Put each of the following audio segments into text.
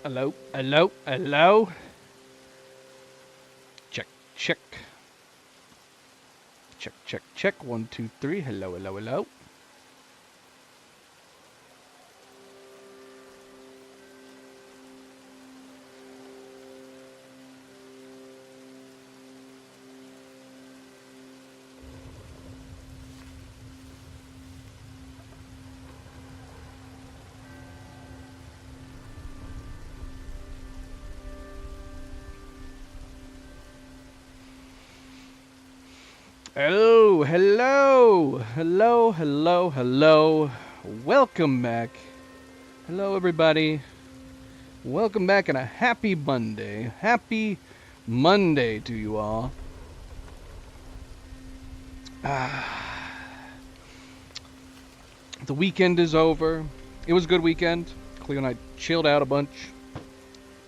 Hello, hello, hello. Check, check, check, check, check. One, two, three. Hello, hello, hello. Hello, hello, hello, hello, hello. Welcome back. Hello, everybody. Welcome back and a happy Monday. Happy Monday to you all. The weekend is over. It was a good weekend. Cleo and I chilled out a bunch.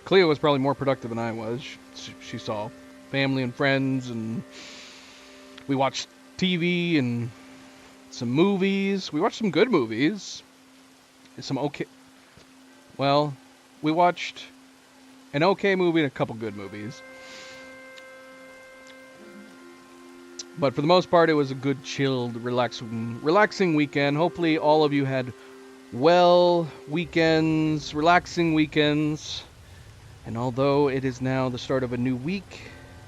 Cleo was probably more productive than I was. She saw family and friends, and we watched TV and some movies. We watched some good movies. Some okay. Well, we watched an okay movie and a couple good movies. But for the most part, it was a good, chilled, relaxing weekend. Hopefully, all of you had weekends, relaxing weekends. And although it is now the start of a new week,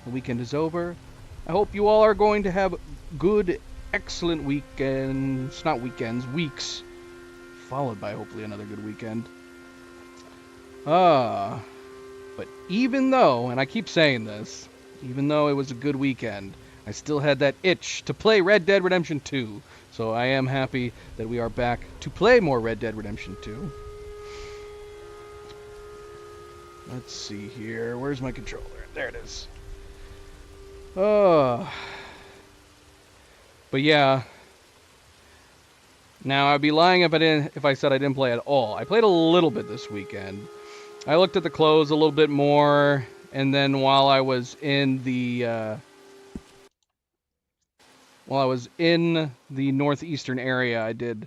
the weekend is over. I hope you all are going to have good, excellent weekends. Not weekends, weeks. Followed by hopefully another good weekend. But even though, and I keep saying this, even though it was a good weekend, I still had that itch to play Red Dead Redemption 2. So I am happy that we are back to play more Red Dead Redemption 2. Let's see here. Where's my controller? There it is. But yeah. Now I'd be lying if I said I didn't play at all. I played a little bit this weekend. I looked at the clothes a little bit more, and then while I was in the northeastern area, I did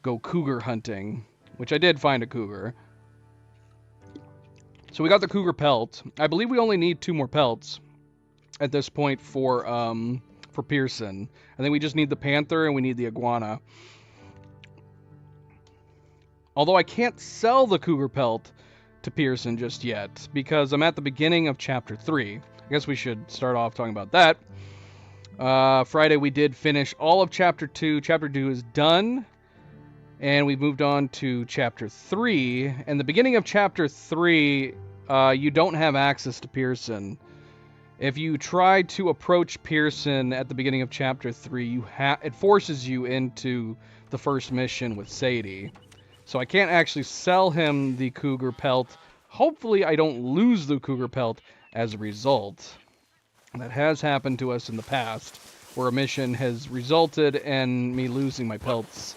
go cougar hunting, which I did find a cougar. So we got the cougar pelt. I believe we only need 2 more pelts at this point for Pearson. I think we just need the panther and we need the iguana. Although I can't sell the cougar pelt to Pearson just yet because I'm at the beginning of chapter 3. I guess we should start off talking about that. Friday we did finish all of chapter 2. Chapter 2 is done. And we've moved on to chapter 3. And the beginning of chapter 3, you don't have access to Pearson. If you try to approach Pearson at the beginning of chapter 3, it forces you into the first mission with Sadie. So I can't actually sell him the cougar pelt. Hopefully I don't lose the cougar pelt as a result. That has happened to us in the past, where a mission has resulted in me losing my pelts.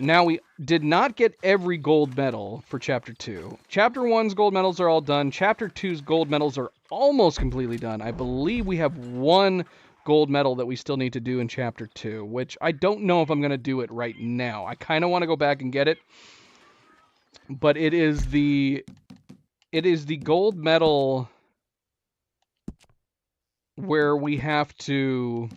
Now, we did not get every gold medal for Chapter 2. Chapter 1's gold medals are all done. Chapter 2's gold medals are almost completely done. I believe we have 1 gold medal that we still need to do in Chapter 2, which I don't know if I'm going to do it right now. I kind of want to go back and get it, but it is the gold medal where we have to,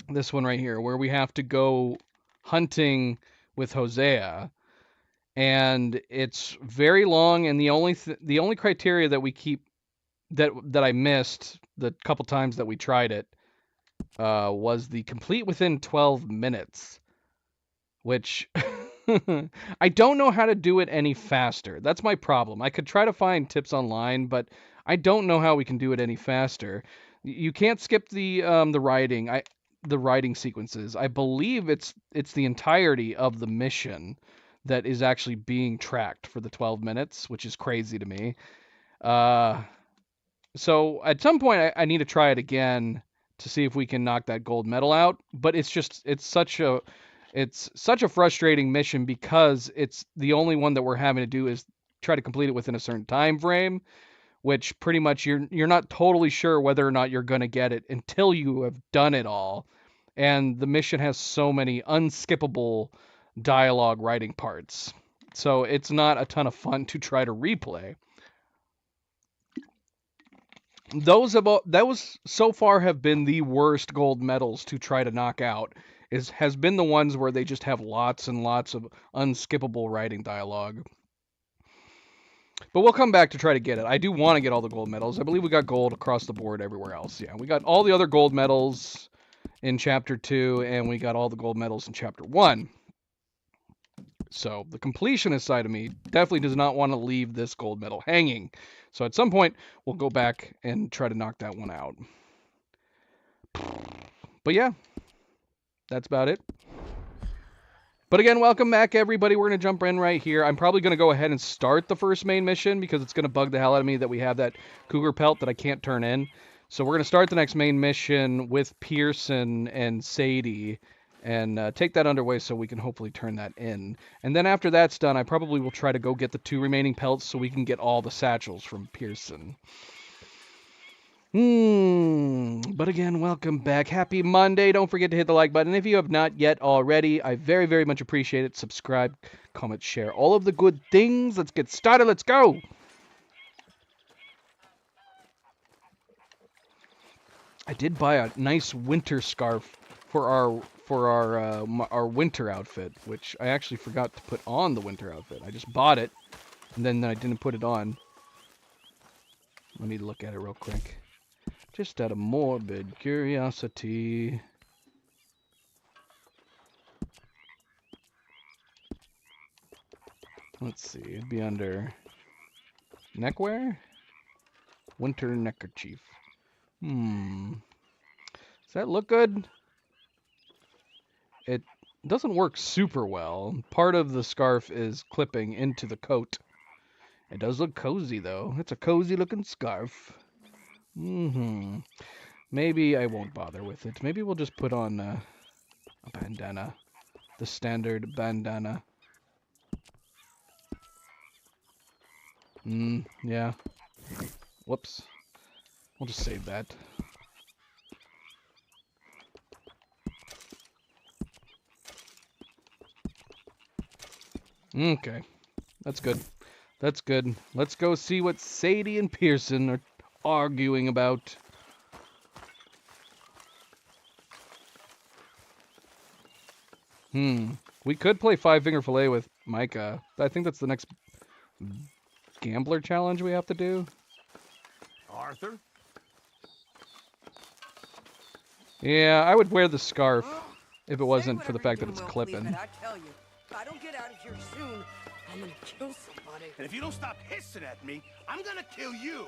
this one right here, where we have to go hunting with Hosea, and it's very long, and the only criteria that we keep that I missed the couple times that we tried it was the complete within 12 minutes, which I don't know how to do it any faster. That's my problem. I could try to find tips online, but I don't know how we can do it any faster. You can't skip the writing sequences. I believe it's the entirety of the mission that is actually being tracked for the 12 minutes, which is crazy to me. So at some point I need to try it again to see if we can knock that gold medal out. But it's such a frustrating mission because it's the only one that we're having to do is try to complete it within a certain time frame, which pretty much you're not totally sure whether or not you're going to get it until you have done it all. And the mission has so many unskippable dialogue writing parts. So it's not a ton of fun to try to replay. Those so far have been the worst gold medals to try to knock out. Has been the ones where they just have lots and lots of unskippable writing dialogue. But we'll come back to try to get it. I do want to get all the gold medals. I believe we got gold across the board everywhere else. Yeah, we got all the other gold medals in Chapter 2, and we got all the gold medals in Chapter 1. So the completionist side of me definitely does not want to leave this gold medal hanging. So at some point, we'll go back and try to knock that one out. But yeah, that's about it. But again, welcome back, everybody. We're going to jump in right here. I'm probably going to go ahead and start the first main mission because it's going to bug the hell out of me that we have that cougar pelt that I can't turn in. So we're going to start the next main mission with Pearson and Sadie and take that underway so we can hopefully turn that in. And then after that's done, I probably will try to go get the 2 remaining pelts so we can get all the satchels from Pearson. But again, welcome back. Happy Monday. Don't forget to hit the like button if you have not yet already. I very, very much appreciate it. Subscribe, comment, share, all of the good things. Let's get started. Let's go. I did buy a nice winter scarf for our winter outfit, which I actually forgot to put on the winter outfit. I just bought it, and then I didn't put it on. Let me look at it real quick. Just out of morbid curiosity. Let's see, it'd be under neckwear? Winter neckerchief. Does that look good? It doesn't work super well. Part of the scarf is clipping into the coat. It does look cozy, though. It's a cozy looking scarf. Maybe I won't bother with it. Maybe we'll just put on a bandana. The standard bandana. Yeah. Whoops. We'll just save that. Okay. That's good. That's good. Let's go see what Sadie and Pearson are arguing about. We could play Five Finger Fillet with Micah. I think that's the next gambler challenge we have to do. Arthur? Yeah, I would wear the scarf if it wasn't for the fact that it's clipping. I tell you, if I don't get out of here soon, I'm gonna kill somebody. And if you don't stop hissing at me, I'm gonna kill you.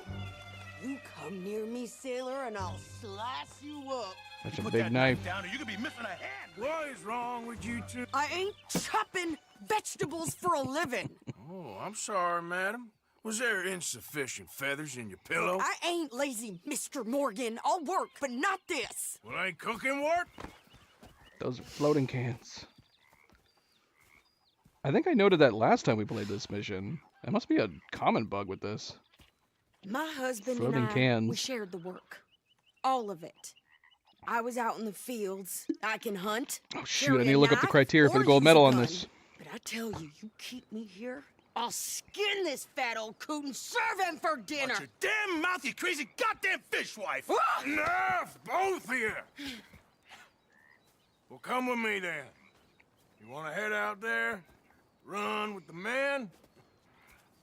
You come near me, sailor, and I'll slice you up. That's a Put big that knife. down or you could be missing a hand. What is wrong with you two? I ain't chopping vegetables for a living. Oh, I'm sorry, madam. Was there insufficient feathers in your pillow? I ain't lazy, Mr. Morgan. I'll work, but not this. Well, ain't cooking work? Those are floating cans. I think I noted that last time we played this mission. That must be a common bug with this. My husband Floating and I, cans. we shared the work. All of it. I was out in the fields. I can hunt. Oh shoot, carry I need a to look up the knife, criteria for or the gold use a medal on gun. this. But I tell you, you keep me here, I'll skin this fat old coot and serve him for dinner. Watch your damn mouth, you crazy goddamn fishwife. Enough, both of you! Well, come with me then. You want to head out there? Run with the men?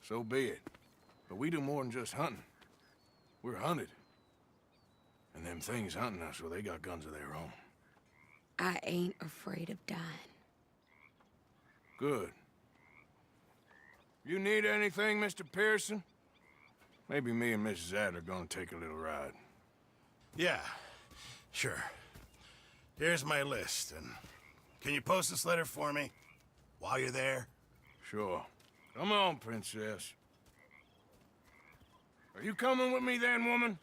So be it. But we do more than just hunting. We're hunted. And them things hunting us, well, they got guns of their own. I ain't afraid of dying. Good. You need anything, Mr. Pearson? Maybe me and Mrs. Ad are gonna take a little ride. Yeah, sure. Here's my list, and can you post this letter for me while you're there? Sure. Come on, princess. Are you coming with me then, woman?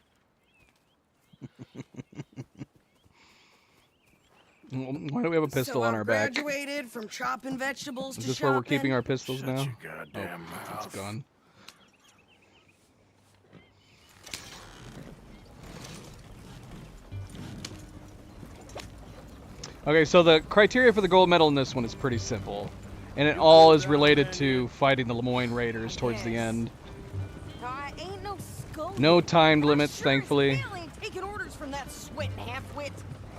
Why do we have a pistol on our back? Graduated from chopping vegetables Is to this where we're shopping. keeping our pistols Shut now? your goddamn mouth. It's gone. Okay, so the criteria for the gold medal in this one is pretty simple. And it all is related to fighting the Lemoyne Raiders towards the end. I ain't no skull. No time limits, Sure as thankfully. hell ain't taking orders from that sweating half-wit.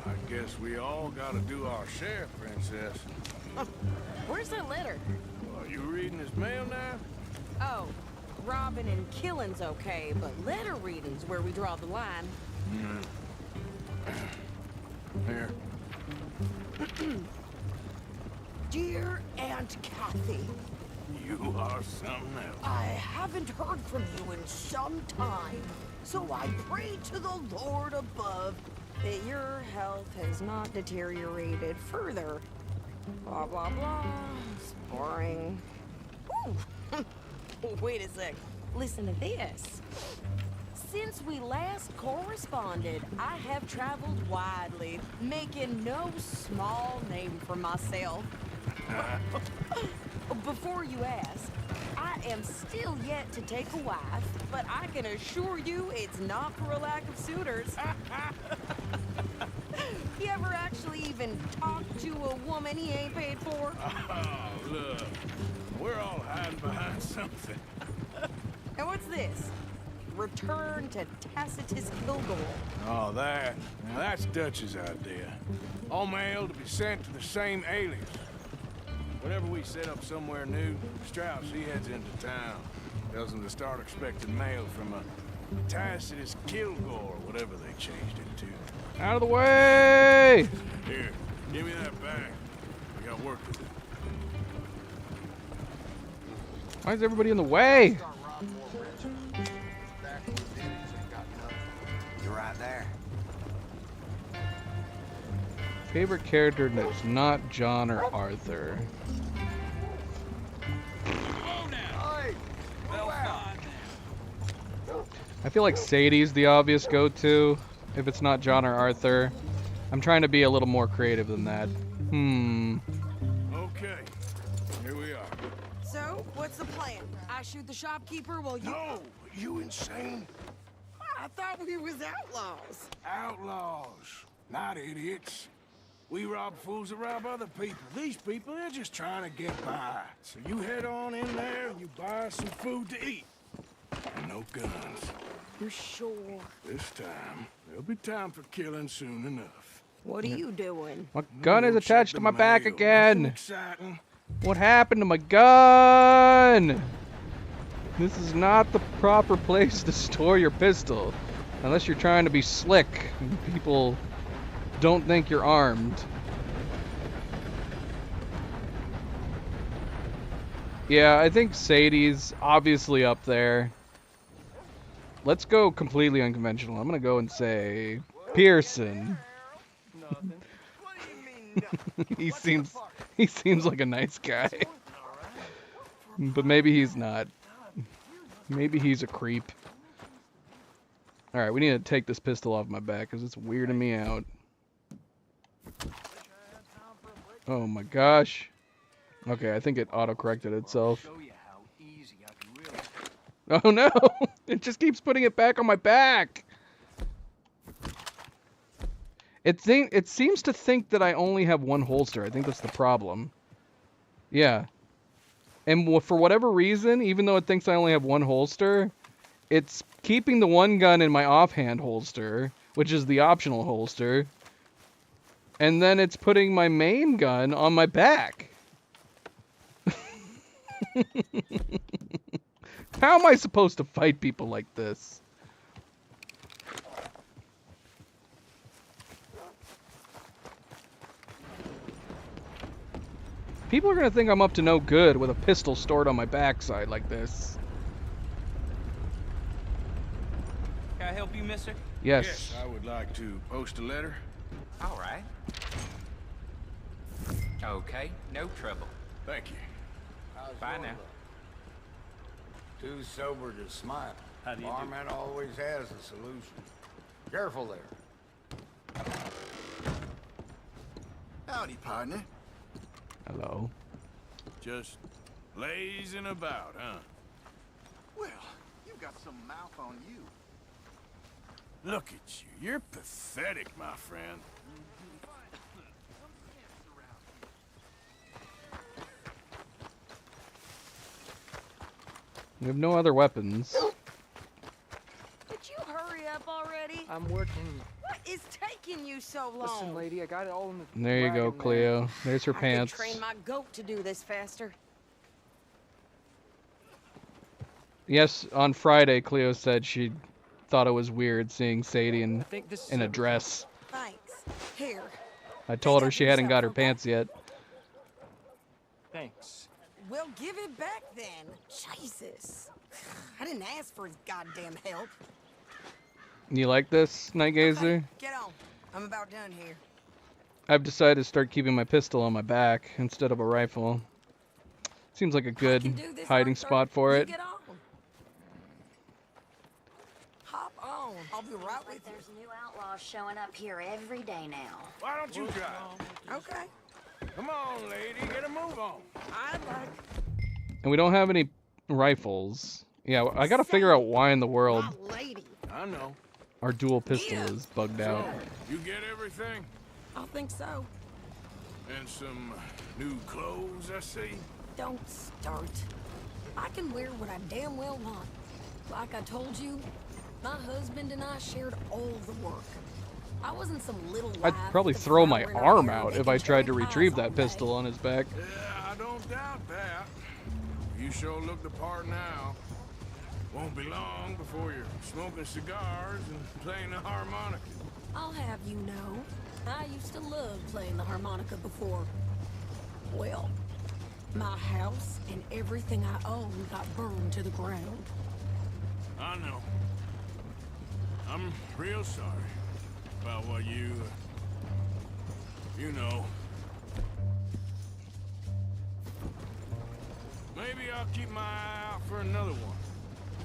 I guess we all gotta do our share, Princess. Where's that letter? Are you reading his mail now? Oh, robbing and killing's okay, but letter reading's where we draw the line. Here. Dear Aunt Kathy, You are something else. I haven't heard from you in some time, so I pray to the Lord above that your health has not deteriorated further. Blah, blah, blah. It's boring. Ooh. Wait a sec. Listen to this. Since we last corresponded, I have traveled widely, making no small name for myself. Before you ask, I am still yet to take a wife, but I can assure you it's not for a lack of suitors. You ever actually even talked to a woman he ain't paid for? Oh, look. We're all hiding behind something. And what's this? Return to Tacitus Kilgore. Oh, that. Now, that's Dutch's idea. All mail to be sent to the same alias. Whenever we set up somewhere new, Strauss, he heads into town. Tells them to start expecting mail from a Tacitus Kilgore, whatever they changed it to. Out of the way! Here, give me that bag. We got work to do. Why is everybody in the way? You're right there. Favorite character that's not John or Arthur. I feel like Sadie's the obvious go-to if it's not John or Arthur. I'm trying to be a little more creative than that. Okay, here we are. So, what's the plan? I shoot the shopkeeper while you... No, you insane? I thought we was outlaws. Outlaws, not idiots. We rob fools that rob other people. These people, they're just trying to get by. So you head on in there and you buy some food to eat. And no guns. You're sure? This time, there'll be time for killing soon enough. What are you doing? My gun is We'll attached check to the my back mail. again. Nothing exciting. What happened to my gun? This is not the proper place to store your pistol. Unless you're trying to be slick and people don't think you're armed. Yeah, I think Sadie's obviously up there. Let's go completely unconventional. I'm gonna go and say Pearson. he seems like a nice guy. But maybe he's not. Maybe he's a creep. Alright, we need to take this pistol off my back because it's weirding me out. Oh my gosh. Okay, I think it auto-corrected itself. Oh no! It just keeps putting it back on my back! It seems to think that I only have one holster. I think that's the problem. Yeah. And for whatever reason, even though it thinks I only have one holster, it's keeping the one gun in my offhand holster, which is the optional holster, and then it's putting my main gun on my back. How am I supposed to fight people like this? People are gonna think I'm up to no good with a pistol stored on my backside like this. Can I help you, mister? Yes. I would like to post a letter. All right. Okay, no trouble. Thank you. Bye now. Too sober to smile. How do you do? Barman always has a solution. Careful there. Howdy, partner. Hello. Just lazing about, huh? Well, you got some mouth on you. Look at you. You're pathetic, my friend. We have no other weapons. Could you hurry up already? I'm working. What is taking you so long? Listen, lady, I got it all in the. There you go, wagon there. Cleo. There's her I pants. could train my goat to do this faster. Yes, on Friday, Cleo said she thought it was weird seeing Sadie I in think this is a everything. dress. Thanks. Here. I told her up she hadn't yourself, got her okay? pants yet. Thanks. Well, give it back then. Jesus. I didn't ask for his goddamn help. You like this, Night Gazer? Okay, get on. I'm about done here. I've decided to start keeping my pistol on my back instead of a rifle. Seems like a I good can do this, hiding Arthur. spot for You it. Get on. Hop on. I'll be right with you. There's new outlaws showing up here every day now. Why don't you drive? Okay. Come on, lady, get a move on. I'd like And we don't have any rifles. Yeah, I gotta figure out why in the world my lady. I know. our dual pistol is bugged out. So, you get everything? I think so. And some new clothes, I see. Don't start. I can wear what I damn well want. Like I told you, my husband and I shared all the work. I wasn't some little I'd wife probably with a throw my flower in her arm hair out if making I tried to cherry pies retrieve all that day. pistol on his back. Yeah, I don't doubt that. You sure look the part now. Won't be long before you're smoking cigars and playing the harmonica. I'll have you know, I used to love playing the harmonica before. Well, my house and everything I owned got burned to the ground. I know. I'm real sorry about what you know. Maybe I'll keep my eye out for another one.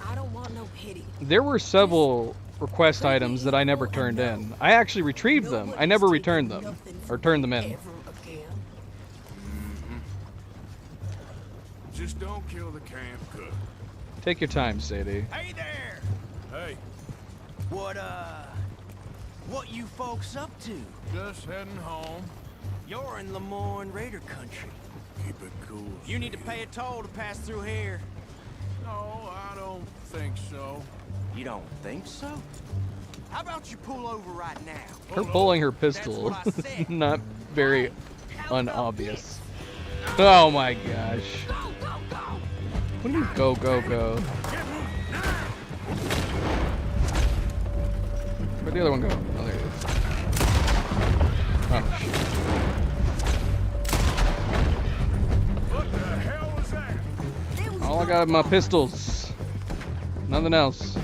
I don't want no pity. There were several request items that I never turned in. I actually retrieved them. I never returned them. Or turned them in. Ever again. Just don't kill the camp cook. Take your time, Sadie. Hey there! Hey, What you folks up to? just heading home. You're in Lemoyne Raider country. Keep it cool. You need to pay a toll to pass through here. No, I don't think so. You don't think so? How about you pull over right now? Her pulling her pistol, That's what I said. not very unobvious. Oh my gosh. What do you mean go, go, go? Where'd the other one go? Oh, there it is. Oh, shit. What the hell was that? All I got are my pistols. Nothing else.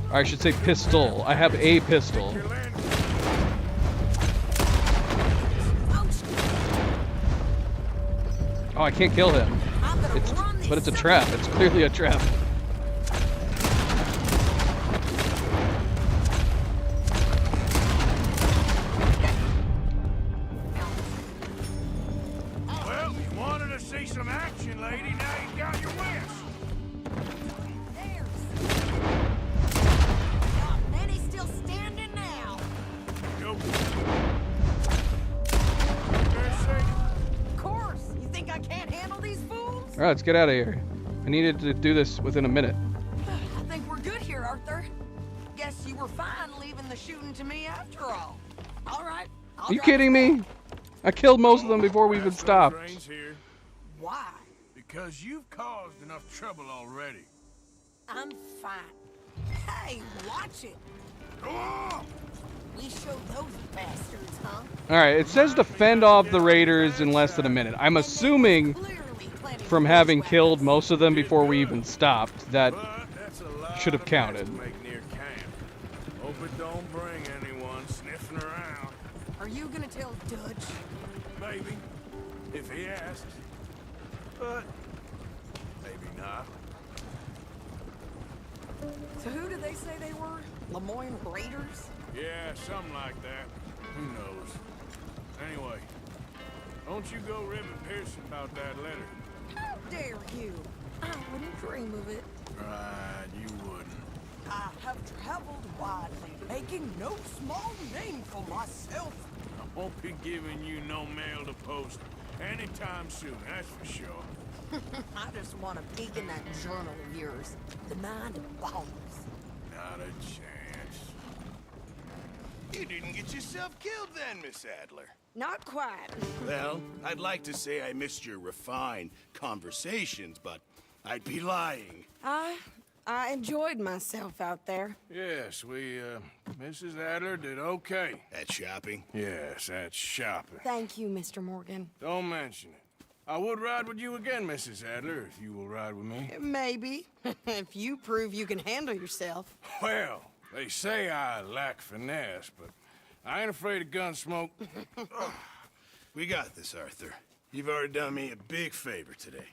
Or I should say pistol. I have a pistol. Your land- Oh, I can't kill him. I'm gonna It's, run this but it's a sucker. trap. It's clearly a trap. Well, you wanted to see some action, lady. Now you got your wish. There's. God, man, he's still standing now. Go. There, Sadie. Of course. You think I can't handle these fools? All right, let's get out of here. I needed to do this within a minute. I think we're good here, Arthur. Guess you were fine leaving the shooting to me after all. All right. I'll Are you drive kidding me? I killed most of them before we even That's what stopped. train's here. Why? Because you've caused enough trouble already. I'm fine. Hey, watch it. Go on! We showed those bastards, huh? All right, it says to fend off the raiders in less than a minute. I'm assuming from having killed most of them before we even stopped that But that's a lot should have of counted. mess to make near camp. Hope it don't bring anyone sniffing around. Are you gonna tell Dutch? Maybe, if he asks. But maybe not. So who did they say they were? Lemoyne Raiders? Yeah, something like that. Who knows? Anyway, don't you go ribbing Pearson about that letter. How dare you? I wouldn't dream of it. Right, you wouldn't. I have traveled widely, making no small name for myself. I won't be giving you no mail to post anytime soon, that's for sure. I just want to peek in that journal of yours. The mind of balls. Not a chance. You didn't get yourself killed then, Miss Adler. Not quite. Well, I'd like to say I missed your refined conversations, but I'd be lying. I enjoyed myself out there. Yes, Mrs. Adler did okay. At shopping? Yes, that's shopping. Thank you, Mr. Morgan. Don't mention it. I would ride with you again, Mrs. Adler, if you will ride with me. Maybe. If you prove you can handle yourself. Well, they say I lack finesse, but I ain't afraid of gun smoke. We got this, Arthur. You've already done me a big favor today.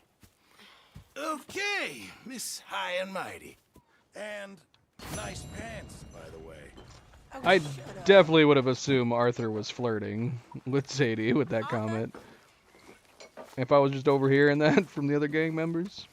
Okay, Miss High and Mighty. And nice pants, by the way. Oh, I shut up. definitely would have assumed Arthur was flirting with Sadie with that comment. If I was just overhearing that from the other gang members.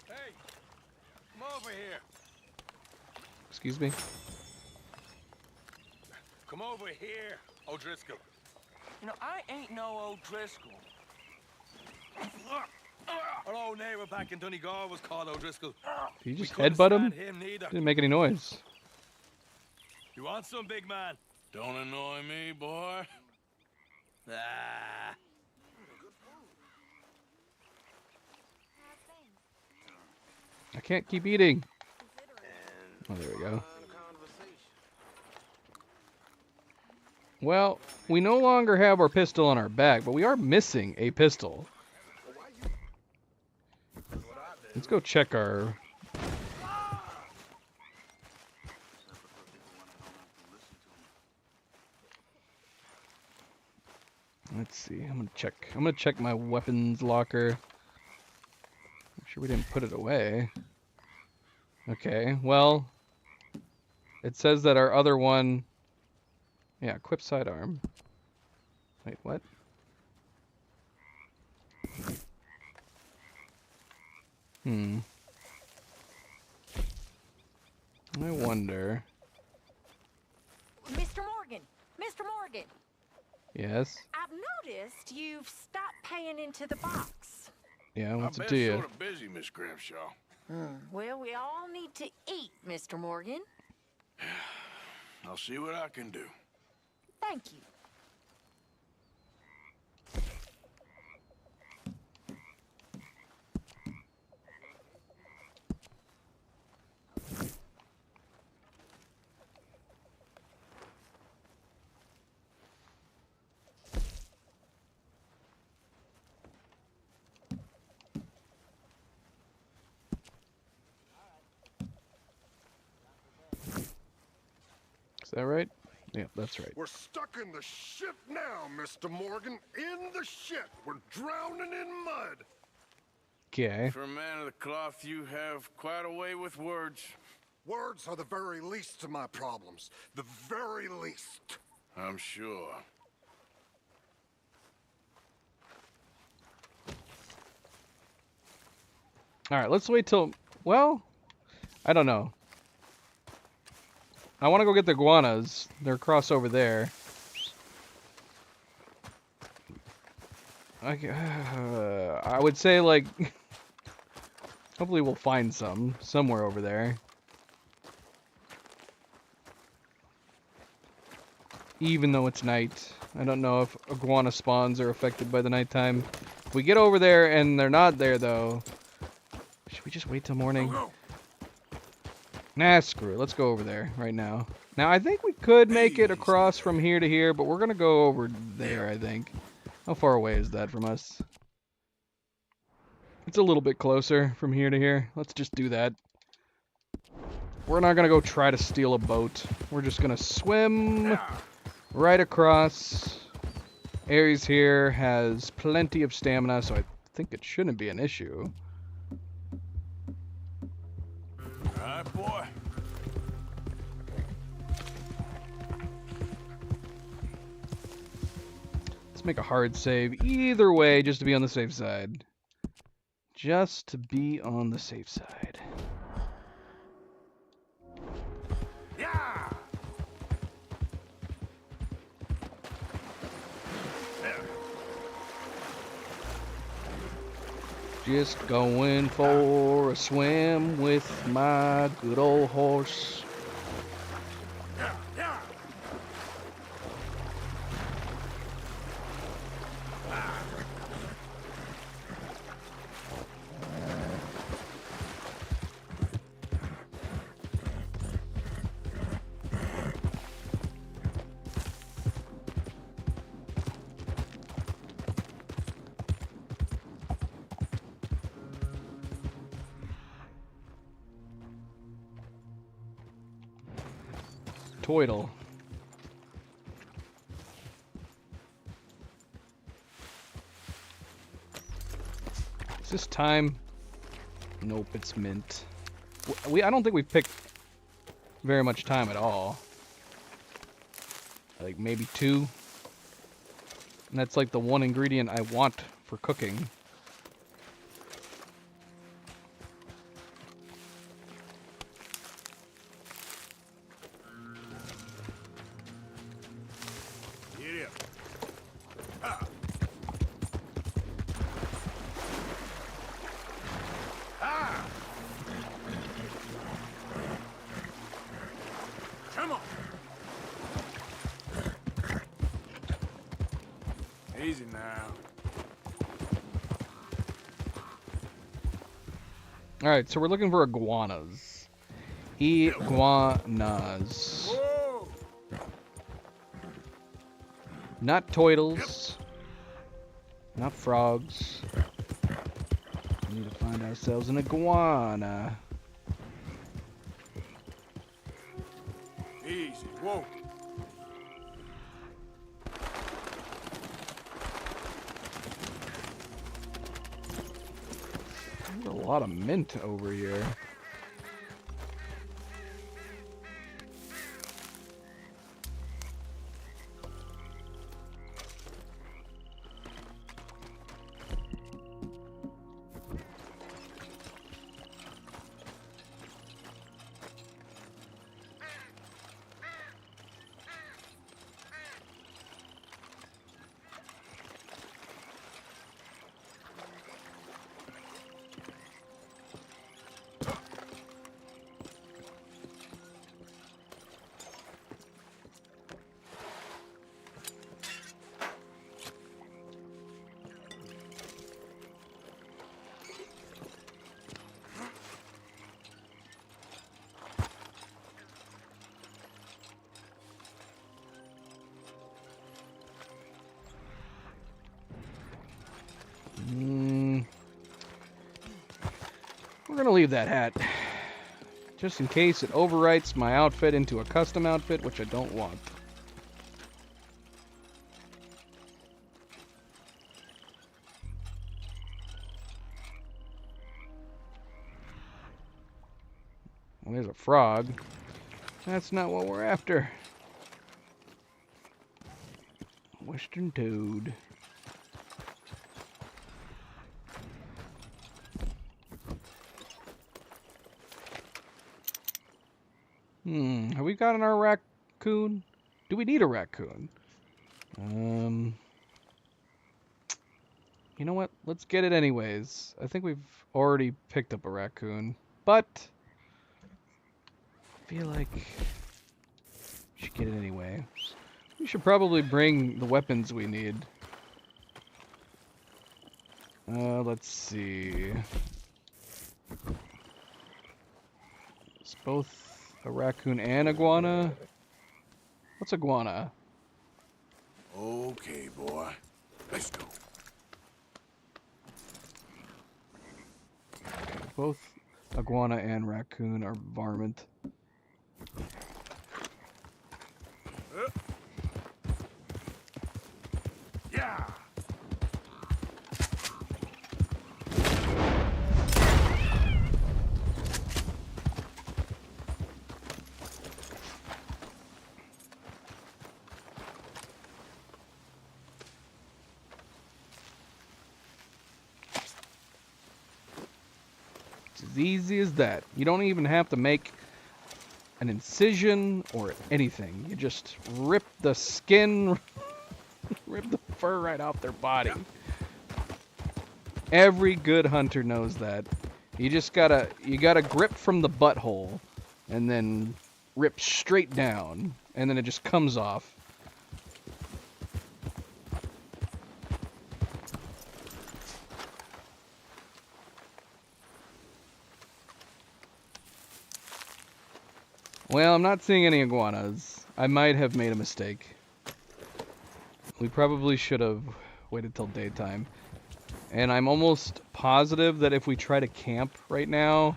Hey, come over here. Excuse me. Come over here, O'Driscoll. You know, I ain't no O'Driscoll. Our old neighbor back in Donegal was called O'Driscoll. Did you just couldn't headbutt him? stand him neither. Didn't make any noise. You want some, big man? Don't annoy me, boy. Ah. I can't keep eating. Oh, there we go. Well, we no longer have our pistol on our back, but we are missing a pistol. Let's go check our... Let's see. I'm gonna check my weapons locker. Make sure we didn't put it away. Okay, well, it says that our other one... Yeah, equip sidearm. Wait, what? I wonder. Mr. Morgan! Mr. Morgan! Yes? I've noticed you've stopped paying into the box. Yeah, what's I've it been to you? sort of busy, Miss Grimshaw. Well, we all need to eat, Mr. Morgan. I'll see what I can do. Thank you. Is that right? Yeah, that's right. We're stuck in the shit now, Mr. Morgan. In the shit. We're drowning in mud. Okay. For a man of the cloth, you have quite a way with words. Words are the very least of my problems. The very least. I'm sure. Alright, let's wait till... Well, I don't know. I want to go get the iguanas. They're across over there. I would say, like... Hopefully we'll find some. Somewhere over there. Even though it's night. I don't know if iguana spawns are affected by the nighttime. If we get over there and they're not there, though... Should we just wait till morning? Go. Nah, screw it. Let's go over there right now. Now, I think we could make it across from here to here, but we're going to go over there, I think. How far away is that from us? It's a little bit closer from here to here. Let's just do that. We're not going to go try to steal a boat. We're just going to swim right across. Ares here has plenty of stamina, so I think it shouldn't be an issue. All right, boy. Let's Let's make a hard save. Either way, just to be on the safe side. Just to be on the safe side. Yeah! Just going for a swim with my good old horse. Yeah, yeah! Toidle. Is this time? Nope, it's mint. I don't think we've picked very much time at all. Like maybe 2. And that's like the one ingredient I want for cooking. Giddy up. Ah. Ah. Come on. Easy now. Alright, so we're looking for iguanas. Iguanas. Whoa! Not toidles. Not frogs. We need to find ourselves an iguana. Easy. Whoa. There's a lot of mint over here. We're gonna leave that hat. Just in case it overwrites my outfit into a custom outfit, which I don't want. Well, there's a frog. That's not what we're after. Western toad. Have we gotten our raccoon? Do we need a raccoon? You know what? Let's get it anyways. I think we've already picked up a raccoon, but I feel like we should get it anyway. We should probably bring the weapons we need. Let's see. It's both a raccoon and iguana. What's iguana? Okay, boy. Let's go. Both iguana and raccoon are varmint. Yeah. as easy as that. You don't even have to make an incision or anything. You just rip the skin, rip the fur right off their body. Every good hunter knows that. You gotta grip from the butthole and then rip straight down, and then it just comes off. Well, I'm not seeing any iguanas. I might have made a mistake. We probably should have waited till daytime. And I'm almost positive that if we try to camp right now,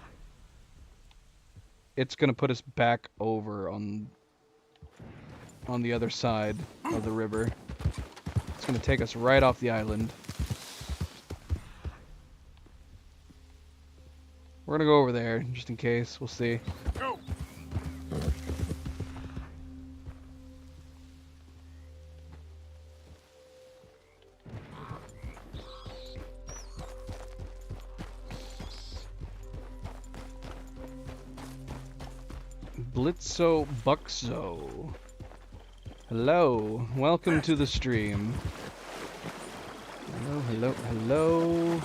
it's going to put us back over on the other side of the river. It's going to take us right off the island. We're going to go over there just in case. We'll see. Go. Blitzo Buxo. Hello. Welcome to the stream. Hello, hello, hello.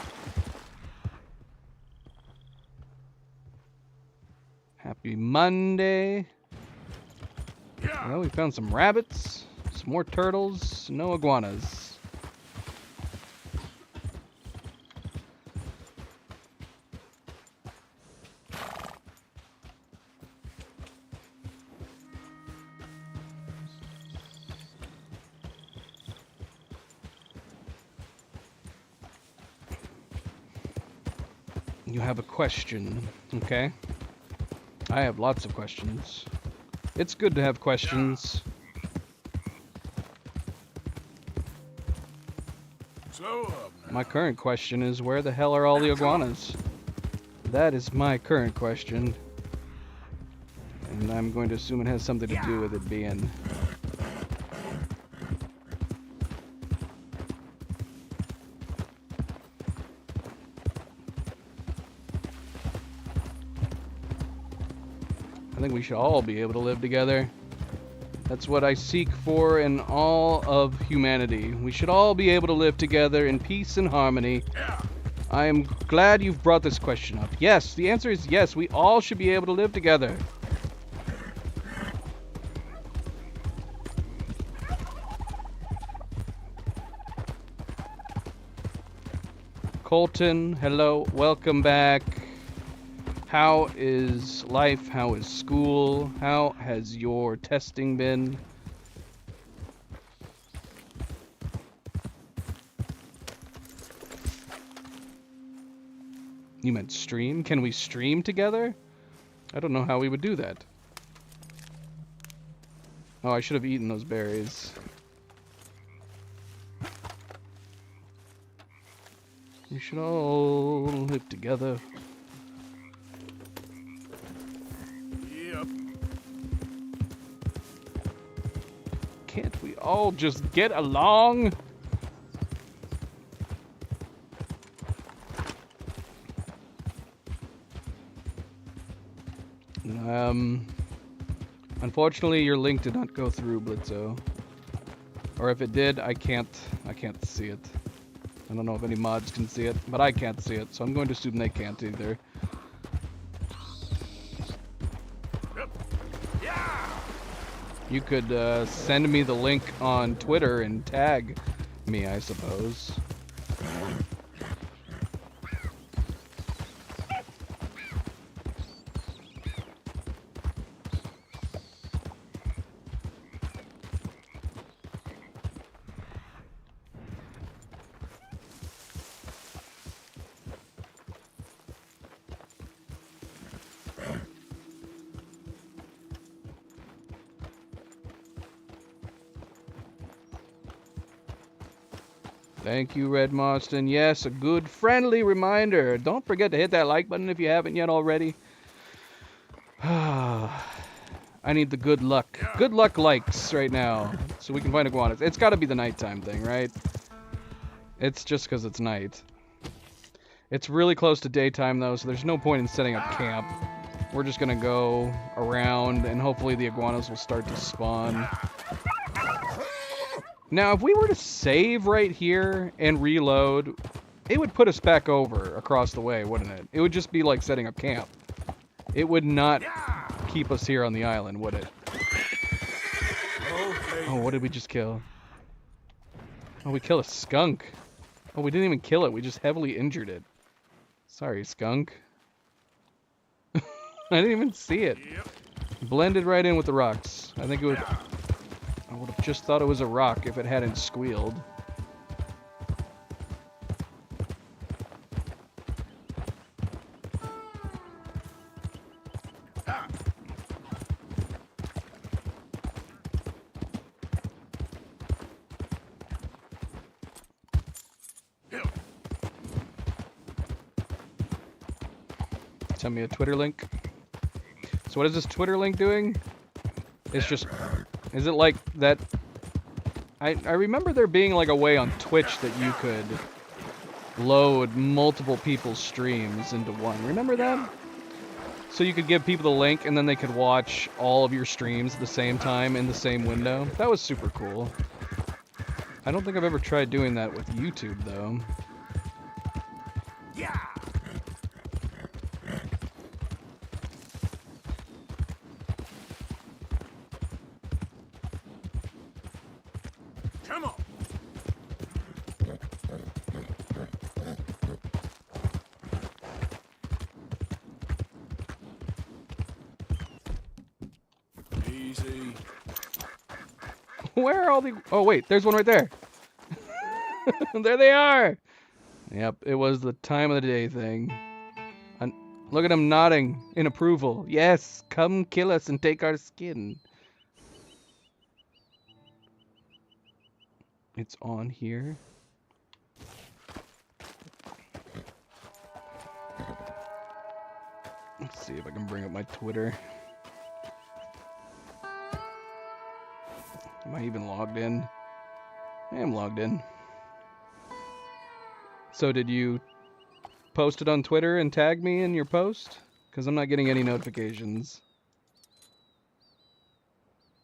Happy Monday. Well, we found some rabbits, some more turtles, no iguanas. You have a question, okay? I have lots of questions. It's good to have questions. So, my current question is, where the hell are all the iguanas? That is my current question. And I'm going to assume it has something to do with it being... I think we should all be able to live together. That's what I seek for in all of humanity. We should all be able to live together in peace and harmony. I am glad you've brought this question up. Yes, the answer is yes. We all should be able to live together. Colton, hello. Welcome back. How is life? How is school? How has your testing been? You meant stream? Can we stream together? I don't know how we would do that. Oh, I should have eaten those berries. We should all live together. Can't we all just get along? Unfortunately, your link did not go through, Blitzo. Or if it did, I can't see it. I don't know if any mods can see it, but I can't see it, so I'm going to assume they can't either. You could send me the link on Twitter and tag me, I suppose. Thank you, Red Marston. Yes, a good friendly reminder. Don't forget to hit that like button if you haven't yet already. I need the good luck. Good luck likes right now, so we can find iguanas. It's got to be the nighttime thing, right? It's just because it's night. It's really close to daytime, though, so there's no point in setting up camp. We're just gonna go around, and hopefully the iguanas will start to spawn. Now, if we were to save right here and reload, it would put us back over across the way, wouldn't it? It would just be like setting up camp. It would not keep us here on the island, would it? Oh, what did we just kill? Oh, we killed a skunk. Oh, we didn't even kill it. We just heavily injured it. Sorry, skunk. I didn't even see it. Blended right in with the rocks. I think it would... I would have just thought it was a rock if it hadn't squealed. Send me a Twitter link. So what is this Twitter link doing? It's just... Is it like that... I remember there being like a way on Twitch that you could load multiple people's streams into one. Remember that? So you could give people the link and then they could watch all of your streams at the same time in the same window. That was super cool. I don't think I've ever tried doing that with YouTube though. Yeah. Come on. Easy. Where are all the... Oh, wait, there's one right there. There they are. Yep, it was the time of the day thing. And look at him nodding in approval. Yes, come kill us and take our skin. It's on here. Let's see if I can bring up my Twitter. Am I even logged in? I am logged in. So did you post it on Twitter and tag me in your post? Because I'm not getting any notifications.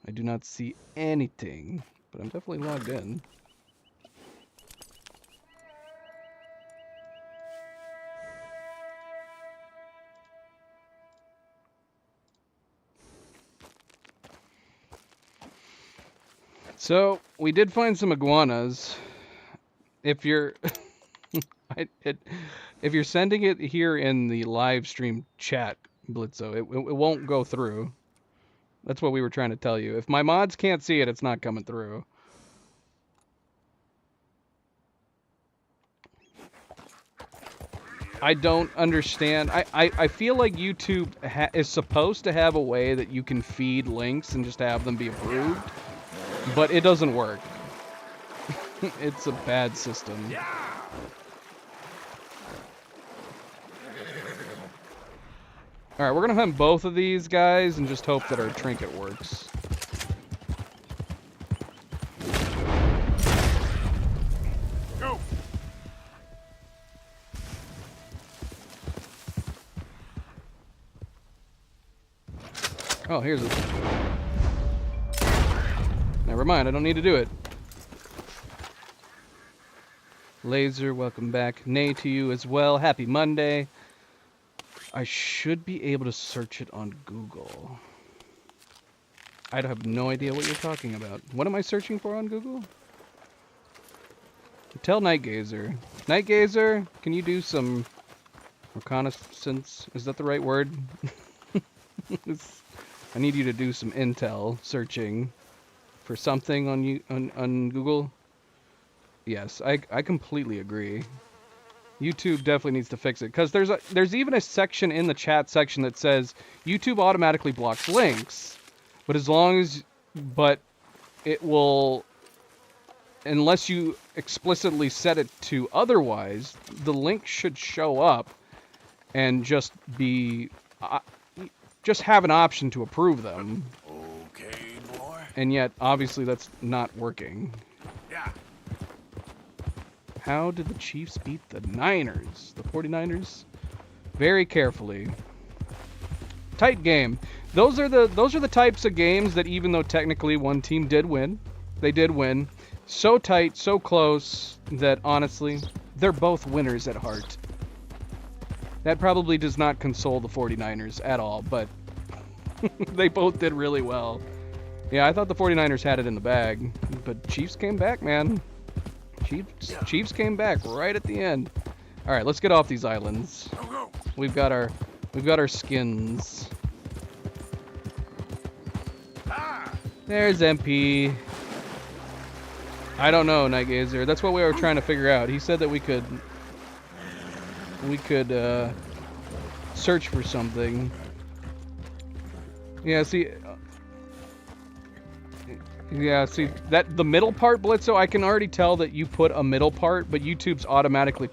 I do not see anything, but I'm definitely logged in. So, we did find some iguanas. If you're if you're sending it here in the live stream chat, Blitzo, it won't go through. That's what we were trying to tell you. If my mods can't see it, it's not coming through. I don't understand. I feel like YouTube is supposed to have a way that you can feed links and just have them be approved. But it doesn't work. It's a bad system. Alright, we're gonna hunt both of these guys and just hope that our trinket works. Go. Oh, here's it. Never mind, I don't need to do it. Laser, welcome back. Nay to you as well. Happy Monday. I should be able to search it on Google. I have no idea what you're talking about. What am I searching for on Google? Tell Nightgazer. Nightgazer, can you do some reconnaissance? Is that the right word? I need you to do some intel searching for something on Google. Yes, I completely agree. YouTube definitely needs to fix it, because there's even a section in the chat section that says YouTube automatically blocks links, but it will, unless you explicitly set it to otherwise, the link should show up and just be just have an option to approve them. Okay, boy. And yet obviously that's not working. Yeah. How did the Chiefs beat the Niners? The 49ers? Very carefully. Tight game. Those are the types of games that even though technically one team did win, they did win. So tight, so close that honestly, they're both winners at heart. That probably does not console the 49ers at all, but they both did really well. Yeah, I thought the 49ers had it in the bag, but Chiefs came back, man. Chiefs came back right at the end. All right, let's get off these islands. We've got our skins. There's MP. I don't know, Night Gazer. That's what we were trying to figure out. He said that we could search for something. Yeah, see that the middle part, Blitzo, I can already tell that you put a middle part, but YouTube's automatically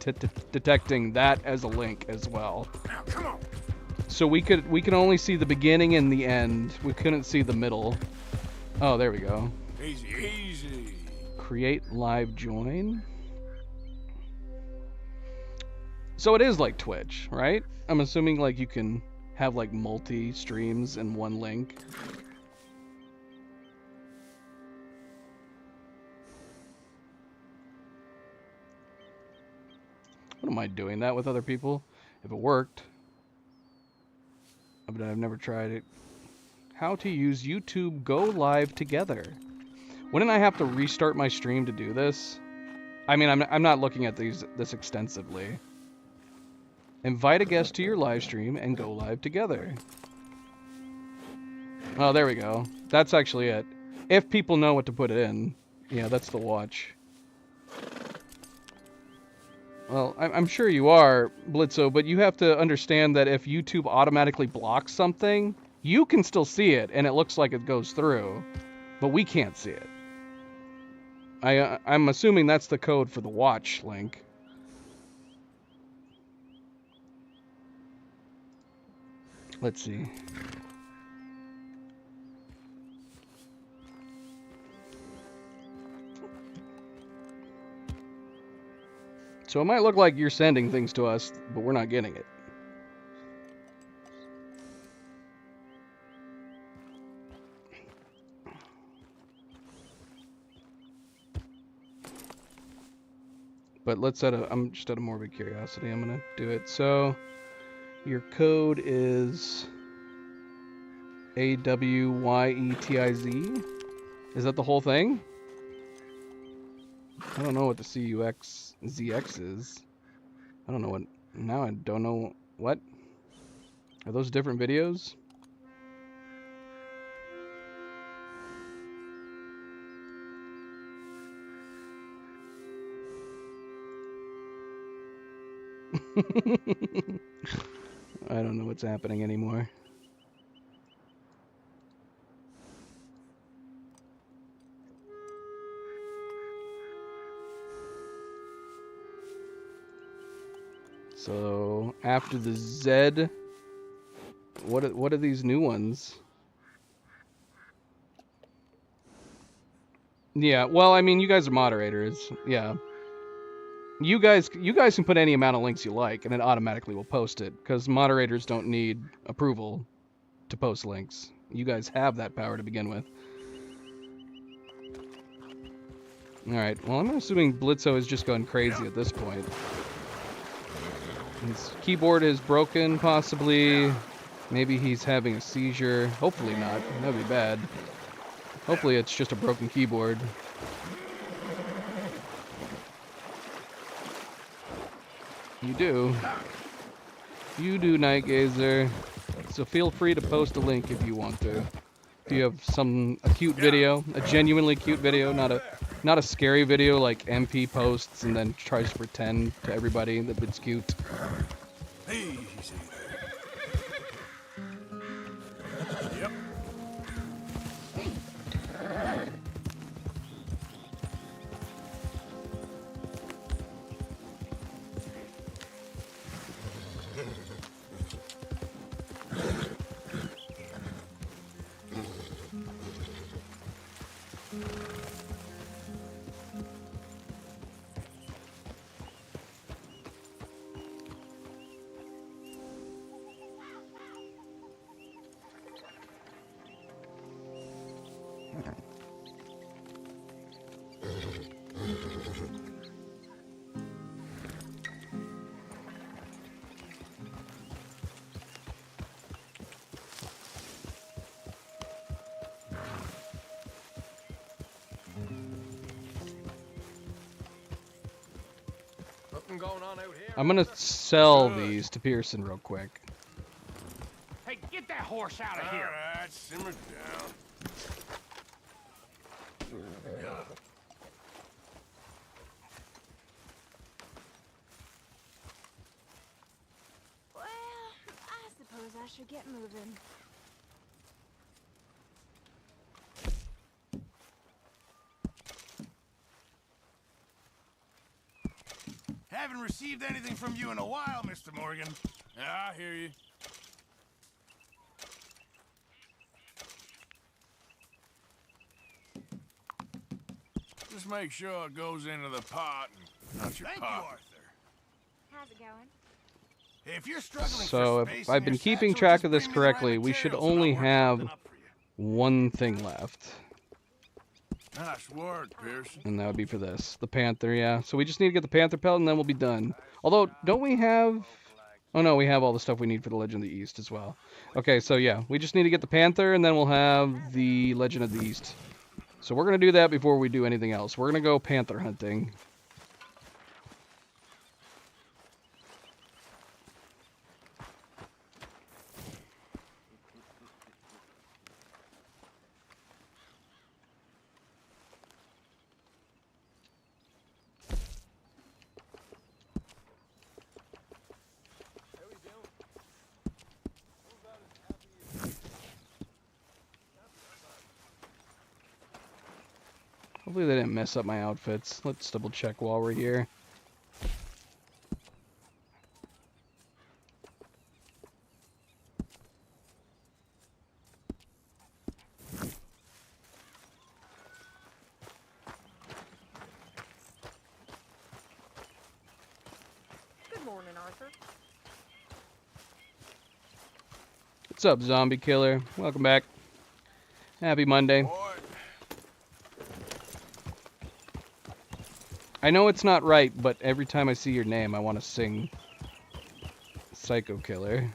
detecting that as a link as well. Come on. So we can only see the beginning and the end. We couldn't see the middle. Oh, there we go. Easy, easy. Create live join. So it is like Twitch, right? I'm assuming like you can have like multi streams in one link. What am I doing that with other people? If it worked. But I've never tried it. How to use YouTube Go Live together. Wouldn't I have to restart my stream to do this? I mean, I'm not looking at this extensively. Invite a guest to your live stream and go live together. Oh, there we go. That's actually it. If people know what to put it in. Yeah, that's the watch. Well, I'm sure you are, Blitzo, but you have to understand that if YouTube automatically blocks something, you can still see it, and it looks like it goes through, but we can't see it. I'm assuming that's the code for the watch link. Let's see. So it might look like you're sending things to us, but we're not getting it. But let's I'm just out of morbid curiosity, I'm gonna do it. So your code is AWYETIZ. Is that the whole thing? I don't know what the CUXZX is. I don't know what. Now I don't know what. Are those different videos? I don't know what's happening anymore. So after the Z, what are these new ones? Yeah, well, I mean, you guys are moderators. Yeah. You guys can put any amount of links you like, and it automatically will post it, because moderators don't need approval to post links. You guys have that power to begin with. Alright, well, I'm assuming Blitzo has just gone crazy at this point. His keyboard is broken, possibly. Maybe he's having a seizure. Hopefully not. That'd be bad. Hopefully it's just a broken keyboard. You do. You do, Night Gazer. So feel free to post a link if you want to. Do you have a cute video? A genuinely cute video? Not a scary video like MP posts and then tries to pretend to everybody that it's cute. Easy. Yep. Nothing going on out here? I'm gonna sell these to Pearson real quick. Hey, get that horse out of here. All right, simmer down. Well, I suppose I should get moving. Haven't received anything from you in a while, Mr. Morgan. Yeah, I hear you. Just make sure it goes into the pot and not your Thank pocket. you, Arthur. How's it going? If you're struggling So for if space I've in been your keeping satchel, track just of this bring me the right correctly, we should materials and I'll only work have something up for you. one thing left. Nice work, Pearson. And that would be for this. The Panther, yeah. So we just need to get the Panther pelt and then we'll be done. Although, don't we have... Oh no, we have all the stuff we need for the Legend of the East as well. Okay, so yeah, we just need to get the Panther and then we'll have the Legend of the East. So we're going to do that before we do anything else. We're going to go Panther hunting. Hopefully they didn't mess up my outfits. Let's double check while we're here. Good morning, Arthur. What's up, zombie killer? Welcome back. Happy Monday. I know it's not right, but every time I see your name, I want to sing Psycho Killer.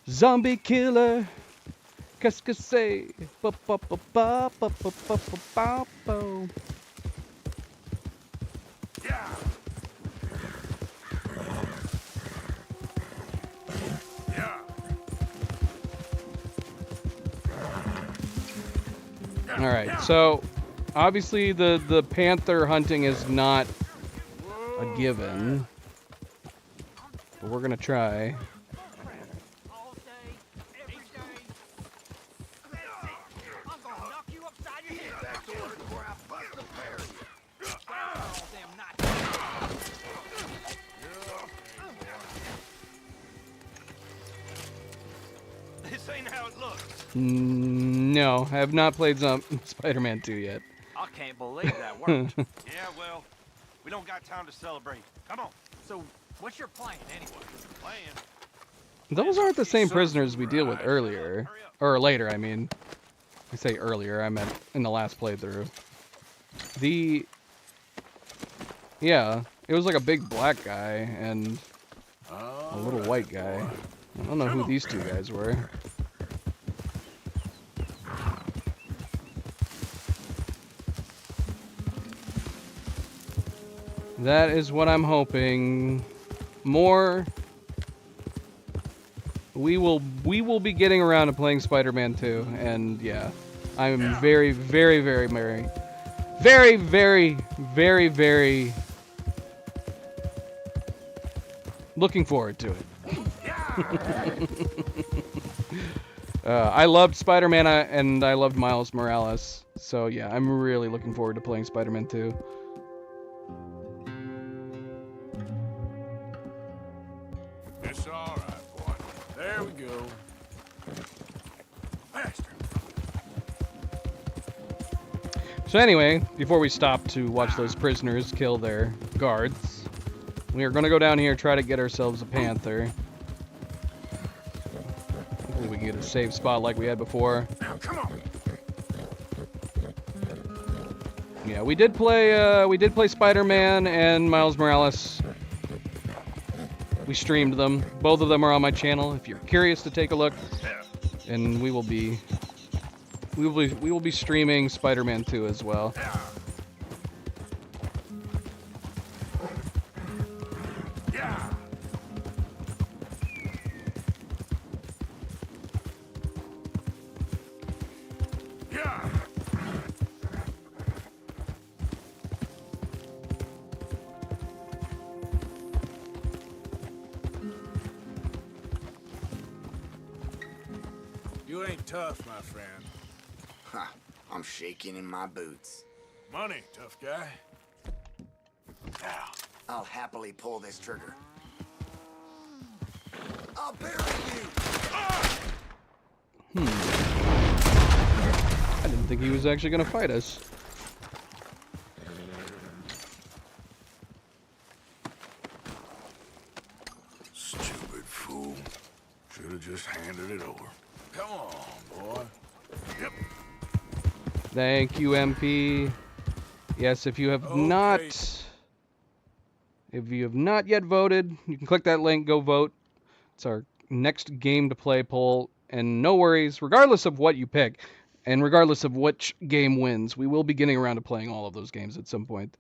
Zombie killer, qu'est-ce que c'est? Ba ba ba ba ba ba ba ba ba ba. All right, so obviously the panther hunting is not a given, but we're gonna try. This ain't how it looks. No, I have not played Spider-Man 2 yet. I can't believe that worked. Yeah, well, we don't got time to celebrate. Come on. So, what's your plan anyway? Plan? Those aren't the same prisoners we deal with earlier. Or later, I mean. I say earlier, I meant in the last playthrough. Yeah, it was like a big black guy and a little white guy. I don't know who these two guys were. That is what I'm hoping. More. We will be getting around to playing Spider-Man 2, and yeah, I'm very, very, very, very, very, very, very, very looking forward to it. I loved Spider-Man and I loved Miles Morales, so yeah, I'm really looking forward to playing Spider-Man 2. It's all right, boy. There we go. Faster. So anyway, before we stop to watch those prisoners kill their guards, we are going to go down here and try to get ourselves a panther. Hopefully we can get a safe spot like we had before. Now, come on. Yeah, we did play Spider-Man and Miles Morales. We streamed them. Both of them are on my channel if you're curious to take a look. And we will be streaming Spider-Man 2 as well. You ain't tough, my friend. Ha, I'm shaking in my boots. Money, tough guy. Now, I'll happily pull this trigger. I'll bury you! I didn't think he was actually going to fight us. Stupid fool. Should have just handed it over. Come on, boy. Yep. Thank you, MP. Yes, if you have not yet voted, you can click that link, go vote. It's our next game to play poll, and no worries, regardless of what you pick, and regardless of which game wins, we will be getting around to playing all of those games at some point.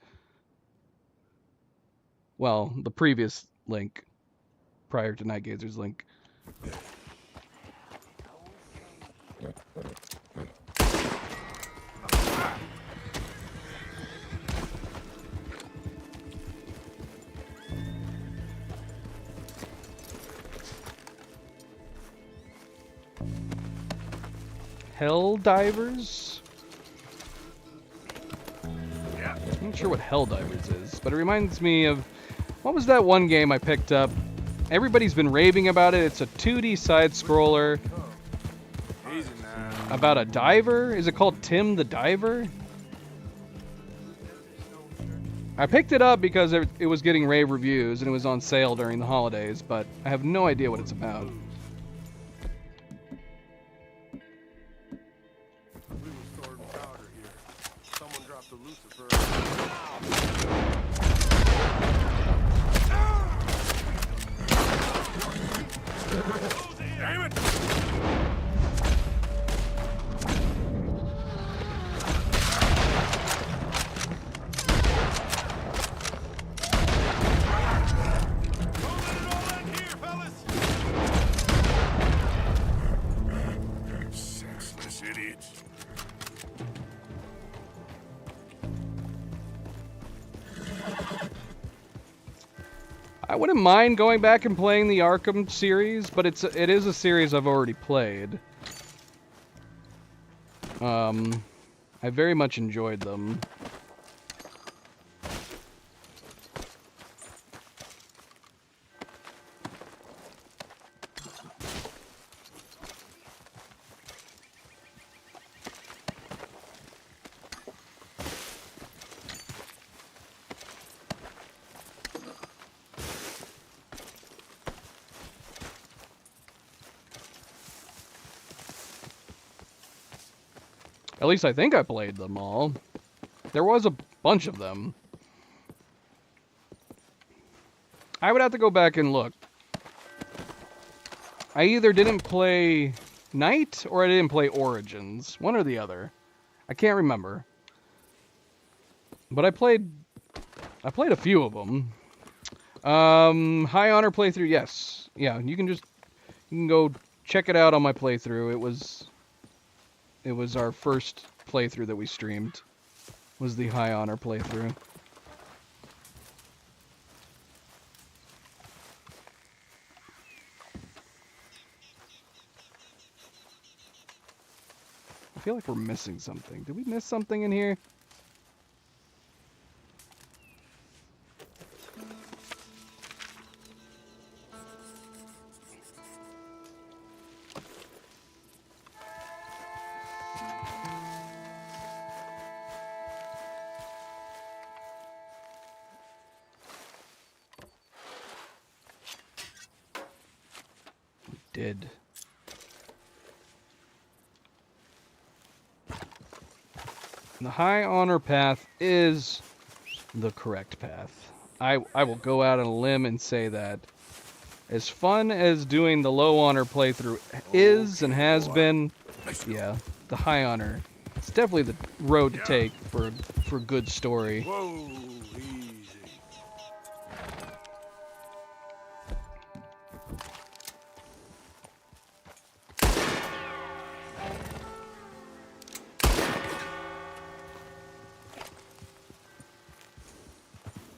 Well, the previous link, prior to Nightgazer's link. Helldivers? I'm not sure what Helldivers is, but it reminds me of... What was that one game I picked up? Everybody's been raving about it. It's a 2D side-scroller about a diver. Is it called Tim the Diver? I picked it up because it was getting rave reviews and it was on sale during the holidays, but I have no idea what it's about. Damn it! Senseless idiots. I wouldn't mind going back and playing the Arkham series, but it is a series I've already played. I very much enjoyed them. At least I think I played them all. There was a bunch of them. I would have to go back and look. I either didn't play Night or I didn't play Origins. One or the other. I can't remember. But I played a few of them. High Honor playthrough, yes. Yeah, you can go check it out on my playthrough. It was our first playthrough that we streamed, was the High Honor playthrough. I feel like we're missing something. Did we miss something in here? Did. The high honor path is the correct path. I will go out on a limb and say that. As fun as doing the low honor playthrough is and has been, yeah, the high honor. It's definitely the road to take for a good story. Whoa, easy.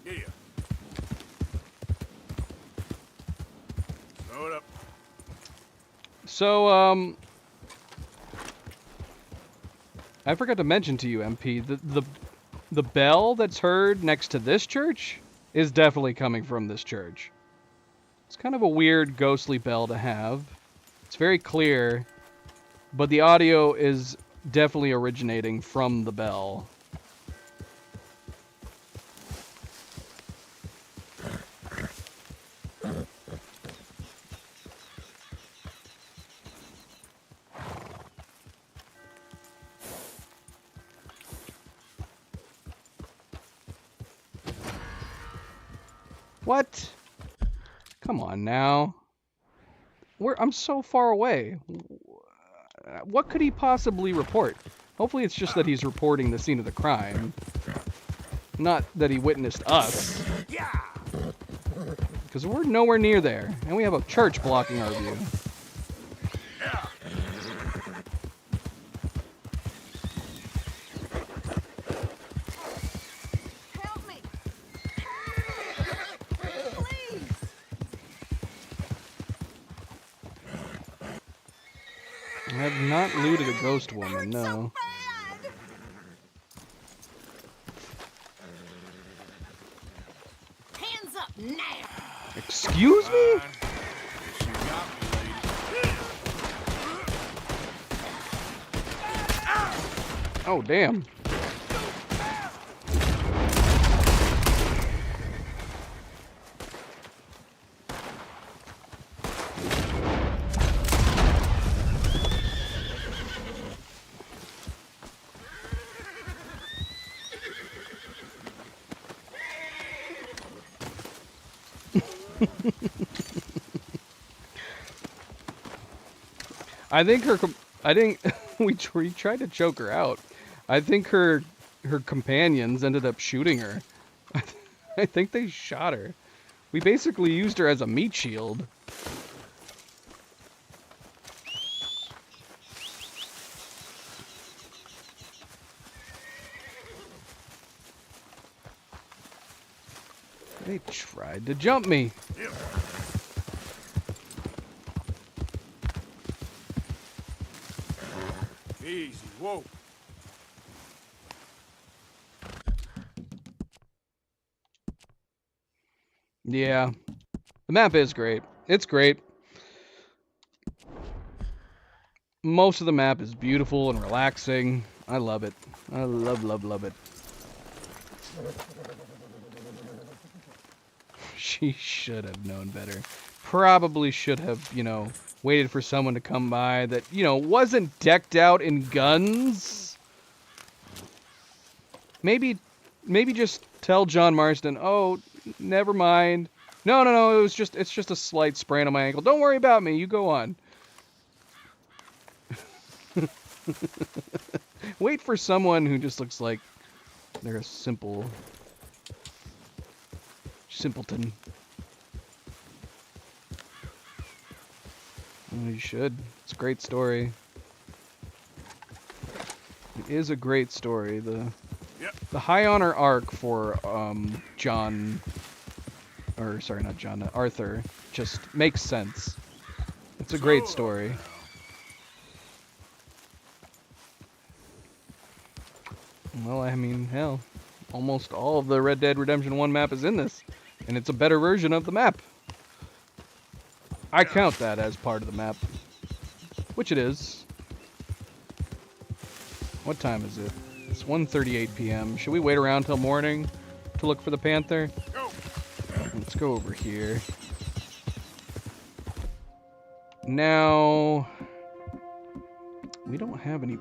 Yeah. Slow it up. So, I forgot to mention to you, MP, the bell that's heard next to this church is definitely coming from this church. It's kind of a weird, ghostly bell to have. It's very clear, but the audio is definitely originating from the bell. What? Come on now. I'm so far away. What could he possibly report? Hopefully it's just that he's reporting the scene of the crime. Not that he witnessed us. Because we're nowhere near there. And we have a church blocking our view. I have not looted a ghost woman, no. Hands up now! Excuse me? Oh, damn. I think we tried to choke her out. I think her companions ended up shooting her. I think they shot her. We basically used her as a meat shield. They tried to jump me. Easy, whoa. Yeah. The map is great. It's great. Most of the map is beautiful and relaxing. I love it. I love it. She should have known better. Probably should have, waited for someone to come by that, wasn't decked out in guns. Maybe just tell John Marston, oh, never mind. No, it's just a slight sprain on my ankle. Don't worry about me. You go on. Wait for someone who just looks like they're a simpleton. Oh, you should. It's a great story. It is a great story. The High Honor arc for Arthur just makes sense. It's a great story. Well, I mean, hell, almost all of the Red Dead Redemption 1 map is in this, and it's a better version of the map. I count that as part of the map, which it is. What time is it? It's 1:38 p.m. Should we wait around till morning to look for the panther? Let's go over here. Now, we don't have any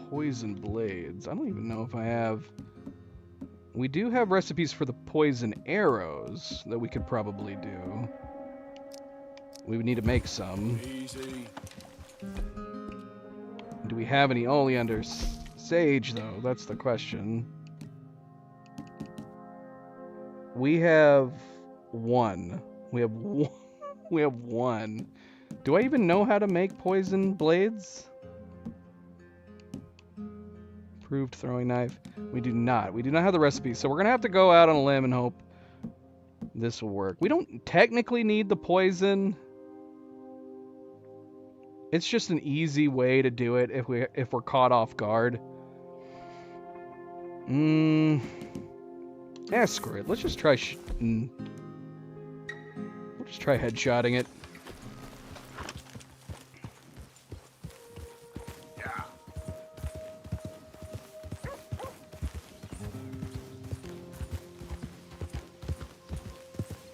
poison blades. I don't even know if I have... We do have recipes for the poison arrows that we could probably do. We would need to make some. Easy. Do we have any oleander sage, though? That's the question. We have one. We have one. We have one. Do I even know how to make poison blades? Approved throwing knife. We do not. We do not have the recipe, so we're going to have to go out on a limb and hope this will work. We don't technically need the poison. It's just an easy way to do it if we're caught off guard. Yeah, screw it. Let's just try we'll just try headshotting it.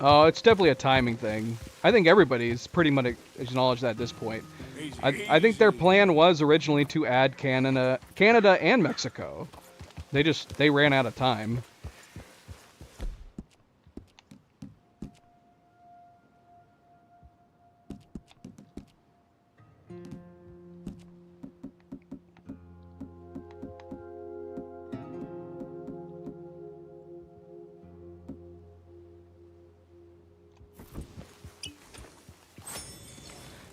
Oh, it's definitely a timing thing. I think everybody's pretty much acknowledged that at this point. I think their plan was originally to add Canada and Mexico. They ran out of time.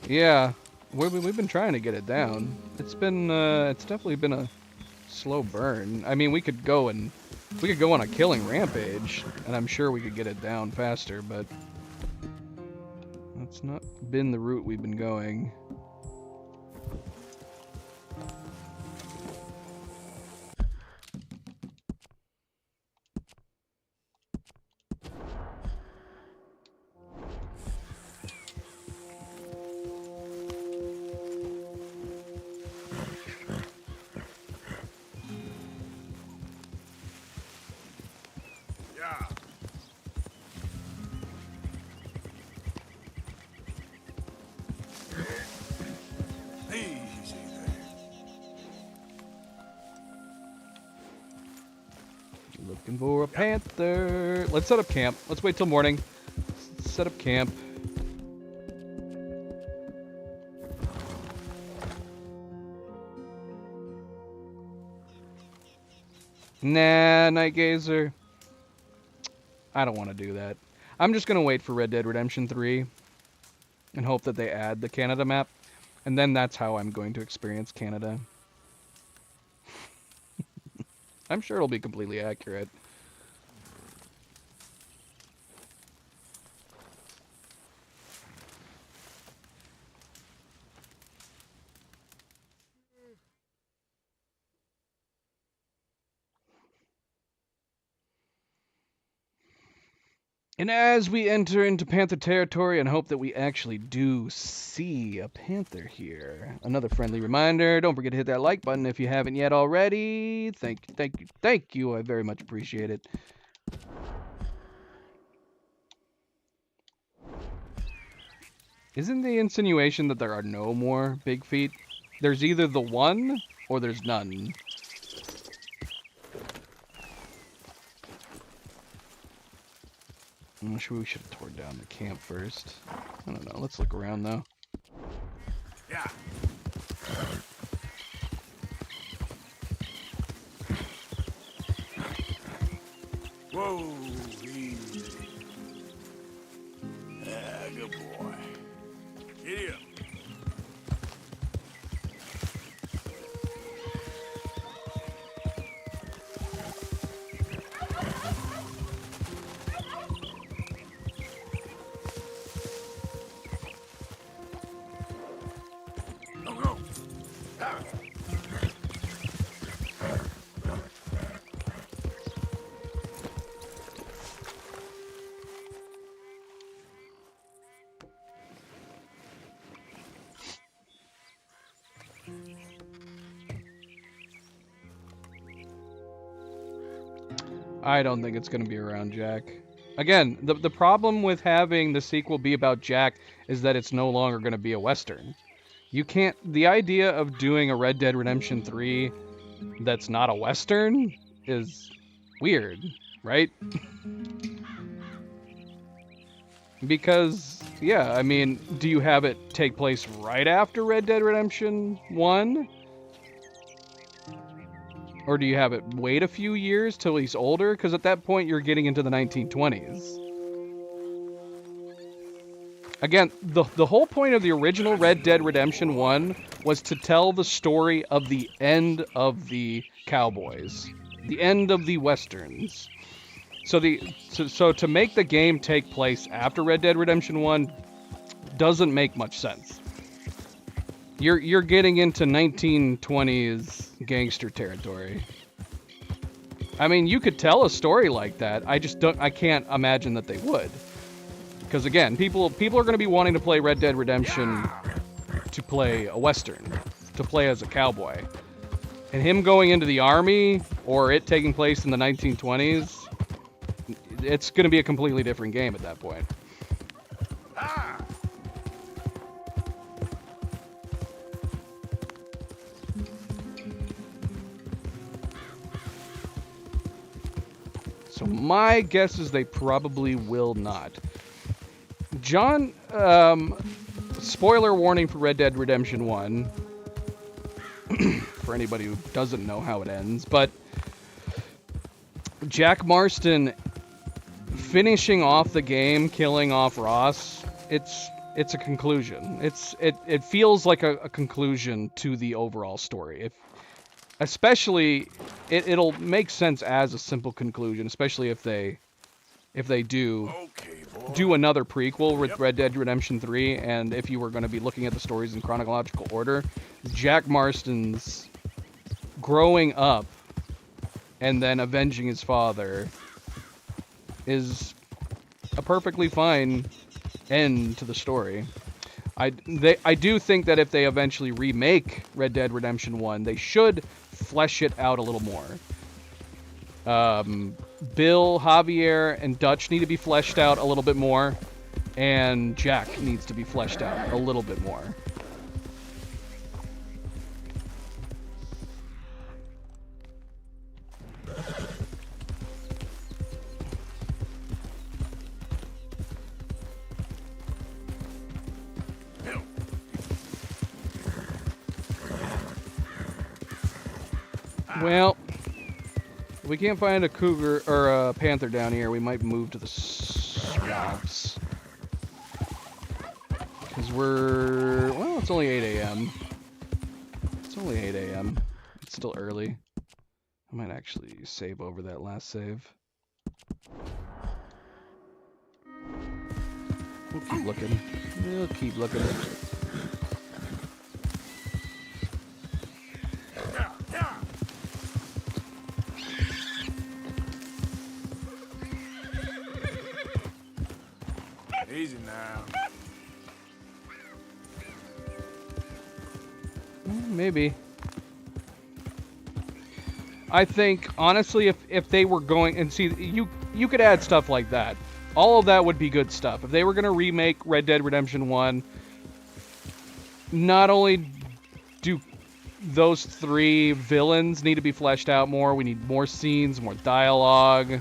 Yeah, we've been trying to get it down. It's definitely been a slow burn. I mean, we could go on a killing rampage, and I'm sure we could get it down faster, but that's not been the route we've been going. Looking for a panther. Let's set up camp. Let's wait till morning. Set up camp. Nah, Night Gazer. I don't want to do that. I'm just going to wait for Red Dead Redemption 3 and hope that they add the Canada map. And then that's how I'm going to experience Canada. I'm sure it'll be completely accurate. And as we enter into panther territory and hope that we actually do see a panther here, another friendly reminder, don't forget to hit that like button if you haven't yet already. Thank you, I very much appreciate it. Isn't the insinuation that there are no more big feet? There's either the one or there's none. I'm sure we should have torn down the camp first. I don't know. Let's look around though. Yeah. Whoa, easy. Yeah, good boy. Giddy up. I don't think it's going to be around Jack. Again, the problem with having the sequel be about Jack is that it's no longer going to be a Western. You can't... The idea of doing a Red Dead Redemption 3 that's not a Western is weird, right? Because, yeah, I mean, do you have it take place right after Red Dead Redemption 1? Or do you have it wait a few years till he's older? Because at that point, you're getting into the 1920s. Again, the whole point of the original Red Dead Redemption 1 was to tell the story of the end of the cowboys. The end of the Westerns. So to make the game take place after Red Dead Redemption 1 doesn't make much sense. You're getting into 1920s gangster territory. I mean, you could tell a story like that. I can't imagine that they would. Because again, people are going to be wanting to play Red Dead Redemption to play a Western, to play as a cowboy. And him going into the army, or it taking place in the 1920s, it's going to be a completely different game at that point. So my guess is they probably will not. John, spoiler warning for Red Dead Redemption 1, for anybody who doesn't know how it ends, but Jack Marston finishing off the game, killing off Ross, it's a conclusion. It feels like a conclusion to the overall story. Especially, it'll make sense as a simple conclusion, especially if they do another prequel with Red Dead Redemption 3, and if you were going to be looking at the stories in chronological order, Jack Marston's growing up and then avenging his father is a perfectly fine end to the story. I do think that if they eventually remake Red Dead Redemption 1, they should flesh it out a little more. Bill, Javier, and Dutch need to be fleshed out a little bit more, and Jack needs to be fleshed out a little bit more. Well, if we can't find a cougar or a panther down here, we might move to the swamps. Because well, it's only 8 a.m. It's only 8 a.m. It's still early. I might actually save over that last save. We'll keep looking. We'll keep looking. Easy now. Maybe. I think, honestly, if they were going... And see, you could add stuff like that. All of that would be good stuff. If they were going to remake Red Dead Redemption 1, not only do those 3 villains need to be fleshed out more, we need more scenes, more dialogue.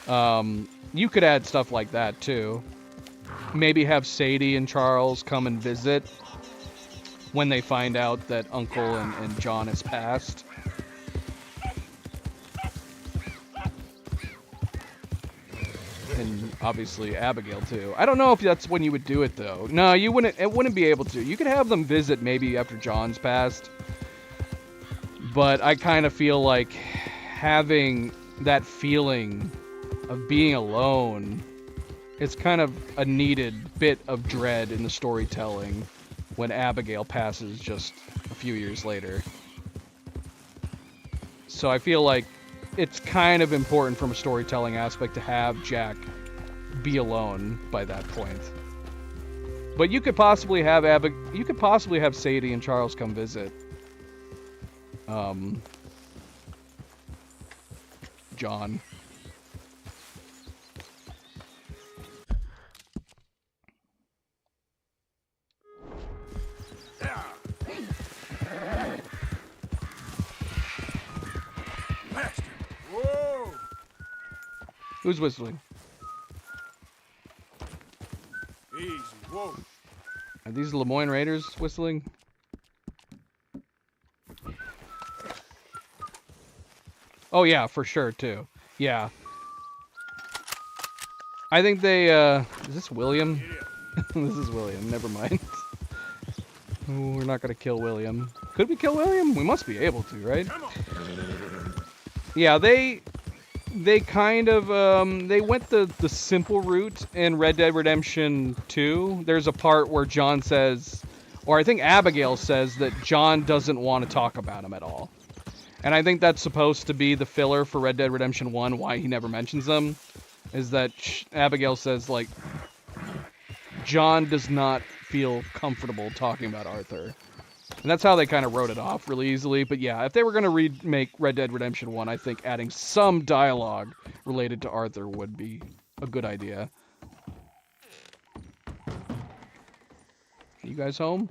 You could add stuff like that, too. Maybe have Sadie and Charles come and visit when they find out that Uncle and John has passed. And obviously Abigail too. I don't know if that's when you would do it though. No, you wouldn't. It wouldn't be able to. You could have them visit maybe after John's passed. But I kind of feel like having that feeling of being alone, it's kind of a needed bit of dread in the storytelling when Abigail passes just a few years later. So I feel like it's kind of important from a storytelling aspect to have Jack be alone by that point. But you could possibly have Sadie and Charles come visit. John. Who's whistling? Easy, whoa. Are these Lemoyne Raiders whistling? Oh yeah, for sure too. Yeah. I think they, is this William? This is William, never mind. Ooh, we're not gonna kill William. Could we kill William? We must be able to, right? Yeah, they kind of, they went the simple route in Red Dead Redemption 2. There's a part where John says, or I think Abigail says that John doesn't want to talk about him at all. And I think that's supposed to be the filler for Red Dead Redemption 1, why he never mentions them, is that Abigail says, like, John does not feel comfortable talking about Arthur. And that's how they kind of wrote it off really easily. But yeah, if they were going to remake Red Dead Redemption 1, I think adding some dialogue related to Arthur would be a good idea. You guys home?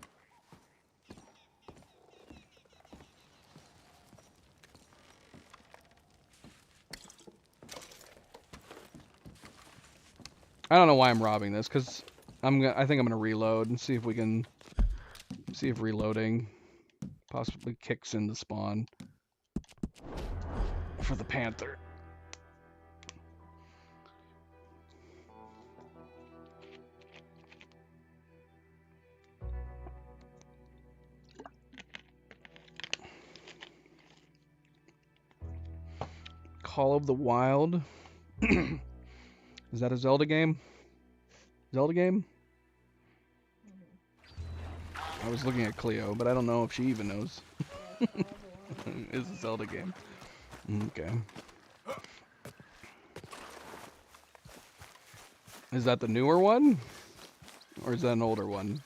I don't know why I'm robbing this, because I think I'm gonna reload and see if we can see if reloading possibly kicks in the spawn for the Panther. Call of the Wild. Is that a Zelda game? Zelda game? I was looking at Cleo, but I don't know if she even knows. It's a Zelda game. Okay. Is that the newer one? Or is that an older one?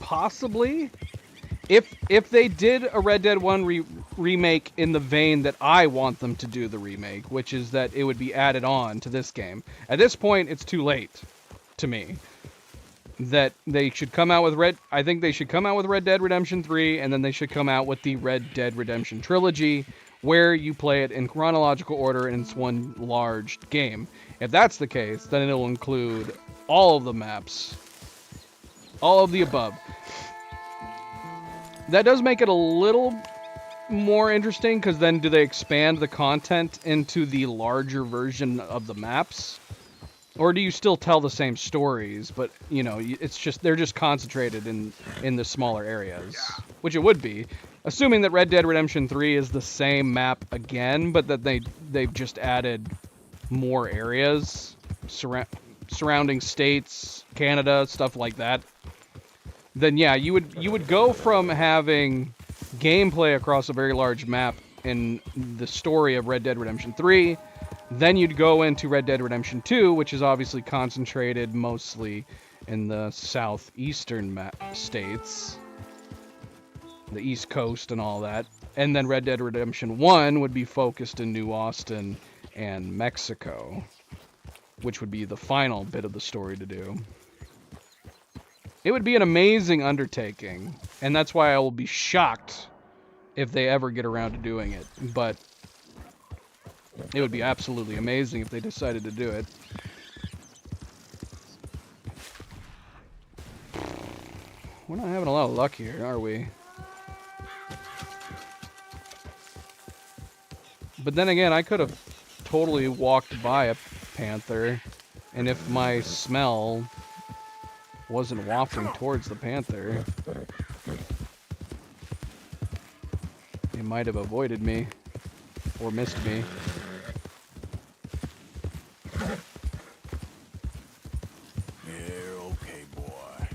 Possibly. If they did a Red Dead 1 remake in the vein that I want them to do the remake, which is that it would be added on to this game. At this point, it's too late to me. That they should come out with I think they should come out with Red Dead Redemption 3, and then they should come out with the Red Dead Redemption trilogy, where you play it in chronological order and it's one large game. If that's the case, then it'll include all of the maps. All of the above. That does make it a little more interesting, because then do they expand the content into the larger version of the maps? Or do you still tell the same stories, but, you know, it's just, they're just concentrated in the smaller areas, which it would be, assuming that Red Dead Redemption 3 is the same map again, but that they've just added more areas, surrounding states, Canada, stuff like that. Then yeah, you would go from having gameplay across a very large map in the story of Red Dead Redemption 3, then you'd go into Red Dead Redemption 2, which is obviously concentrated mostly in the southeastern states, the East Coast and all that, and then Red Dead Redemption 1 would be focused in New Austin and Mexico, which would be the final bit of the story to do. It would be an amazing undertaking, and that's why I will be shocked if they ever get around to doing it. But it would be absolutely amazing if they decided to do it. We're not having a lot of luck here, are we? But then again, I could have totally walked by a Panther, and if my smell wasn't wafting towards the Panther, they might have avoided me or missed me. You're okay, boy.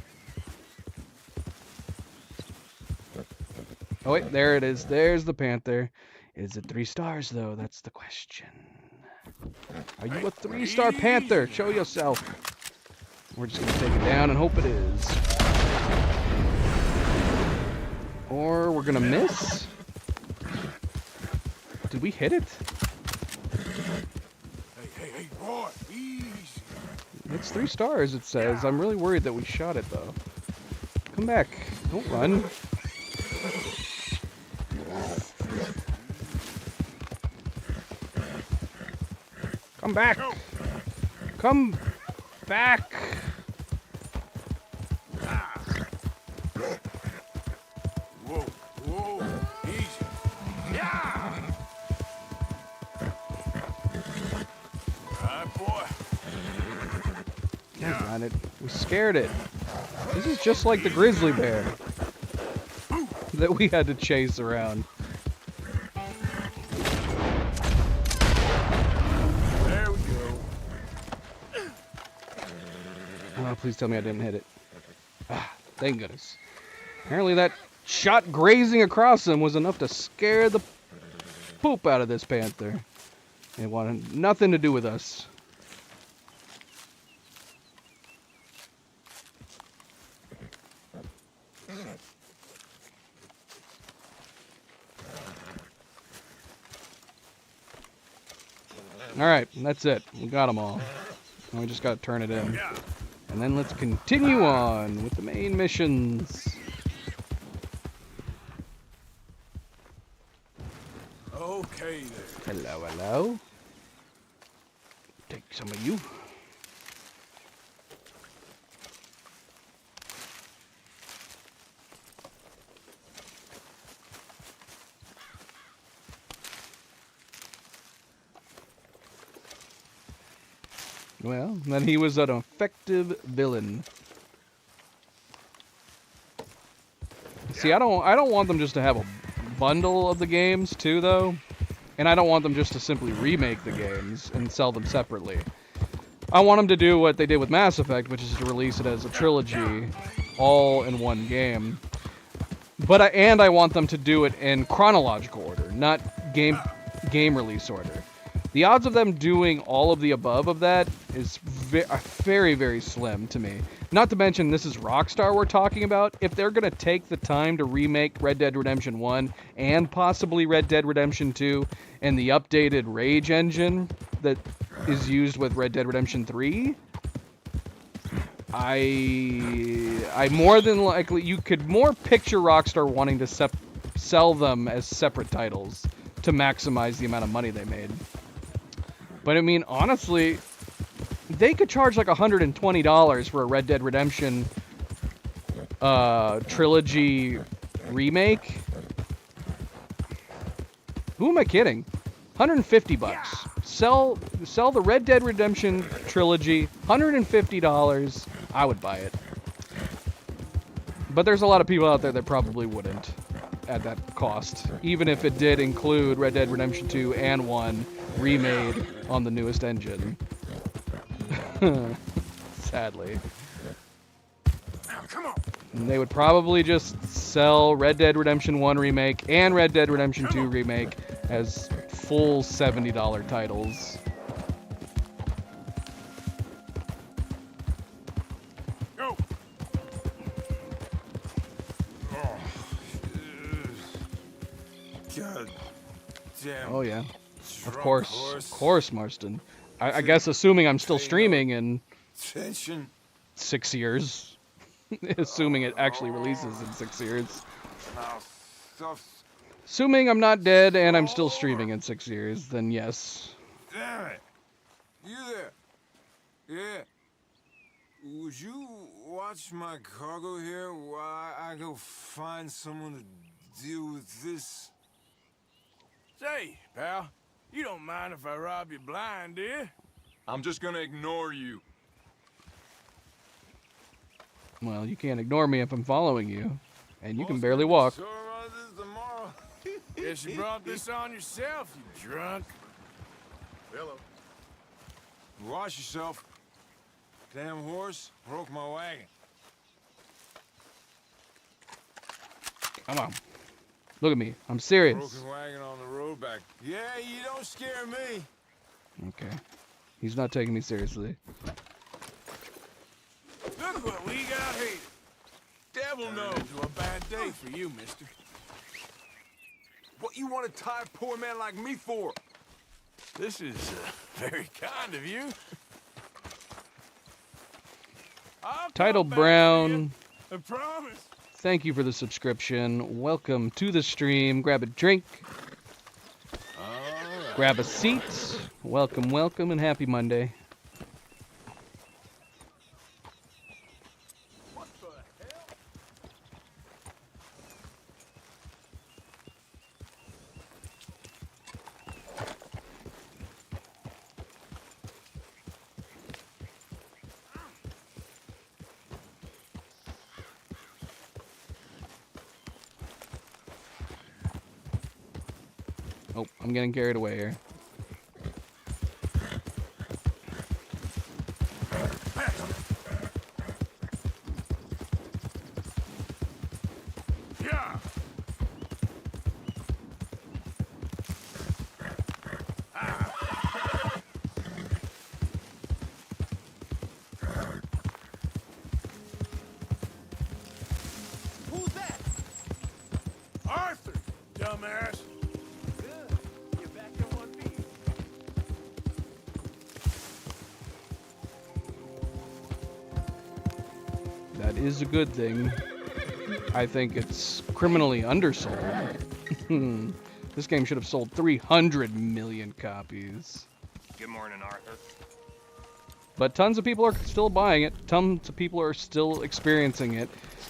Oh wait, there it is. There's the Panther. Is it 3 stars though? That's the question. Are you a 3-star Panther? Show yourself. We're just gonna take it down and hope it is. Or we're gonna miss? Did we hit it? Hey, boy, easy. It's 3 stars, it says. I'm really worried that we shot it, though. Come back. Don't run. Come back. Come back. Whoa, whoa, easy. Yeah! All right, boy. Got it. We scared it. This is just like the grizzly bear that we had to chase around. There we go. Oh, please tell me I didn't hit it. Ah, thank goodness. Apparently that shot grazing across him was enough to scare the poop out of this panther. It wanted nothing to do with us. Alright, that's it. We got them all. Now we just gotta turn it in. And then let's continue on with the main missions. Okay there. Hello, hello. Take some of you. Well, then he was an effective villain. See, I don't want them just to have a bundle of the games too, though, and I don't want them just to simply remake the games and sell them separately. I want them to do what they did with Mass Effect, which is to release it as a trilogy, all in one game. But I want them to do it in chronological order, not game release order. The odds of them doing all of the above of that is very, very slim to me. Not to mention, this is Rockstar we're talking about. If they're going to take the time to remake Red Dead Redemption 1 and possibly Red Dead Redemption 2 and the updated Rage engine that is used with Red Dead Redemption 3, I more than likely, you could more picture Rockstar wanting to sell them as separate titles to maximize the amount of money they made. But I mean, honestly, they could charge like $120 for a Red Dead Redemption trilogy remake. Who am I kidding? $150. Sell the Red Dead Redemption trilogy, $150. I would buy it. But there's a lot of people out there that probably wouldn't at that cost, even if it did include Red Dead Redemption 2 and 1 remade on the newest engine. Sadly. Come on. And they would probably just sell Red Dead Redemption 1 remake and Red Dead Redemption 2 remake as full $70 titles. Go. God damn. Oh yeah. Of course, Marston. I guess assuming I'm still streaming in 6 years. Assuming it actually releases in 6 years. Assuming I'm not dead and I'm still streaming in 6 years, then yes. Damn it. You there? Yeah. Would you watch my cargo here while I go find someone to deal with this? Say, pal, you don't mind if I rob you blind, do you? I'm just gonna ignore you. Well, you can't ignore me if I'm following you. And you can barely walk. Guess you brought this on yourself, you drunk. Hello. Watch yourself. Damn horse broke my wagon. Come on. Look at me. I'm serious. Broken wagon on the road back. Yeah, you don't scare me. Okay. He's not taking me seriously. Look what we got here. Devil knows. Into a bad day for you, mister. What you want to tie a poor man like me for? This is very kind of you. Title Brown, I promise. thank you for the subscription. Welcome to the stream. Grab a drink. Grab a seat. Welcome, welcome, and happy Monday. Oh, I'm getting carried away here. Yeah. Who's that? Arthur, dumbass. Good. You're back in one piece. That is a good thing. I think it's criminally undersold. This game should have sold 300 million copies. Good morning, Arthur. But tons of people are still buying it. Tons of people are still experiencing it.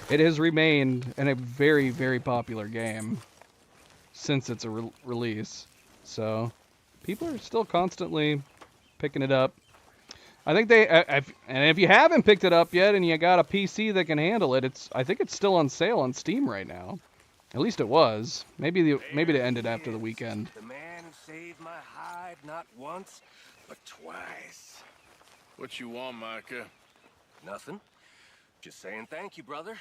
It has remained a very, very popular game since its release. So people are still constantly picking it up. I think and if you haven't picked it up yet and you got a PC that can handle it, I think it's still on sale on Steam right now. At least it was. Maybe they ended after the weekend. The man who saved my hide not once, but twice. What you want, Micah? Nothing. Just saying thank you, brother.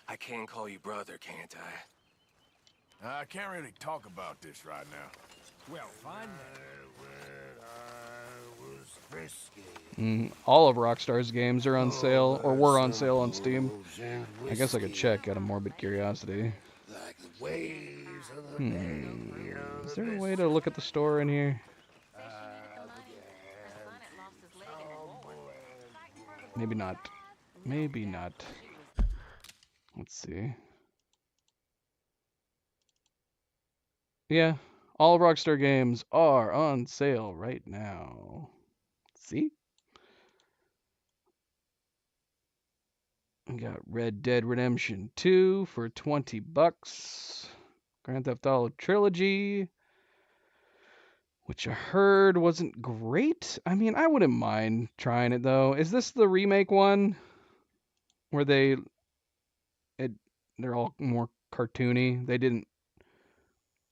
I can call you brother, can't I? I can't really talk about this right now. Well, fine. All of Rockstar's games are on sale, or were on sale on Steam. I guess I could check out of morbid curiosity. Is there a way to look at the store in here? Maybe not. Maybe not. Let's see. Yeah, all of Rockstar games are on sale right now. See? We got Red Dead Redemption 2 for $20. Grand Theft Auto Trilogy, which I heard wasn't great. I mean, I wouldn't mind trying it though. Is this the remake one where they're all more cartoony?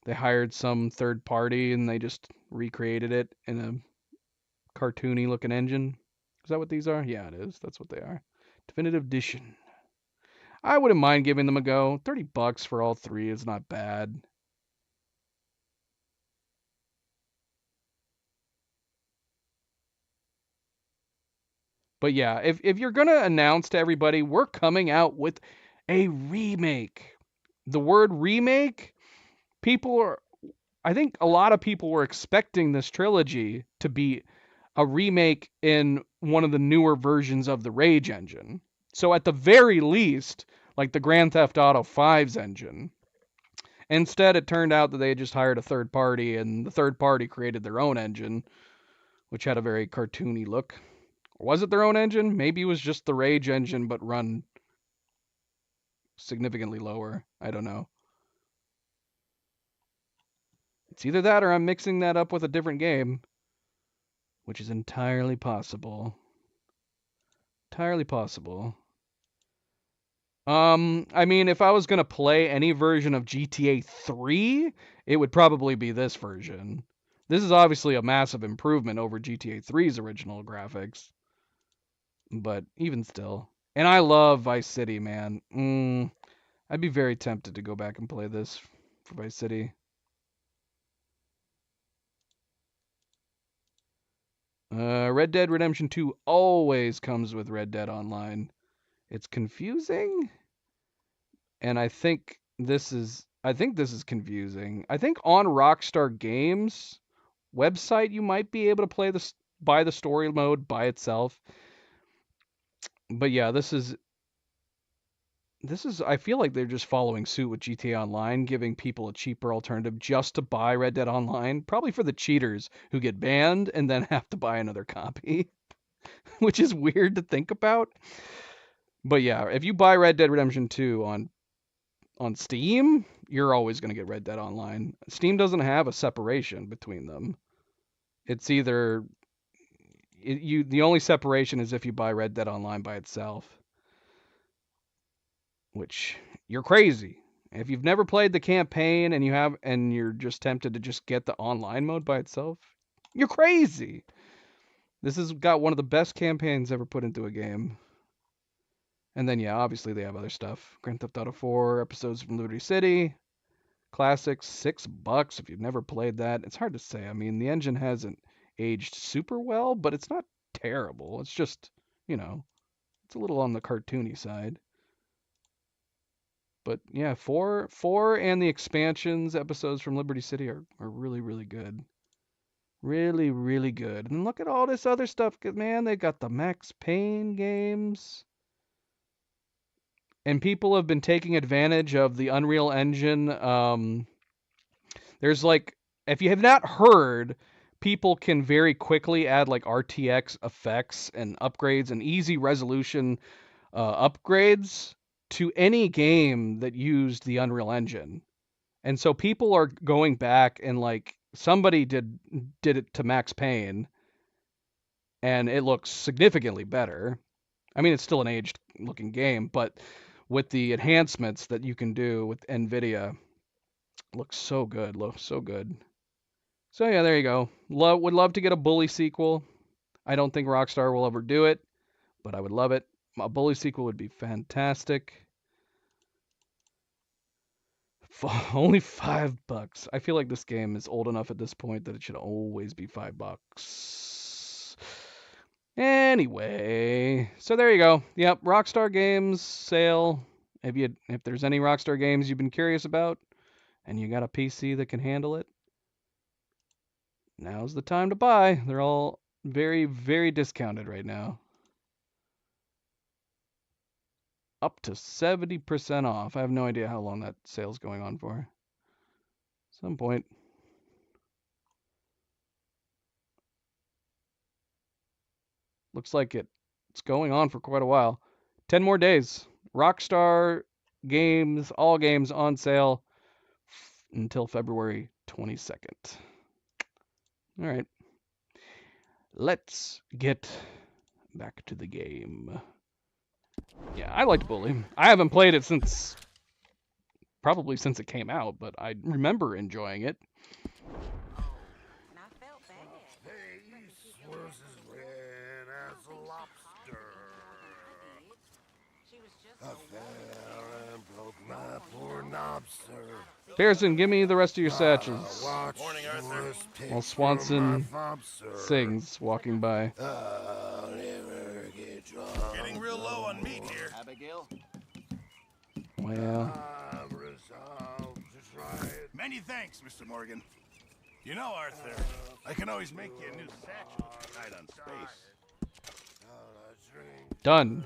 They hired some third party and they just recreated it in a cartoony looking engine. Is that what these are? Yeah, it is. That's what they are. Definitive Edition. I wouldn't mind giving them a go. $30 for all three is not bad. But yeah, if you're going to announce to everybody, we're coming out with a remake. The word remake, I think a lot of people were expecting this trilogy to be a remake in one of the newer versions of the Rage engine. So at the very least, like the Grand Theft Auto 5's engine. Instead, it turned out that they just hired a third party, and the third party created their own engine, which had a very cartoony look. Was it their own engine? Maybe it was just the Rage engine, but run significantly lower. I don't know. It's either that or I'm mixing that up with a different game, which is entirely possible. Entirely possible. I mean, if I was going to play any version of GTA 3, it would probably be this version. This is obviously a massive improvement over GTA 3's original graphics. But even still. And I love Vice City, man. I'd be very tempted to go back and play this for Vice City. Red Dead Redemption 2 always comes with Red Dead Online. It's confusing, and I think this is confusing. I think on Rockstar Games, website you might be able to play this, buy the story mode by itself. But yeah, this is I feel like they're just following suit with GTA Online, giving people a cheaper alternative just to buy Red Dead Online, probably for the cheaters who get banned and then have to buy another copy, which is weird to think about. But yeah, if you buy Red Dead Redemption 2 on Steam, you're always going to get Red Dead Online. Steam doesn't have a separation between them. It's either the only separation is if you buy Red Dead Online by itself. Which, you're crazy. If you've never played the campaign and you're just tempted to just get the online mode by itself, you're crazy. This has got one of the best campaigns ever put into a game. And then yeah, obviously they have other stuff. Grand Theft Auto 4, episodes from Liberty City, classics, $6 if you've never played that. It's hard to say. I mean, the engine hasn't aged super well, but it's not terrible. It's just, it's a little on the cartoony side. But yeah, 4 and the expansions episodes from Liberty City are really, really good. Really, really good. And look at all this other stuff, man. They got the Max Payne games. And people have been taking advantage of the Unreal Engine. There's like, if you have not heard, people can very quickly add like RTX effects and upgrades and easy resolution upgrades to any game that used the Unreal Engine. And so people are going back and like somebody did it to Max Payne and it looks significantly better. I mean, it's still an aged looking game, but with the enhancements that you can do with NVIDIA, it looks so good. So good. So yeah, there you go. Would love to get a Bully sequel. I don't think Rockstar will ever do it, but I would love it. A Bully sequel would be fantastic. Only $5. I feel like this game is old enough at this point that it should always be $5. Anyway, so there you go. Yep, Rockstar Games sale. If there's any Rockstar games you've been curious about, and you got a PC that can handle it, now's the time to buy. They're all very, very discounted right now. Up to 70% off. I have no idea how long that sale's going on for. Some point. Looks like it's going on for quite a while. 10 more days. Rockstar games, all games on sale until February 22nd. All right. Let's get back to the game. Yeah, I liked Bully. I haven't played it probably since it came out, but I remember enjoying it. Pearson, give me the rest of your satchels. Morning, Arthur. While Swanson sings, walking by. Getting real low on meat here. Abigail? Well. Many thanks, Mr. Morgan. You know, Arthur, I can always make you a new satchel tied on space. Done.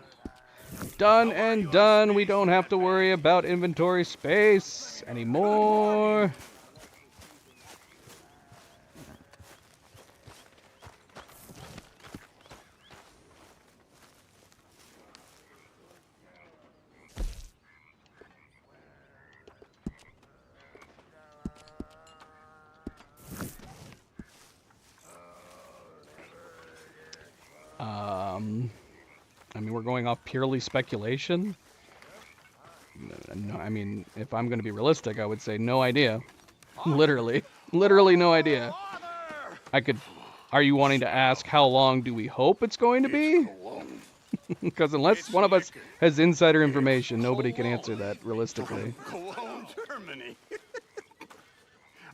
Done and done. We don't have to worry about inventory space anymore. I mean, we're going off purely speculation. No, I mean, if I'm going to be realistic, I would say no idea. Literally no idea. Are you wanting to ask how long do we hope it's going to be? Because unless one of us has insider information, nobody can answer that realistically. Cologne, Germany.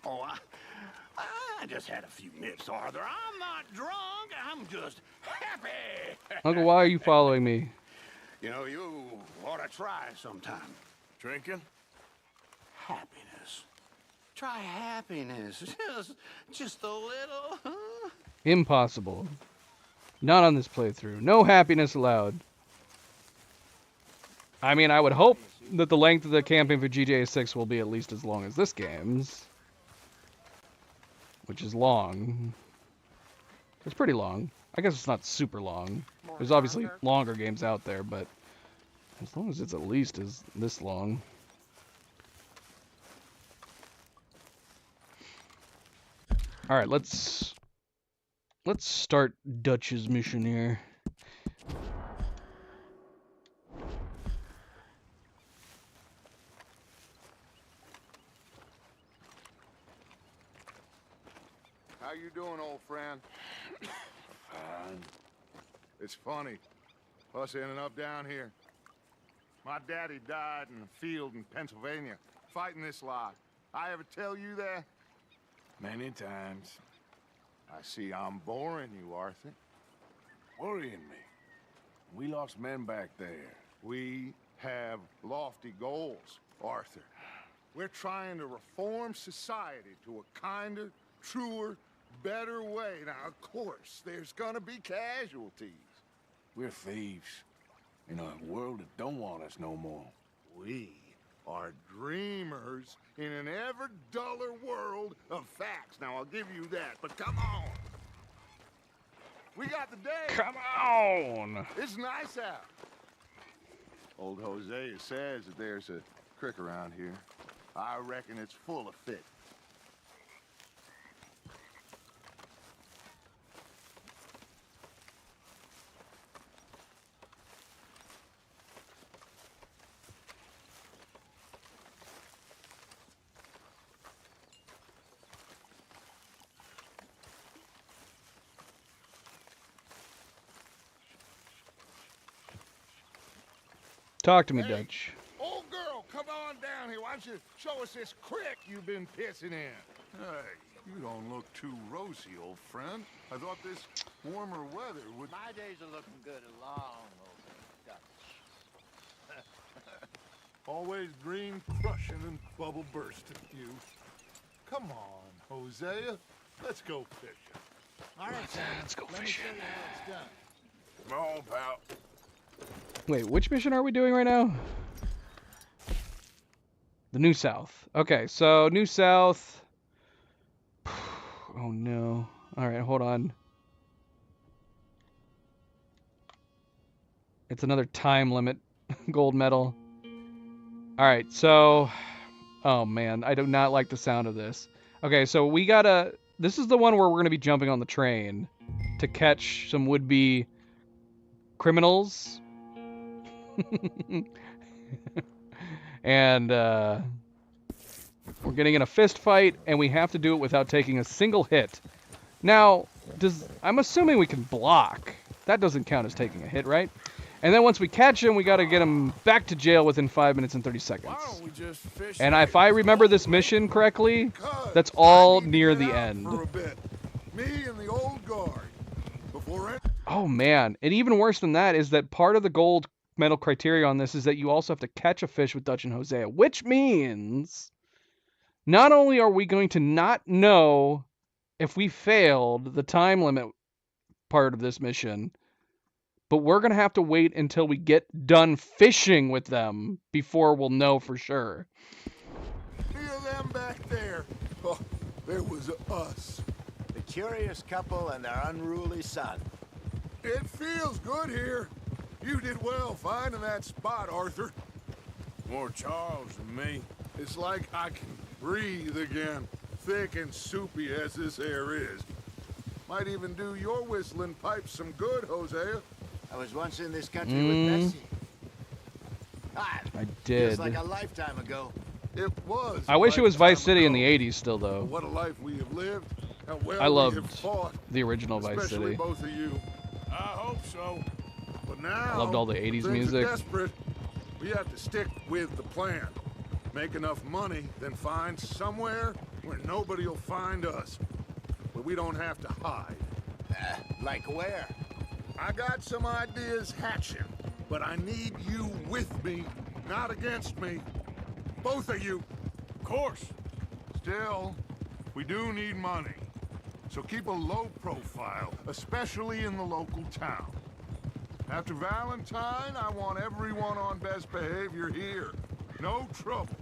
Oh, I just had a few nips, Arthur. I'm not drunk. I'm just happy. Uncle, why are you following me? You know, you ought to try sometime. Drinking? Happiness. Try happiness. Just a little, huh? Impossible. Not on this playthrough. No happiness allowed. I mean, I would hope that the length of the campaign for GTA 6 will be at least as long as this game's. Which is long. It's pretty long. I guess it's not super long. There's obviously longer games out there, but as long as it's at least as this long. All right, let's start Dutch's mission here. How you doing, old friend? Fine. It's funny, us ending up down here. My daddy died in a field in Pennsylvania, fighting this lot. I ever tell you that? Many times. I see I'm boring you, Arthur. Worrying me. We lost men back there. We have lofty goals, Arthur. We're trying to reform society to a kinder, truer, better way. Now, of course, there's gonna be casualties. We're thieves in a world that don't want us no more. We are dreamers in an ever duller world of facts. Now, I'll give you that, but come on. We got the day. Come on. It's nice out. Old Hosea says that there's a creek around here. I reckon it's full of fish. Talk to me, Dutch. Old girl, come on down here. Why don't you show us this creek you've been pissing in? Hey, you don't look too rosy, old friend. I thought this warmer weather would... My days are looking good along, old Dutch. Always dream crushing and bubble bursting, you. Come on, Hosea. Let's go fishing. All right, son. Let's go Let me fishing. show you how it's done. Come on, pal. Wait, which mission are we doing right now? The New South. Okay, so New South. Oh no. Alright, hold on. It's another time limit gold medal. Alright, so... Oh man, I do not like the sound of this. Okay, so we gotta... This is the one where we're gonna be jumping on the train to catch some would-be criminals. And we're getting in a fist fight, and we have to do it without taking a single hit. Now, I'm assuming we can block. That doesn't count as taking a hit, right? And then once we catch him, we got to get him back to jail within 5 minutes and 30 seconds. Why don't we just fish And if I remember this mission correctly, that's all near the end. For a bit. Me and the old guard. Before Oh man, and even worse than that is that part of the gold medal criteria on this is that you also have to catch a fish with Dutch and Hosea, which means not only are we going to not know if we failed the time limit part of this mission, but we're going to have to wait until we get done fishing with them before we'll know for sure. Hear them back there. Oh, there was us. The curious couple and their unruly son. It feels good here. You did well finding that spot, Arthur. More Charles than me. It's like I can breathe again, thick and soupy as this air is. Might even do your whistling pipes some good, Hosea. I was once in this country with Bessie. I Feels did. like a lifetime ago. It was. I wish it was Vice lifetime City in ago. the 80s still, though. What a life we have lived. How well I we loved have fought. the original Vice Especially City. both of you. I hope so. But now, I loved all the 80s things are music. desperate. We have to stick with the plan. Make enough money, then find somewhere where nobody will find us. Where we don't have to hide. Like where? I got some ideas hatching, but I need you with me, not against me. Both of you. Of course. As Still, we do need money. So keep a low profile, especially in the local town. After Valentine, I want everyone on best behavior here. No trouble.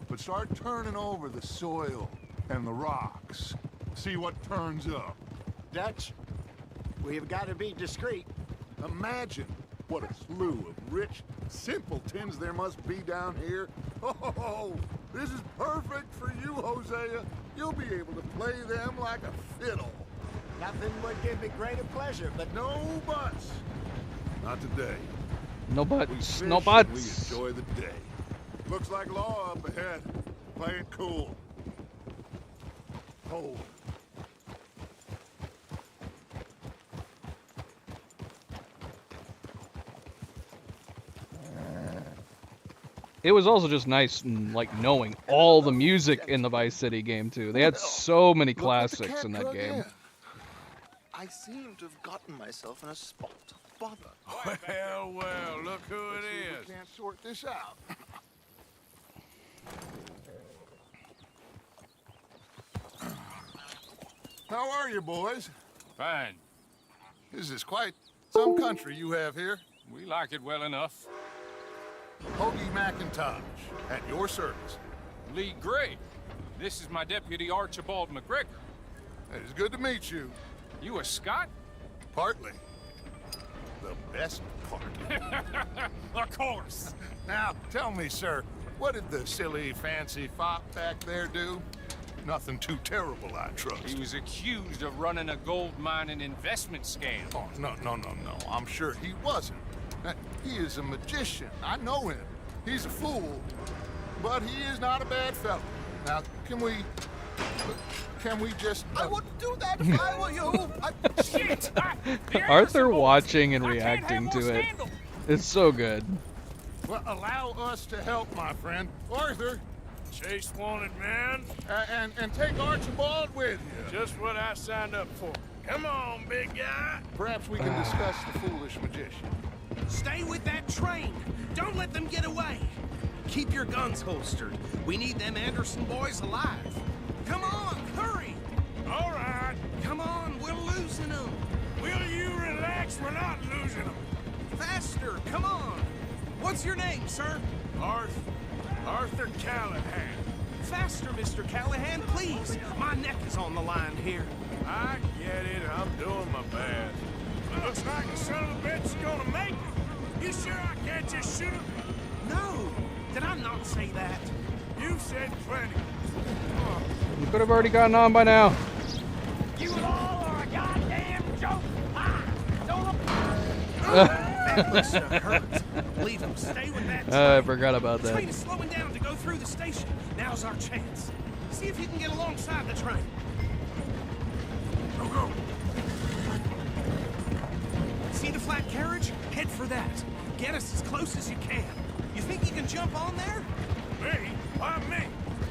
But start turning over the soil and the rocks. See what turns up. Dutch, we've got to be discreet. Imagine what a slew of rich simpletons there must be down here. Oh, this is perfect for you, Hosea. You'll be able to play them like a fiddle. Nothing would give me greater pleasure, but No buts. Not today. No We buts. fish No and buts. we enjoy the day. Looks like law up ahead. Play it cool. Hold. It was also just nice, like, knowing all the music in the Vice City game, too. They had so many classics in that game. I seem to have gotten myself in a spot. Bother. Well, look who it We is. can't sort this out. How are you, boys? Fine. This is quite some country you have here. We like it well enough. Hoagie McIntosh, at your service. Lee Gray. This is my deputy Archibald McGregor. It is good to meet you. You a Scot? Partly. The best part. Of course. Now, tell me, sir, what did the silly, fancy fop back there do? Nothing too terrible, I trust. He was accused of running a gold mining investment scam. Oh, no. I'm sure he wasn't. He is a magician. I know him. He's a fool. But he is not a bad fellow. Now, can we just... I wouldn't do that if I were you. Shit! Arthur watching and reacting to it. It's so good. Well, allow us to help, my friend. Arthur, Chase wanted man. and take Archibald with you. Just what I signed up for. Come on, big guy. Perhaps we can discuss the foolish magician. Stay with that train. Don't let them get away. Keep your guns holstered. We need them Anderson boys alive. Come on, hurry. All right. Come on, we're losing them. Will you relax? We're not losing them. Faster, come on. What's your name, sir? Arthur Callahan. Faster, Mr. Callahan, please. My neck is on the line here. I get it. I'm doing my best. It looks like the son of a bitch is gonna make it. You sure I can't just shoot him? No. Did I not say that? You said plenty. You could have already gotten on by now. You all are a goddamn joke. That looks to hurt. Leave him. Stay with that train. I forgot about The that. train is slowing down to go through the station. Now's our chance. See if you can get alongside the train. Go. See the flat carriage? Head for that. Get us as close as you can. You think you can jump on there? Me? Why me?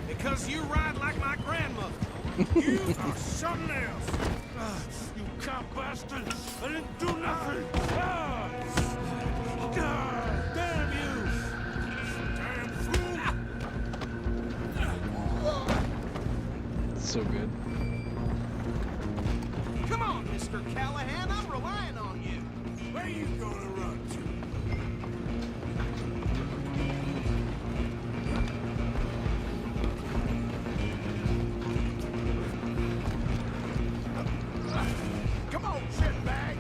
Because you ride like my grandmother. You are something else. You cop bastard. I didn't do nothing. God damn you. Damn fool. It's so good. Come on, Mr. Callahan. I'm relying on you. Where you gonna run to? Come on, shitbag.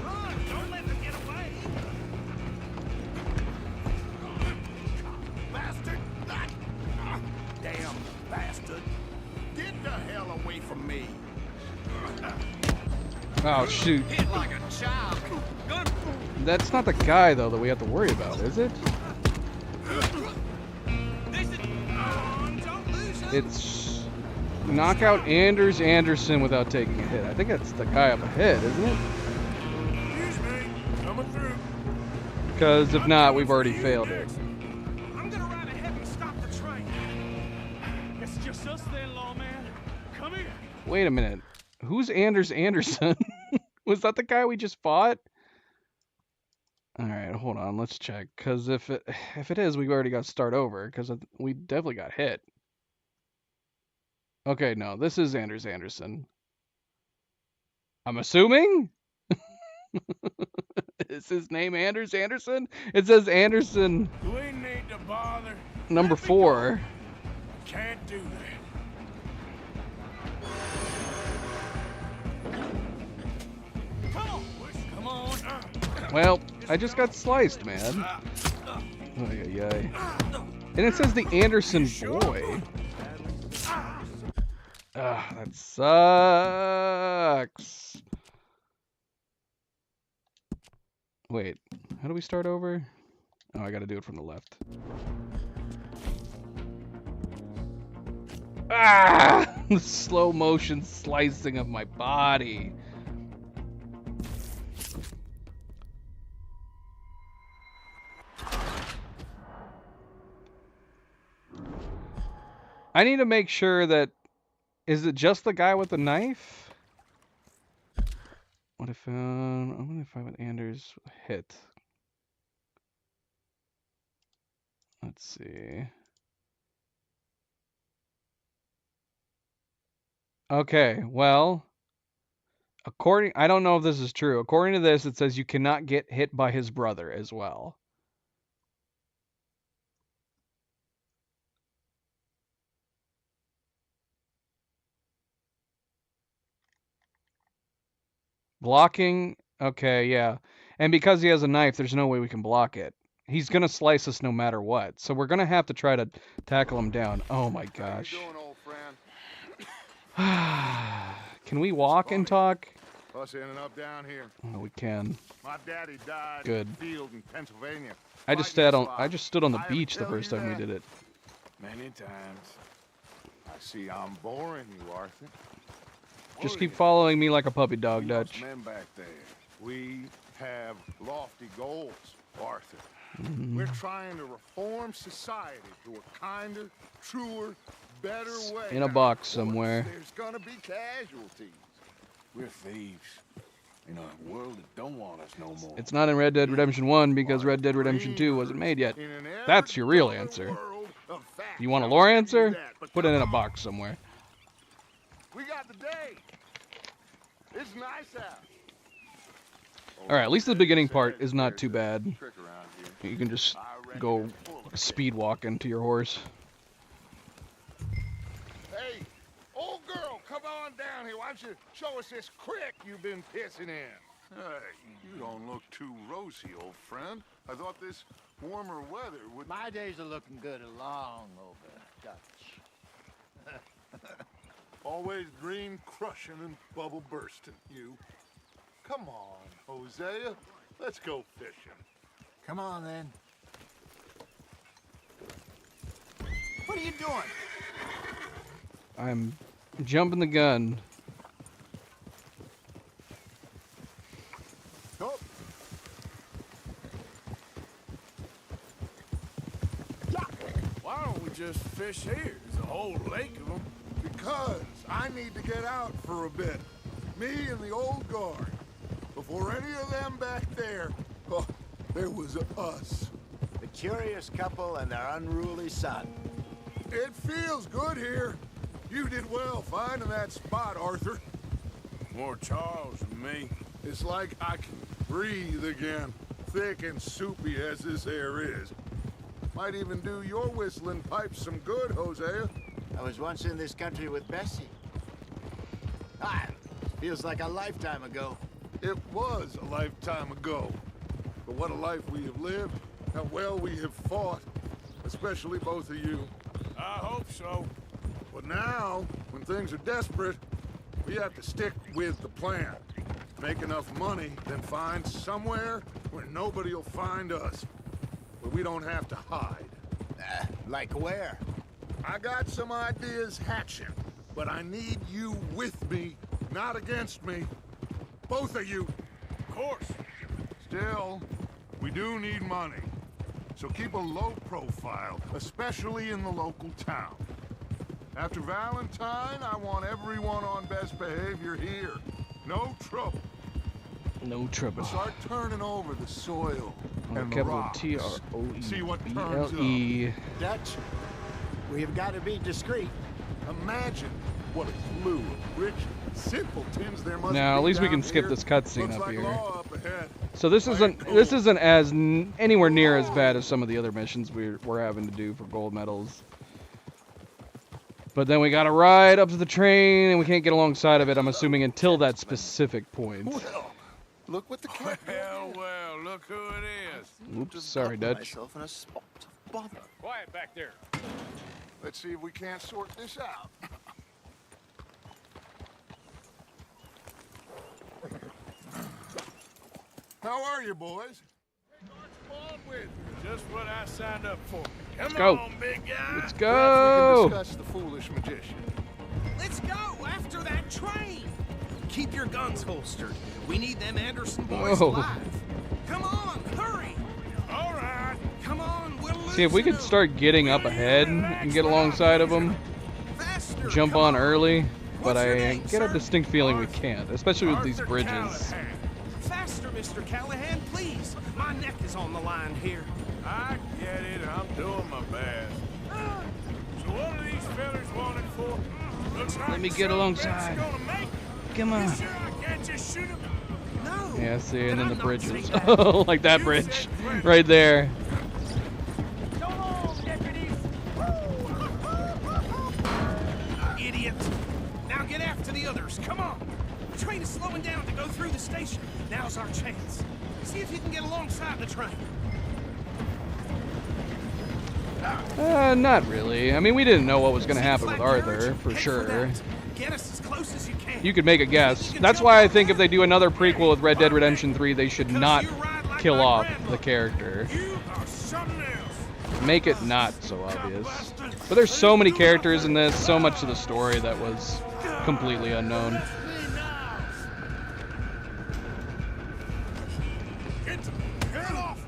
Run! Don't let them get away. Bastard! Damn bastard! Get the hell away from me! Oh, shoot. Hit like a child. Gun. That's not the guy, though, that we have to worry about, is it? This is. Don't lose him. It's knock out Anders Anderson without taking a hit. I think that's the guy up ahead, isn't it? Excuse me. Coming through. Because if not, we've already failed it. I'm gonna ride ahead and stop the train. It's just us then, lawman. Come here. Wait a minute. Who's Anders Anderson? Was that the guy we just fought? All right, hold on. Let's check. Because if it is, we've already got to start over. Because we definitely got hit. Okay, no, this is Anders Anderson. I'm assuming? Is his name Anders Anderson? It says Anderson. Do we need to bother? Number 4. Can't do that. Come on. Well, I just got sliced, man. Ay, ay, ay. And it says the Anderson boy. That sucks. Wait, how do we start over? Oh, I gotta do it from the left. Ah! The slow motion slicing of my body. I need to make sure that... Is it just the guy with the knife? What if I'm gonna find what Anders hit. Let's see. Okay, well, I don't know if this is true. According to this, it says you cannot get hit by his brother as well. Blocking, okay, yeah. And because he has a knife, there's no way we can block it. He's gonna slice us no matter what. So we're gonna have to try to tackle him down. Oh my gosh. How you doing, old friend? Can we walk and talk? Us in and up down here. Oh, we can. My daddy died Good. in the field in Pennsylvania. I just stood on the beach the first time we did it. Many times. I see I'm boring you, Arthur. Just keep following me like a puppy dog, Dutch. Men back there. We have lofty goals, Arthur. Mm-hmm. We're trying to reform society to a kinder, truer, better way. In a box somewhere. There's gonna be casualties. We're thieves in a world that don't want us no more. It's not in Red Dead Redemption 1 because Red Dead Redemption 2 wasn't made yet. That's your real answer. You want a lore answer? Put it in a box somewhere. We got the day. It's nice out. Alright, at least the beginning part is not too bad. You can just go speed walk into your horse. Hey, old girl, come on down here. Why don't you show us this creek you've been pissing in? Hey, you don't look too rosy, old friend. I thought this warmer weather would... My days are looking good along over, Dutch. Always dream crushing and bubble bursting, you. Come on, Hosea. Let's go fishing. Come on, then. What are you doing? I'm jumping the gun. Oh. Why don't we just fish here? There's a whole lake of them. Because I need to get out for a bit. Me and the old guard. Before any of them back there, oh, there was us. The curious couple and their unruly son. It feels good here. You did well finding that spot, Arthur. More Charles than me. It's like I can breathe again, thick and soupy as this air is. Might even do your whistling pipes some good, Hosea. I was once in this country with Bessie. Feels like a lifetime ago. It was a lifetime ago. But what a life we have lived. How well we have fought. Especially both of you. I hope so. But now, when things are desperate, we have to stick with the plan. Make enough money, then find somewhere where nobody will find us. Where we don't have to hide. Like where? I got some ideas hatching, but I need you with me, not against me. Both of you. Of course. Still, we do need money. So keep a low profile, especially in the local town. After Valentine, I want everyone on best behavior here. No trouble. No trouble. Start turning over the soil and the Capital rocks. T-R-O-E. See what turns B-L-E. up. Dutch, we've got to be discreet. Imagine what a slew of rich simpletons there must Now, be at least we down can skip here. this cutscene Looks up like here. law up ahead. So this isn't as anywhere near as bad as some of the other missions we're having to do for gold medals. But then we gotta ride up to the train, and we can't get alongside of it, I'm assuming, until that specific point. Well, look what the cat Well, look who it is. Oops, sorry, Dutch. Myself in a spot of bother. Quiet back there. Let's see if we can't sort this out. How are you, boys? Just what I signed up for. Come go. on, big guy. Let's We go! can discuss the foolish magician. Let's go after that train. Keep your guns holstered. We need them Anderson boys Whoa. alive. Come on, hurry. All right. Come on, we'll lose See, if we could them. start getting up ahead and get alongside of them, Faster, jump come on early, but What's your I name, get a sir? distinct feeling we can't, especially with these Arthur bridges. Callahan. Faster, Mr. Callahan, please. My neck is on the line here. I get it. I'm doing my best. So what are these fellas wanted for? Looks like Let me get some alongside. bit's gonna make it. Come on. You sure I can't just shoot him? No. Yeah, see, and then the I'm not bridges. saying that. Oh, like that bridge. Right there. Idiot. Now get after the others. Come on. The train is slowing down to go through the station. Now's our chance. See if you can get alongside the train. Not really. I mean, we didn't know what was going to happen with Arthur, for sure. Get us as close as you can. You could make a guess. That's why I think if they do another prequel with Red Dead Redemption 3, they should not kill off the character. You are something else. Make it not so obvious. But there's so many characters in this, so much of the story that was completely unknown. Get off.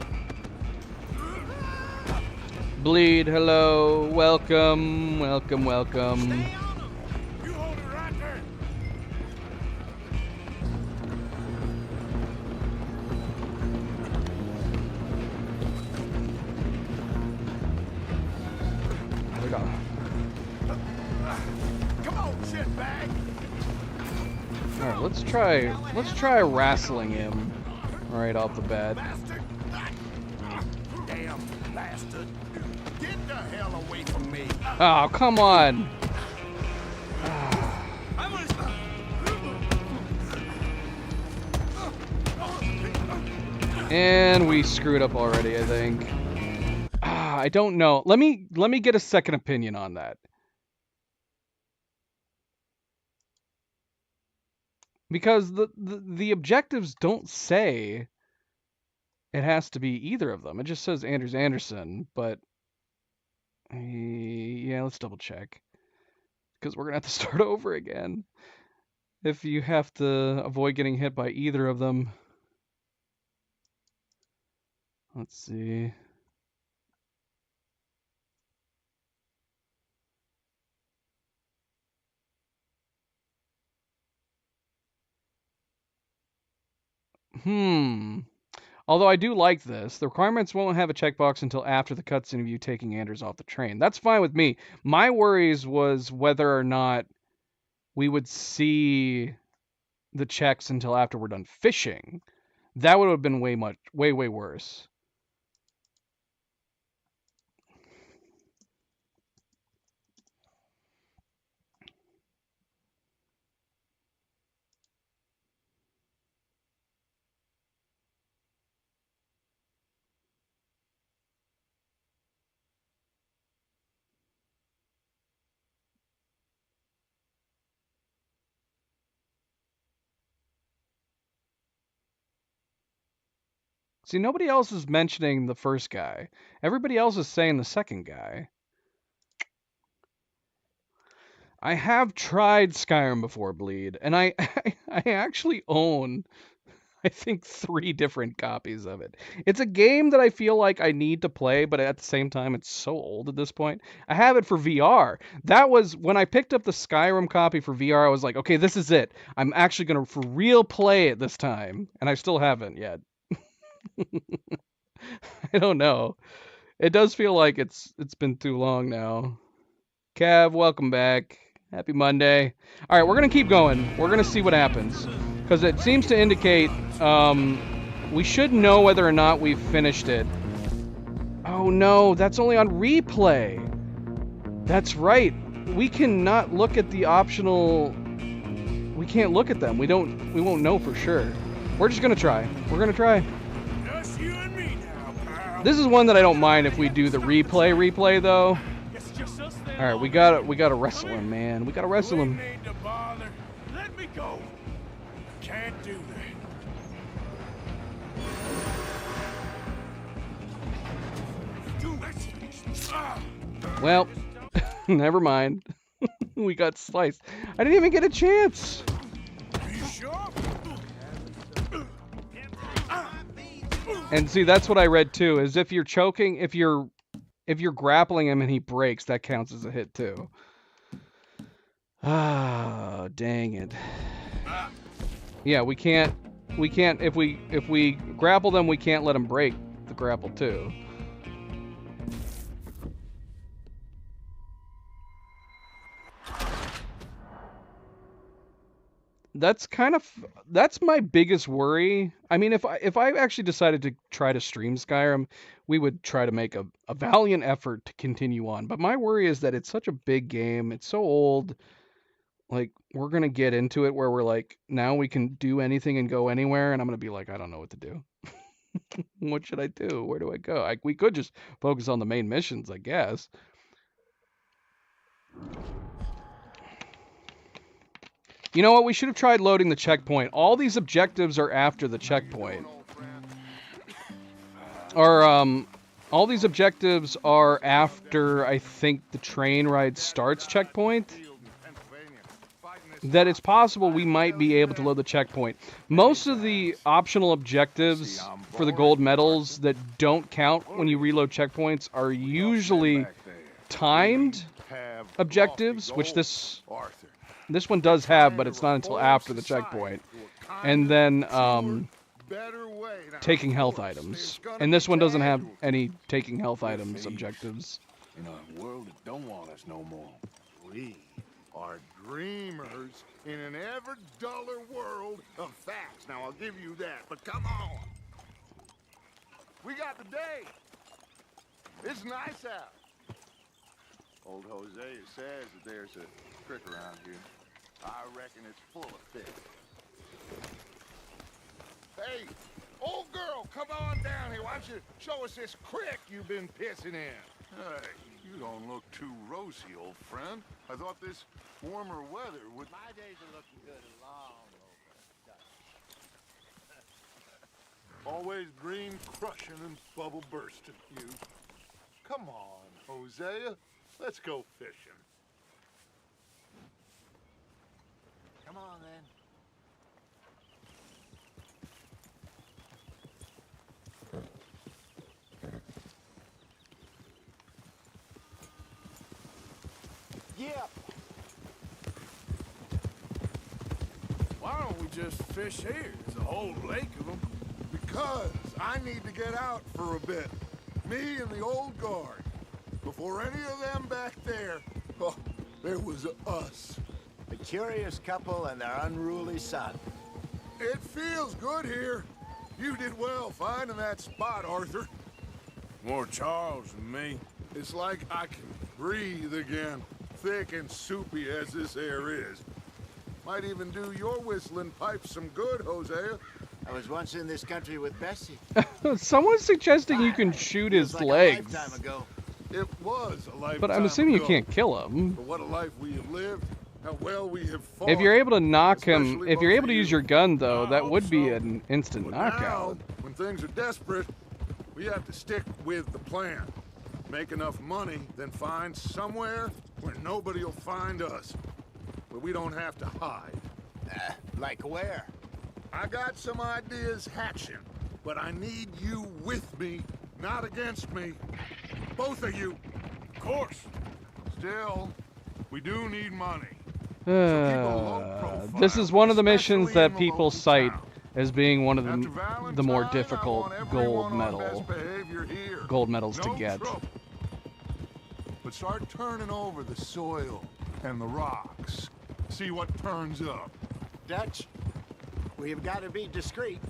Bleed, hello, welcome, welcome, welcome. You hold it right there. We got- Come on, shitbag. All right, let's try wrestling him right off the bat. Damn bastard. Get the hell away from me. Oh, come on. And we screwed up already, I think. I don't know. Let me get a second opinion on that. Because the objectives don't say it has to be either of them. It just says Anders Anderson, but yeah, let's double check. Because we're going to have to start over again if you have to avoid getting hit by either of them. Let's see. Although I do like this. The requirements won't have a checkbox until after the cutscene of you taking Anders off the train. That's fine with me. My worries was whether or not we would see the checks until after we're done fishing. That would have been way worse. See, nobody else is mentioning the first guy. Everybody else is saying the second guy. I have tried Skyrim before, Bleed, and I actually own I think 3 different copies of it. It's a game that I feel like I need to play, but at the same time, it's so old at this point. I have it for VR. That was when I picked up the Skyrim copy for VR. I was like, okay, this is it. I'm actually gonna for real play it this time, and I still haven't yet. I don't know. It does feel like it's been too long now. Cav, welcome back. Happy Monday. All right, we're gonna keep going. We're gonna see what happens. Because it seems to indicate we should know whether or not we've finished it. Oh no, that's only on replay. That's right. We cannot look at the optional. We can't look at them. We won't know for sure. We're just gonna try. We're gonna try. Just you and me now, pal. This is one that I don't mind if we do the replay though. All right, we gotta wrestle him, man. We gotta wrestle him. Need to bother. Let me go. Can't do that. Well, never mind. We got sliced. I didn't even get a chance. You sure? And see, that's what I read too. Is if you're choking, if you're grappling him and he breaks, that counts as a hit too. Ah, dang it. Yeah, we can't if we grapple them, we can't let them break the grapple too. That's my biggest worry. I mean, if I actually decided to try to stream Skyrim, we would try to make a valiant effort to continue on. But my worry is that it's such a big game. It's so old. Like, we're going to get into it where we're like, now we can do anything and go anywhere. And I'm going to be like, I don't know what to do. What should I do? Where do I go? We could just focus on the main missions, I guess. You know what? We should have tried loading the checkpoint. All these objectives are after the checkpoint. Or, all these objectives are after, I think, the train ride starts checkpoint. That it's possible we might be able to load the checkpoint. Most of the optional objectives for the gold medals that don't count when you reload checkpoints are usually timed objectives, which this one does have, but it's not until after the checkpoint. And then taking health items. And this one doesn't have any taking health items objectives. In a world that don't want us no more. We are dreamers in an ever duller world of facts. Now, I'll give you that, but come on. We got the day. It's nice out. Old Hosea says that there's a creek around here. I reckon it's full of fish. Hey, old girl, come on down here. Why don't you show us this creek you've been pissing in? Hey, you don't look too rosy, old friend. I thought this warmer weather would... My days are looking good along over. Always dream crushing and bubble bursting, you. Come on, Hosea. Let's go fishing. Come on, then. Yep. Why don't we just fish here? There's a whole lake of them. Because I need to get out for a bit. Me and the old guard. Before any of them back there, oh, there was us. A curious couple and their unruly son. It feels good here. You did well finding that spot, Arthur. More Charles than me. It's like I can breathe again. Thick and soupy as this air is. Might even do your whistling pipes some good, Hosea. I was once in this country with Bessie. Someone's suggesting you can shoot his like legs. A lifetime ago. It was a lifetime But I'm assuming ago. you can't kill him. But what a life we have lived. How well we have fought. If you're able to knock him, Especially if you're both able to of use you. your gun, though, I that hope would be so. an instant But knockout. now, when things are desperate, we have to stick with the plan. Make enough money, then find somewhere where nobody will find us. Where we don't have to hide. Like where? I got some ideas hatching, but I need you with me, not against me. Both of you. Of course. Still, we do need money. This is one of the missions that people cite as being one of the more difficult gold medals to get. But start turning over the soil and the rocks. See what turns up. Dutch, we've got to be discreet.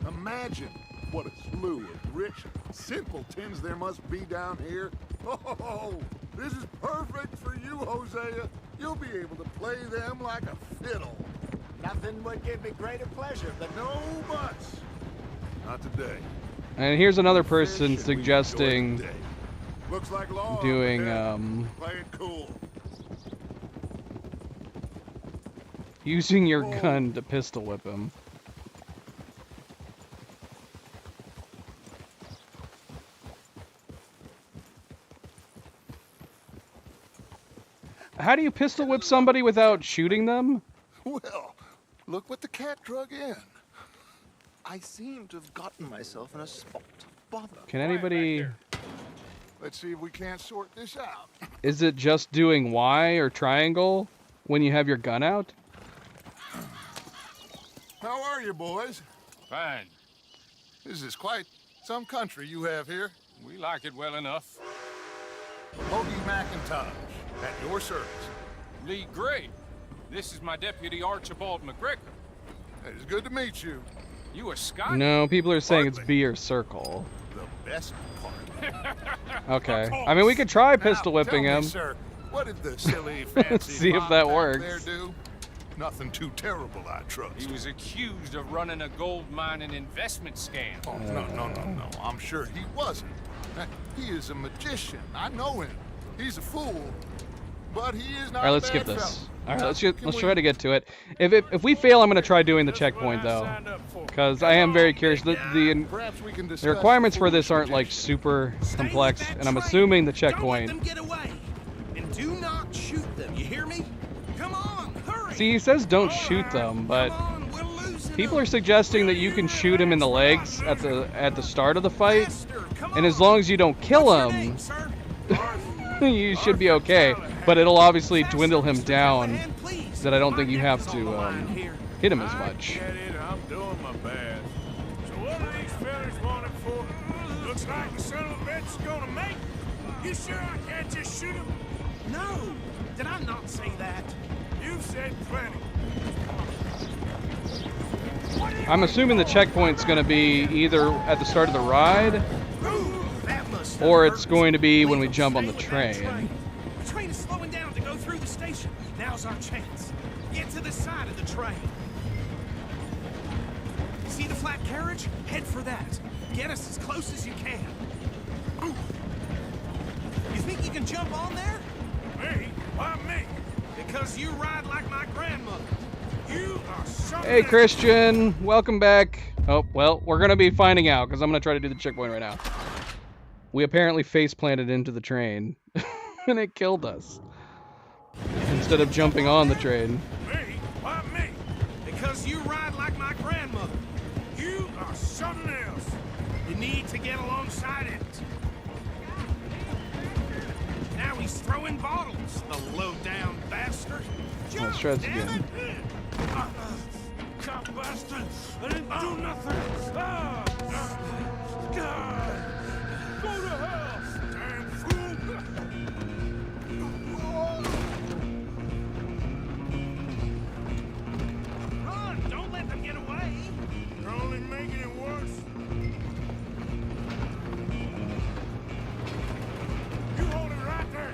Imagine what a slew of rich simpletons there must be down here. Oh, this is perfect for you, Hosea. You'll be able to play them like a fiddle. Nothing would give me greater pleasure than No buts. Not today. And here's another person suggesting Looks like law doing play it cool. using your gun to pistol whip him. How do you pistol whip somebody without shooting them? Well, look what the cat drug in. I seem to have gotten myself in a spot. Bother. Can anybody... Let's see if we can't sort this out. Is it just doing Y or triangle when you have your gun out? How are you, boys? Fine. This is quite some country you have here. We like it well enough. Bogey McIntosh, at your service. Lee Gray. This is my deputy Archibald McGregor. It's good to meet you. You a Scot? No, people are saying it's B or circle. The best part. Okay. I mean, we could try pistol whipping Tell him. me, sir, what did the silly fancy See if mob that back works. there do? Nothing too terrible, I trust. He was accused of running a gold mining investment scam. Oh, no. I'm sure he wasn't. He is a magician. I know him. He's a fool. But he is not All right, let's a skip bad this. fellow. All right, let's try to get to it. If we fail, I'm going to try doing the checkpoint though, because I am very curious. The requirements for this aren't like super complex, and I'm assuming the checkpoint. Don't let them get away. And do not shoot them. You hear me? Come on, hurry. See, he says don't shoot them, but people are suggesting that you can shoot him in the legs at the start of the fight, and as long as you don't kill him, you should be okay. But it'll obviously dwindle him down, so that I don't think you have to hit him as much. I'm doing my best. So what are these fellas wanted for? Looks like the son of a bitch is gonna make. You sure I can't just shoot him? No. Did I not say that? You've said plenty. I'm assuming the checkpoint's going to be either at the start of the ride, or it's going to be when we jump on the train. The train is slowing down to go through the station. Now's our chance. Get to the side of the train. See the flat carriage? Head for that. Get us as close as you can. You think you can jump on there? Me? Why me? Because you ride like my grandmother. You are something. Hey Christian, welcome back. Oh, well, we're going to be finding out, because I'm going to try to do the checkpoint right now. We apparently face planted into the train, and it killed us. Instead of jumping on the train. Me? Why me? Because you ride like my grandmother. You are something else. You need to get alongside it. Now he's throwing bottles, the low-down bastard. Let's try this again. Cop bastard! I didn't do nothing! God! Go to hell! Damn fool! Run! Don't let them get away! You're only making it worse. You hold it right there!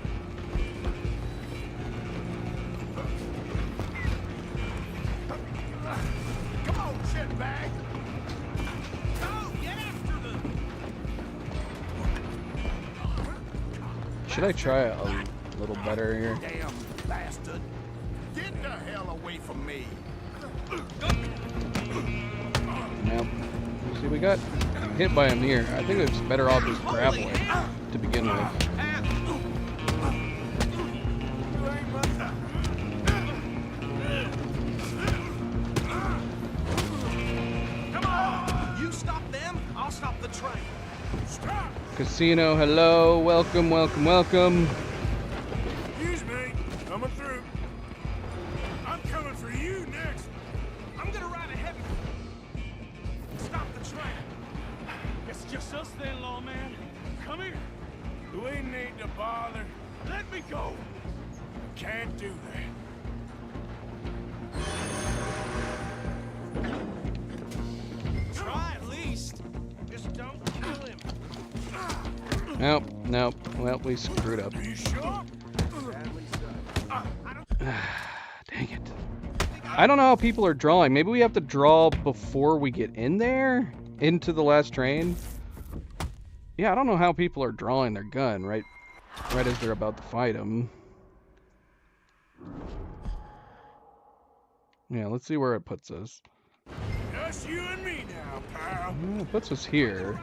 Come on, shitbag! Go! Get after them! Should I try a little better here? Damn bastard! Get the hell away from me! Nope. See, we got hit by him here. I think it's better off just grappling to begin with. stop the train. Stop! Casino, hello, welcome, welcome, welcome. Excuse me, coming through. I'm coming for you next. I'm gonna ride ahead and stop the train. It's just us then, lawman. Come here. We need to bother. Let me go. Can't do that. Try at least. Just don't kill him. Nope, nope. Well, we screwed up. Are you sure? Dang it. I don't know how people are drawing. Maybe we have to draw before we get in there? Into the last train? Yeah, I don't know how people are drawing their gun right as they're about to fight him. Yeah, let's see where it puts us. Just you and me now, pal. It puts us here.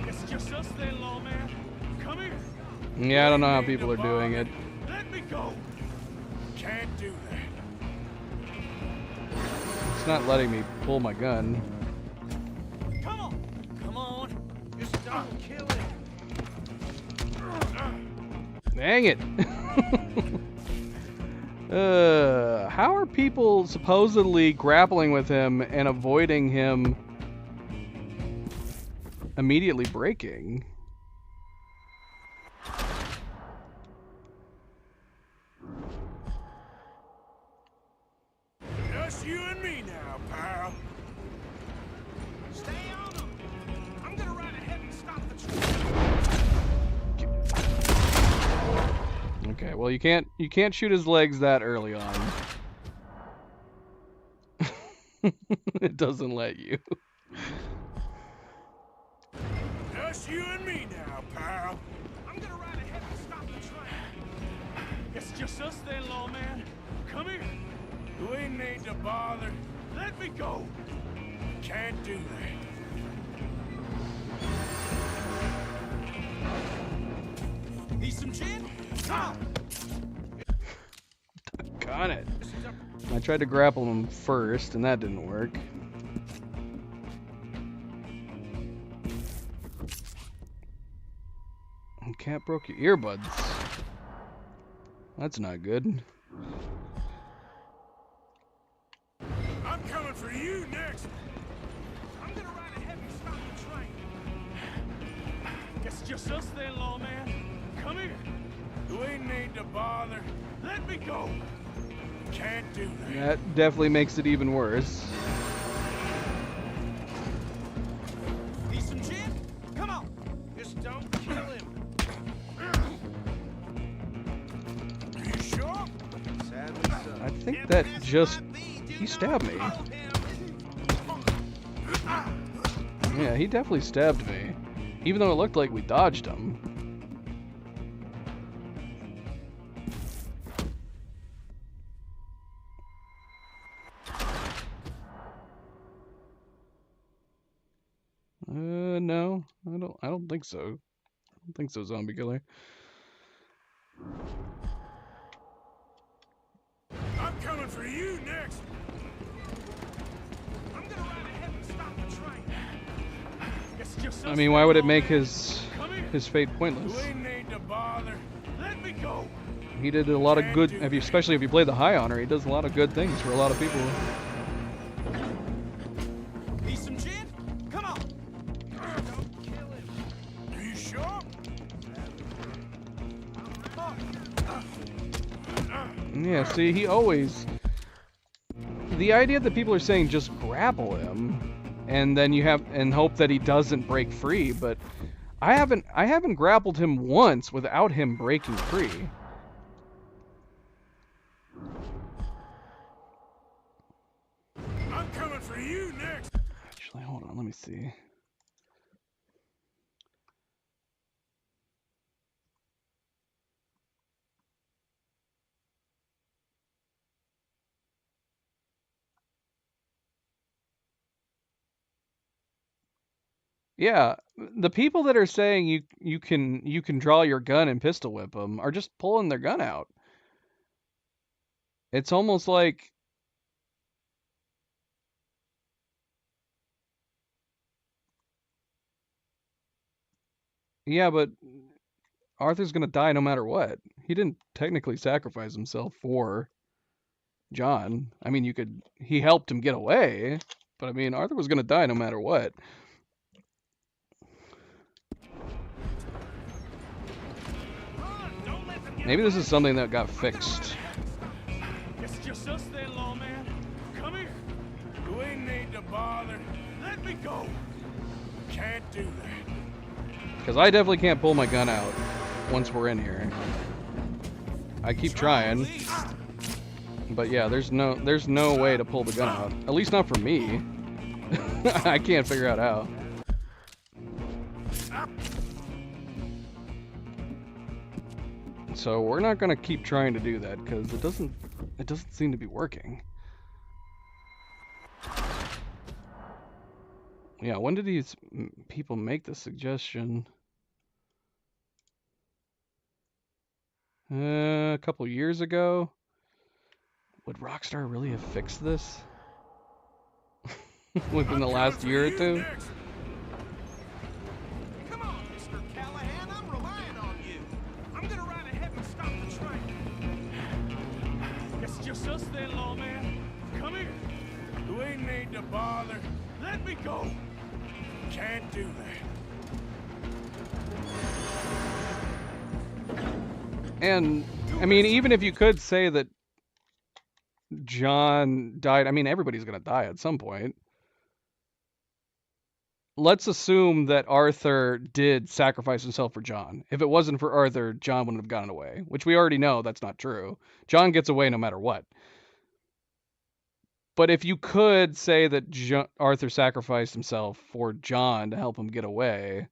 It's just us then, lawman. Come here. Yeah, I don't know how people are doing it. Let me go. Can't do that. It's not letting me pull my gun. Come on. Come on. Just don't kill him. Dang it. How are people supposedly grappling with him and avoiding him immediately breaking? Just you and me now, pal. Stay on him. I'm gonna ride ahead and stop the train. Okay, well you can't shoot his legs that early on. It doesn't let you. Just you and me now, pal. I'm gonna ride ahead and stop the train. It's just us then, lawman. Come here. We need to bother. Let me go. Can't do that. Need some gin? Come. Got it. I tried to grapple him first, and that didn't work. Cat broke your earbuds. That's not good. I'm coming for you next. I'm gonna ride ahead and stop the train. It's just us then, lawman. Come here. We need to bother. Let me go. Can't do that. That definitely makes it even worse. Need some gin? Come on. Just don't kill him. Are you sure? I think that just... He stabbed me. Yeah, he definitely stabbed me. Even though it looked like we dodged him. No, I don't think so. I don't think so, zombie killer. I'm coming for you next. I'm gonna ride ahead and stop the train. It's just us. I mean, why would it make his fate pointless? We need to bother. Let me go. He did a lot of good, especially if you play the High Honor, he does a lot of good things for a lot of people. Need some gin? Come on. Don't kill him. Are you sure? Yeah, see, he always... The idea that people are saying just grapple him, and then you have, and hope that he doesn't break free, but I haven't grappled him once without him breaking free. I'm coming for you next. Actually, hold on, let me see. Yeah, the people that are saying you can draw your gun and pistol whip them are just pulling their gun out. It's almost like Yeah, but Arthur's gonna die no matter what. He didn't technically sacrifice himself for John. I mean, he helped him get away, but I mean, Arthur was gonna die no matter what. Maybe this is something that got fixed. It's just us then, lawman. Come here. We need to bother. Let me go. Can't do that. Because I definitely can't pull my gun out once we're in here. I keep trying. But yeah, there's no way to pull the gun out. At least not for me. I can't figure out how. So we're not gonna keep trying to do that because it doesn't seem to be working. Yeah, when did these people make this suggestion? A couple years ago. Would Rockstar really have fixed this within the last year or two? Come on, Mr. Callahan, I'm relying on you. I'm gonna ride ahead and stop the train. It's just us then, lawman. Come here. We need to bother. Let me go. Can't do that. And I mean, even if you could say that John died, I mean, everybody's gonna die at some point. Let's assume that Arthur did sacrifice himself for John. If it wasn't for Arthur, John wouldn't have gotten away, which we already know that's not true. John gets away no matter what. But if you could say that Arthur sacrificed himself for John to help him get away,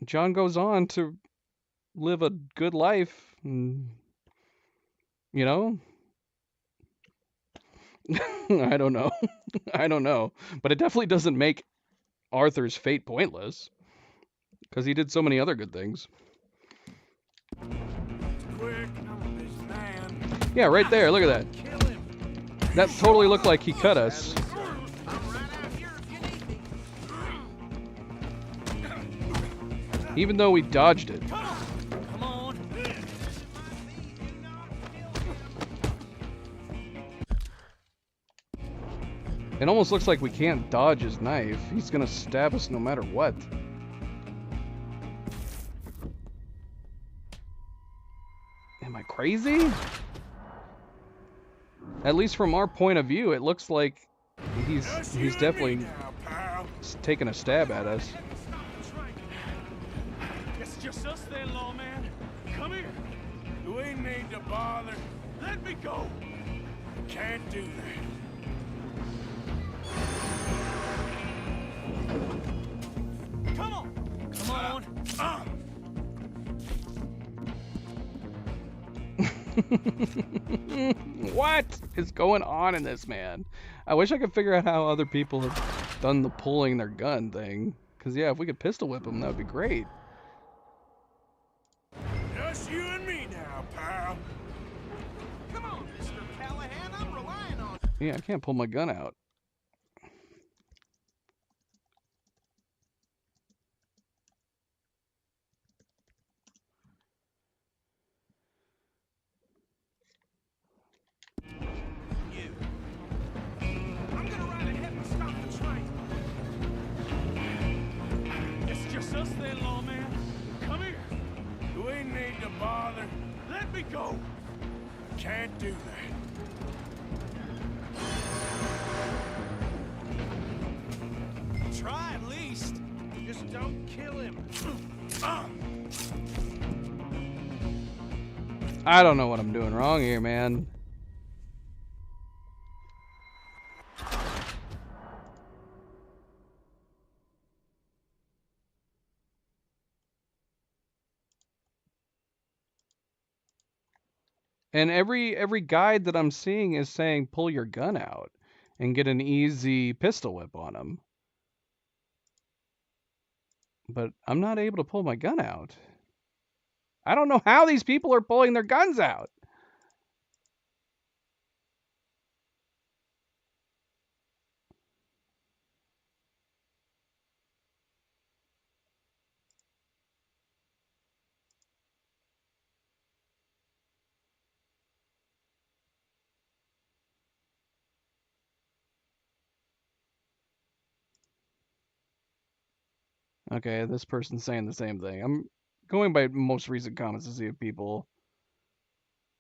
John goes on to live a good life. You know? I don't know. I don't know. But it definitely doesn't make Arthur's fate pointless. Because he did so many other good things. Quick, I'm a busy man. Yeah, right there. Look at that. That totally looked like he cut us. Even though we dodged it. Come on. It almost looks like we can't dodge his knife. He's gonna stab us no matter what. Am I crazy? At least from our point of view, it looks like he's definitely taking a stab at us. It's just us then, lawman. Come here. We need to bother. Let me go. Can't do that. Come on. Come on. What is going on in this, man? I wish I could figure out how other people have done the pulling their gun thing. Because, yeah, if we could pistol whip them, that would be great. Just you and me now, pal. Come on, Mr. Callahan, I'm relying on you. Yeah, I can't pull my gun out. us then, lawman. Come here. We need to bother. Let me go. Can't do that. Try at least. Just don't kill him. I don't know what I'm doing wrong here, man. And every guide that I'm seeing is saying pull your gun out and get an easy pistol whip on him. But I'm not able to pull my gun out. I don't know how these people are pulling their guns out. Okay, this person's saying the same thing. I'm going by most recent comments to see if people...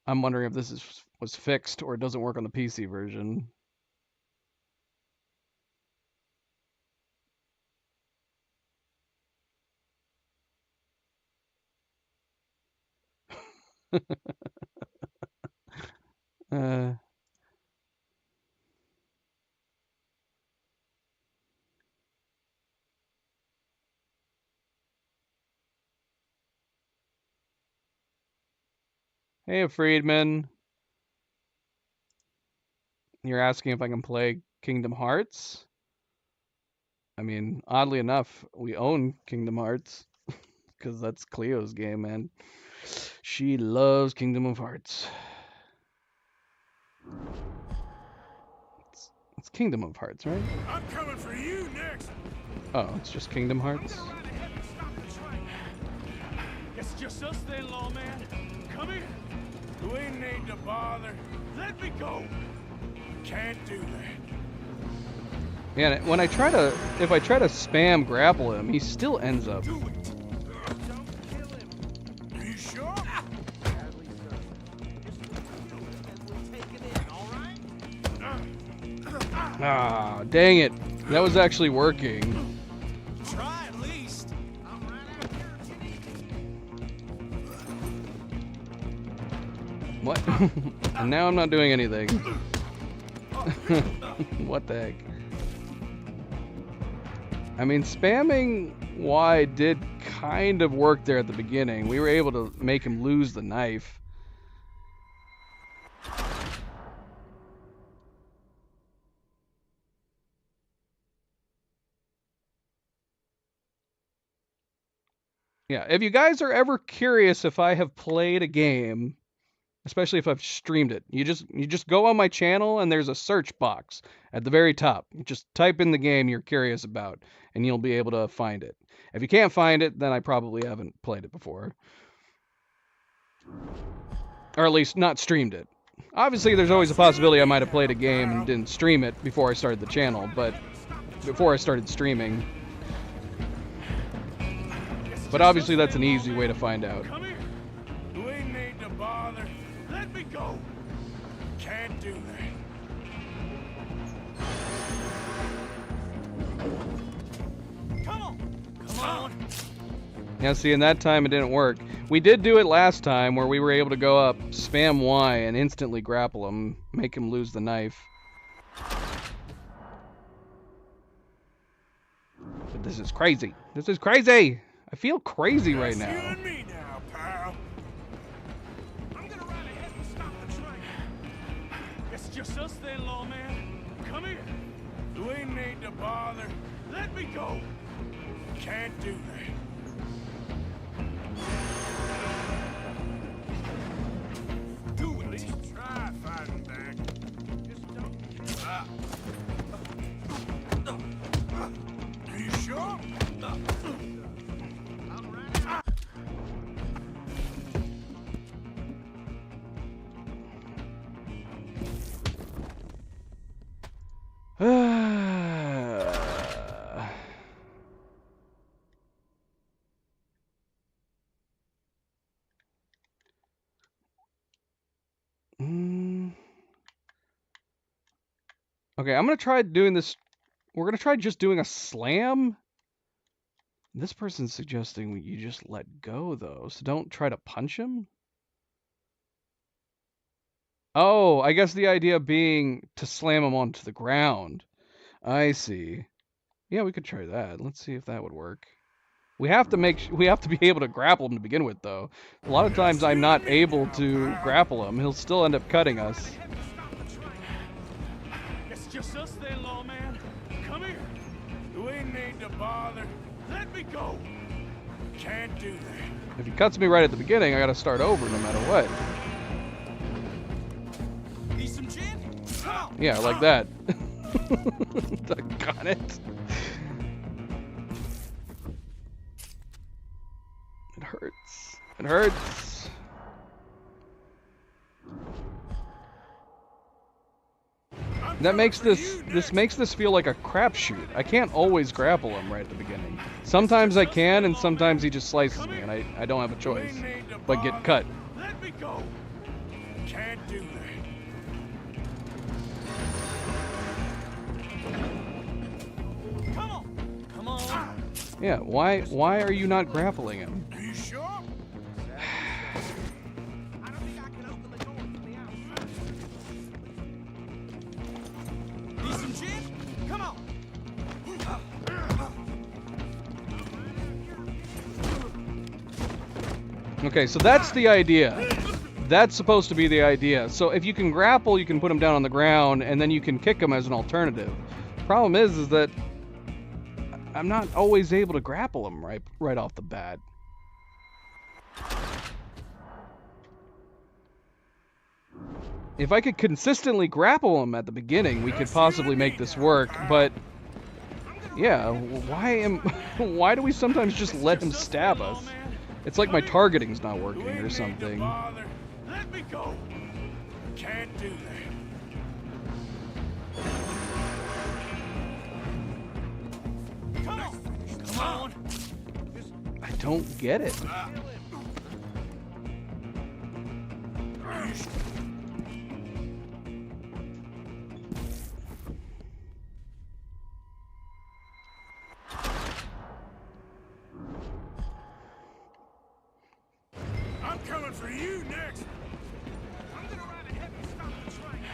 I'm wondering if this was fixed or it doesn't work on the PC version. uh... Hey, Friedman. You're asking if I can play Kingdom Hearts? I mean, oddly enough, we own Kingdom Hearts. Because that's Cleo's game, man. She loves Kingdom of Hearts. It's Kingdom of Hearts, right? I'm coming for you next. Oh, it's just Kingdom Hearts? It's just us then, lawman. Come here. We ain't need to bother. Let me go. Can't do that. Yeah, when I try to, if I try to spam grapple him, he still ends up. Do it. Don't kill him. Are you sure? Ah, dang it. That was actually working. Try at least. What? And now I'm not doing anything. What the heck? I mean, spamming Y did kind of work there at the beginning. We were able to make him lose the knife. Yeah, if you guys are ever curious if I have played a game, especially if I've streamed it, you just go on my channel and there's a search box at the very top. You just type in the game you're curious about and you'll be able to find it. If you can't find it, then I probably haven't played it before. Or at least not streamed it. Obviously there's always a possibility I might have played a game and didn't stream it before I started the channel, but before I started streaming. But obviously that's an easy way to find out. Come here. We ain't need to bother. Let me go. Can't do that. Come on. Come on. Yeah, see, in that time it didn't work. We did do it last time where we were able to go up, spam Y, and instantly grapple him, make him lose the knife. But this is crazy. This is crazy! I feel crazy right now. You and me now, pal. I'm gonna ride ahead and stop the train. It's just us then, lawman. Come here. We ain't need to bother. Let me go. Can't do that. Do it. At least try fighting back. Just don't. Are you sure? Okay, I'm gonna try doing this. We're gonna try just doing a slam. This person's suggesting you just let go, though, so don't try to punch him. Oh, I guess the idea being to slam him onto the ground. I see. Yeah, we could try that. Let's see if that would work. We have to be able to grapple him to begin with, though. A lot of times I'm not able to grapple him. He'll still end up cutting us. It's just us then, lawman. Come here. We ain't need to bother. Let me go. Can't do that. If he cuts me right at the beginning, I gotta start over no matter what. Need some gin? Yeah, like that. Got it. It hurts. It hurts. That makes this makes this feel like a crapshoot. I can't always grapple him right at the beginning. Sometimes I can, and sometimes he just slices me, and I don't have a choice but get cut. Let me go. Can't do that. Come on. Come on. Yeah, why are you not grappling him? Are you sure? Need some gin? Come on. Okay, so that's the idea. That's supposed to be the idea. So if you can grapple, you can put him down on the ground, and then you can kick him as an alternative. Problem is that I'm not always able to grapple him right off the bat. If I could consistently grapple him at the beginning, we could possibly make this work, but yeah, why do we sometimes just let him stab us? It's like my targeting's not working or something. Let me go. Can't do that. Come on. Come on. I don't get it. I'm coming for you next. I'm gonna ride ahead and stop the train.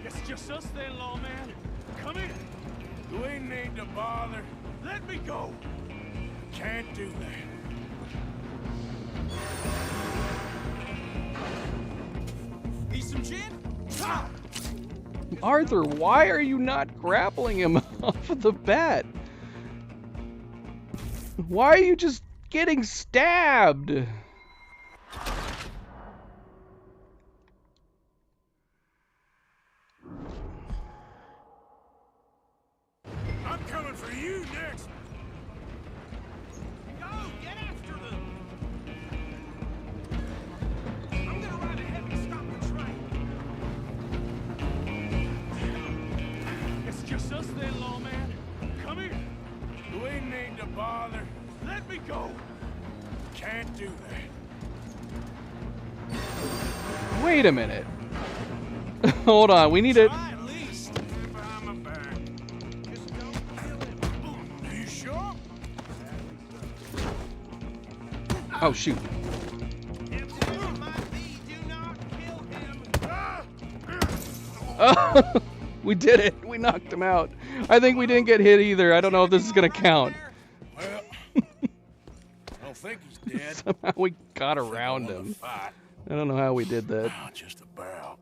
It's just us then, lawman. Come in. You ain't need to bother. Let me go. Can't do that. Need some gin? Ah! Arthur, why are you not grappling him off of the bat? Why are you just getting stabbed? I'm coming for you next. Go, get after them. I'm gonna ride ahead and stop the train. It's just us then, lawman. Come here. You ain't need to bother. Let me go. Can't do that. Wait a minute. Hold on, we need it. At least. Behind my back. Just don't kill him. Are you sure? Oh shoot. Oh, we did it. We knocked him out. I think we didn't get hit either. I don't know if this is gonna count. Well, I don't think he's dead. Somehow we got around him. I don't know how we did that. Just about.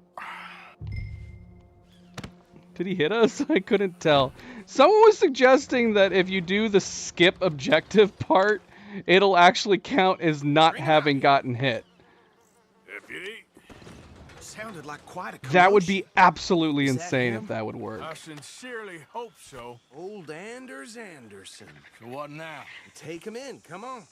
Did he hit us? I couldn't tell. Someone was suggesting that if you do the skip objective part, it'll actually count as not having gotten hit. Deputy. Sounded like quite a commotion. That would be absolutely Is that insane him? if that would work. I sincerely hope so. Old Anders Anderson. So what now? Take him in. Come on.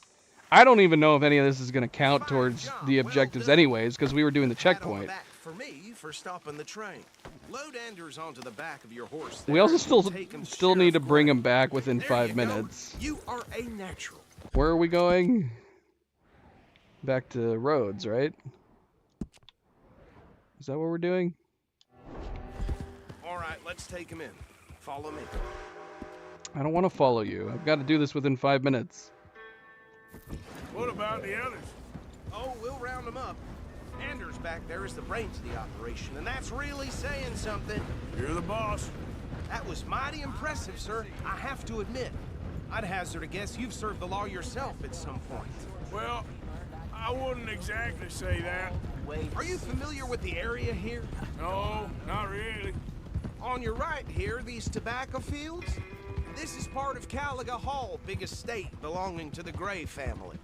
I don't even know if any of this is going to count towards the objectives anyways, because we were doing the checkpoint. Back for me for stopping the train. Load Anders onto the back of your horse. We also there and still take him to need to Sheriff bring Gray. him back within There 5 you go. minutes. You are a natural. Where are we going? Back to Rhodes, right? Is that what we're doing? All right, let's take him in. Follow me. I don't want to follow you. I've got to do this within 5 minutes. What about the others? Oh, we'll round them up. Anders back there is the brains of the operation, and that's really saying something. You're the boss. That was mighty impressive, sir. I have to admit. I'd hazard a guess you've served the law yourself at some point. Well, I wouldn't exactly say that. Are you familiar with the area here? No, not really. On your right here, these tobacco fields? This is part of Caliga Hall, big estate belonging to the Gray family.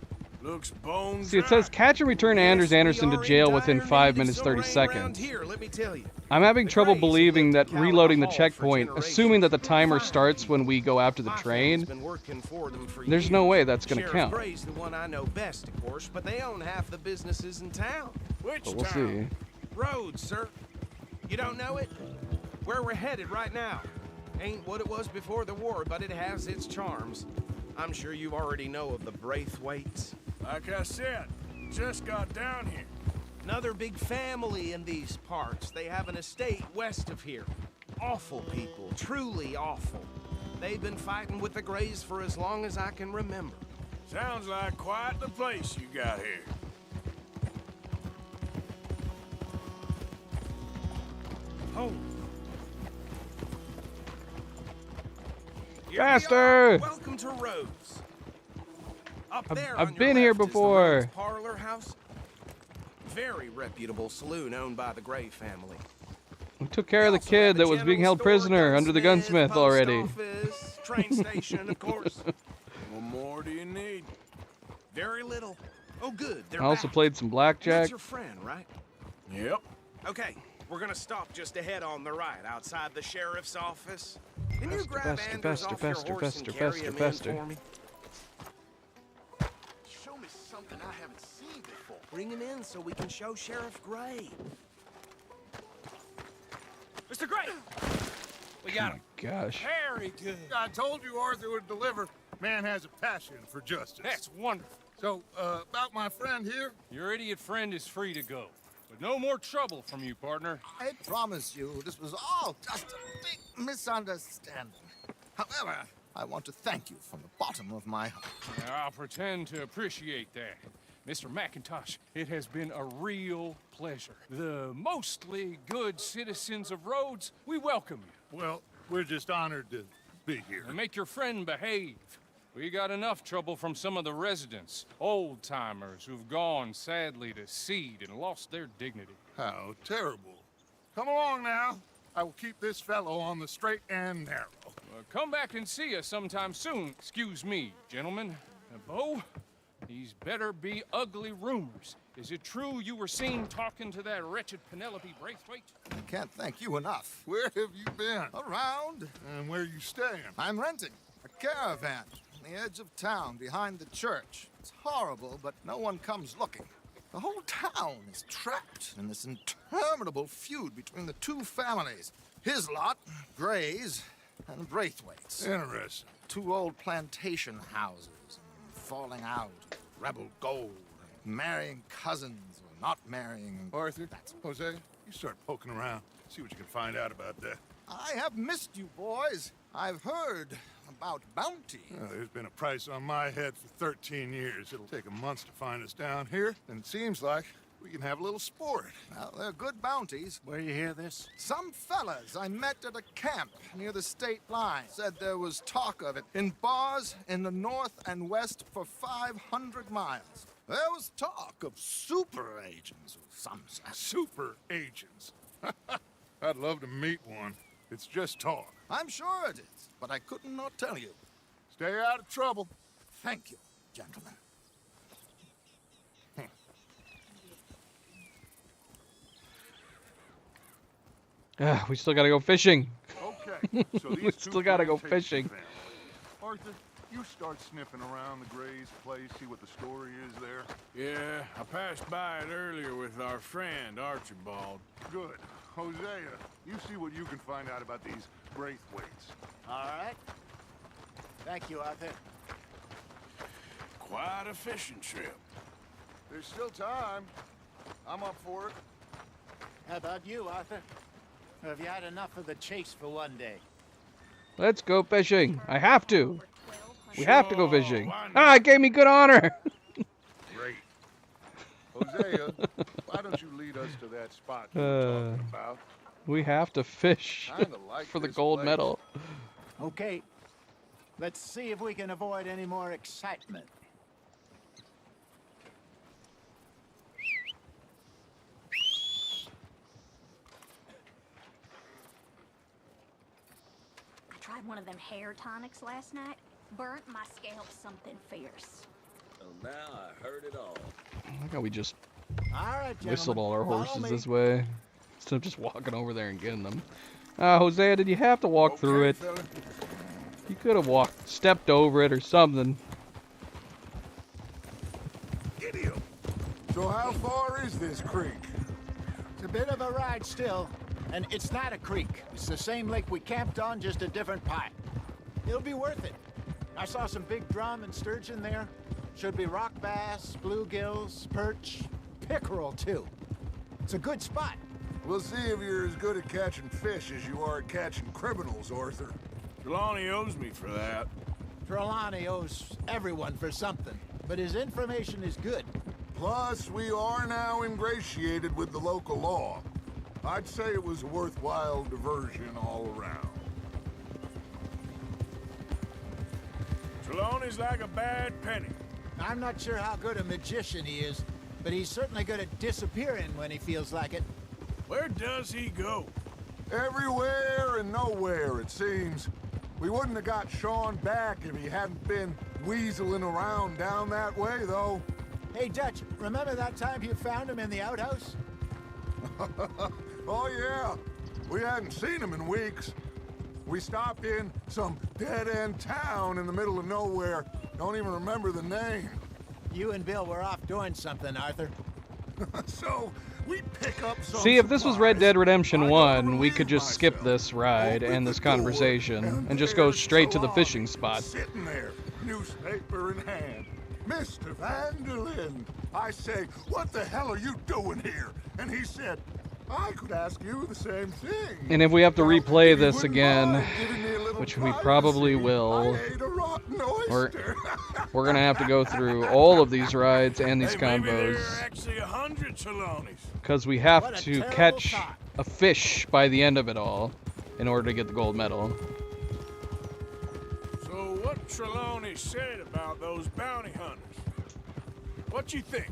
Looks bones. See, it says catch and return Anders Anderson to jail within 5 minutes 30 seconds. Here, let me tell you. I'm having trouble believing that reloading the checkpoint, assuming that the timer starts when we go after the train, there's no way that's going to count. Gray's the one I know best, of course, but they own half the businesses in town. Which But we'll see. Rhodes, sir. You don't know it? where we're headed right now. Ain't what it was before the war, but it has its charms. I'm sure you already know of the Braithwaites. Like I said, just got down here. Another big family in these parts. They have an estate west of here. Awful people, truly awful. They've been fighting with the Greys for as long as I can remember. Sounds like quite the place you got here. Oh. Faster! Welcome to Rhodes. Up there I've on your been here left is the before. Rhodes Parlor House. Very reputable saloon owned by the Gray family. We took care of the kid that was being held prisoner under the gunsmith already. Office, train station, of course. What more do you need? Very little. Oh, good. I also played some blackjack. That's your friend, right? Yep. Okay, we're gonna stop just ahead on the right, outside the sheriff's office. Can you grab Anders off your horse and carry him in for me? Show me something I haven't seen before. Bring him in so we can show Sheriff Gray. Mr. Gray! We got him. Gosh. Very good. I told you Arthur would deliver. Man has a passion for justice. That's wonderful. So, about my friend here? Your idiot friend is free to go. But no more trouble from you, partner. I promise you, this was all just a big misunderstanding. However, I want to thank you from the bottom of my heart. I'll pretend to appreciate that. Mr. McIntosh, it has been a real pleasure. The mostly good citizens of Rhodes, we welcome you. Well, we're just honored to be here. And make your friend behave. We got enough trouble from some of the residents, old-timers who've gone, sadly, to seed and lost their dignity. How terrible. Come along now. I will keep this fellow on the straight and narrow. Come back and see us sometime soon. Excuse me, gentlemen. Bo, these better be ugly rumors. Is it true you were seen talking to that wretched Penelope Braithwaite? I can't thank you enough. Where have you been? Around. And where you staying? I'm renting a caravan on the edge of town behind the church. It's horrible, but no one comes looking. The whole town is trapped in this interminable feud between the two families. His lot, Grays, and Braithwaite's. Interesting. Two old plantation houses, falling out, rebel gold, marrying cousins or not marrying. Arthur, Jose, you start poking around. See what you can find out about that. I have missed you, boys. I've heard about bounty. There's been a price on my head for 13 years. It'll take a month to find us down here, and it seems like we can have a little sport. Well, they're good bounties. Where you hear this? Some fellas I met at a camp near the state line said there was talk of it in bars in the north and west for 500 miles. There was talk of super agents of some sort. Super agents? I'd love to meet one. It's just talk. I'm sure it is, but I couldn't not tell you. Stay out of trouble. Thank you, gentlemen. We still gotta go fishing. Okay, so these We still gotta go fishing. Arthur, you start sniffing around the Gray's place, see what the story is there. Yeah, I passed by it earlier with our friend, Archibald. Good. Hosea, you see what you can find out about these Braithwaites. All right. Thank you, Arthur. Quite a fishing trip. There's still time. I'm up for it. How about you, Arthur? Or have you had enough of the chase for one day? Let's go fishing. I have to. We have to go fishing. Ah, it gave me good honor. Great. Hosea, why don't you lead us to that spot you were talking about? We have to fish Kinda like for the this gold place. medal. Okay. Let's see if we can avoid any more excitement. I tried one of them hair tonics last night. Burnt my scalp something fierce. Well, now I heard it all. Look how we just All right, whistled all our follow horses me. this way instead of just walking over there and getting them. Hosea, did you have to walk through it? Fella. You could have stepped over it or something. Gideon. So how far is this creek? It's a bit of a ride still. And it's not a creek. It's the same lake we camped on, just a different part. It'll be worth it. I saw some big drum and sturgeon there. Should be rock bass, bluegills, perch, pickerel too. It's a good spot. We'll see if you're as good at catching fish as you are at catching criminals, Arthur. Trelawney owes me for that. Trelawney owes everyone for something, but his information is good. Plus, we are now ingratiated with the local law. I'd say it was a worthwhile diversion all around. Trelawney's like a bad penny. I'm not sure how good a magician he is, but he's certainly good at disappearing when he feels like it. Where does he go? Everywhere and nowhere, it seems. We wouldn't have got Sean back if he hadn't been weaseling around down that way, though. Hey, Dutch, remember that time you found him in the outhouse? Oh, yeah. We hadn't seen him in weeks. We stopped in some dead-end town in the middle of nowhere. Don't even remember the name. You and Bill were off doing something, Arthur. So, we pick up some See, if this was Red Dead Redemption 1, we could just skip myself. this ride and this conversation and just go straight to the fishing spot. Sitting there, newspaper in hand. Mr. Vanderlyn. I say, what the hell are you doing here? And he said, I could ask you the same thing. And if we have to replay this again, which we probably will, we're gonna have to go through all of these rides and these combos, Actually 100 Trelawneys. because we have to catch a fish by the end of it all in order to get the gold medal. So what Trelawney said about those bounty hunters? What you think?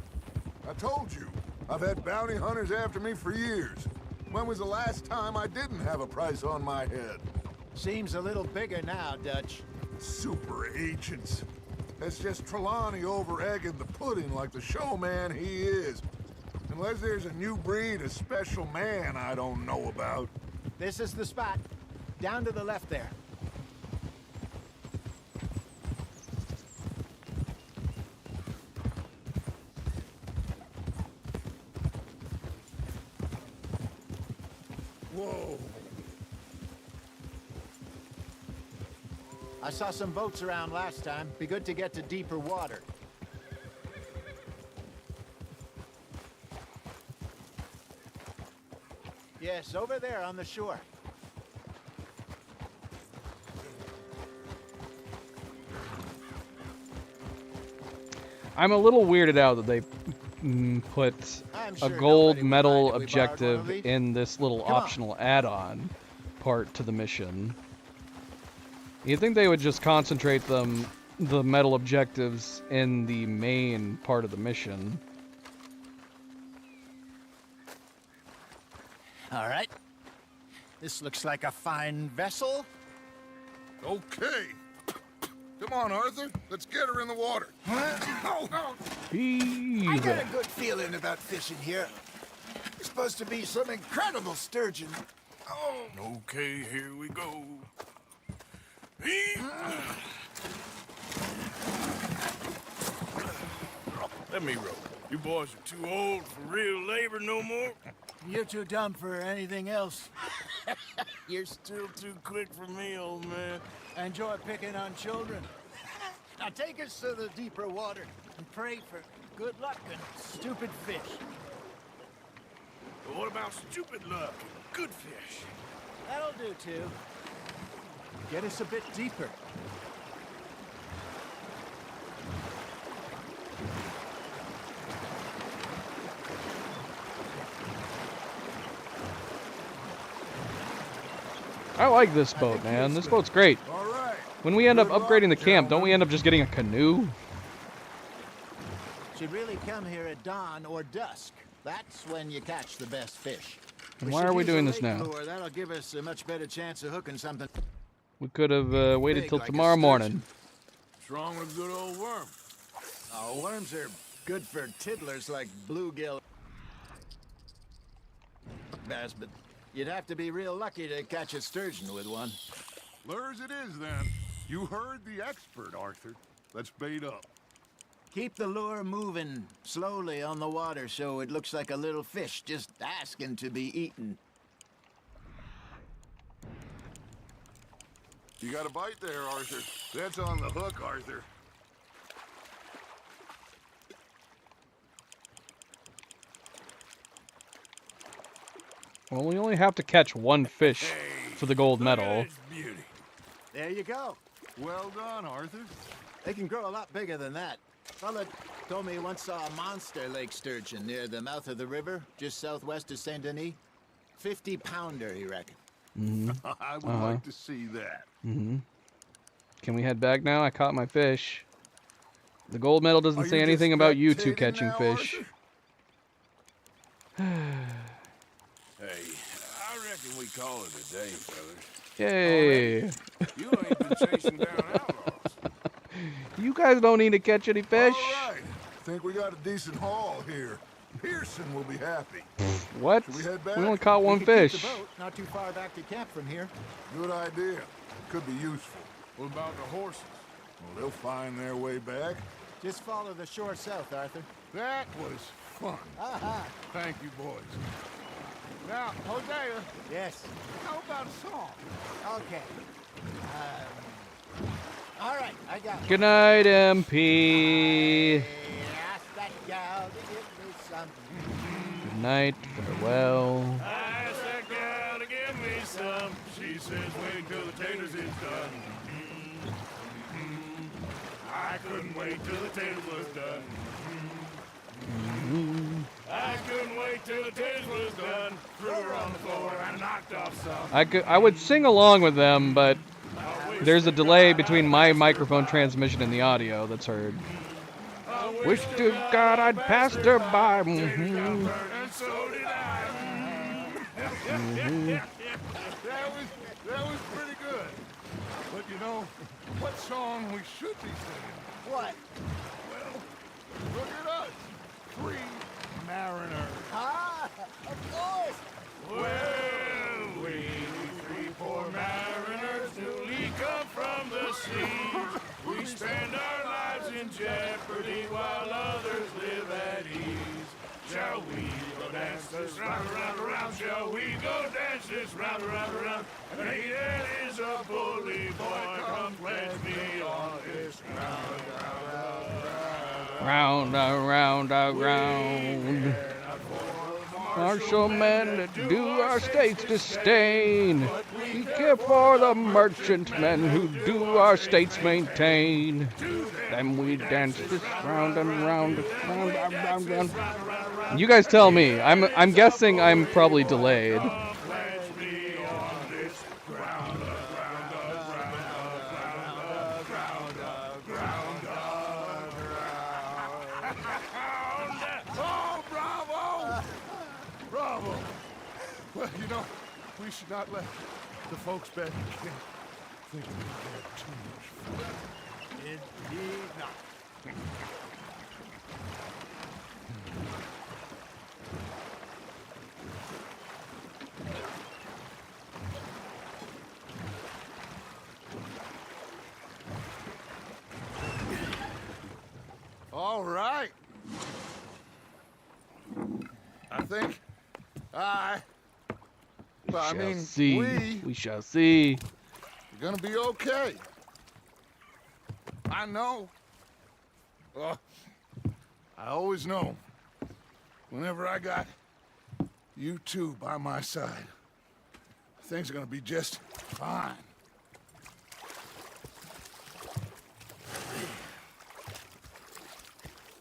I told you, I've had bounty hunters after me for years. When was the last time I didn't have a price on my head? Seems a little bigger now, Dutch. Super agents. It's just Trelawney over-egging the pudding like the showman he is. Unless there's a new breed of special man I don't know about. This is the spot. Down to the left there. Whoa. I saw some boats around last time. Be good to get to deeper water. Yes, over there on the shore. I'm a little weirded out that they put a gold medal objective in this little optional add-on part to the mission. You'd think they would just concentrate the medal objectives in the main part of the mission. All right. This looks like a fine vessel. Okay. Come on, Arthur. Let's get her in the water. I got a good feeling about fishing here. There's supposed to be some incredible sturgeon. Oh. Okay, here we go. Let me row. You boys are too old for real labor no more. You're too dumb for anything else. You're still too quick for me, old man. Enjoy picking on children. Now take us to the deeper water and pray for good luck and stupid fish. But what about stupid luck and good fish? That'll do, too. Get us a bit deeper. I like this boat, man. This boat's great. When we end up upgrading the camp, don't we end up just getting a canoe? Should really come here at dawn or dusk. That's when you catch the best fish. And why are we doing this now? That'll give us a much better chance of hooking something. We could have waited till tomorrow morning. What's wrong with a good old worm? Oh, worms are good for tiddlers like bluegill bass, but you'd have to be real lucky to catch a sturgeon with one. Lures it is, then. You heard the expert, Arthur. Let's bait up. Keep the lure moving slowly on the water so it looks like a little fish just asking to be eaten. You got a bite there, Arthur. That's on the hook, Arthur. Well, we only have to catch one fish for the gold medal. There you go. Well done, Arthur. They can grow a lot bigger than that. Fella told me he once saw a monster lake sturgeon near the mouth of the river, just southwest of Saint Denis. 50-pounder, he reckoned. Mm-hmm. I would like to see that. Mm-hmm. Can we head back now? I caught my fish. The gold medal doesn't say anything about you two catching fish. Hey, I reckon we call it a day, fellas. Yay! You ain't been chasing down outlaws. You guys don't need to catch any fish. All right. Think we got a decent haul here. Pearson will be happy. What? Should we head back? We only caught one We could keep fish. the boat not too far back to camp from here. Good idea. Could be useful. What about the horses? Well, they'll find their way back. Just follow the shore south, Arthur. That was fun. Aha. Thank you, boys. Now, Hosea. Yes. How about a song? Okay. All right, I got it. Good night, MP. Ask that gal to give me some. Good night. Farewell. I asked that gal to give me some. She says wait till the taters is done. I couldn't wait till the taters was done. I couldn't wait till the taters was done. Threw her on the floor and knocked off some. I would sing along with them, but there's a delay between my microphone transmission and the audio that's heard. Wish to God I'd passed her by. Mm-hmm. And so did I. That was pretty good. But you know, what song we should be singing? What? Well, look at us. 3 mariners. Ah, of course. Well, we 3 poor mariners newly come from the sea. We spend our lives in jeopardy while others live at ease. Shall we go dance this round, around, around? Shall we go dance this round, around, around? Hey, that is a bully boy. Come pledge me on this ground. Round, around, around. Martial men that do our states disdain. We care for the merchantmen who do our states maintain. Then we dance this round and round, round, round. You guys tell me. I'm guessing I'm probably delayed. Bravo! Well, you know, we should not let the folks back in camp think we had too much fun. Indeed not. All right. I think We shall see. We're gonna be okay. I know. I always know. Whenever I got you two by my side, things are gonna be just fine.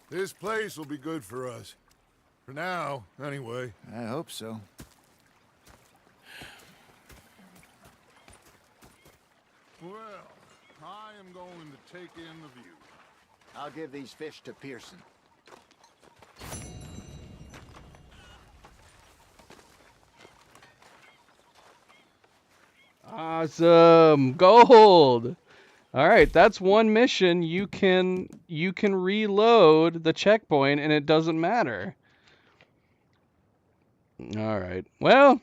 This place will be good for us. For now, anyway. I hope so. Well, I am going to take in the view. I'll give these fish to Pearson. Awesome. Gold. All right, that's one mission. You can reload the checkpoint and it doesn't matter. All right. Well,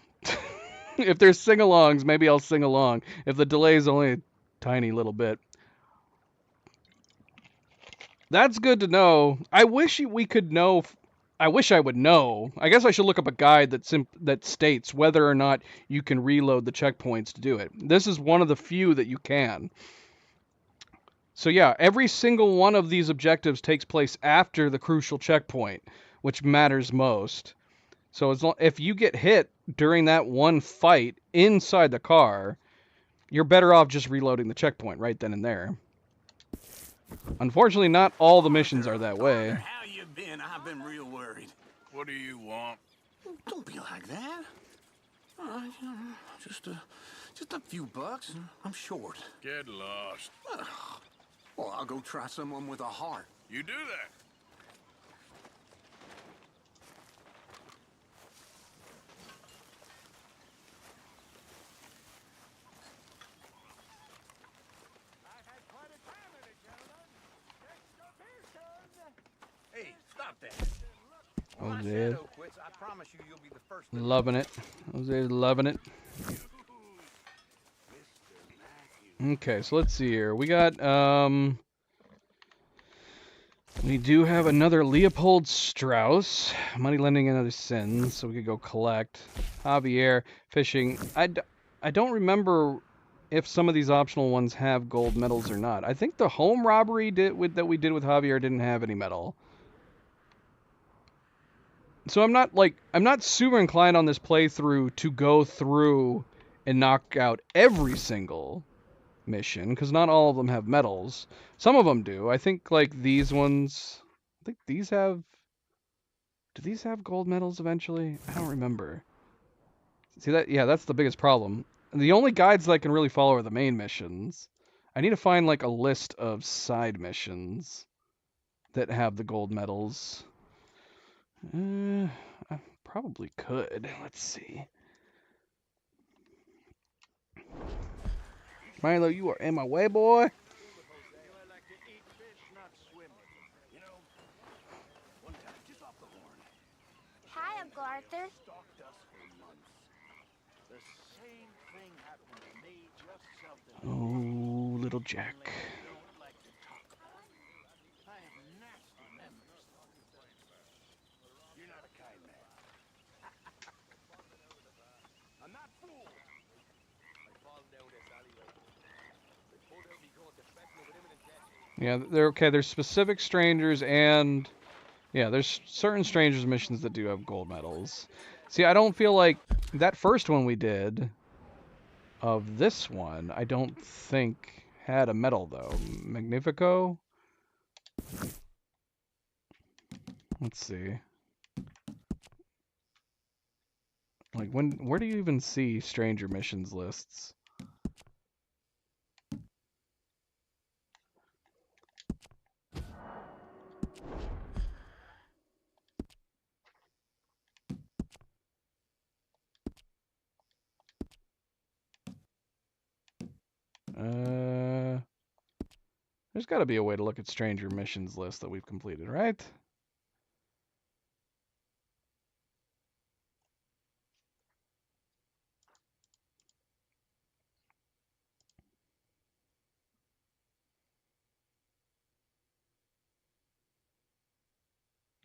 if there's sing-alongs, maybe I'll sing along. If the delay is only a tiny little bit. That's good to know. I wish we could know I wish I would know. I guess I should look up a guide that states whether or not you can reload the checkpoints to do it. This is one of the few that you can. So yeah, every single one of these objectives takes place after the crucial checkpoint, which matters most. So if you get hit during that one fight inside the car, you're better off just reloading the checkpoint right then and there. Unfortunately, not all the missions are that way. How you been? I've been real worried. What do you want? Don't be like that. Just a few bucks. I'm short. Get lost. Well, I'll go try someone with a heart. You do that. Hey, stop that. Jose. Loving it. Jose's loving it. Okay, so let's see here. We got, we do have another Leopold Strauss. Money lending and other sins, so we could go collect. Javier, fishing. I don't remember if some of these optional ones have gold medals or not. I think the home robbery that we did with Javier didn't have any medal. So I'm not super inclined on this playthrough to go through and knock out every single mission, because not all of them have medals. Some of them do. I think like these ones, I think these have, do these have gold medals eventually? I don't remember. See that? Yeah, that's the biggest problem. And the only guides that I can really follow are the main missions. I need to find like a list of side missions that have the gold medals. I probably could. Let's see. Milo, you are in my way, boy. Hi, Uncle Arthur. Oh, little Jack. Yeah, they're okay. There's specific strangers and yeah, there's certain strangers missions that do have gold medals. See, I don't feel like that first one we did of this one, I don't think had a medal though. Magnifico? Let's see. Like where do you even see stranger missions lists? There's got to be a way to look at stranger missions list that we've completed, right?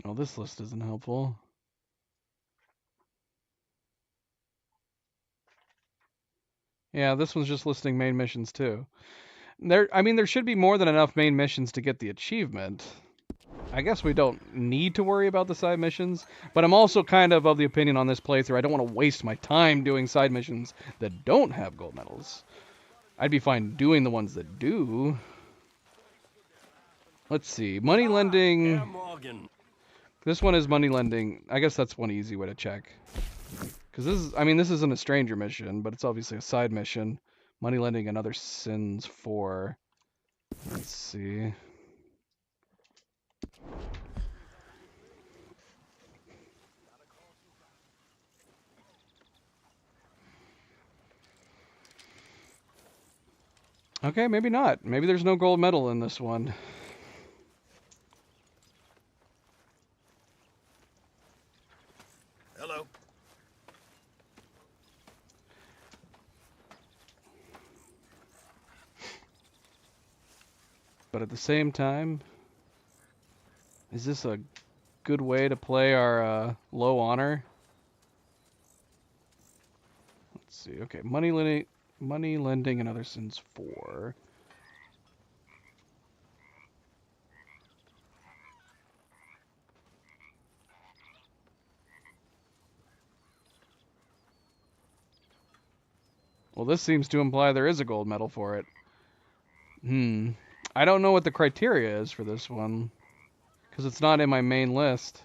Oh, this list isn't helpful. Yeah, this one's just listing main missions too. I mean, there should be more than enough main missions to get the achievement. I guess we don't need to worry about the side missions, but I'm also kind of the opinion on this playthrough, I don't want to waste my time doing side missions that don't have gold medals. I'd be fine doing the ones that do. Let's see, money lending. This one is money lending. I guess that's one easy way to check. Because this isn't a stranger mission, but it's obviously a side mission. Money lending and other sins for. Let's see. Okay, maybe not. Maybe there's no gold medal in this one. Hello. But at the same time, is this a good way to play our low honor. Let's see. Okay, money lending, and other sins 4. Well, this seems to imply there is a gold medal for it. I don't know what the criteria is for this one, because it's not in my main list.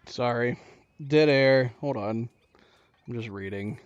Sorry. Dead air. Hold on. I'm just reading.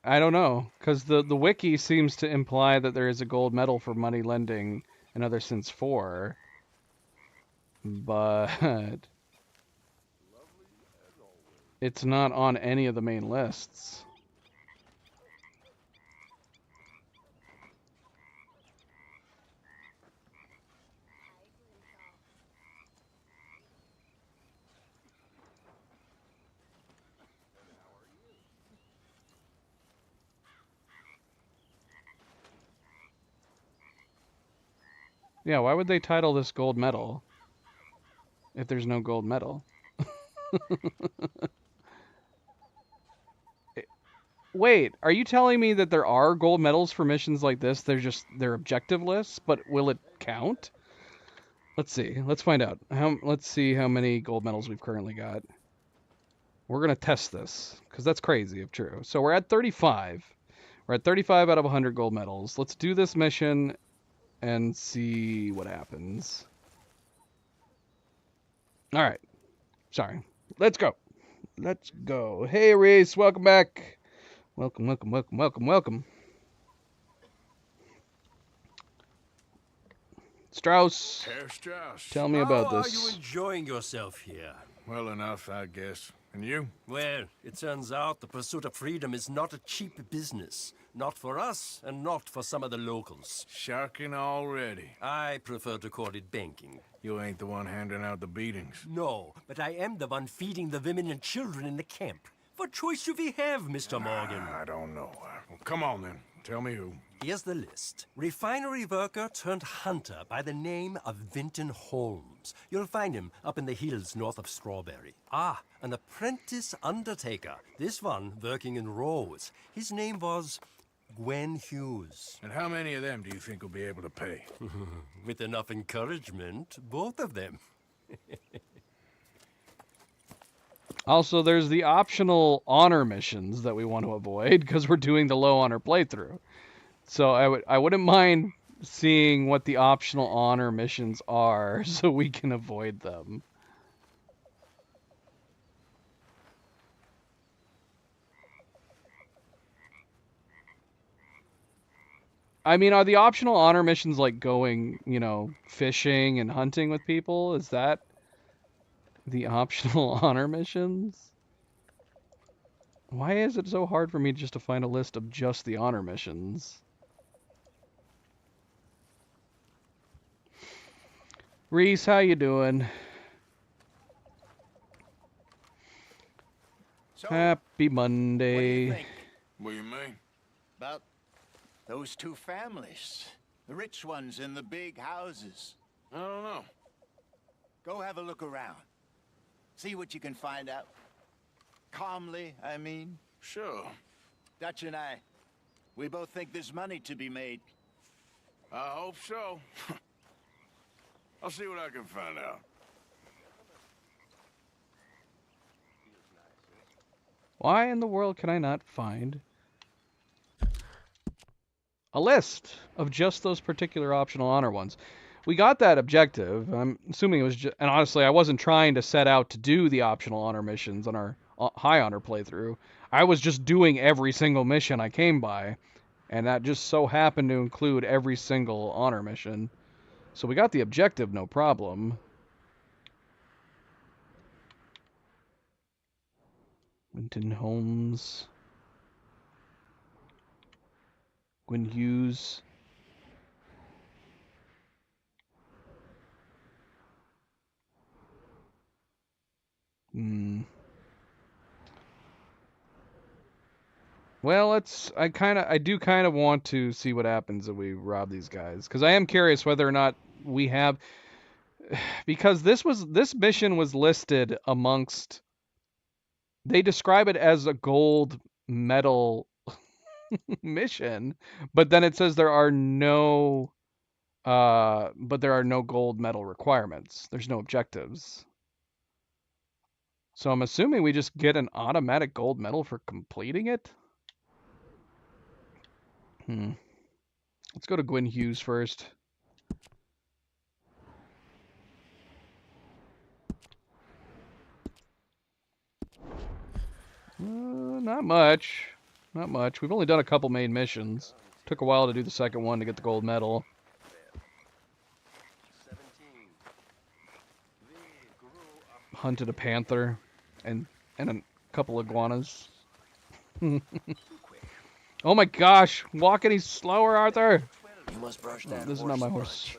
I don't know, because the wiki seems to imply that there is a gold medal for money lending and other sins 4, but it's not on any of the main lists. Yeah, why would they title this gold medal if there's no gold medal? Wait, are you telling me that there are gold medals for missions like this? They're objective lists, but will it count? Let's see. Let's find out. Let's see how many gold medals we've currently got. We're going to test this, because that's crazy if true. So we're at 35. We're at 35 out of 100 gold medals. Let's do this mission and see what happens. All right. Sorry. Let's go. Let's go. Hey, Reese. Welcome back. Welcome, welcome, welcome, welcome, welcome. Strauss. Herr Strauss. Tell me about this. How are you enjoying yourself here? Well enough, I guess. And you? Well, it turns out the pursuit of freedom is not a cheap business. Not for us, and not for some of the locals. Sharking already. I prefer to call it banking. You ain't the one handing out the beatings. No, but I am the one feeding the women and children in the camp. What choice do we have, Mr. Morgan? I don't know. Well, come on, then. Tell me who. Here's the list. Refinery worker turned hunter by the name of Vinton Holmes. You'll find him up in the hills north of Strawberry. Ah, an apprentice undertaker. This one working in Rose. His name was Gwen Hughes. And how many of them do you think will be able to pay? With enough encouragement, both of them. Also, there's the optional honor missions that we want to avoid because we're doing the low honor playthrough. So I wouldn't mind seeing what the optional honor missions are so we can avoid them. I mean, are the optional honor missions like going, you know, fishing and hunting with people? Is that the optional honor missions? Why is it so hard for me just to find a list of just the honor missions? Reese, how you doing? So, Happy Monday. What do you mean? about those two families, the rich ones in the big houses. I don't know. Go have a look around. See what you can find out. Calmly, I mean. Sure. Dutch and I, we both think there's money to be made. I hope so. I'll see what I can find out. Why in the world can I not find a list of just those particular optional honor ones? We got that objective. I'm assuming it was just, and honestly, I wasn't trying to set out to do the optional honor missions on our high honor playthrough. I was just doing every single mission I came by, and that just so happened to include every single honor mission. So we got the objective, no problem. Winton Holmes. Gwyn Hughes. Well, I do kind of want to see what happens if we rob these guys, because I am curious whether or not we have, because this mission was listed amongst, they describe it as a gold medal mission, but then it says there are no gold medal requirements. There's no objectives. So I'm assuming we just get an automatic gold medal for completing it. Let's go to Gwyn Hughes first. Not much. Not much. We've only done a couple main missions. Took a while to do the second one to get the gold medal. Hunted a panther and a couple iguanas. Oh my gosh! Walk any slower, Arthur! You must brush that This is not my horse.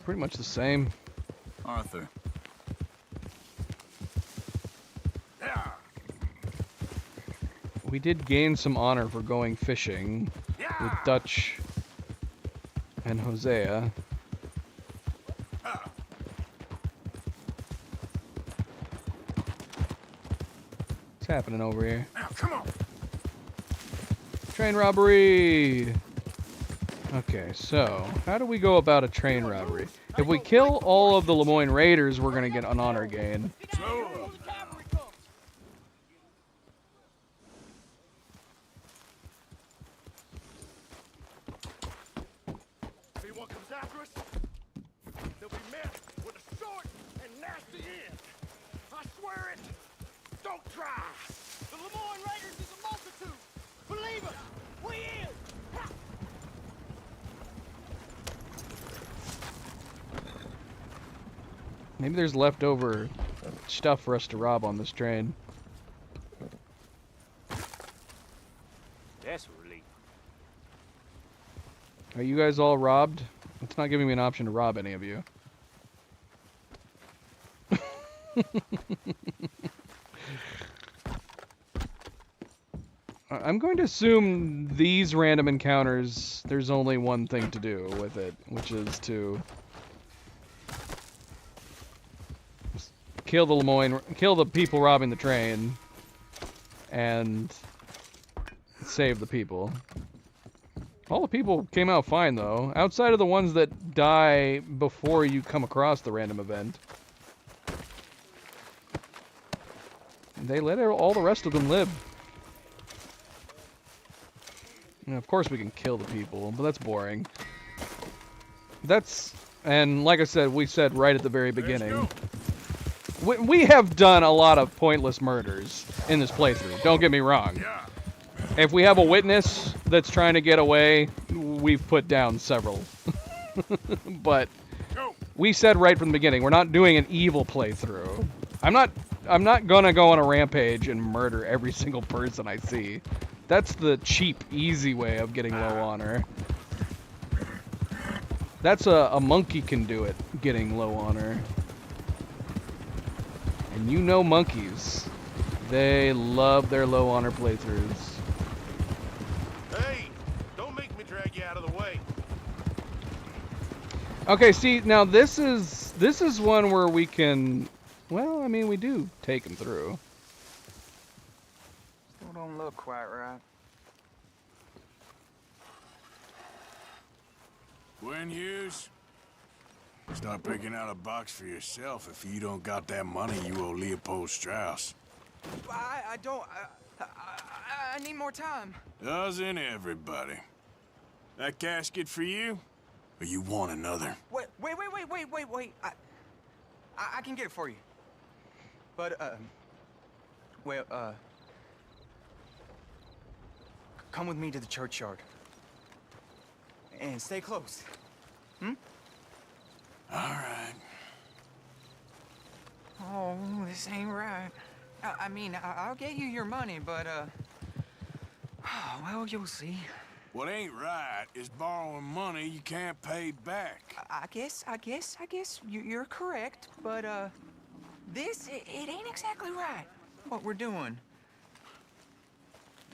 Pretty much the same. Arthur. We did gain some honor for going fishing with Dutch and Hosea. What's happening over here? Now, come on. Train robbery! Okay, so how do we go about a train robbery? If we kill all of the Lemoyne Raiders, we're gonna get an honor gain. Anyone comes after us, they'll be met with a short and nasty end. I swear it. Don't try. The Lemoyne Raiders is a multitude. Believe us, we is. Ha! Maybe there's leftover stuff for us to rob on this train. That's a relief. Are you guys all robbed? It's not giving me an option to rob any of you. I'm going to assume these random encounters, there's only one thing to do with it, which is to kill the people robbing the train, and save the people. All the people came out fine, though, outside of the ones that die before you come across the random event. They let all the rest of them live. And of course we can kill the people, but that's boring. And like I said, we said right at the very beginning, we have done a lot of pointless murders in this playthrough, don't get me wrong. If we have a witness that's trying to get away, we've put down several. But we said right from the beginning, we're not doing an evil playthrough. I'm not gonna go on a rampage and murder every single person I see. That's the cheap, easy way of getting low honor. That's a monkey can do it, getting low honor. And you know monkeys. They love their low honor playthroughs. Hey, don't make me drag you out of the way. Okay, see, now this is one where we can, well, I mean, we do take him through. Still don't look quite right. Gwen Hughes, start picking out a box for yourself if you don't got that money you owe Leopold Strauss. I don't. I need more time. Doesn't everybody? That casket for you? Or you want another? Wait. I can get it for you. But, come with me to the churchyard. And stay close. Hmm? All right. Oh, this ain't right. I mean, I'll get you your money, but, well, you'll see. What ain't right is borrowing money you can't pay back. I guess you're correct, but, this, it ain't exactly right, what we're doing.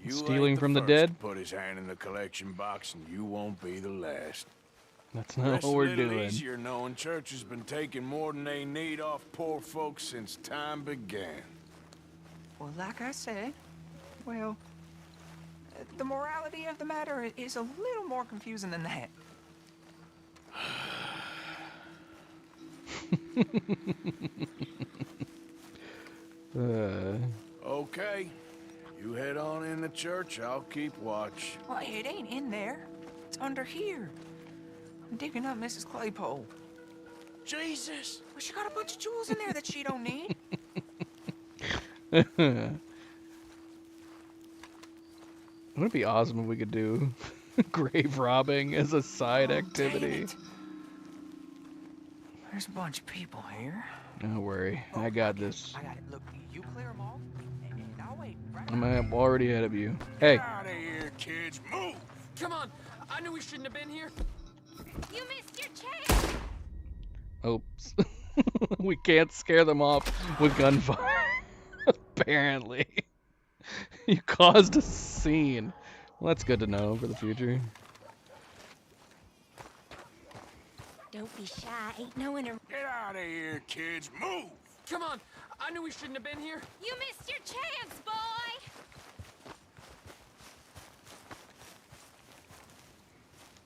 You Stealing ain't from the first dead? to put his hand in the collection box, and you won't be the last. That's not what we're doing. Easier knowing church has been taking more than they need off poor folks since time began. Well, like I said, well, the morality of the matter is a little more confusing than that. Okay. You head on in the church, I'll keep watch. Well, it ain't in there. It's under here. I'm digging up Mrs. Claypole. Jesus! Well, she got a bunch of jewels in there that she don't need. Wouldn't it be awesome if we could do grave robbing as a side activity? There's a bunch of people here. Don't worry, I got this. I got it. Look, you clear them off, and I'll wait. Right? I'm already ahead of you. Hey. Get out of here, kids. Move! Come on. I knew we shouldn't have been here. You missed your chance. Oops. We can't scare them off with gunfire. Apparently. You caused a scene. Well, that's good to know for the future. Don't be shy. Ain't no inter— Get out of here, kids. Move! Come on. I knew we shouldn't have been here. You missed your chance, boy.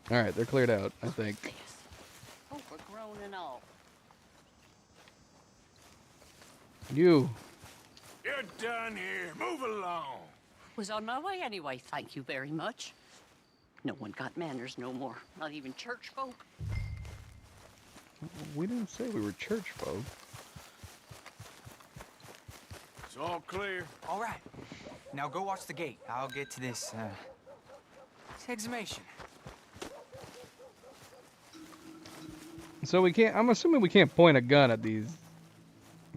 All right, they're cleared out, I think. Overgrown and all. You. You're done here. Move along. Was on my way anyway, thank you very much. No one got manners no more. Not even church folk. We didn't say we were church folk. It's all clear. All right. Now go watch the gate. I'll get to this exhumation. So we can't, I'm assuming we can't point a gun at these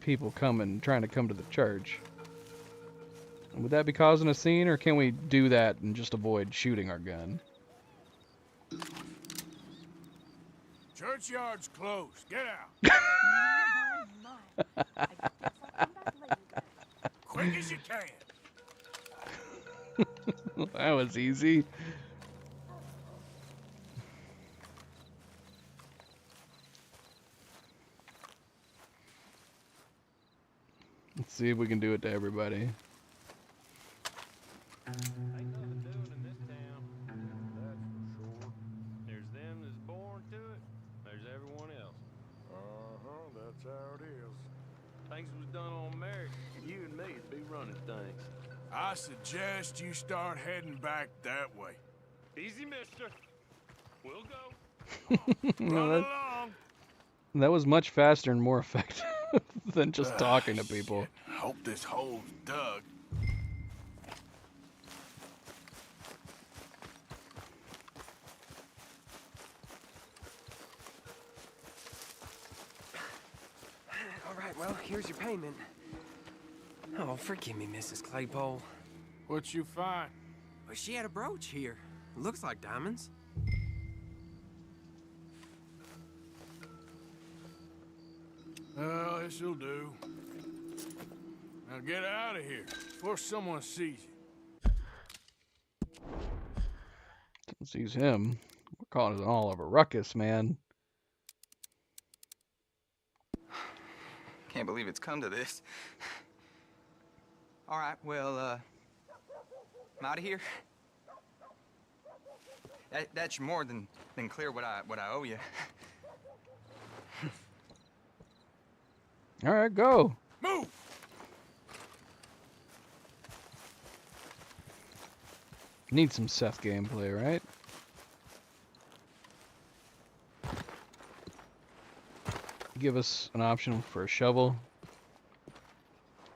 people trying to come to the church. Would that be causing a scene, or can we do that and just avoid shooting our gun? Churchyard's closed. Get out. Quick as you can. That was easy. Let's see if we can do it to everybody. Ain't nothing doing in this town, that's for sure. There's them that's born to it, there's everyone else. That's how it is. Things was done on merit, you and me'd be running things. I suggest you start heading back that way. Easy, mister. We'll go. No, that was much faster and more effective than just talking to people. Shit. Hope this hole's dug. Well, here's your payment. Oh, forgive me, Mrs. Claypole. What'd you find? Well, she had a brooch here. Looks like diamonds. Well, this'll do. Now get out of here before someone sees you. Sees him. We're causing all of a ruckus, man. Can't believe it's come to this. All right, well, I'm out of here. That's more than clear what I owe you. All right, go. Move. Need some Seth gameplay, right? Give us an option for a shovel.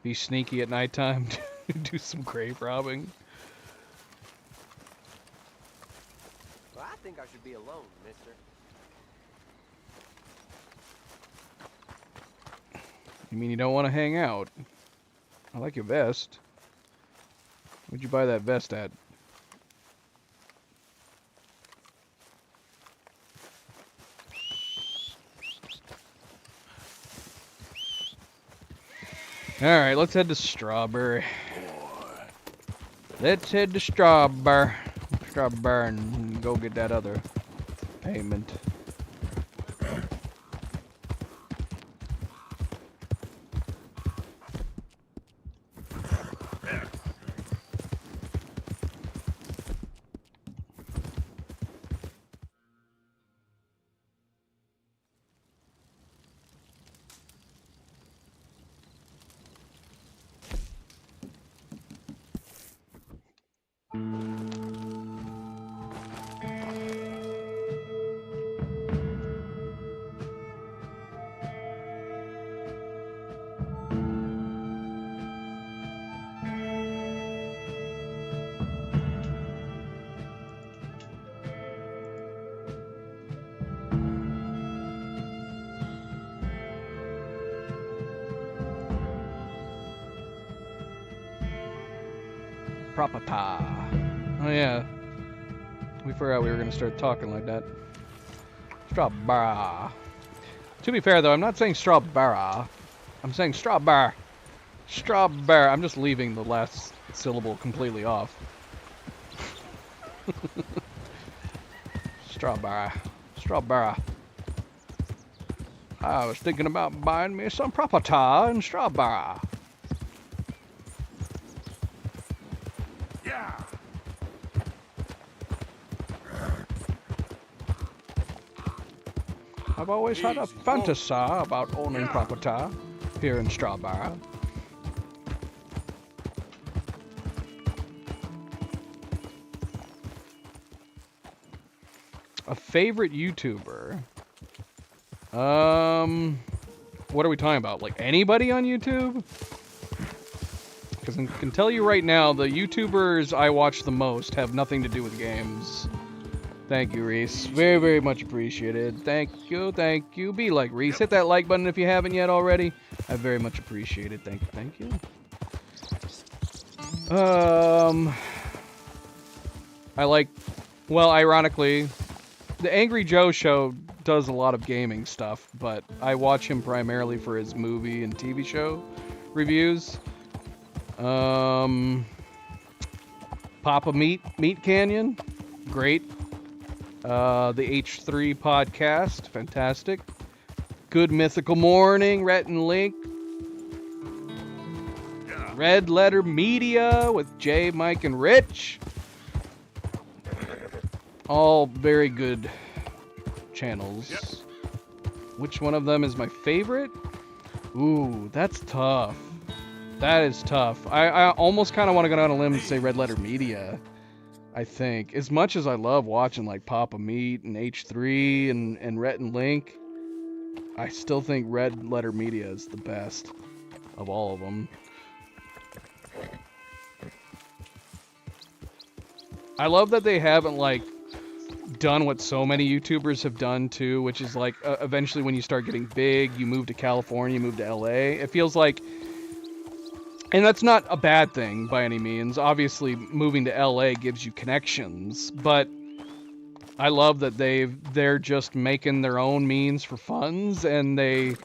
Be sneaky at nighttime. Do some grave robbing. Well, I think I should be alone, mister. You mean you don't want to hang out? I like your vest. Where'd you buy that vest at? Alright, let's head to Strawberry. Let's head to Strawberry and go get that other payment. Propata. Oh yeah. We forgot we were gonna start talking like that. Strawberry. To be fair though, I'm not saying strawberry. I'm saying strawberry. Strawberry. I'm just leaving the last syllable completely off. Strawberry. Strawberry. I was thinking about buying me some propata and strawberry. I've always had a fantasy about owning property here in Strawberry. A favorite YouTuber? What are we talking about? Like anybody on YouTube? Because I can tell you right now, the YouTubers I watch the most have nothing to do with games. Thank you, Reese. Very, very much appreciated. Thank you, thank you. Be like Reese. Hit that like button if you haven't yet already. I very much appreciate it. Thank you, thank you. I like, well, ironically, the Angry Joe Show does a lot of gaming stuff, but I watch him primarily for his movie and TV show reviews. Papa Meat Canyon, great. The H3 podcast, fantastic. Good Mythical Morning, Rhett and Link. Red Letter Media with Jay, Mike, and Rich. All very good channels. Yep. Which one of them is my favorite? Ooh, that's tough. That is tough. I almost kind of want to go down a limb and say Red Letter Media. I think. As much as I love watching like Papa Meat and H3 and Rhett and Link, I still think Red Letter Media is the best of all of them. I love that they haven't like done what so many YouTubers have done too, which is like eventually when you start getting big, you move to California, you move to LA. It feels like, and that's not a bad thing by any means. Obviously, moving to LA gives you connections, but I love that they're just making their own means for funds, and they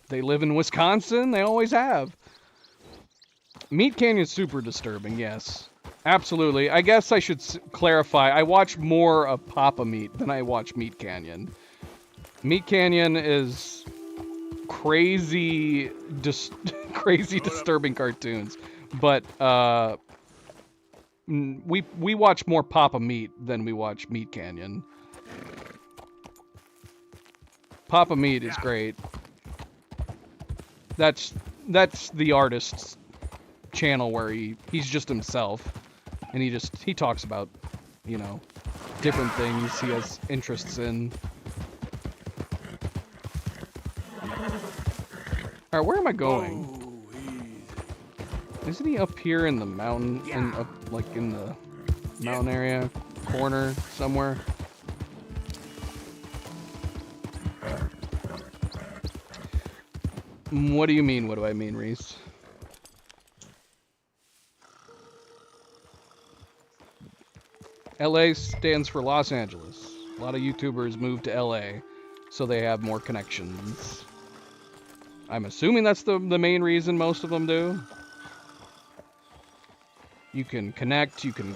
live in Wisconsin. They always have. Meat Canyon's super disturbing, yes. Absolutely. I guess I should clarify. I watch more of Papa Meat than I watch Meat Canyon. Meat Canyon is crazy, crazy disturbing cartoons. But we watch more Papa Meat than we watch Meat Canyon. Papa Meat is great. That's the artist's channel where he's just himself, and he talks about, you know, different things he has interests in. Alright, where am I going? Isn't he up here in the mountain, like in the mountain area, corner somewhere? What do you mean? What do I mean, Reese? LA stands for Los Angeles. A lot of YouTubers move to LA, so they have more connections. I'm assuming that's the main reason most of them do. You can connect, you can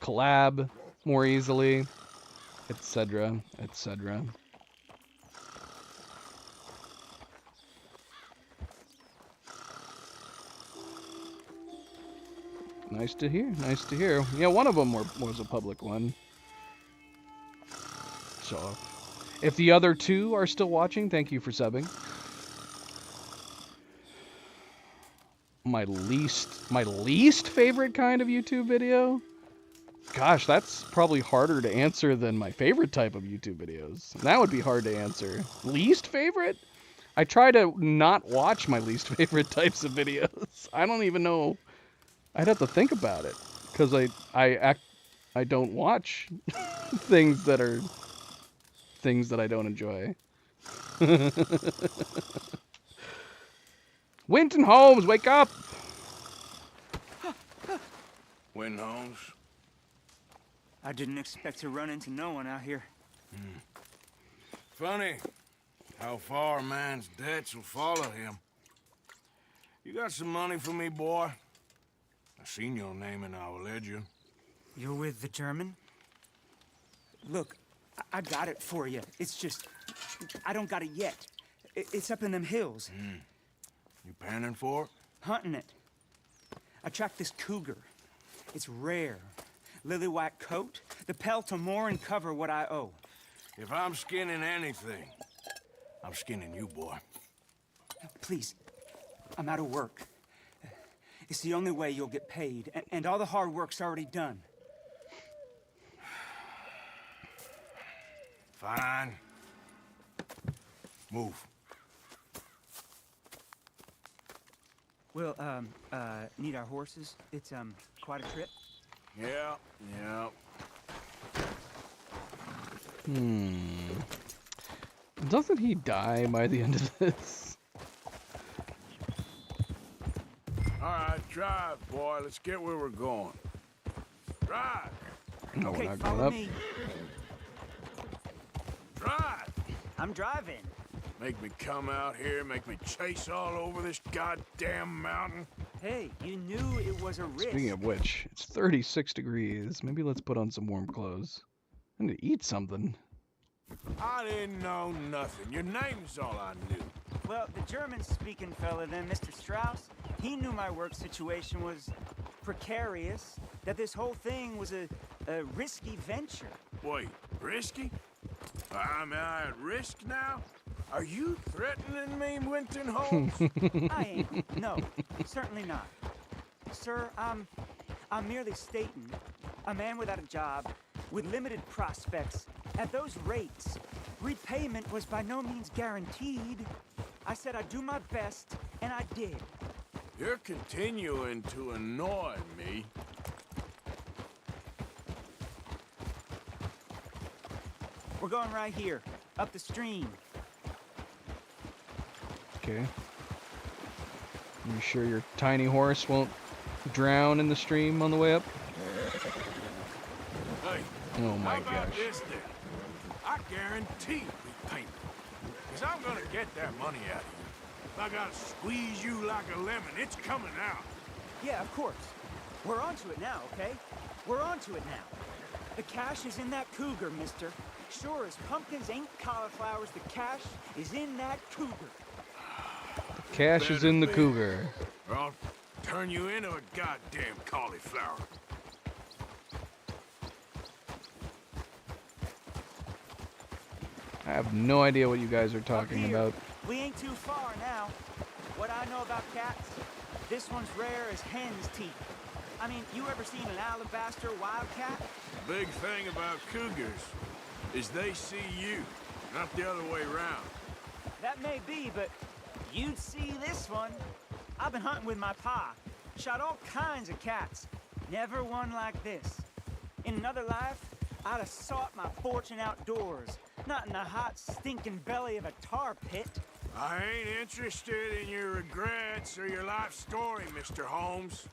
collab more easily, etc., etc. Nice to hear. Nice to hear. Yeah, one of them was a public one. So, if the other two are still watching, thank you for subbing. My least favorite kind of YouTube video? Gosh, that's probably harder to answer than my favorite type of YouTube videos. That would be hard to answer. Least favorite? I try to not watch my least favorite types of videos. I don't even know. I'd have to think about it, because I don't watch things that I don't enjoy. Winton Holmes, wake up! Winton Holmes? I didn't expect to run into no one out here. Funny how far a man's debts will follow him. You got some money for me, boy? I seen your name in our ledger. You're with the German? Look, I got it for you. It's just, I don't got it yet. It's up in them hills. You panning for it? Hunting it. I tracked this cougar. It's rare. Lily white coat. The pelt will more and cover what I owe. If I'm skinning anything, I'm skinning you, boy. Please, I'm out of work. It's the only way you'll get paid, and all the hard work's already done. Fine. Move. We'll, need our horses. It's, quite a trip. Yeah. Doesn't he die by the end of this? All right, drive, boy. Let's get where we're going. Drive. No, okay, we're not going follow up. me. Drive. I'm driving. Make me come out here, make me chase all over this goddamn mountain. Hey, you knew it was a risk. Speaking of which, it's 36 degrees. Maybe let's put on some warm clothes. I need to eat something. I didn't know nothing. Your name's all I knew. Well, the German-speaking fella then, Mr. Strauss, he knew my work situation was precarious, that this whole thing was a risky venture. Wait, risky? Am I at risk now? Are you threatening me, Winton Holmes? I ain't. No, certainly not. Sir, I'm merely stating, a man without a job, with limited prospects, at those rates, repayment was by no means guaranteed. I said I'd do my best, and I did. You're continuing to annoy me. We're going right here, up the stream. Okay. You sure your tiny horse won't drown in the stream on the way up? Hey, Oh my how about gosh. this then? I guarantee we payment. Because I'm gonna get that money out of you. If I gotta squeeze you like a lemon, it's coming out. Yeah, of course. We're onto it now, okay? We're onto it now. The cash is in that cougar, mister. Sure as pumpkins ain't cauliflowers, the cash is in that cougar. Cash is in the cougar. Or I'll turn you into a goddamn cauliflower. I have no idea what you guys are talking about. We ain't too far now. What I know about cats, this one's rare as hen's teeth. I mean, you ever seen an alabaster wildcat? Big thing about cougars is they see you, not the other way around. That may be, but you'd see this one. I've been hunting with my pa. Shot all kinds of cats. Never one like this. In another life, I'd have sought my fortune outdoors, not in the hot, stinking belly of a tar pit. I ain't interested in your regrets or your life story, Mr. Holmes.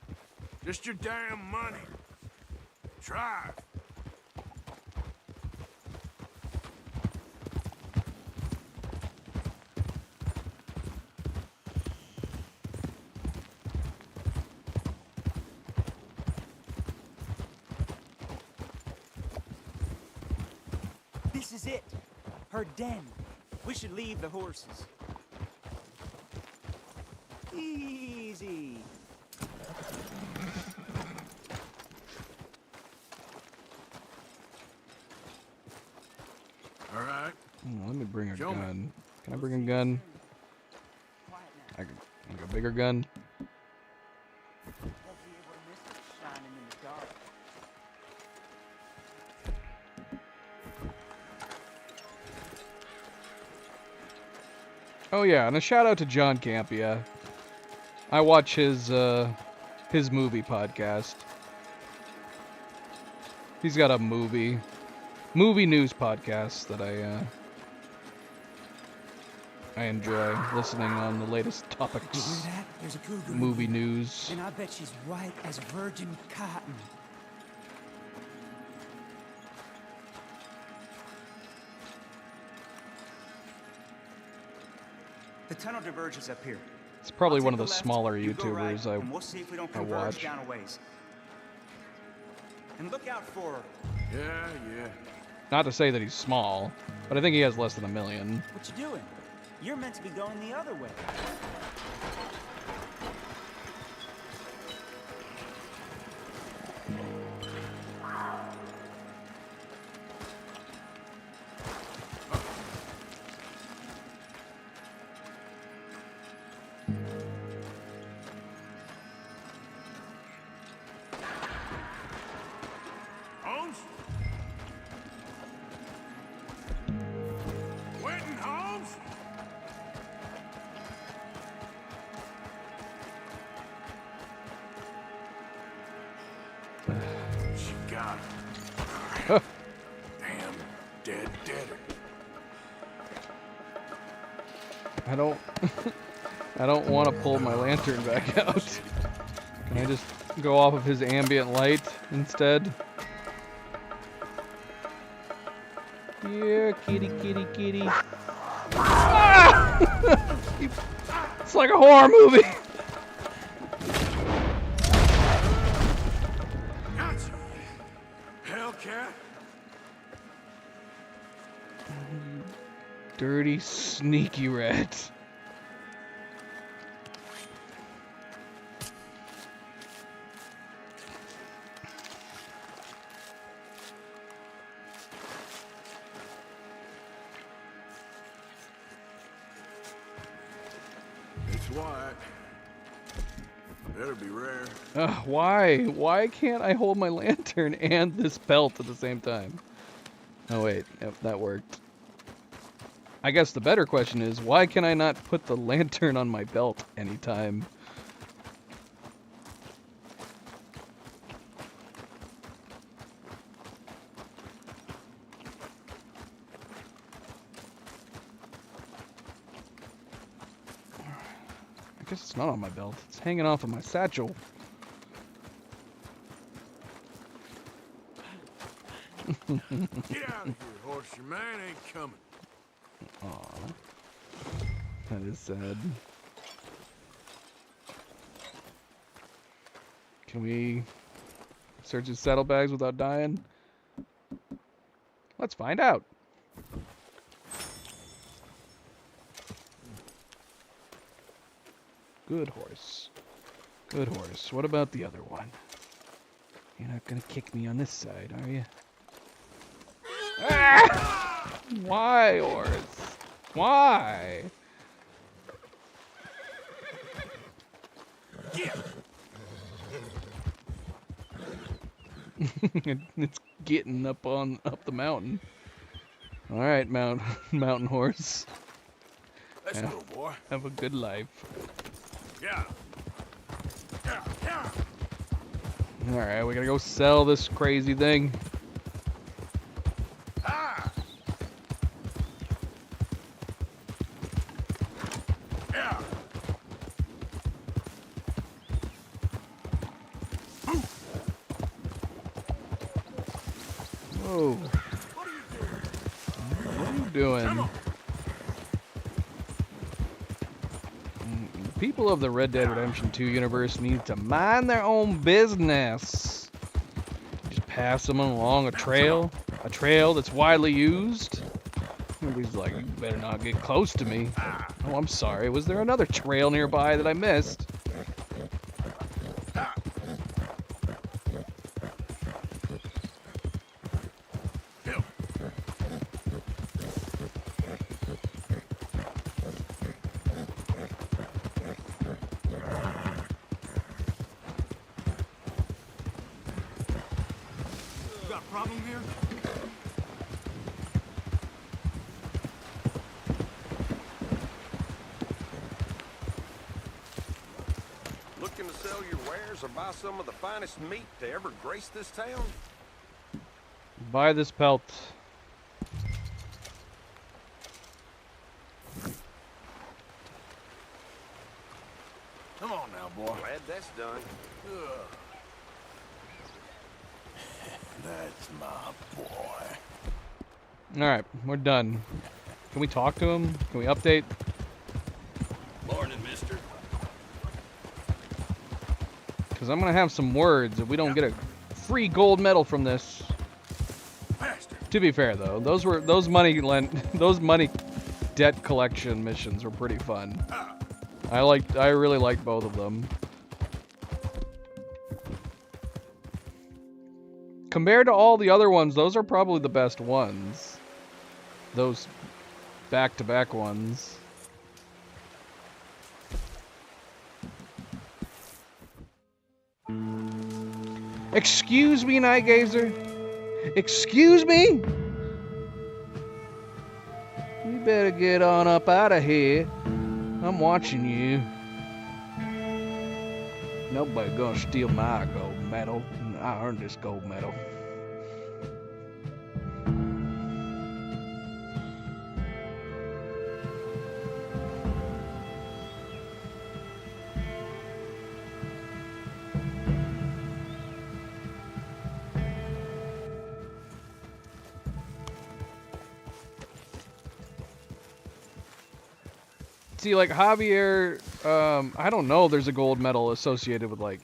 Just your damn money. Drive. This is it. Her den. We should leave the horses. Easy. All right. Let me bring a Show me. gun. Can I bring a gun? I can like a bigger gun. Shining in the dark. Oh yeah, and a shout out to John Campia. I watch his movie podcast. He's got a movie news podcast that I enjoy listening on the latest topics. You hear that? There's a cougar. Movie news. And I bet she's white as virgin cotton. The tunnel diverges up here. It's probably I'll one of take the left, smaller you go right, YouTubers and we'll see if we don't I converge watch. down a ways. And look out for her. Yeah. Not to say that he's small, but I think he has less than 1 million. What you doing? You're meant to be going the other way. Holmes? Quentin Holmes? She got it. Damn, dead. I don't I don't want to pull my lantern back out. Can I just go off of his ambient light instead? Yeah, kitty. Ah! It's like a horror movie. Gotcha. Hellcat. Dirty, sneaky rat. It's Wyatt. Better be rare. Why? Why can't I hold my lantern and this belt at the same time? Oh wait, yep, that worked. I guess the better question is, why can I not put the lantern on my belt anytime? guess it's not on my belt. It's hanging off of my satchel. Get out of here, horse. Your man ain't coming. Aw. That is sad. Can we search his saddlebags without dying? Let's find out. Good horse. Good horse. What about the other one? You're not gonna kick me on this side, are you? Ah! Why, horse? Why? It's getting up the mountain. All right, mountain horse. Let's go, boy. Have a good life. Yeah. All right, we gotta go sell this crazy thing. Ah. Yeah. Whoa. What are you doing? People of the Red Dead Redemption 2 universe need to mind their own business. Just pass them along a trail that's widely used. Everybody's like, you better not get close to me. Oh, I'm sorry. Was there another trail nearby that I missed? Problem here? Looking to sell your wares or buy some of the finest meat to ever grace this town? Buy this pelt. Come on now, boy. Glad that's done. Ugh. That's my boy. Alright, we're done. Can we talk to him? Can we update? Morning, mister. Because I'm going to have some words if we don't get a free gold medal from this. To be fair, though, those money debt collection missions were pretty fun. I really liked both of them. Compared to all the other ones, those are probably the best ones. Those back-to-back ones. Excuse me, Night Gazer? Excuse me? You better get on up out of here. I'm watching you. Nobody gonna steal my gold medal. I earned this gold medal. See, like Javier, I don't know if there's a gold medal associated with like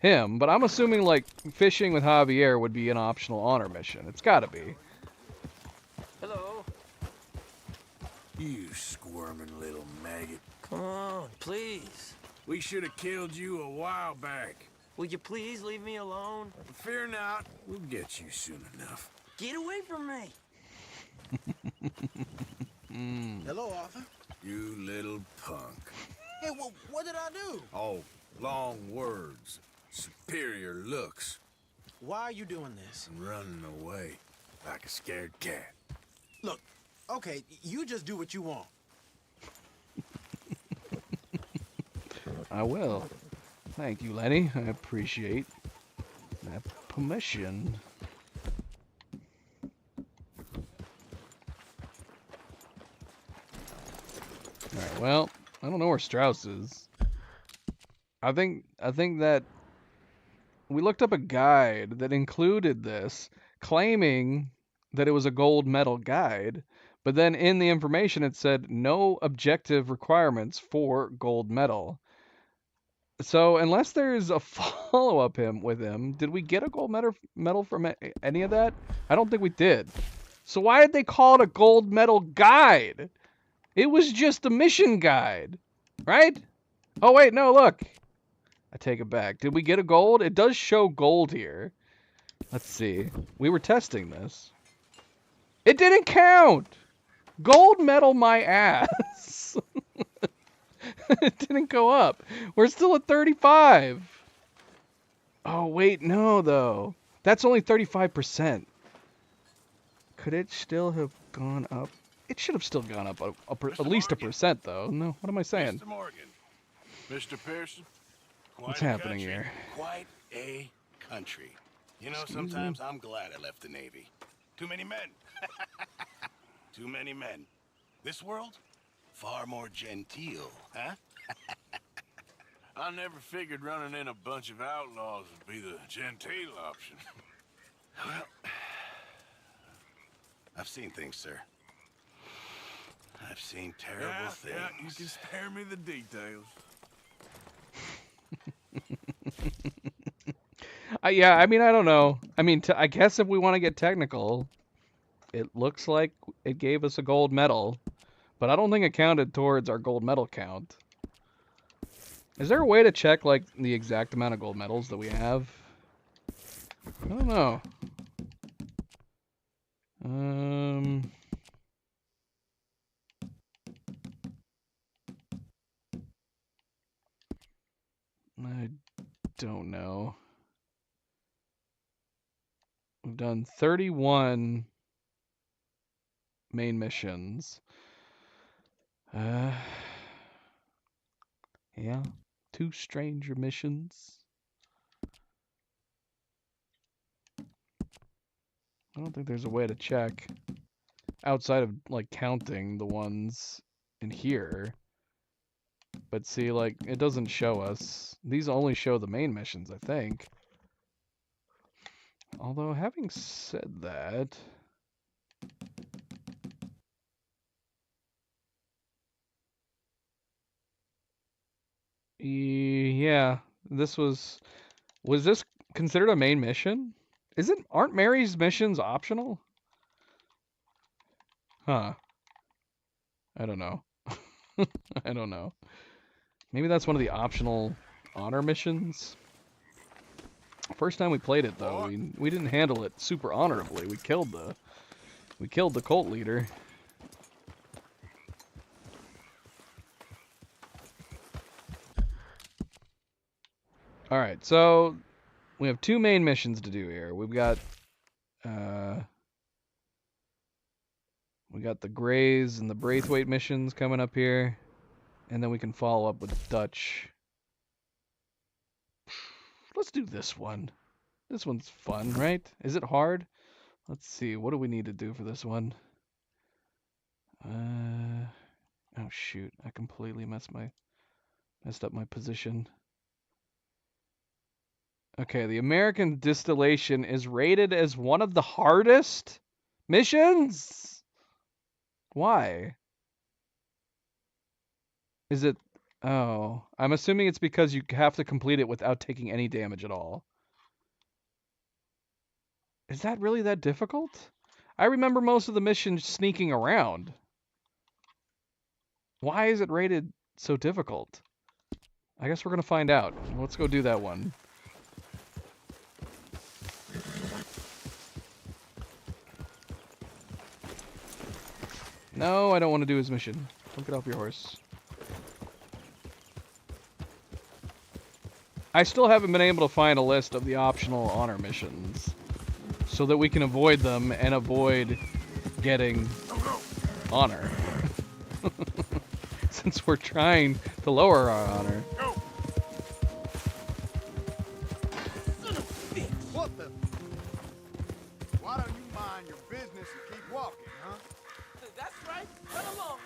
him, but I'm assuming like fishing with Javier would be an optional honor mission. It's gotta be. Hello. You squirming little maggot. Come on, please. We should have killed you a while back. Will you please leave me alone? Fear not, we'll get you soon enough. Get away from me. Hello, Arthur. You little punk. Hey, what did I do? Oh, long words. Superior looks. Why are you doing this? And running away like a scared cat. Look, okay, you just do what you want. I will. Thank you, Lenny. I appreciate that permission. Alright, well, I don't know where Strauss is. I think that we looked up a guide that included this, claiming that it was a gold medal guide, but then in the information it said no objective requirements for gold medal. So unless there's a follow-up with him, did we get a gold medal from any of that? I don't think we did. So why did they call it a gold medal guide? It was just a mission guide, right? Oh wait, no, look. I take it back. Did we get a gold? It does show gold here. Let's see. We were testing this. It didn't count! Gold medal my ass. It didn't go up. We're still at 35. Oh, wait, no, though. That's only 35%. Could it still have gone up? It should have still gone up at least a percent, though. No, what am I saying? Mr. Morgan. Mr. Pearson? What's happening here? Quite a country. You know, Excuse sometimes I'm glad I left the Navy. Too many men. Too many men. This world, far more genteel, huh? I never figured running in a bunch of outlaws would be the genteel option. Well, I've seen things, sir. I've seen terrible things. Yeah, you can spare me the details. Yeah, I mean, I don't know. I mean, I guess if we want to get technical, it looks like it gave us a gold medal, but I don't think it counted towards our gold medal count. Is there a way to check, like, the exact amount of gold medals that we have? I don't know. I don't know. We've done 31 main missions. Yeah. 2 stranger missions. I don't think there's a way to check outside of, like, counting the ones in here. But see, like, it doesn't show us. These only show the main missions, I think. Although, having said that... Yeah, this was this considered a main mission? Aren't Mary's missions optional? Huh. I don't know. I don't know. Maybe that's one of the optional honor missions? First time we played it, though, we didn't handle it super honorably. We killed the cult leader. All right, so we have 2 main missions to do here. We've got the Grays and the Braithwaite missions coming up here, and then we can follow up with Dutch. Let's do this one. This one's fun, right? Is it hard? Let's see. What do we need to do for this one? Oh shoot! I completely messed up my position. Okay, the American Distillation is rated as one of the hardest missions? Why? Is it... Oh, I'm assuming it's because you have to complete it without taking any damage at all. Is that really that difficult? I remember most of the missions sneaking around. Why is it rated so difficult? I guess we're going to find out. Let's go do that one. No, I don't want to do his mission. Don't get off your horse. I still haven't been able to find a list of the optional honor missions so that we can avoid them and avoid getting honor. Since we're trying to lower our honor. What the? Why don't you mind your business and keep walking, huh? That's right. Run along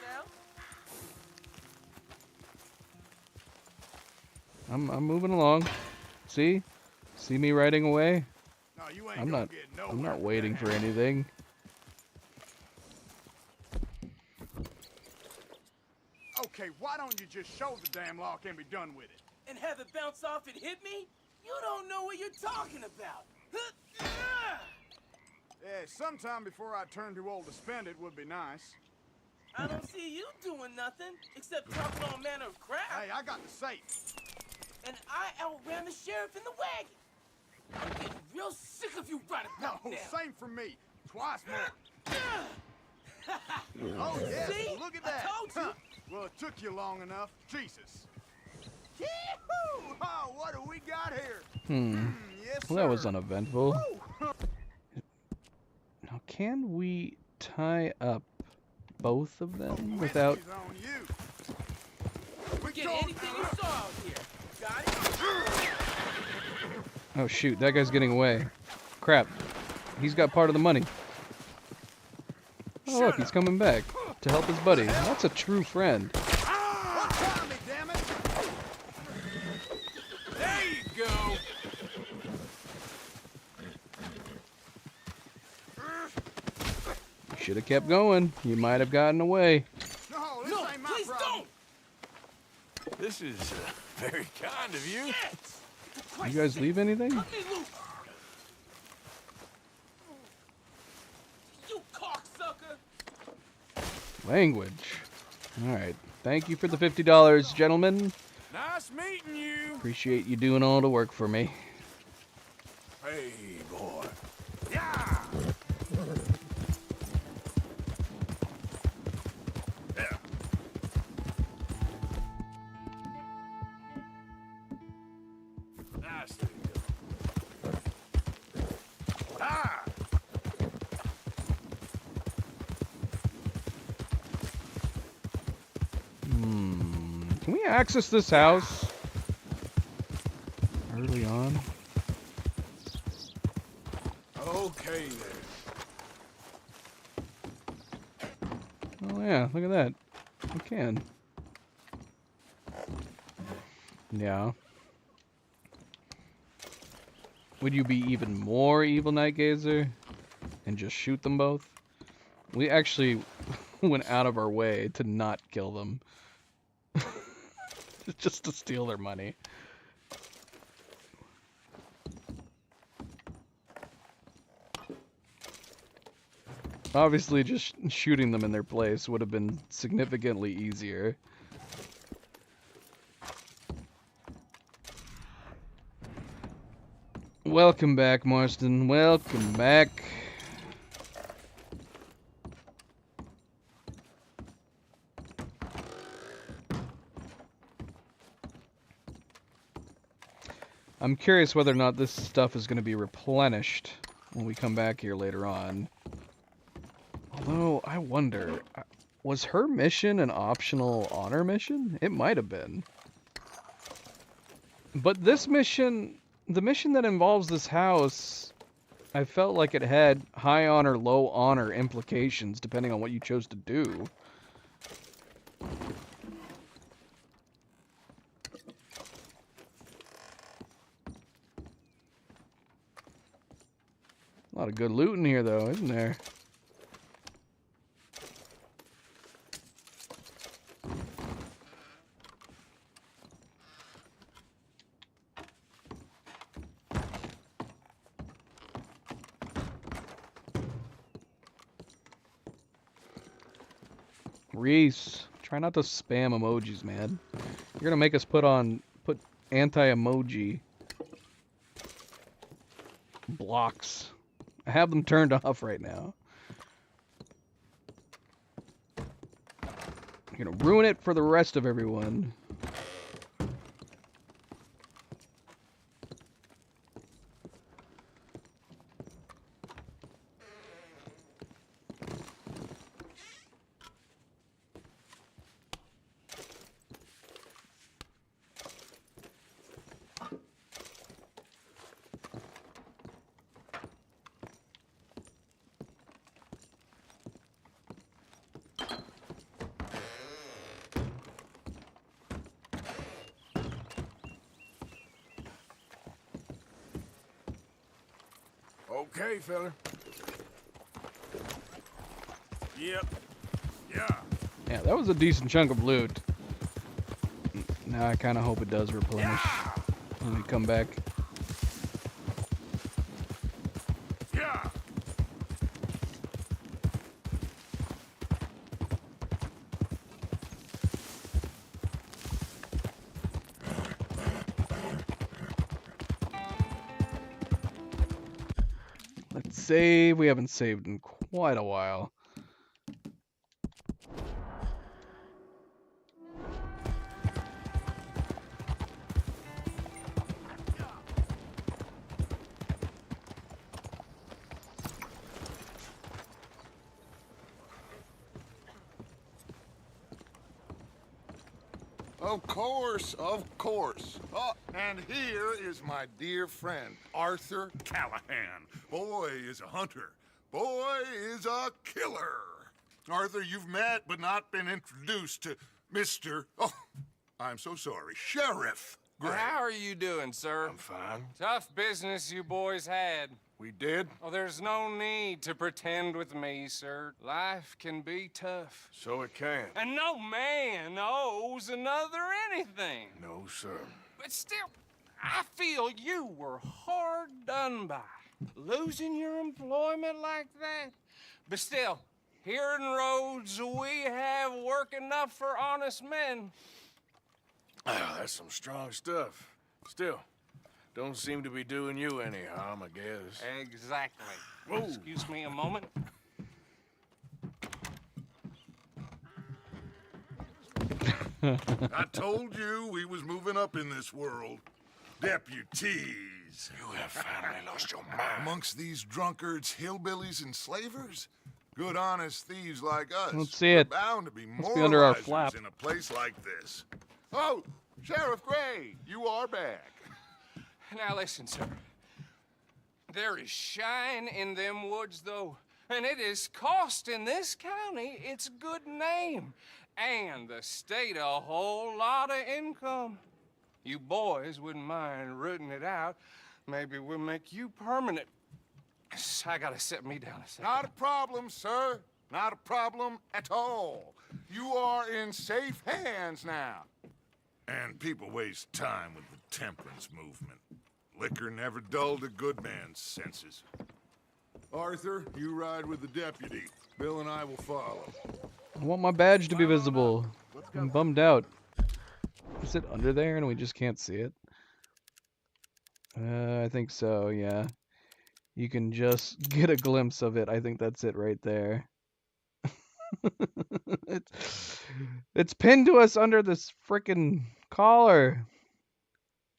I'm moving along. See me riding away. No, you ain't I'm gonna not. get I'm nowhere not with waiting that. for anything. Okay, why don't you just show the damn law can be done with it? And have it bounce off and hit me? You don't know what you're talking about. Yeah, sometime before I turn too old to spend it would be nice. I don't see you doing nothing except talking all manner of crap. Hey, I got the safe. And I outran the sheriff in the wagon. I'm getting real sick of you right about No, now. same for me. Twice more. Oh, yes, See? look at I that. told you. Huh. Well, it took you long enough. Jesus. Yee-hoo! Oh, what do we got here? Yes, Well, that was sir. uneventful. Now, can we tie up both of them without? Whiskey's on you. Get anything you saw out here. Got it? Oh shoot, that guy's getting away. Crap. He's got part of the money. Oh look, he's coming back to help his buddy. That's a true friend. Try me, damn it. There you go. Should have kept going. You might have gotten away. No, this ain't my please problem. This is very kind of you. You guys leave anything? Let me loose. You cocksucker. Language. Alright. Thank you for the $50, gentlemen. Nice meeting you. Appreciate you doing all the work for me. Hey, boy. Nice to you. Ah! Can we access this house early on? Okay then. Oh yeah, look at that. We can. Yeah. Would you be even more evil, Night Gazer? And just shoot them both? We actually went out of our way to not kill them. Just to steal their money. Obviously, just shooting them in their place would have been significantly easier. Welcome back, Marston. Welcome back. I'm curious whether or not this stuff is going to be replenished when we come back here later on. Although, I wonder, was her mission an optional honor mission? It might have been. But this mission, the mission that involves this house, I felt like it had high honor, low honor implications depending on what you chose to do. A lot of good loot in here, though, isn't there? Reese, try not to spam emojis, man. You're gonna make us put anti-emoji blocks. I have them turned off right now. You're gonna ruin it for the rest of everyone. Okay, fella. Yep. Yeah. Yeah, that was a decent chunk of loot. Now I kind of hope it does replenish when we come back. Yeah. Let's save. We haven't saved in quite a while. Of course, of course. Oh, and here is my dear friend, Arthur Callahan. Boy is a hunter. Boy is a killer. Arthur, you've met but not been introduced to Mr. Oh, I'm so sorry, Sheriff Gray. How are you doing, sir? I'm fine. Tough business you boys had. We did? Oh, there's no need to pretend with me, sir. Life can be tough. So it can. And no man owes another anything. No, sir. But still, I feel you were hard done by. Losing your employment like that. But still, here in Rhodes, we have work enough for honest men. Oh, that's some strong stuff. Still, don't seem to be doing you any harm, I guess. Exactly. Whoa. Excuse me a moment. I told you we was moving up in this world. Deputies. You have finally lost your mind. Amongst these drunkards, hillbillies, and slavers? Good, honest thieves like us. Let's see We're it. bound to be Must be under our moralizers flap. in a place like this. Oh, Sheriff Gray, you are back. Now listen, sir. There is shine in them woods, though, and it is costing this county its good name and the state a whole lot of income. You boys wouldn't mind rooting it out. Maybe we'll make you permanent. I gotta sit me down a second. Not a problem, sir. Not a problem at all. You are in safe hands now. And people waste time with the temperance movement. Liquor never dulled a good man's senses. Arthur, you ride with the deputy. Bill and I will follow. I want my badge to be visible. I'm bummed out. Is it under there and we just can't see it? I think so, yeah. You can just get a glimpse of it. I think that's it right there. It's pinned to us under this frickin' collar.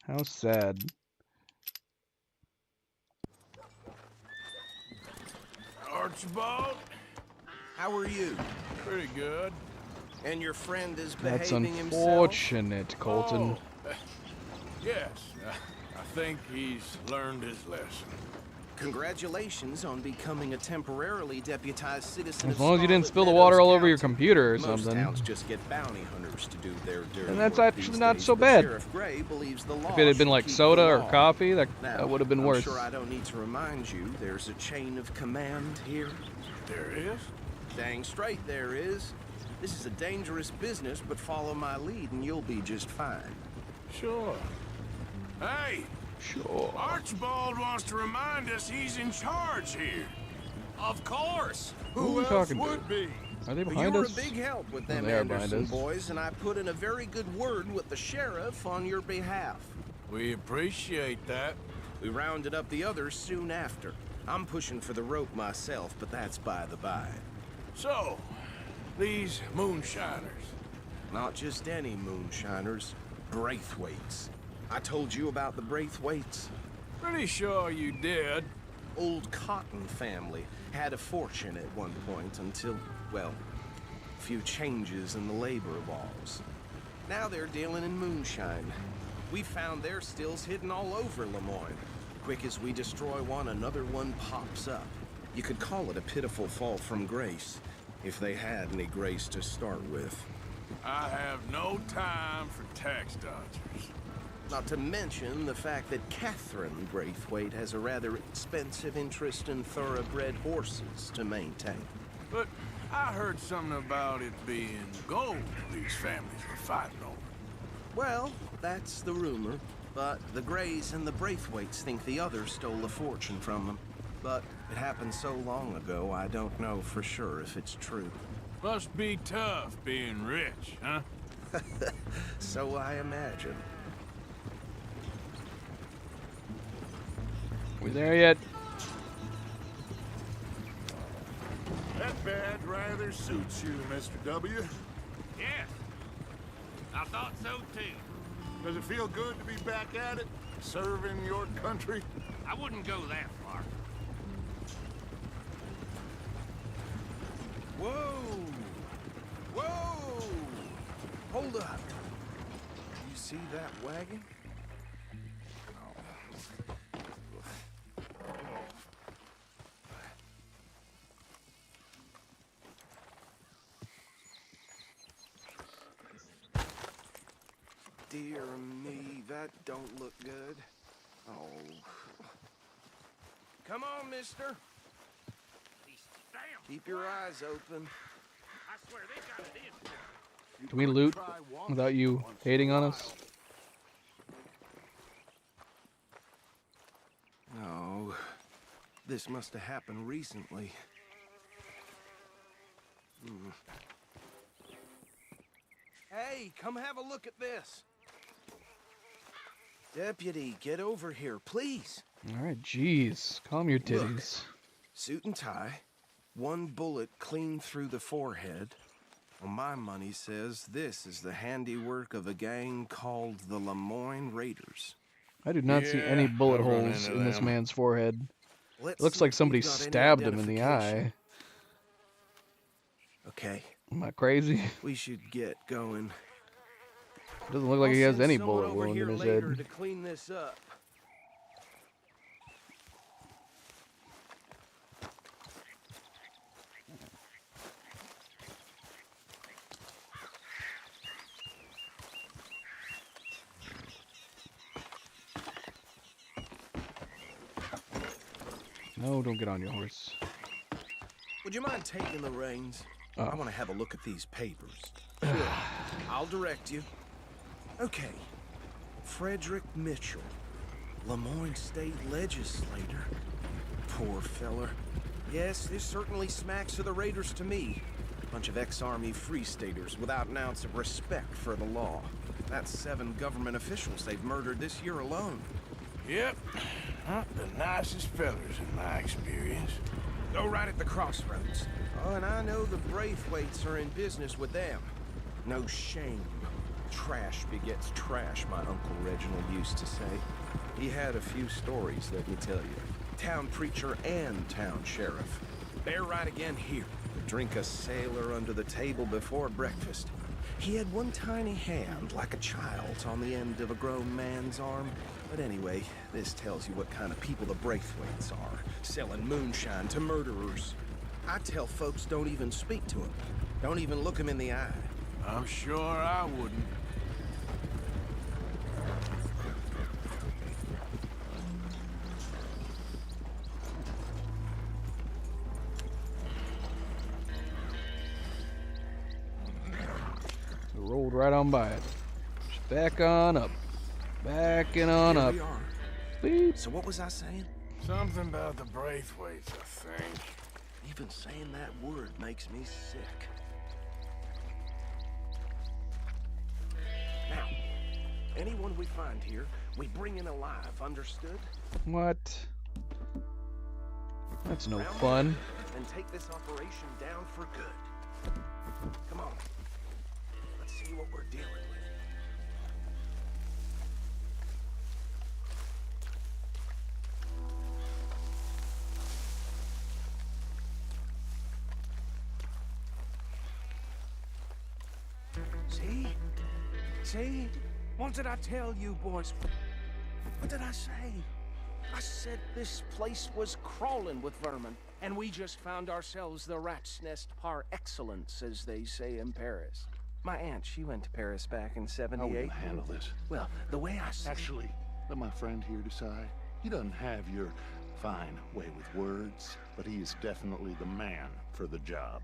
How sad. Archibald? How are you? Pretty good. And your friend is That's behaving himself? unfortunate, Colton. Yes, I think he's learned his lesson. Congratulations on becoming a temporarily deputized citizen. As long as you didn't spill the water all over your computer or Most something. towns just get bounty hunters to do their dirty And that's work actually these not days, so but bad. Sheriff Gray believes the law If it had been should like keep soda the or law. coffee, that Now, would have been I'm worse. sure I don't need to remind you, there's a chain of command here. There is? Dang straight there is. This is a dangerous business, but follow my lead and you'll be just fine. Sure. Hey! Sure. Archibald wants to remind us he's in charge here. Of course. Who are we talking to? be? Are they Well, behind you're us? a big help with Oh, them they are behind Anderson us. boys, and I put in a very good word with the sheriff on your behalf. We appreciate that. We rounded up the others soon after. I'm pushing for the rope myself, but that's by the by. So, these moonshiners. Not just any moonshiners, Braithwaites. I told you about the Braithwaites. Pretty sure you did. Old Cotton family had a fortune at one point until, well, a few changes in the labor laws. Now they're dealing in moonshine. We found their stills hidden all over Lemoyne. Quick as we destroy one, another one pops up. You could call it a pitiful fall from grace, if they had any grace to start with. I have no time for tax dodgers. Not to mention the fact that Catherine Braithwaite has a rather expensive interest in thoroughbred horses to maintain. But I heard something about it being gold these families were fighting over. Well, that's the rumor. But the Greys and the Braithwaites think the others stole a fortune from them. But it happened so long ago, I don't know for sure if it's true. Must be tough being rich, huh? So I imagine. We there yet? That badge rather suits you, Mr. W. Yes. I thought so too. Does it feel good to be back at it? Serving your country? I wouldn't go that far. Whoa! Whoa! Hold up. You see that wagon? Dear me, that don't look good. Oh. Come on, mister. Keep your eyes open. I swear they got it in. Can we loot without you hating on us? No. This must have happened recently. Hey, come have a look at this. Deputy, get over here, please. All right, jeez. Calm your titties. Look, suit and tie, one bullet clean through the forehead. Well, my money says this is the handiwork of a gang called the Lemoyne Raiders. I do not see any bullet holes in this man's forehead. It looks like somebody stabbed him in the eye. Okay. Am I crazy? We should get going. Doesn't look like he has any I'll send bullet someone over wound here in his later head. to clean this up. No, don't get on your horse. Would you mind taking the reins? Oh. I want to have a look at these papers. Sure. I'll direct you. Okay. Frederick Mitchell, Lemoyne State Legislator. Poor feller. Yes, this certainly smacks of the Raiders to me. Bunch of ex-Army Free Staters without an ounce of respect for the law. That's 7 government officials they've murdered this year alone. Yep. Not the nicest fellers in my experience. Go right at the crossroads. Oh, and I know the Braithwaites are in business with them. No shame. Trash begets trash, my Uncle Reginald used to say. He had a few stories, let me tell you. Town preacher and town sheriff. They're right again here. Drink a sailor under the table before breakfast. He had one tiny hand, like a child's, on the end of a grown man's arm. But anyway, this tells you what kind of people the Braithwaites are. Selling moonshine to murderers. I tell folks don't even speak to them. Don't even look them in the eye. I'm sure I wouldn't. Rolled right on by it. Just back on up. Backing on Here up. we are. Beep. So what was I saying? Something about the Braithwaites, I think. Even saying that word makes me sick. Now, anyone we find here, we bring in alive, understood? What? That's no Round fun. up and take this operation down for good. Come on. Let's see what we're dealing with. See? See? What did I tell you, boys? What did I say? I said this place was crawling with vermin, and we just found ourselves the rat's nest par excellence, as they say in Paris. My aunt, she went to Paris back in How are we '78. gonna handle this? Well, the way I see Actually, let my friend here decide. He doesn't have your fine way with words, but he is definitely the man for the job.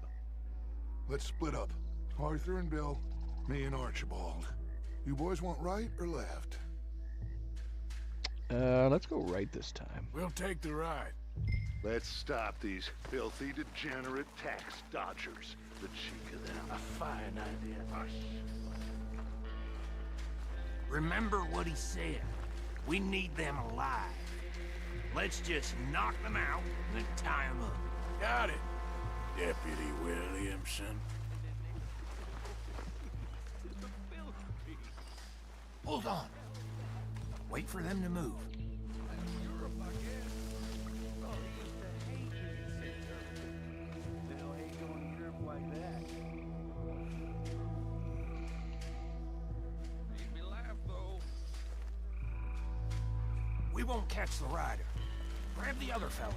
Let's split up. Arthur and Bill, me and Archibald. You boys want right or left? Let's go right this time. We'll take the ride. Let's stop these filthy, degenerate tax dodgers. The cheek of them. A fine idea. Remember what he said. We need them alive. Let's just knock them out and then tie them up. Got it, Deputy Williamson. Hold on. Wait for them to move. We won't catch the rider. Grab the other fella.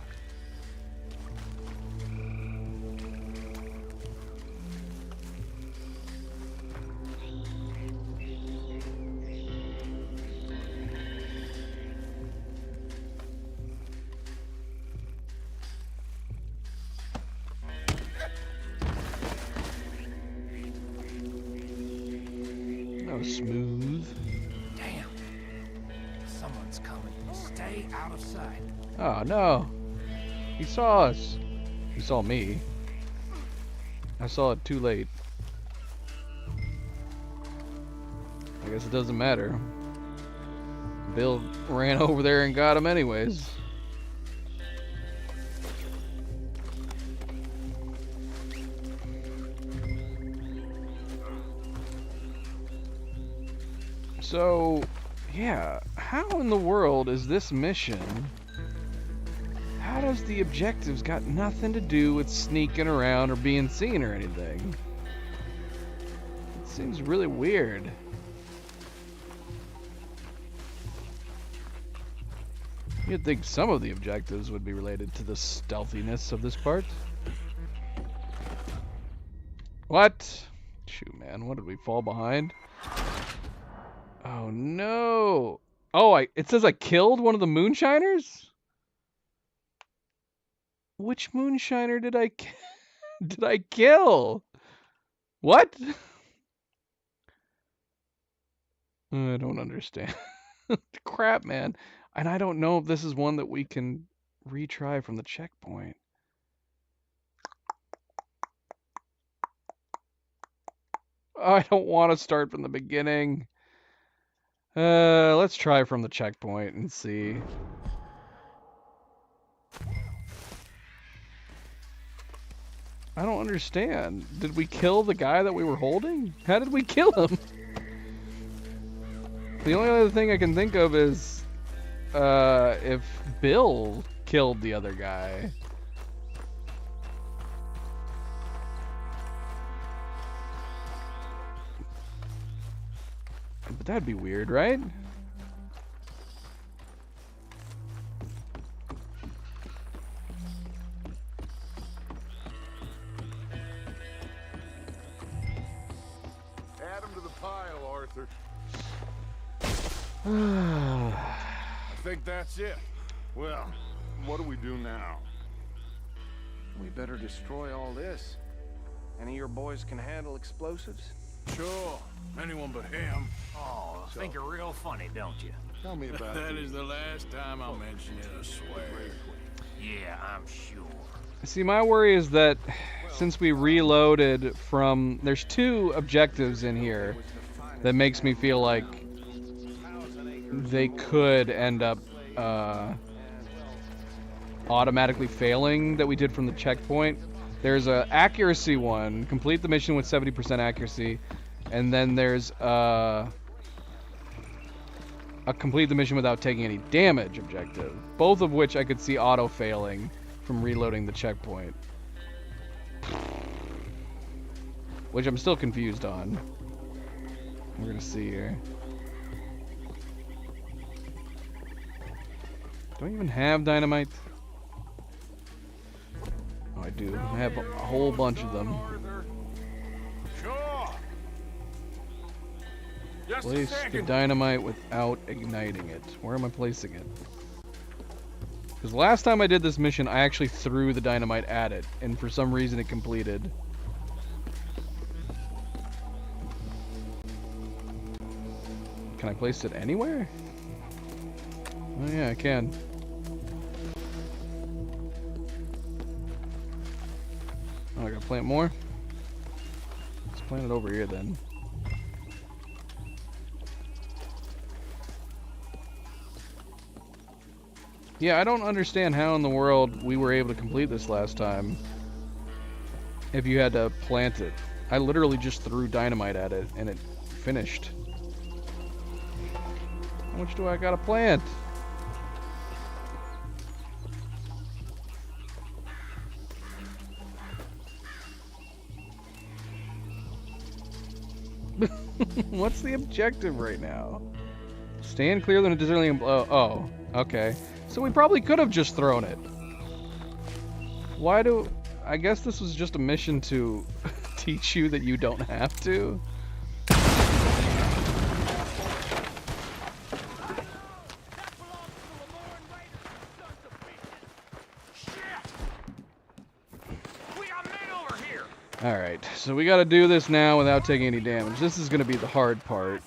That was smooth. Damn. Someone's coming. Stay out of sight. Oh no. He saw us. He saw me. I saw it too late. I guess it doesn't matter. Bill ran over there and got him anyways. So, yeah, how in the world is this mission? How does the objectives got nothing to do with sneaking around or being seen or anything? It seems really weird. You'd think some of the objectives would be related to the stealthiness of this part. What? Shoot, man, what did we fall behind? Oh no! Oh, it says I killed one of the moonshiners? Which moonshiner did I kill? What? I don't understand. Crap, man. And I don't know if this is one that we can retry from the checkpoint. I don't want to start from the beginning. Let's try from the checkpoint and see. I don't understand. Did we kill the guy that we were holding? How did we kill him? The only other thing I can think of is if Bill killed the other guy. But that'd be weird, right? Add him to the pile, Arthur. I think that's it. Well, what do we do now? We better destroy all this. Any of your boys can handle explosives? Sure. Anyone but him. Oh, think you're real funny, don't you? Tell me about That it. is the last time I'll mention it, I swear. Yeah, I'm sure. See, my worry is that since we reloaded from... There's two objectives in here that makes me feel like they could end up automatically failing that we did from the checkpoint. There's a accuracy one, complete the mission with 70% accuracy, and then there's a complete the mission without taking any damage objective, both of which I could see auto failing from reloading the checkpoint, which I'm still confused on. We're gonna see here. Do I even have dynamite? Oh, I do. I have a whole bunch of them. Sure. Just a Place the second. dynamite without igniting it. Where am I placing it? Because last time I did this mission, I actually threw the dynamite at it, and for some reason it completed. Can I place it anywhere? Oh yeah, I can. Oh, I gotta plant more? Let's plant it over here then. Yeah, I don't understand how in the world we were able to complete this last time if you had to plant it. I literally just threw dynamite at it and it finished. How much do I gotta plant? What's the objective right now? Stand clear than a deserting. Oh, okay. So we probably could have just thrown it. Why do... I guess this was just a mission to teach you that you don't have to. Alright, so we gotta do this now without taking any damage. This is gonna be the hard part.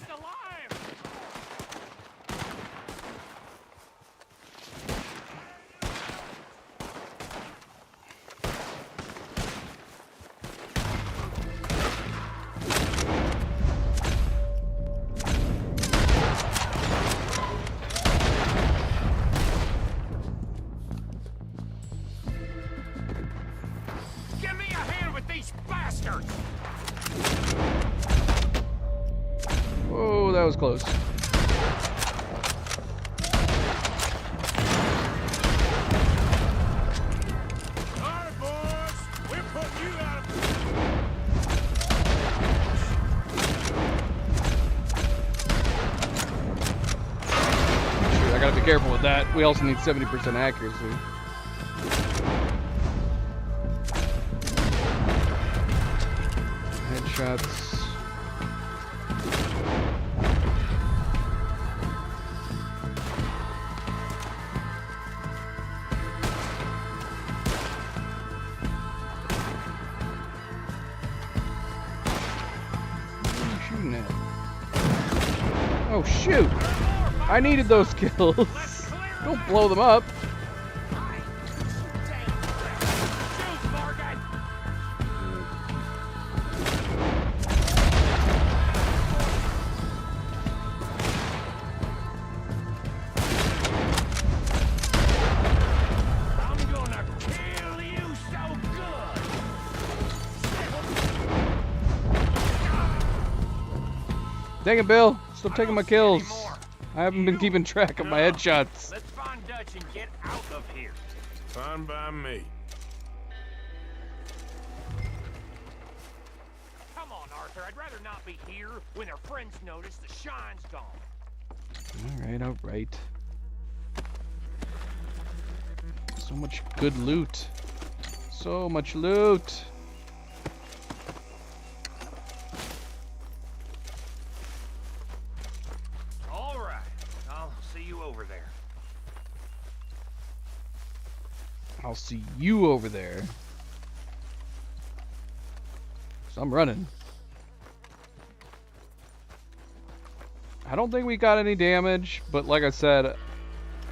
Give me a hand with these bastards! Whoa, that was close. Alright, boys! We're putting you out of... Shoot, I gotta be careful with that. We also need 70% accuracy. Headshots. What are you shooting at? Oh shoot! I needed those kills. Don't blow them up. I'm gonna kill you so good! Dang it, Bill. Stop taking my kills. I haven't been keeping track of my headshots. Let's find Dutch and get out of here. Fine by me. Come on, Arthur. I'd rather not be here when their friends notice the shine's gone. Alright, alright. So much good loot. So much loot. All right. I'll see you over there. I'll see you over there. So I'm running. I don't think we got any damage, but like I said,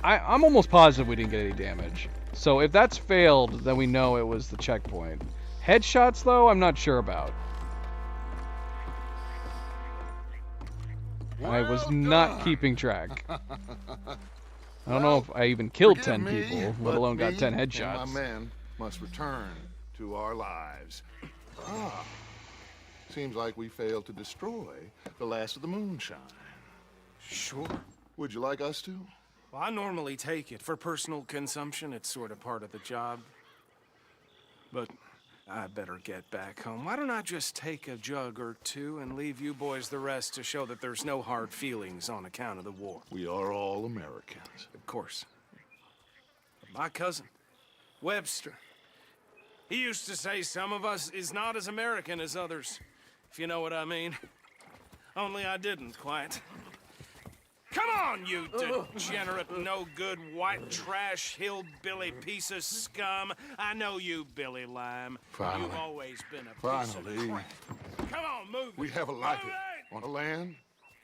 I'm almost positive we didn't get any damage. So if that's failed, then we know it was the checkpoint. Headshots, though, I'm not sure about. I was not keeping track. I don't know if I even killed 10 people, let alone got 10 headshots. And my men must return to our lives. Ah, seems like we failed to destroy the last of the moonshine. Sure. Would you like us to? Well, I normally take it for personal consumption. It's sort of part of the job. But I better get back home. Why don't I just take a jug or two and leave you boys the rest to show that there's no hard feelings on account of the war? We are all Americans. Of course. But my cousin, Webster, he used to say some of us is not as American as others, if you know what I mean. Only I didn't quite. Come on, you degenerate, no-good, white trash, hillbilly piece of scum. I know you, Billy Lime. Finally. You've always been a piece Finally. of crap. Come on, move it. We have a like it. On a land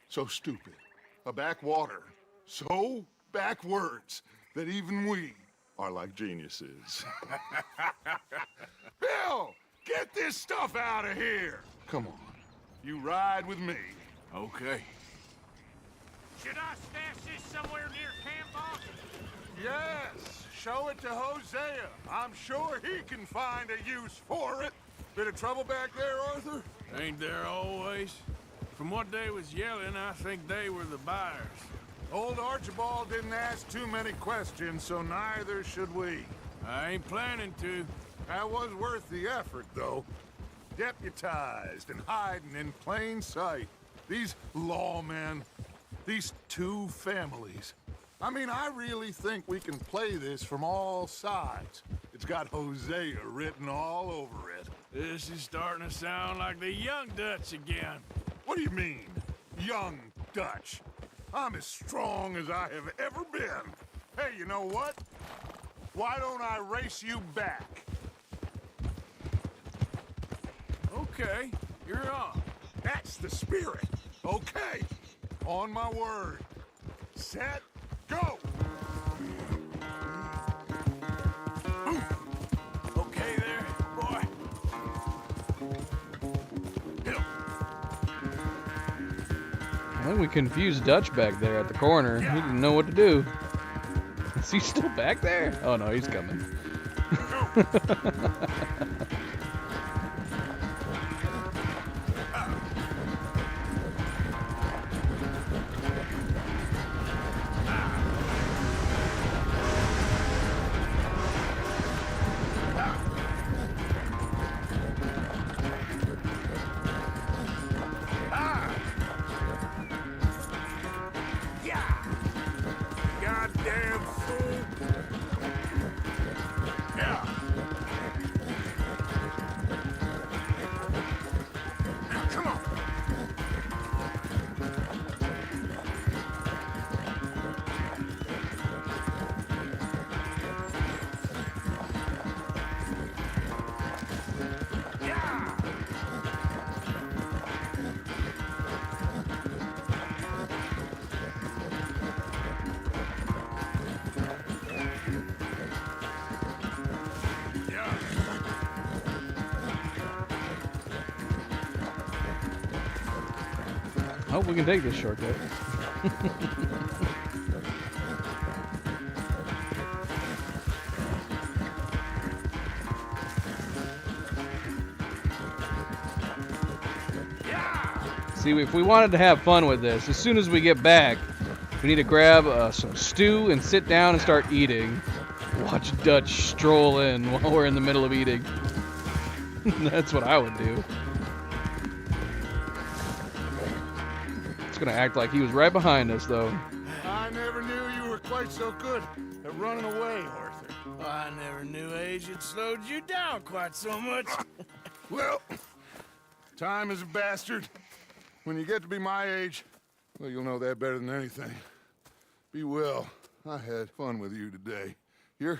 so stupid. A backwater so backwards that even we are like geniuses. Bill, get this stuff out of here. Come on. You ride with me. Okay. Should I stash this somewhere near camp, boss? Yes, show it to Hosea. I'm sure he can find a use for it. Bit of trouble back there, Arthur? Ain't there always? From what they was yelling, I think they were the buyers. Old Archibald didn't ask too many questions, so neither should we. I ain't planning to. That was worth the effort, though. Deputized and hiding in plain sight. These lawmen, these two families. I mean, I really think we can play this from all sides. It's got Hosea written all over it. This is starting to sound like the Young Dutch again. What do you mean, Young Dutch? I'm as strong as I have ever been. Hey, you know what? Why don't I race you back? Okay, you're on. That's the spirit. Okay, on my word. Set, go! Okay there, boy. I think we confused Dutch back there at the corner. He didn't know what to do. Is he still back there? Oh no, he's coming. Goddamn fool! Yeah. Now, come on. Yeah. Hope we can take this shortcut. See, if we wanted to have fun with this, as soon as we get back, we need to grab some stew and sit down and start eating. Watch Dutch stroll in while we're in the middle of eating. That's what I would do. It's gonna act like he was right behind us, though. I never knew you were quite so good at running away, Arthur. I never knew age had slowed you down quite so much. Well, time is a bastard. When you get to be my age, well, you'll know that better than anything. Be well. I had fun with you today. I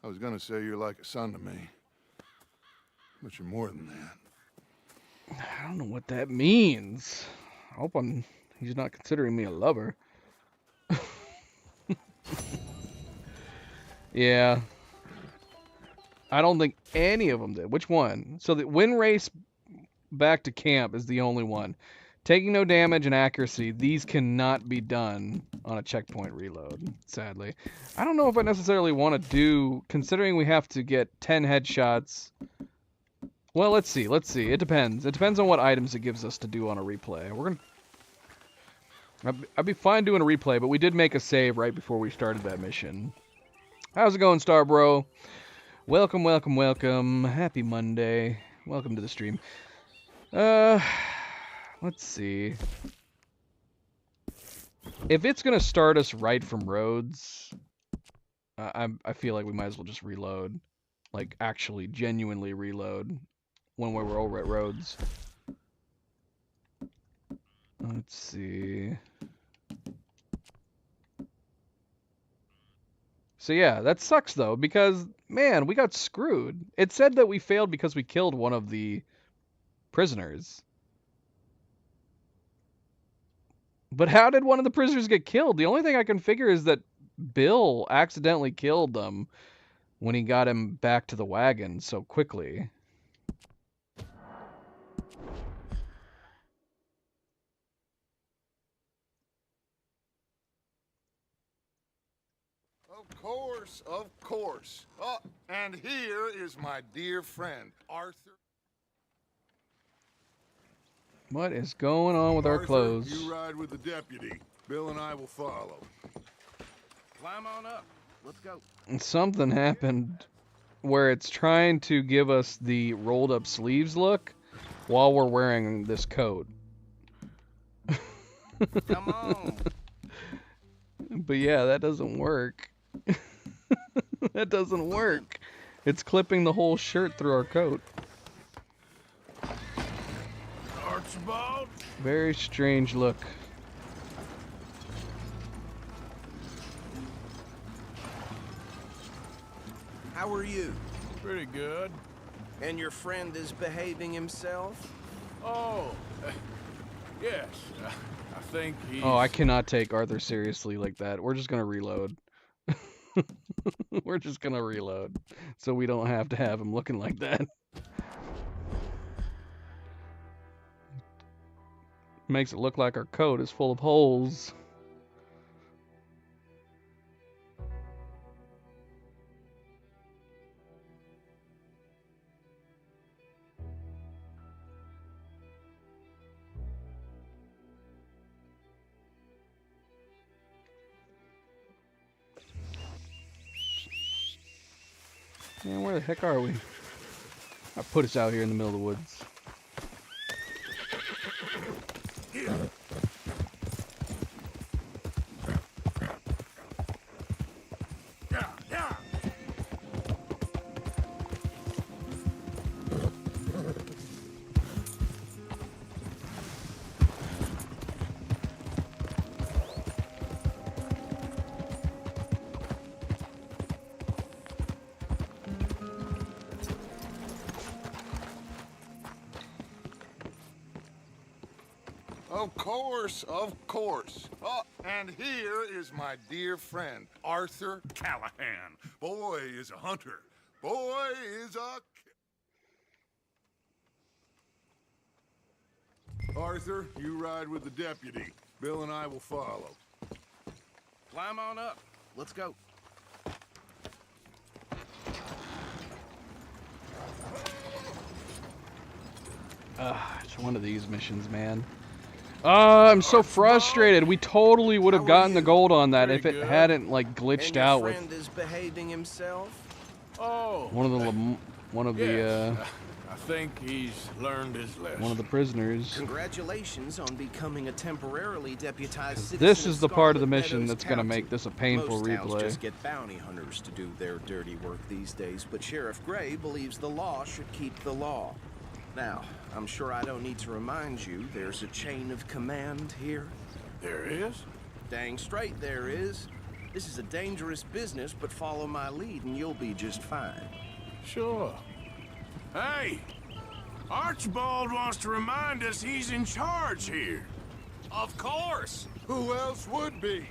was gonna say you're like a son to me. But you're more than that. I don't know what that means. I hope he's not considering me a lover. Yeah. I don't think any of them did. Which one? So the win race back to camp is the only one. Taking no damage and accuracy, these cannot be done on a checkpoint reload, sadly. I don't know if I necessarily want to do, considering we have to get 10 headshots. Well, let's see. It depends. It depends on what items it gives us to do on a replay. I'd be fine doing a replay, but we did make a save right before we started that mission. How's it going, Starbro? Welcome, welcome, welcome. Happy Monday. Welcome to the stream. Let's see. If it's gonna start us right from Rhodes, I feel like we might as well just reload. Like, actually, genuinely reload when we're over at Rhodes. Let's see. So yeah, that sucks though, because man, we got screwed. It said that we failed because we killed one of the prisoners. But how did one of the prisoners get killed? The only thing I can figure is that Bill accidentally killed them when he got him back to the wagon so quickly. Of course. Oh, and here is my dear friend, Arthur. What is going on with our Arthur, clothes? you ride with the deputy. Bill and I will follow. Climb on up. Let's go. Something happened where it's trying to give us the rolled up sleeves look while we're wearing this coat. Come on. But yeah, that doesn't work. That doesn't work. It's clipping the whole shirt through our coat. Archibald? Very strange look. How are you? Pretty good. And your friend is behaving himself? Oh, yes. I think he's... Oh, I cannot take Arthur seriously like that. We're just gonna reload. We're just gonna reload, so we don't have to have him looking like that. Makes it look like our coat is full of holes. Man, where the heck are we? I put us out here in the middle of the woods. Of course. Oh, and here is my dear friend, Arthur Callahan. Boy is a hunter. Boy is a... Arthur, you ride with the deputy. Bill and I will follow. Climb on up. Let's go. It's one of these missions, man. I'm so frustrated. We totally would have gotten the gold on that if it hadn't like glitched out with. And your friend is behaving himself? Oh. One of the I think he's learned his lesson. one of the prisoners. Congratulations on becoming a temporarily deputized citizen. This is the part of the Scarlet mission Meadows that's gonna County. make this a painful Most towns replay. just get bounty hunters to do their dirty work these days, but Sheriff Gray believes the law should keep the law. Now, I'm sure I don't need to remind you there's a chain of command here. There is? Dang straight there is. This is a dangerous business, but follow my lead and you'll be just fine. Sure. Hey! Archibald wants to remind us he's in charge here. Of course! Who else would be?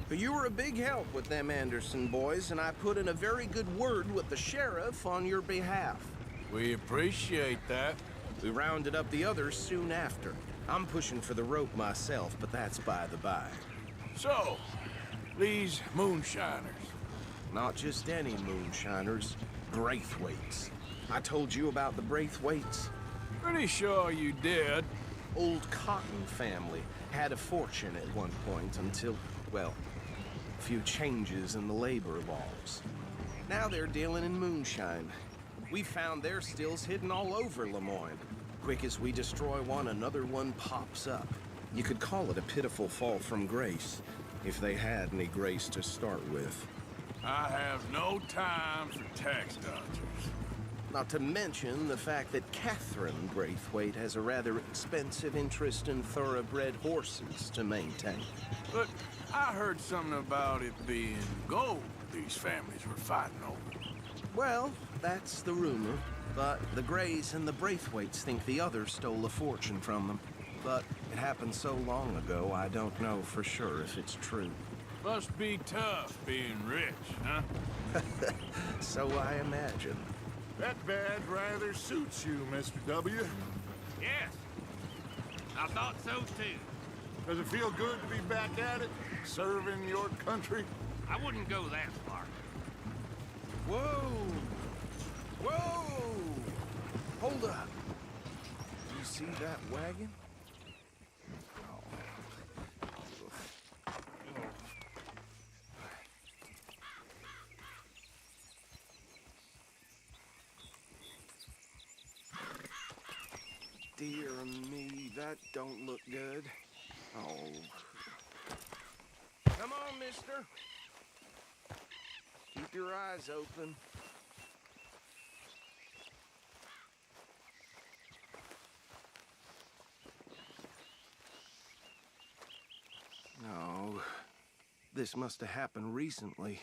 You were a big help with them Anderson boys, and I put in a very good word with the sheriff on your behalf. We appreciate that. We rounded up the others soon after. I'm pushing for the rope myself, but that's by the by. So, these moonshiners. Not just any moonshiners, Braithwaites. I told you about the Braithwaites? Pretty sure you did. Old Cotton family had a fortune at one point until, well, a few changes in the labor laws. Now they're dealing in moonshine. We found their stills hidden all over Lemoyne. Quick as we destroy one, another one pops up. You could call it a pitiful fall from grace, if they had any grace to start with. I have no time for tax dodgers. Not to mention the fact that Catherine Braithwaite has a rather expensive interest in thoroughbred horses to maintain. But I heard something about it being gold these families were fighting over. Well, that's the rumor. But the Greys and the Braithwaites think the others stole a fortune from them. But it happened so long ago, I don't know for sure if it's true. Must be tough being rich, huh? So I imagine. That badge rather suits you, Mr. W. Yes. I thought so too. Does it feel good to be back at it, serving your country? I wouldn't go that far. Whoa! Whoa! Hold up. You see that wagon? Dear me, that don't look good. Oh. Come on, mister. Keep your eyes open. No. This must have happened recently.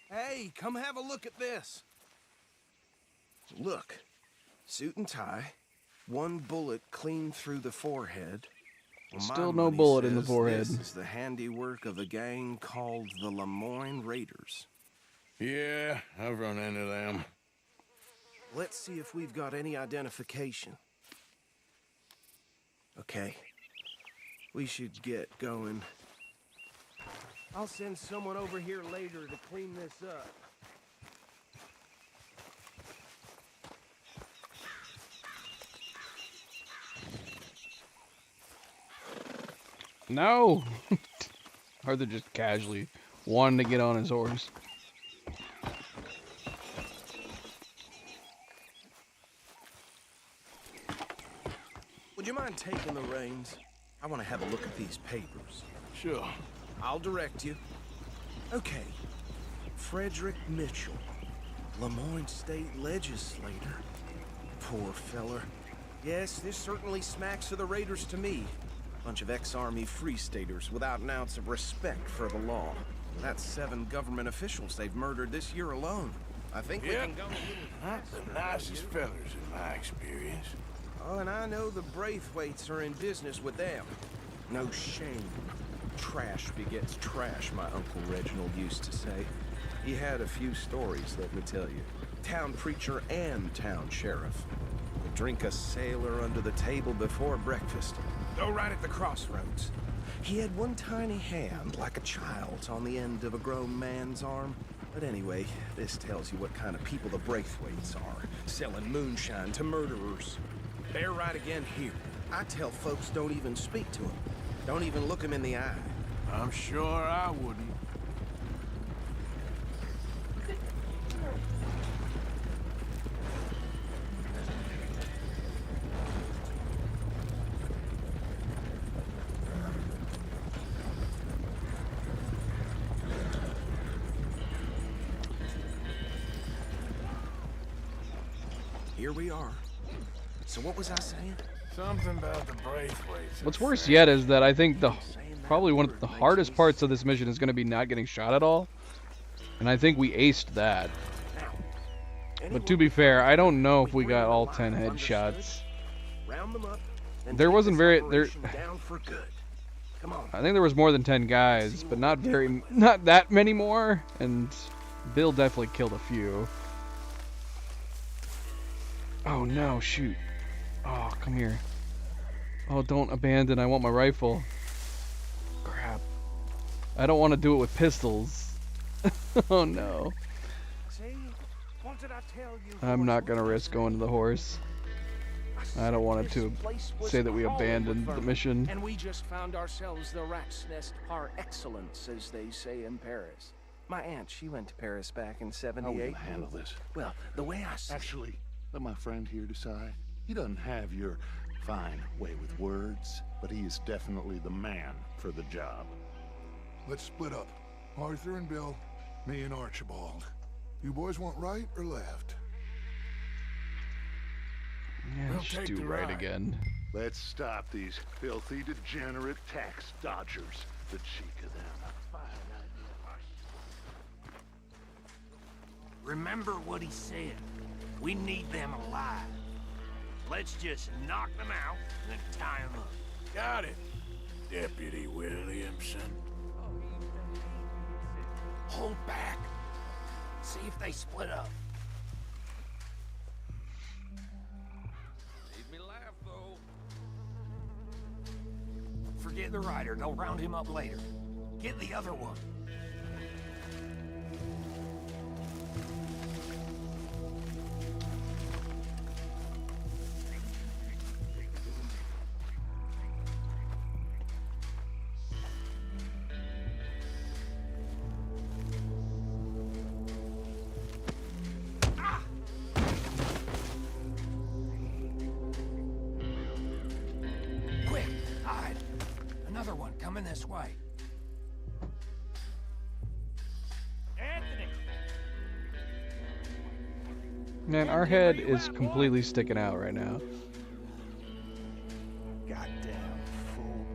Hey, come have a look at this. Look, suit and tie, one bullet clean through the forehead. Well, Still no bullet in the forehead. This is the handiwork of a gang called the Lemoyne Raiders. Yeah, I've run into them. Let's see if we've got any identification. Okay, we should get going. I'll send someone over here later to clean this up. No! Arthur just casually wanted to get on his horse. Would you mind taking the reins? I want to have a look at these papers. Sure. I'll direct you. Okay. Frederick Mitchell, Lemoyne State Legislator. Poor feller. Yes, this certainly smacks of the Raiders to me. Bunch of ex-Army Free Staters without an ounce of respect for the law. That's 7 government officials they've murdered this year alone. I think we can go a little Not the nicest fellers in my experience. Oh, and I know the Braithwaites are in business with them. No shame. Trash begets trash, my Uncle Reginald used to say. He had a few stories, let me tell you. Town preacher and town sheriff. Would drink a sailor under the table before breakfast. Go right at the crossroads. He had one tiny hand, like a child's, on the end of a grown man's arm. But anyway, this tells you what kind of people the Braithwaites are. Selling moonshine to murderers. They're right again here. I tell folks don't even speak to them. Don't even look them in the eye. I'm sure I wouldn't. Here we are. So what was I saying? Something about the Braithwaites. What's worse yet is that I think probably one of the hardest parts of this mission is going to be not getting shot at all. And I think we aced that. But to be fair, I don't know if we got all 10 headshots. There wasn't very... I think there was more than 10 guys, but not that many more. And Bill definitely killed a few. Oh no, shoot. Oh, come here. Oh, don't abandon. I want my rifle. Crap. I don't want to do it with pistols. Oh no. I'm not going to risk going to the horse. I don't want it to say that we abandoned the mission. And we just found ourselves the rat's nest par excellence, as they say in Paris. My aunt, she went to Paris back in '78. How will you handle this? Well, the way I see Actually, let my friend here decide. He doesn't have your fine way with words, but he is definitely the man for the job. Let's split up. Arthur and Bill Me and Archibald. You boys want right or left? Yeah, let's just do right again. Let's stop these filthy, degenerate tax dodgers. The cheek of them. Remember what he said. We need them alive. Let's just knock them out and then tie them up. Got it, Deputy Williamson. Hold back. See if they split up. Made me laugh, though. Forget the rider. They'll round him up later. Get the other one. Quick, hide. Another one coming this way. Man, our head is completely sticking out right now. Goddamn fool.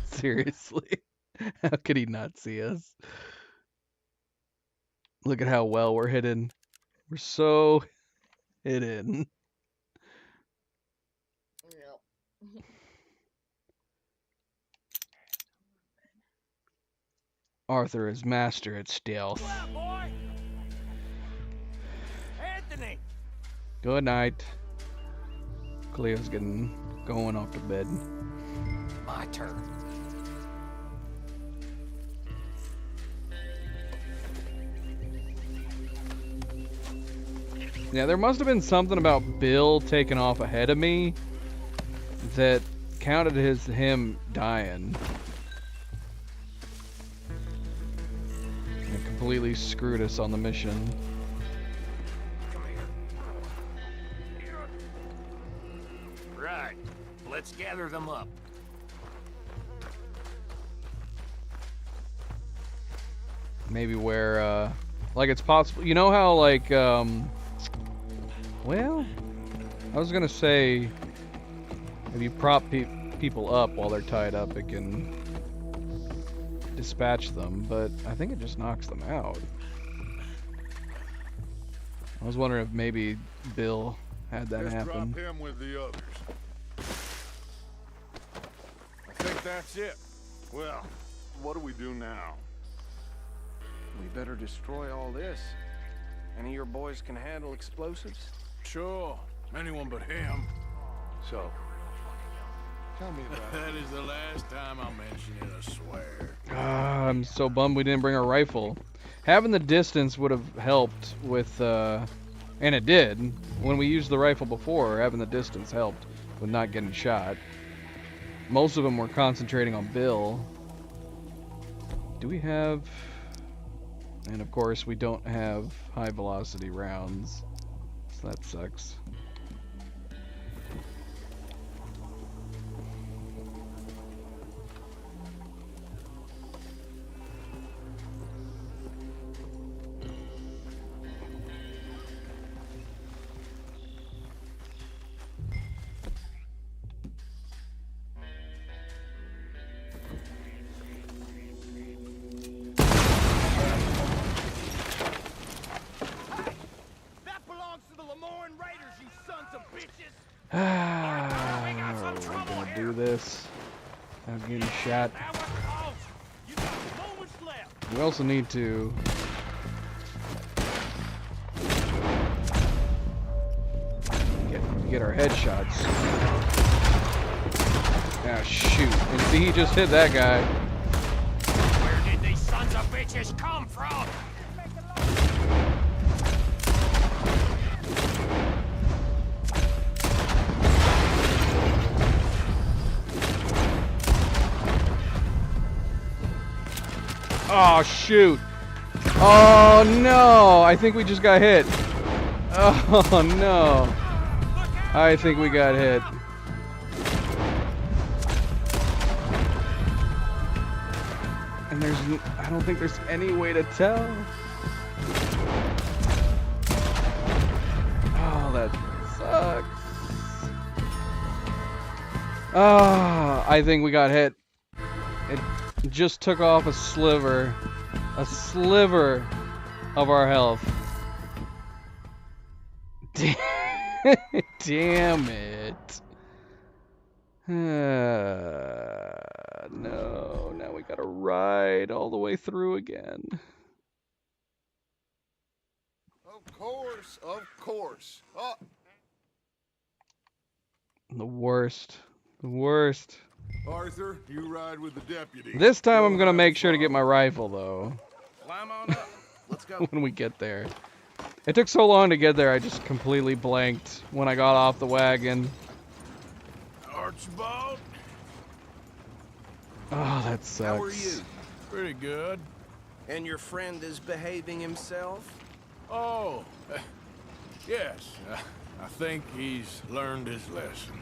Seriously. How could he not see us? Look at how well we're hidden. We're so hidden. Arthur is master at stealth. Anthony! Good night. Cleo's going off to bed. My turn. Yeah, there must have been something about Bill taking off ahead of me that counted as him dying. It completely screwed us on the mission. Right. Let's gather them up. Maybe where, like it's possible. You know how, like, well, I was gonna say, if you prop people up while they're tied up, it can dispatch them, but I think it just knocks them out. I was wondering if maybe Bill had that Just happen. drop him with the others. I think that's it. Well, what do we do now? We better destroy all this. Any of your boys can handle explosives? Sure. Anyone but him. So, tell me about That is the last time I'll mention it, I swear. I'm so bummed we didn't bring our rifle. Having the distance would have helped with, and it did. When we used the rifle before, having the distance helped with not getting shot. Most of them were concentrating on Bill. Do we have... And of course, we don't have high velocity rounds. So that sucks. We're gonna do this. I'm getting shot. We also need to get our headshots. Ah, shoot. And see, he just hit that guy. Where did these sons of bitches come from? Oh, shoot. Oh, no. I think we just got hit. Oh, no. I think we got hit. And I don't think there's any way to tell. Oh, that sucks. Ah, I think we got hit. It just took off a sliver of our health. Damn it. No, now we gotta ride all the way through again. Of course, of course. Oh. The worst. The worst. Arthur, you ride with the deputy. This time I'm gonna make sure to get my rifle, though. Climb on up. Let's go. When we get there. It took so long to get there, I just completely blanked when I got off the wagon. Archibald? Oh, that sucks. How are you? Pretty good. And your friend is behaving himself? Oh, yes. I think he's learned his lesson.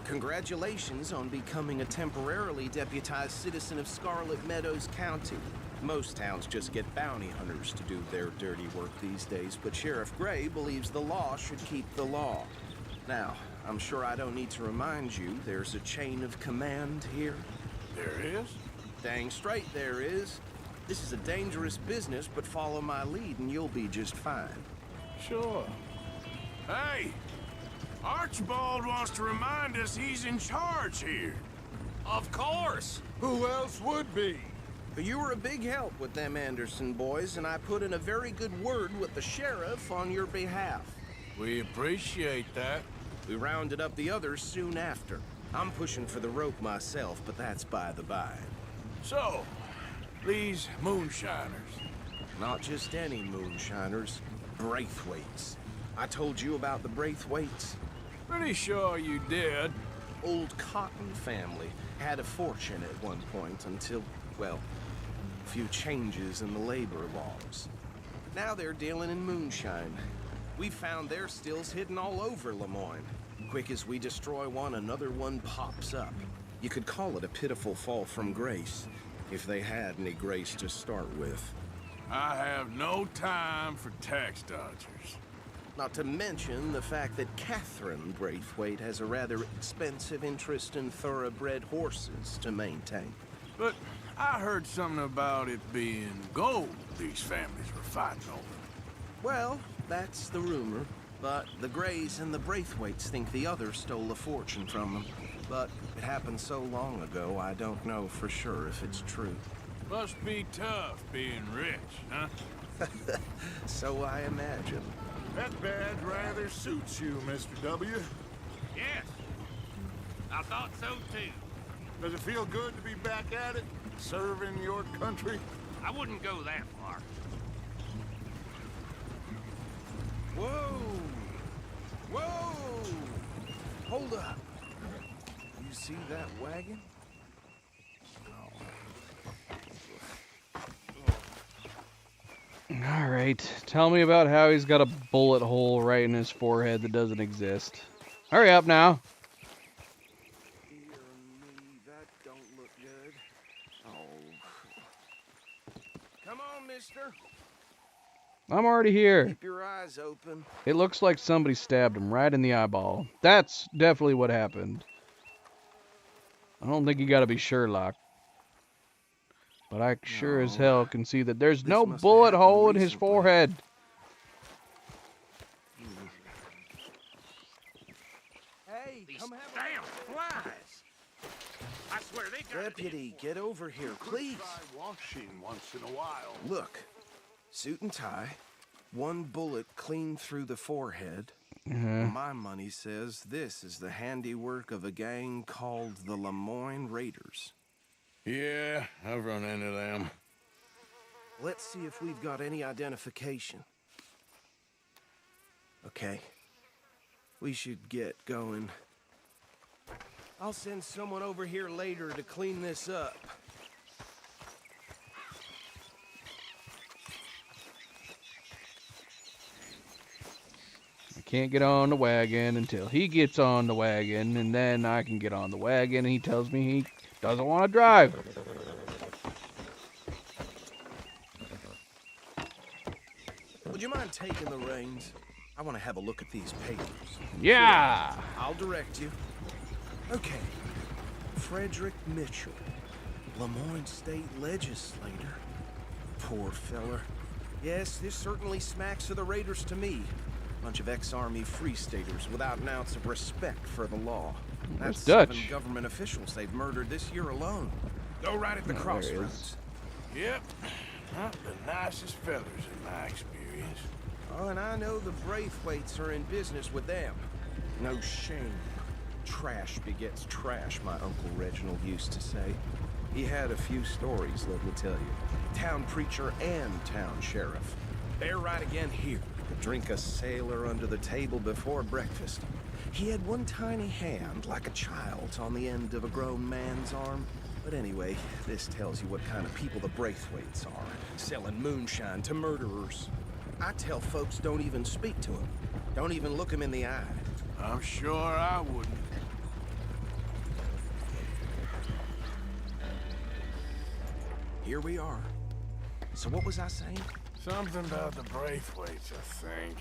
Congratulations on becoming a temporarily deputized citizen of Scarlet Meadows County. Most towns just get bounty hunters to do their dirty work these days, but Sheriff Gray believes the law should keep the law. Now, I'm sure I don't need to remind you there's a chain of command here. There is? Dang straight there is. This is a dangerous business, but follow my lead and you'll be just fine. Sure. Hey! Archibald wants to remind us he's in charge here. Of course! Who else would be? You were a big help with them Anderson boys, and I put in a very good word with the sheriff on your behalf. We appreciate that. We rounded up the others soon after. I'm pushing for the rope myself, but that's by the by. So, these moonshiners. Not just any moonshiners, Braithwaites. I told you about the Braithwaites? Pretty sure you did. Old Cotton family had a fortune at one point until, well, a few changes in the labor laws. Now they're dealing in moonshine. We've found their stills hidden all over Lemoyne. Quick as we destroy one, another one pops up. You could call it a pitiful fall from grace, if they had any grace to start with. I have no time for tax dodgers. Not to mention the fact that Catherine Braithwaite has a rather expensive interest in thoroughbred horses to maintain. But I heard something about it being gold these families were fighting over. Well, that's the rumor. But the Grays and the Braithwaites think the others stole a fortune from them. But it happened so long ago, I don't know for sure if it's true. Must be tough being rich, huh? So I imagine. That badge rather suits you, Mr. W. Yes. I thought so, too. Does it feel good to be back at it? Serving your country? I wouldn't go that far. Whoa! Whoa! Hold up. You see that wagon? Alright, tell me about how he's got a bullet hole right in his forehead that doesn't exist. Hurry up now. Dear me, that don't look good. Oh. Come on, mister. I'm already here. Keep your eyes open. It looks like somebody stabbed him right in the eyeball. That's definitely what happened. I don't think you gotta be Sherlock. But I sure as hell can see that there's no bullet hole in his forehead. Hey, come have Damn flies! I swear they got Deputy, get over here, please. Washing once in a while. Look, suit and tie, one bullet clean through the forehead. My money says this is the handiwork of a gang called the Lemoyne Raiders. Yeah, I've run into them. Let's see if we've got any identification. Okay. We should get going. I'll send someone over here later to clean this up. I can't get on the wagon until he gets on the wagon, and then I can get on the wagon, and he tells me he doesn't want to drive. Would you mind taking the reins? I want to have a look at these papers. Yeah! Sure, I'll direct you. Okay. Frederick Mitchell, Lemoyne State Legislator. Poor feller. Yes, this certainly smacks of the Raiders to me. Bunch of ex-Army Free Staters without an ounce of respect for the law. That's Dutch. 7 government officials they've murdered this year alone. Go right at the crossroads. Yep. Not the nicest fellers in my experience. Oh, and I know the Braithwaites are in business with them. No shame. Trash begets trash, my Uncle Reginald used to say. He had a few stories, let me tell you. Town preacher and town sheriff. They're right again here. Drink a sailor under the table before breakfast. He had one tiny hand, like a child's, on the end of a grown man's arm. But anyway, this tells you what kind of people the Braithwaites are. Selling moonshine to murderers. I tell folks don't even speak to them. Don't even look them in the eye. I'm sure I wouldn't. Here we are. So what was I saying? Something about the Braithwaites, I think.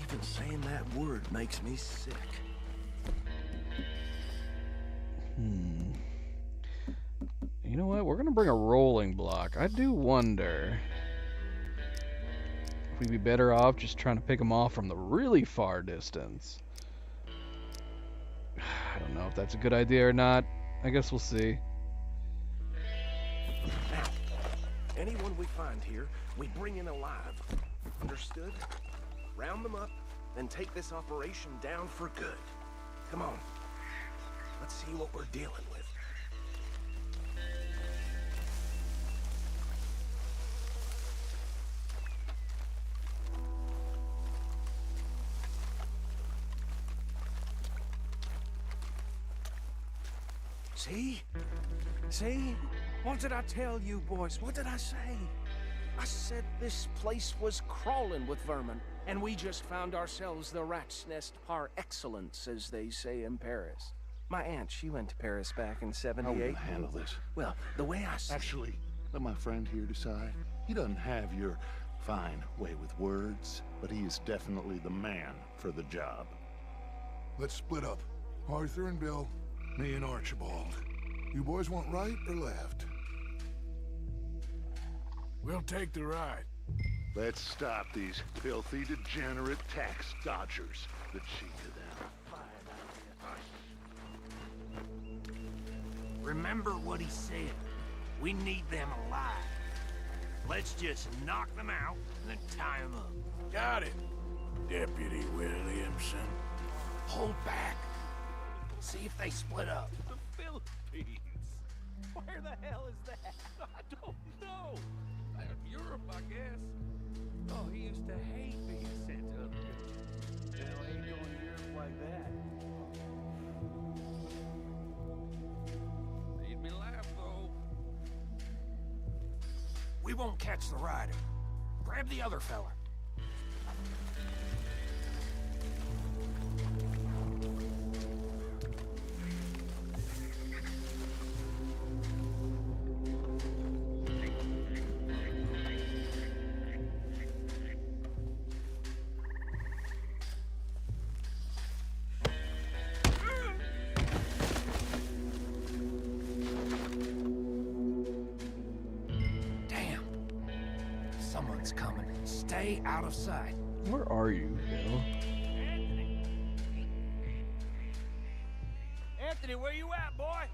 Even saying that word makes me sick. You know what? We're gonna bring a rolling block. I do wonder if we'd be better off just trying to pick them off from the really far distance. I don't know if that's a good idea or not. I guess we'll see. Now, anyone we find here, we bring in alive. Understood? Round them up, then take this operation down for good. Come on. Let's see what we're dealing with. See? See? What did I tell you, boys? What did I say? I said this place was crawling with vermin, and we just found ourselves the rat's nest par excellence, as they say in Paris. My aunt, she went to Paris back in '78. How will you handle this? Well, the way I see... Actually, let my friend here decide. He doesn't have your fine way with words, but he is definitely the man for the job. Let's split up. Arthur and Bill, me and Archibald. You boys want right or left? We'll take the right. Let's stop these filthy, degenerate tax dodgers. The cheek of them. Remember what he said. We need them alive. Let's just knock them out and then tie them up. Got it, Deputy Williamson. Hold back. See if they split up. The Philippines. Where the hell is that? I don't know. Europe, I guess. Oh, he used to hate being sent to other countries. Hell, ain't going to Europe like that. Made me laugh, though. We won't catch the rider. Grab the other fella. Someone's coming. Stay out of sight. Where are you, Bill? Anthony, where you at, boy?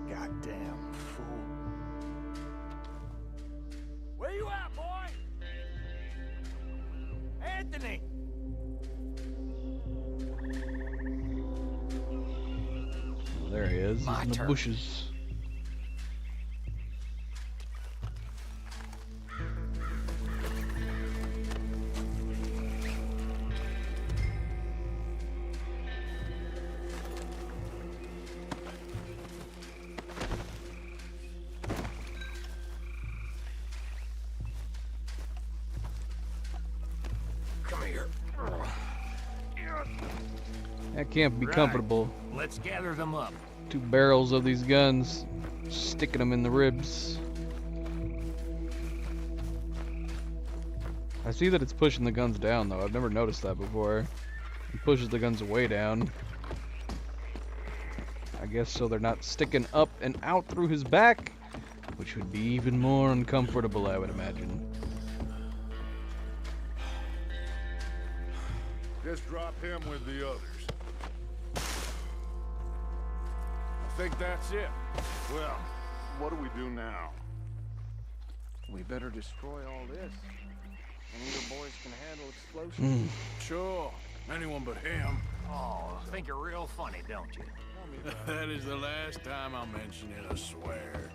Goddamn fool. Where you at, boy? Anthony! Oh, there he is. My He's in the turn. bushes. Come here. That can't be Right. comfortable. Let's gather them up. 2 barrels of these guns, sticking them in the ribs. I see that it's pushing the guns down, though. I've never noticed that before. It pushes the guns way down. I guess so they're not sticking up and out through his back, which would be even more uncomfortable, I would imagine. Just drop him with the others. I think that's it. Well, what do we do now? We better destroy all this. And either boys can handle explosives. Sure. Anyone but him. Oh, think you're real funny, don't you? That is the last time I'll mention it, I swear.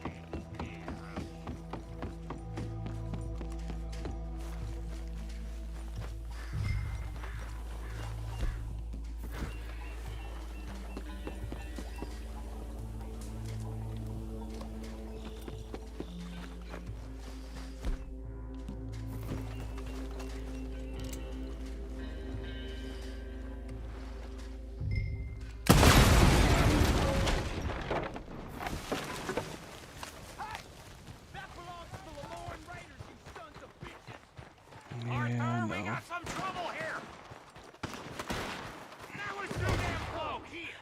Yeah, We no. got some trouble here. That was too damn close. Here.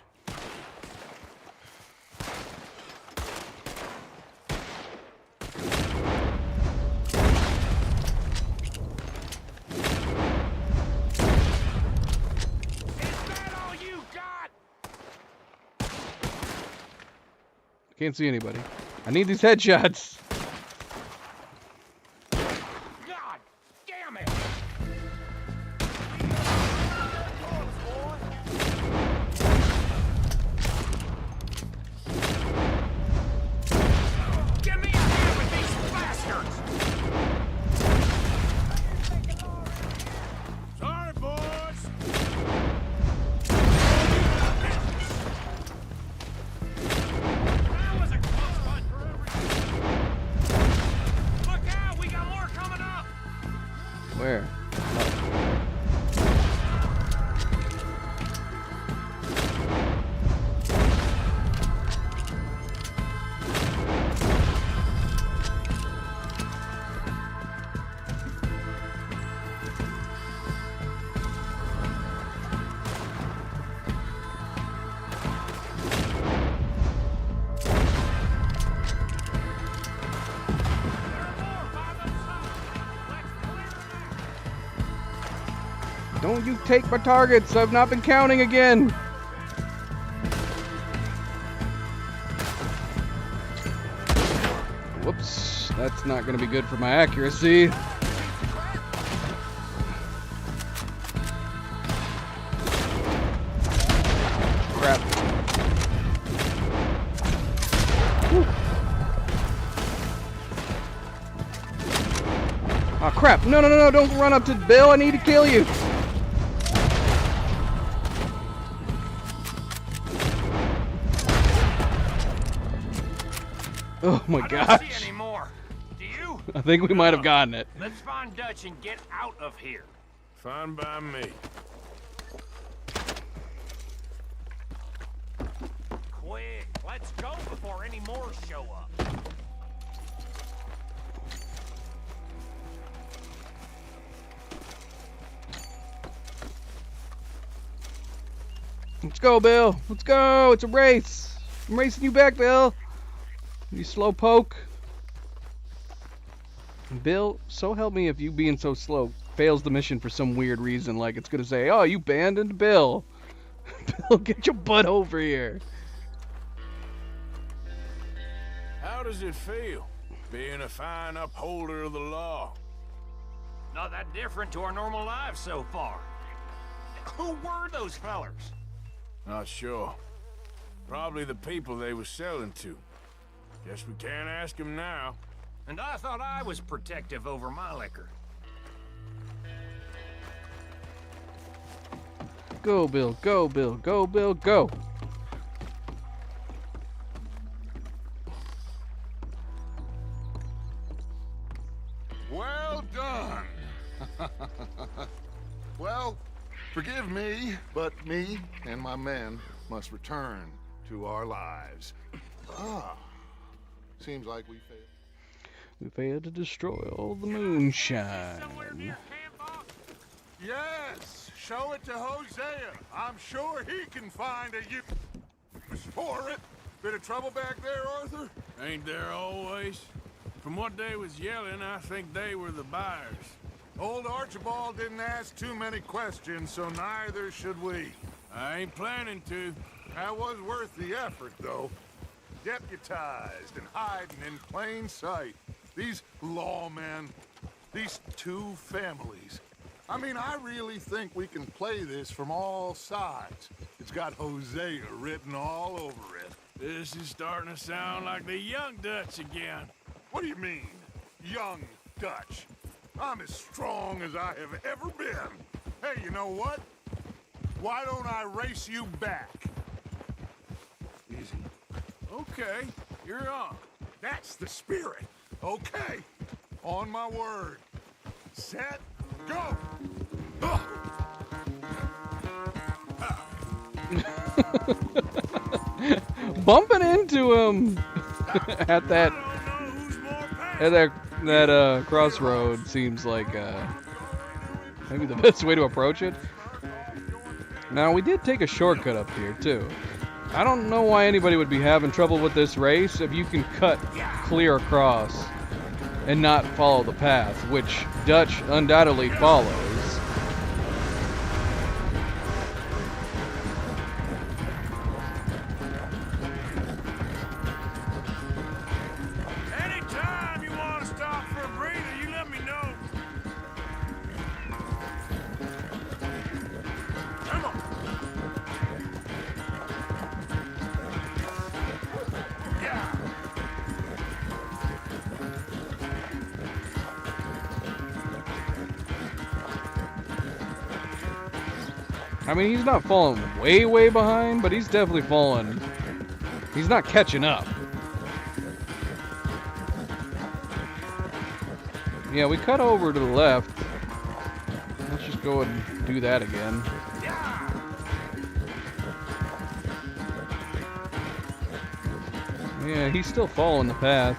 Is that all you got? Can't see anybody. I need these headshots. God damn it! Give me a hand with these bastards! Sorry, boys. That was a close one for everything. Look out! We got more coming up! Where? Don't you take my targets. I've not been counting again. Whoops. That's not going to be good for my accuracy. Crap. Whew. Oh crap. No, no, no, no. Don't run up to Bill. I need to kill you. Oh my I don't gosh. see any more. Do you? I think we might have gotten it. Let's find Dutch and get out of here. Fine by me. Quick, let's go before any more show up. Let's go, Bill. Let's go. It's a race. I'm racing you back, Bill. You slow poke. Bill, so help me if you being so slow fails the mission for some weird reason. Like it's going to say, oh, you abandoned Bill. Bill, get your butt over here. How does it feel, being a fine upholder of the law? Not that different to our normal lives so far. Who were those fellers? Not sure. Probably the people they were selling to. Guess we can't ask them now. And I thought I was protective over my liquor. Go, Bill. Go, Bill. Go, Bill. Go. Well done. Well, forgive me, but me and my men must return to our lives. Ah, seems like we failed. We failed to destroy all the moonshine. Yes, show it to Hosea. I'm sure he can find a use for it. Bit of trouble back there, Arthur? Ain't there always? From what they was yelling, I think they were the buyers. Old Archibald didn't ask too many questions, so neither should we. I ain't planning to. That was worth the effort, though. Deputized and hiding in plain sight. These lawmen, these two families. I mean, I really think we can play this from all sides. It's got Hosea written all over it. This is starting to sound like the Young Dutch again. What do you mean, Young Dutch? I'm as strong as I have ever been. Hey, you know what? Why don't I race you back? Easy. Okay, you're on. That's the spirit. Okay, on my word. Set, go! Bumping into him at that crossroad seems like maybe the best way to approach it. Now, we did take a shortcut up here too. I don't know why anybody would be having trouble with this race if you can cut clear across and not follow the path, which Dutch undoubtedly follows. Anytime you want to stop for a breather, you let me know. Come on. Yeah. I mean, he's not falling way behind, but he's definitely falling. He's not catching up. Yeah, we cut over to the left. Let's just go and do that again. Yeah, he's still following the path.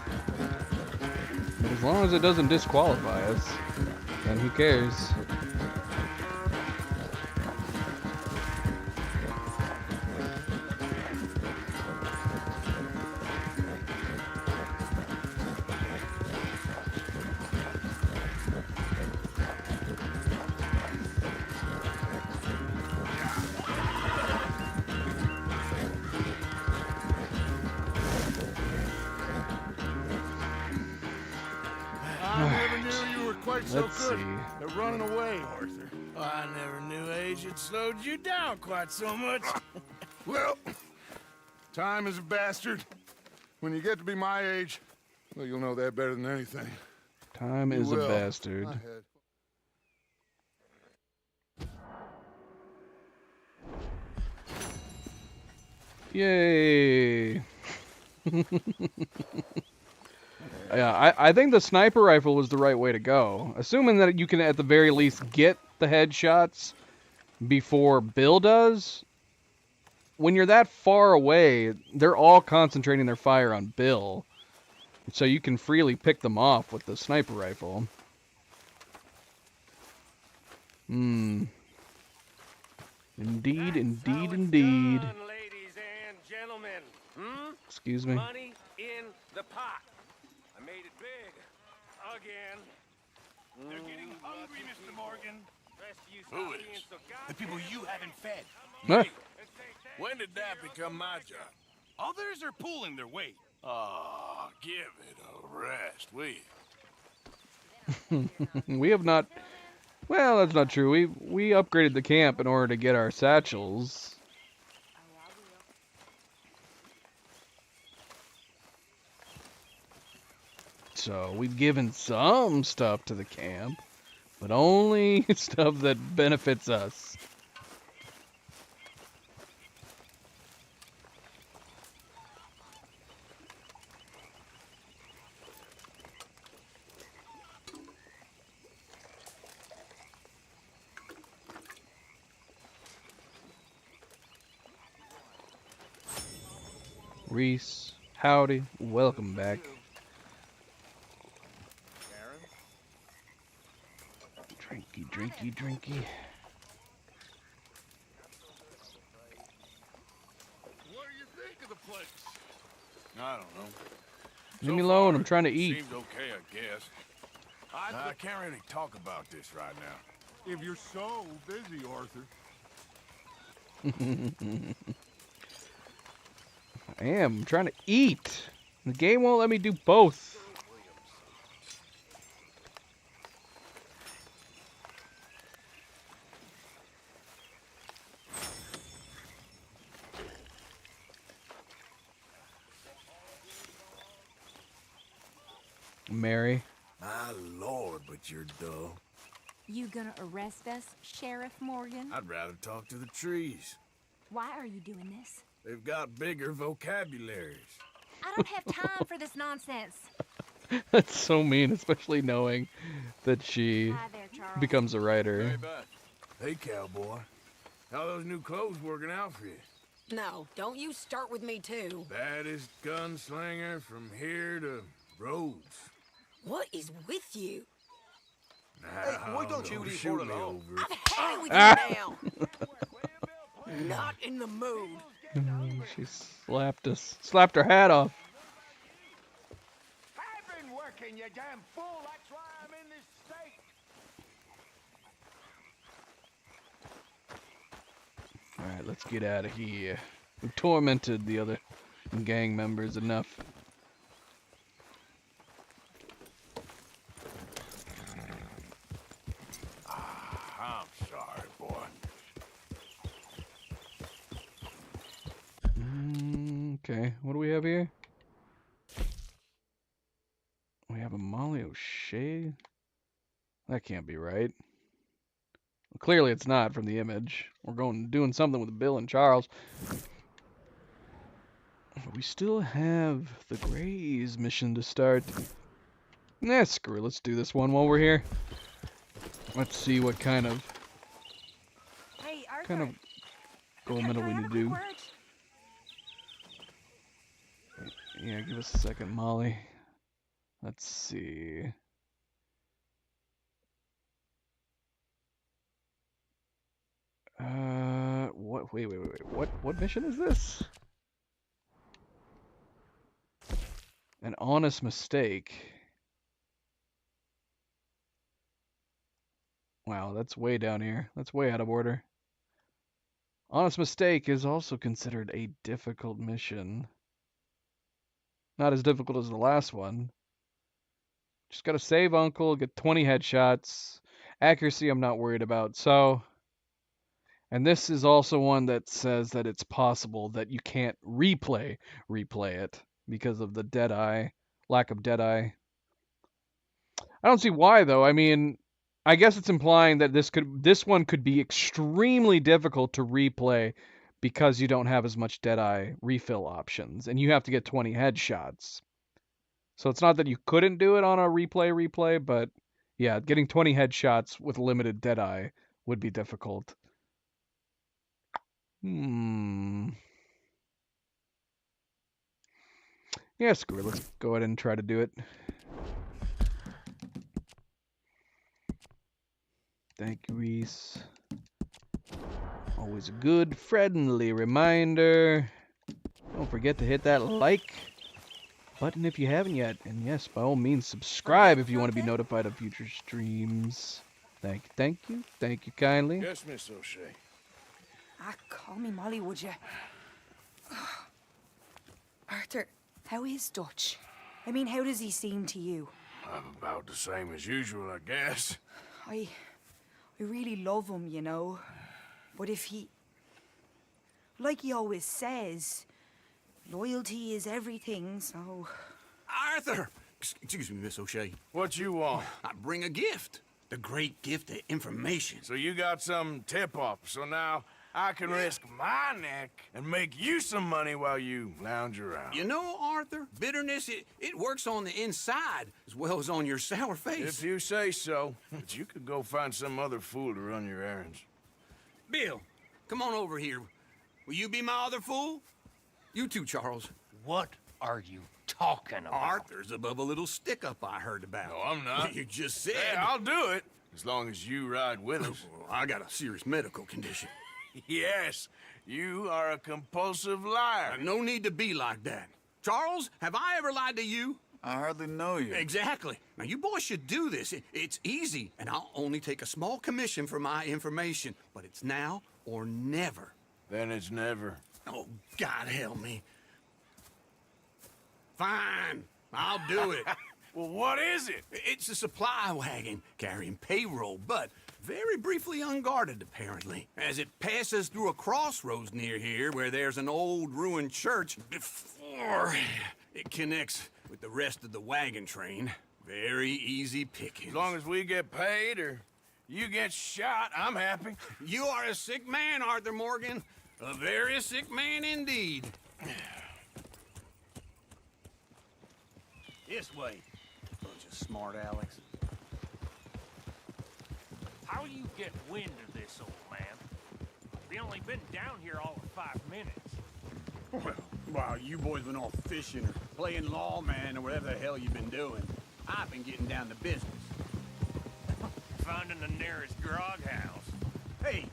But as long as it doesn't disqualify us, then who cares? So Let's good. see. They're running away, Arthur. Oh, I never knew age had slowed you down quite so much. Well, time is a bastard. When you get to be my age, well, you'll know that better than anything. Time is a bastard. I had Yay! Yeah, I think the sniper rifle was the right way to go. Assuming that you can at the very least get the headshots before Bill does. When you're that far away, they're all concentrating their fire on Bill. So you can freely pick them off with the sniper rifle. Indeed, indeed, indeed. Ladies and gentlemen, Excuse me. Money in the pot. I made it big. Again. They're getting hungry, Mr. Morgan. Who is? The people you haven't fed. Huh? When did that become my job? Others are pulling their weight. Oh, give it a rest, will you? We have not. Well, that's not true. We upgraded the camp in order to get our satchels. So we've given some stuff to the camp, but only stuff that benefits us. Reese, howdy, welcome back. drinky. What do you think of the place? I don't know. Leave me alone, I'm trying to eat. Seems okay, I guess. I can't really talk about this right now. If you're so busy, Arthur. I am. I'm trying to eat. The game won't let me do both. Mary. My lord, but you're dull. You gonna arrest us, Sheriff Morgan? I'd rather talk to the trees. Why are you doing this? They've got bigger vocabularies. I don't have time for this nonsense. That's so mean, especially knowing that she Hi there, Charles. becomes a writer. Hey, cowboy. How those new clothes working out for you? No, don't you start with me, too. Baddest gunslinger from here to Rhodes. What is with you? Hey, why don't you leave her alone? I've had it with Ah! you now. Not in the mood. She slapped her hat off. I've been working, you damn fool. That's why I'm in this state. Alright, let's get out of here. We tormented the other gang members enough. I'm sorry, boy. Okay, what do we have here? We have a Molly O'Shea? That can't be right. Well, clearly it's not from the image. We're doing something with Bill and Charles. But we still have the Grays mission to start. Nah, screw it. Let's do this one while we're here. Let's see what kind of gold medal we need to do. Yeah, give us a second, Molly. Let's see. What? Wait. What mission is this? An honest mistake. Wow, that's way down here. That's way out of order. Honest mistake is also considered a difficult mission. Not as difficult as the last one. Just gotta save Uncle, get 20 headshots. Accuracy I'm not worried about. So, and this is also one that says that it's possible that you can't replay it because of the Deadeye, lack of Deadeye. I don't see why though. I mean, I guess it's implying that this one could be extremely difficult to replay because you don't have as much Deadeye refill options, and you have to get 20 headshots. So it's not that you couldn't do it on a replay, but yeah, getting 20 headshots with limited Deadeye would be difficult. Yeah, screw it. Let's go ahead and try to do it. Thank you, Reese. Always a good, friendly reminder. Don't forget to hit that like button if you haven't yet. And yes, by all means, subscribe if you want to be notified of future streams. Thank you kindly. Yes, Miss O'Shea. Call me Molly, would you? Arthur, how is Dutch? I mean, how does he seem to you? I'm about the same as usual, I guess. I really love him, you know. But if he... Like he always says, loyalty is everything, so... Arthur! Excuse me, Miss O'Shea. What you want? I bring a gift. The great gift of information. So you got some tip-off, so now I can risk my neck and make you some money while you lounge around. You know, Arthur, bitterness, it works on the inside as well as on your sour face. If you say so. But you could go find some other fool to run your errands. Bill, come on over here. Will you be my other fool? You too, Charles. What are you talking about? Arthur's above a little stick-up I heard about. No, I'm not. You just said. Hey, I'll do it. As long as you ride with us. I got a serious medical condition. Yes, you are a compulsive liar. No need to be like that. Charles, have I ever lied to you? I hardly know you. Exactly. Now, you boys should do this. It's easy, and I'll only take a small commission for my information. But it's now or never. Then it's never. Oh, God help me. Fine, I'll do it. Well, what is it? It's a supply wagon carrying payroll, but very briefly unguarded, apparently, as it passes through a crossroads near here where there's an old ruined church before it connects with the rest of the wagon train. Very easy pickings. As long as we get paid or you get shot, I'm happy. You are a sick man, Arthur Morgan. A very sick man indeed. This way. Bunch of smart Alex. How you get wind of this, old man? We only been down here all of 5 minutes. Well, while you boys been off fishing or playing lawman or whatever the hell you've been doing, I've been getting down to business. Finding the nearest grog house. Hey,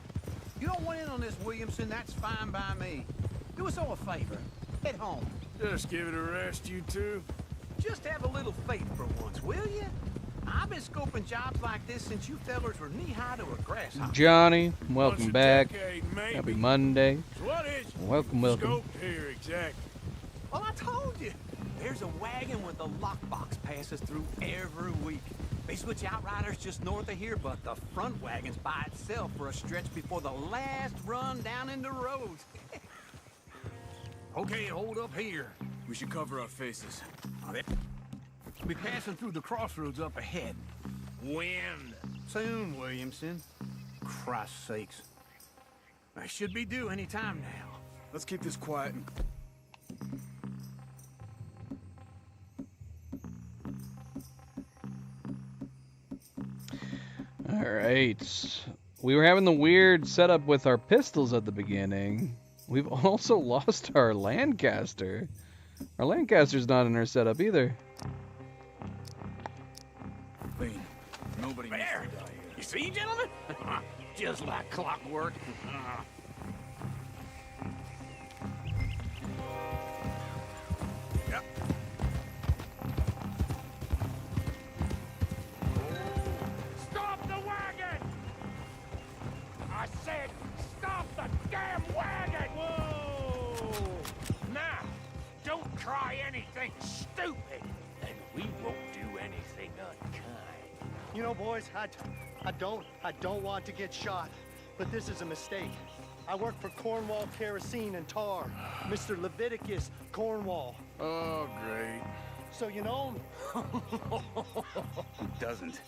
you don't want in on this, Williamson, that's fine by me. Do us all a favor. Head home. Just give it a rest, you two. Just have a little faith for once, will you? I've been scoping jobs like this since you fellers were knee-high to a grasshopper. Johnny, welcome Once a back. decade, maybe. Happy Monday. So what is Welcome, welcome. scoped here exactly? Well, I told you. There's a wagon with a lockbox passes through every week. They switch outriders just north of here, but the front wagon's by itself for a stretch before the last run down into roads. Okay, hold up here. We should cover our faces. We'll be passing through the crossroads up ahead. When? Soon, Williamson. Christ's sakes. I should be due any time now. Let's keep this quiet and... All right. We were having the weird setup with our pistols at the beginning. We've also lost our Lancaster. Our Lancaster's not in our setup either. Clean. Nobody needs There! to die here. You see, gentlemen? Just like clockwork. Yep. Stop the wagon! I said, stop the damn wagon! Whoa! Now, don't try anything stupid, and we won't do anything unkind. You know, boys, I don't want to get shot, but this is a mistake. I work for Cornwall Kerosene and Tar, Mr. Leviticus Cornwall. Oh, great. So you know him? Who doesn't?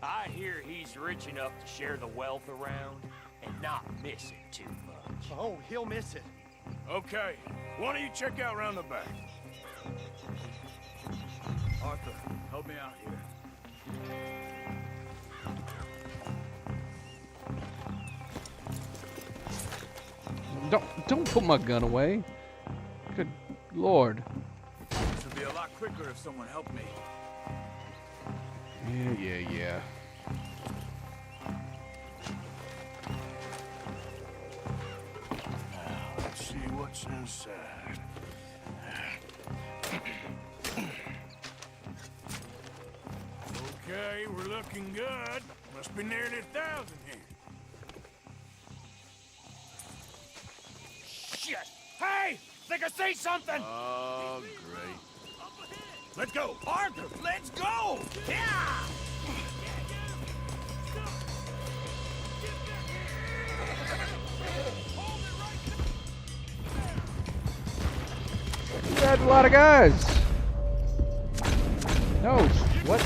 I hear he's rich enough to share the wealth around and not miss it too much. Oh, he'll miss it. Okay, why don't you check out round the back? Arthur, help me out here. Don't put my gun away. Good Lord. This would be a lot quicker if someone helped me. Yeah. Let's see what's inside. Okay, we're looking good. Must be nearly 1,000 here. Shit! Hey! Think I see something! Oh, great. Let's go! Arthur, let's go! Yeah! That's a lot of guys. No, what?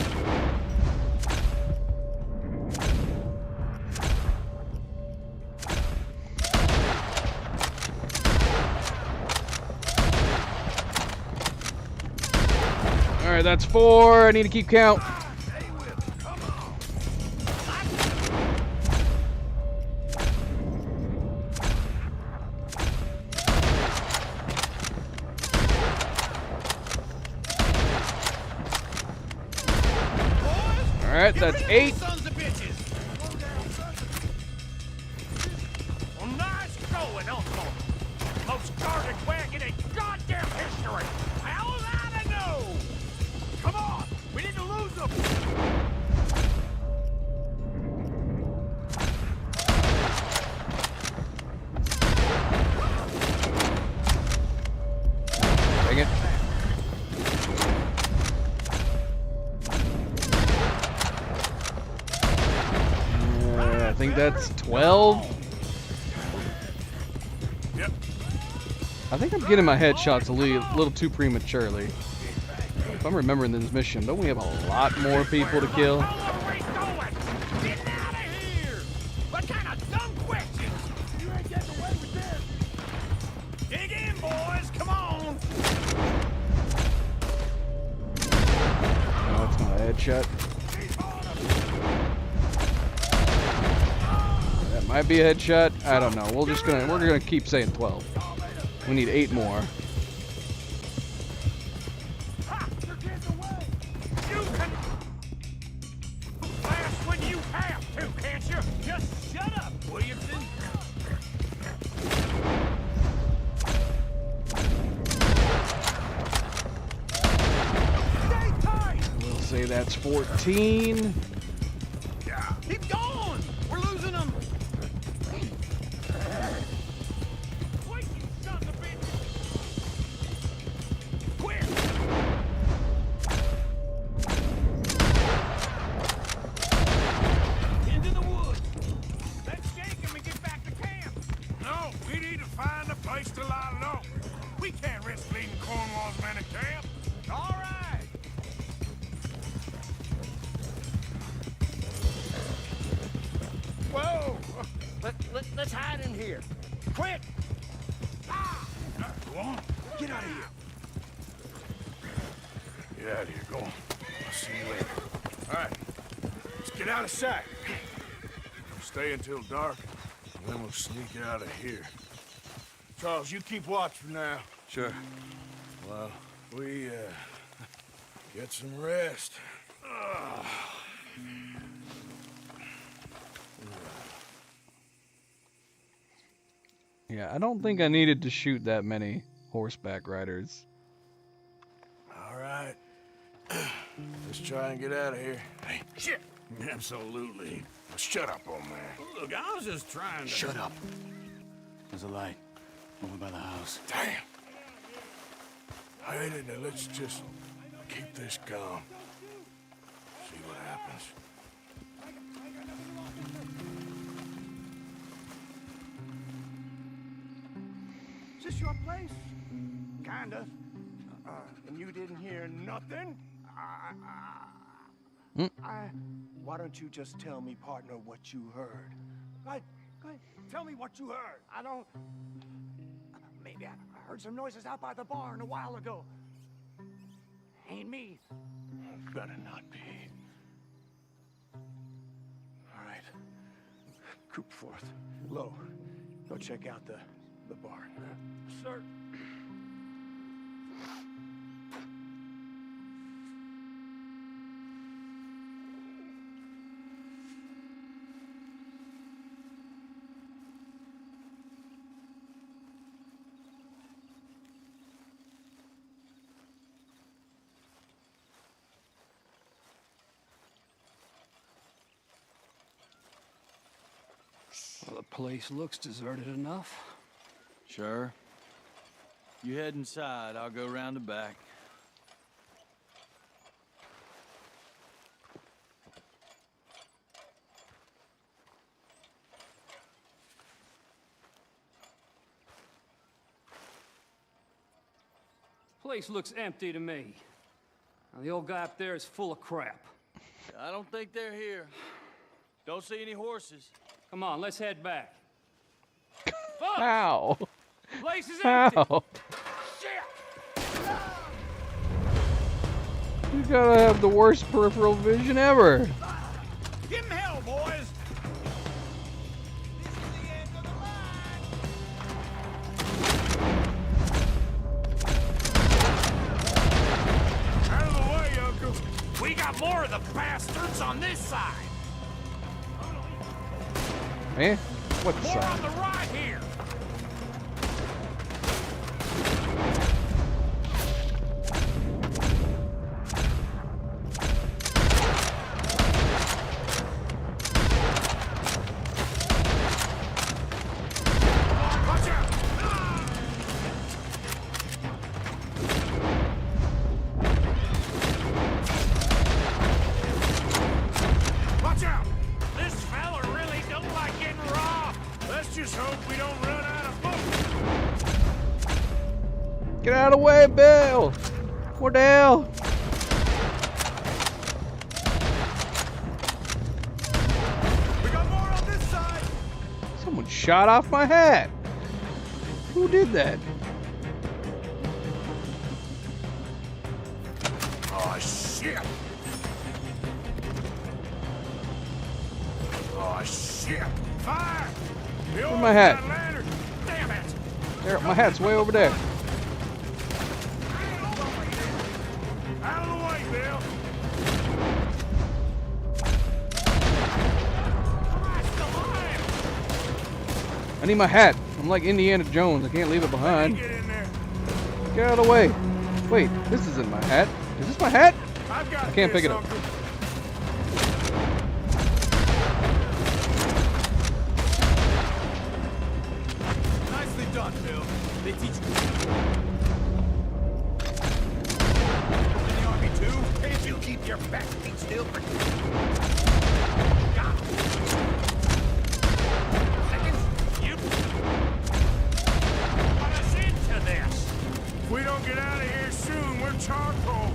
All right, that's 4. I need to keep count. All right, that's 8. Sons of bitches! second. I think that's 12. Yep. I think I'm getting my headshots a little too prematurely. If I'm remembering this mission, don't we have a lot more people to kill? What kind of dumb questions? You ain't getting away with this. Dig in, boys. Come on. Oh, that's not a headshot. That might be a headshot. I don't know. We're gonna keep saying 12. We need 8 more. You can blast when you have to, can't you? Just shut up, Williamson. Stay tight. We'll say that's 14. Yeah. Keep going. We're losing them. Wait, you son of a bitch. Quick. Into the woods. Let's shake him and get back to camp. No, we need to find a place to lie low. We can't risk leaving Cornwall's men at camp. All right. Whoa. Let's hide in here. Quick. Go on. Get out of here. Get out of here. Go on. I'll see you later. All right. Let's get out of sight. We'll stay until dark, and then we'll sneak out of here. Charles, you keep watch for now. Sure. Well, we, get some rest. Yeah, I don't think I needed to shoot that many horseback riders. All right. Let's try and get out of here. Hey, shit! Absolutely. Shut up, old man. Look, I was just trying to... Shut up. There's a light over by the house. Damn. All right, now let's just keep this calm. See what happens. Is this your place? Kinda. And you didn't hear nothing? Why don't you just tell me, partner, what you heard? Go ahead. Tell me what you heard. I don't... Maybe I heard some noises out by the barn a while ago. Ain't me. Better not be. All right. Coop forth. Low. Go check out the barn. Sir. Well, the place looks deserted enough. Sure. You head inside, I'll go round the back. Place looks empty to me. Now, the old guy up there is full of crap. I don't think they're here. Don't see any horses. Come on, let's head back. How? Place is empty. How? You gotta have the worst peripheral vision ever. Give him hell, boys! Out of the way, Uncle. We got more of the bastards on this side. Eh? What More side? on the right here. Watch out! out of the way, Bill! What the hell? We got more on this side. Someone shot off my hat. Who did that? Oh, shit! Oh, shit! Fire! Where's my hat? Lantern. Damn it! There, my hat's way over there. Out of the way, Bill! I need my hat. I'm like Indiana Jones. I can't leave it behind. Get in there. Get out of the way. Wait, this isn't my hat. Is this my hat? I've got I can't this, pick it up. Uncle. Nicely done, Bill. They teach you. In the army too? Can't you keep your back feet still for seconds? You put us into this. If we don't get out of here soon, we're charcoal.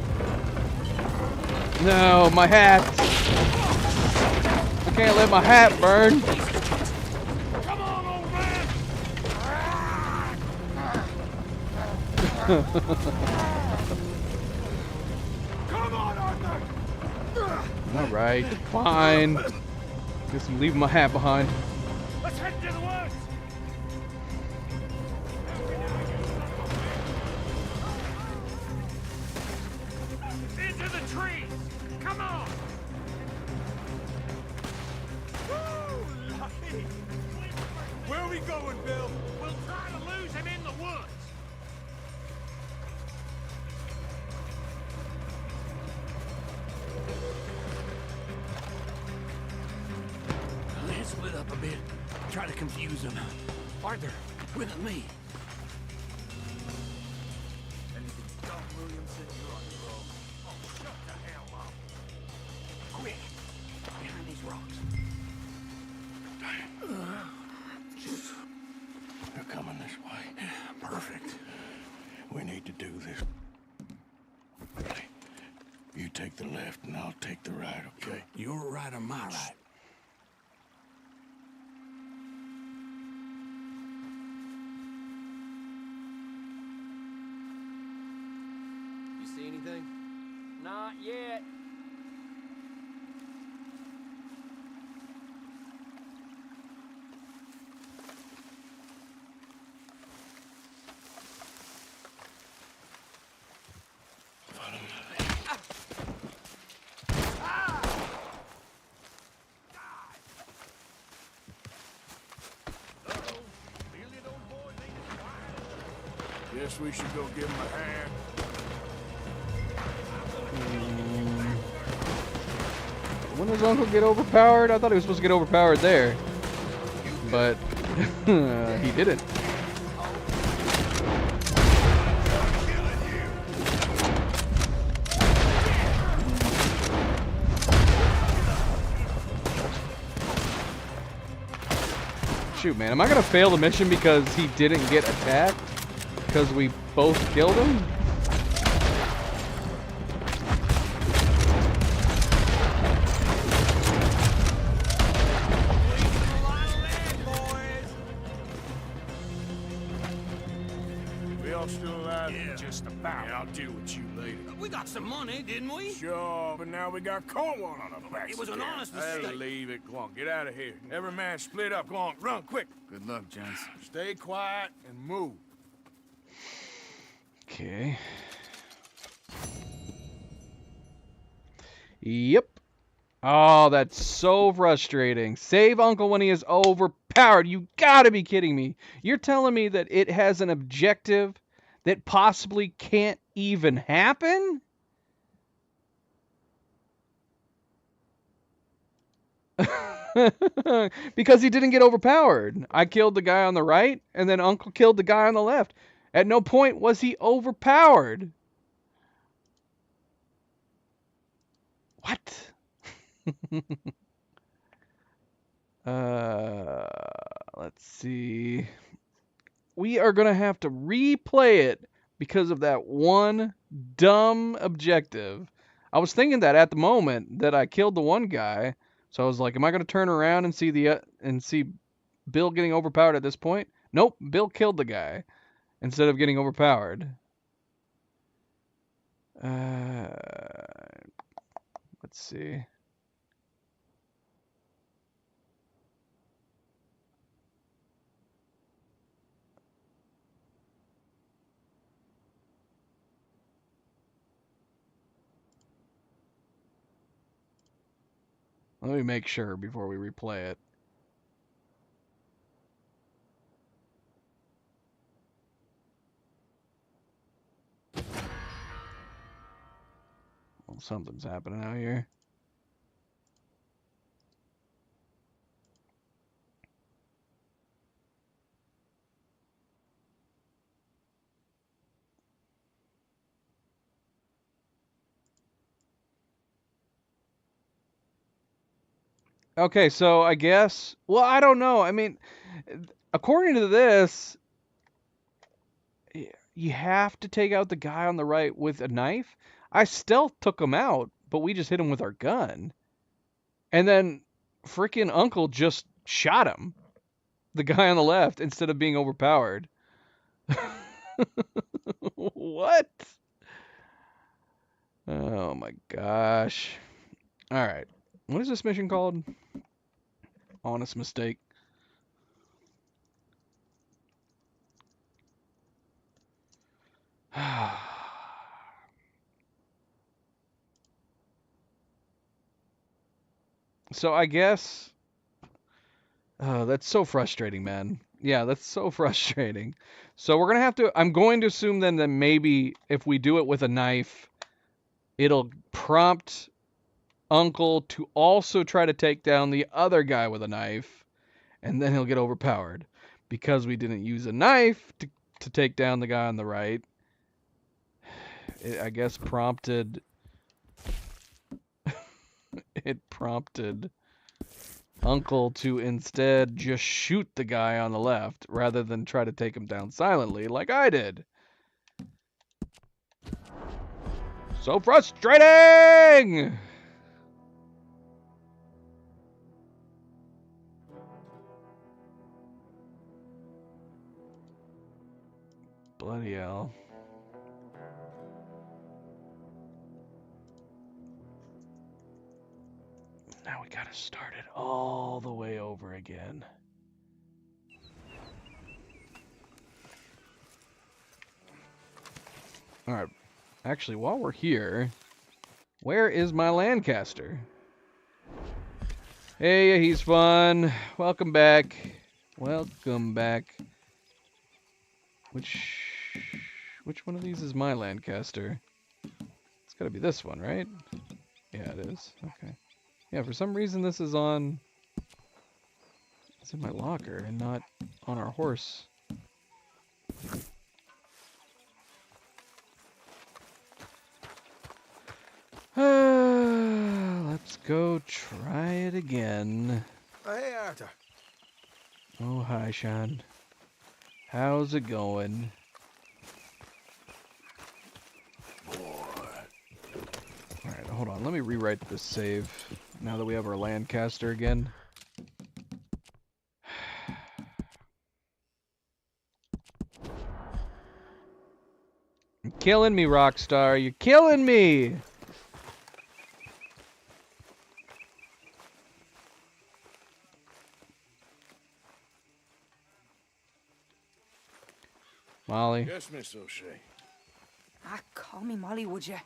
No, my hat. I can't let my hat burn. Come on, old man! Come on, Arthur! All right, fine. Guess I'm leaving my hat behind. Let's head to the woods. Into the trees. Come on. Woo! Lucky. Where are we going, Bill? We'll try to lose him in the woods. Let's split up a bit. Try to confuse them. Arthur, with me. Anything Don Williamson, you're on your own. Oh, shut the hell up. Quick! Behind these rocks. They're coming this way. Perfect. We need to do this. Okay. You take the left and I'll take the right, okay? Your right or my right? You see anything? Not yet. Guess we should go give him a hand. When does Uncle get overpowered? I thought he was supposed to get overpowered there. But he didn't. Shoot, man. Am I going to fail the mission because he didn't get attacked? Because we both killed him? We all still alive? Yeah. Just about. Yeah, I'll deal with you later. We got some money, didn't we? Sure, but now we got Cornwall on our backs. It was an honest Hey, mistake. leave it. Go on, get out of here. Every man split up. Go on, run, quick. Good luck, gents. Stay quiet and move. Okay. Yep. Oh, that's so frustrating. Save Uncle when he is overpowered. You gotta be kidding me. You're telling me that it has an objective that possibly can't even happen? Because he didn't get overpowered. I killed the guy on the right, and then Uncle killed the guy on the left. At no point was he overpowered. What? Let's see. We are going to have to replay it because of that one dumb objective. I was thinking that at the moment that I killed the one guy, so I was like, am I going to turn around and see Bill getting overpowered at this point? Nope, Bill killed the guy instead of getting overpowered. Let's see. Let me make sure before we replay it. Well, something's happening out here. Okay, so I guess, well, I don't know. I mean, according to this, you have to take out the guy on the right with a knife. I stealth took him out, but we just hit him with our gun. And then freaking Uncle just shot him, the guy on the left, instead of being overpowered. What? Oh my gosh. All right. What is this mission called? Honest mistake. So I guess... Oh, that's so frustrating, man. Yeah, that's so frustrating. So we're going to have to... I'm going to assume then that maybe if we do it with a knife, it'll prompt Uncle to also try to take down the other guy with a knife, and then he'll get overpowered. Because we didn't use a knife to take down the guy on the right, it, I guess, prompted... it prompted Uncle to instead just shoot the guy on the left, rather than try to take him down silently like I did. So frustrating! Bloody hell. Now we gotta start it all the way over again. Alright. Actually, while we're here, where is my Lancaster? Hey, he's fun. Welcome back. Welcome back. Which one of these is my Lancaster? It's gotta be this one, right? Yeah, it is. Okay. Yeah, for some reason this is on... It's in my locker and not on our horse. Let's go try it again. Hey, Arthur. Oh, hi, Sean. How's it going? Alright, hold on. Let me rewrite this save now that we have our Lancaster again. You're killing me, Rockstar. You're killing me! Molly. Yes, Miss O'Shea. Ah, call me Molly, would you?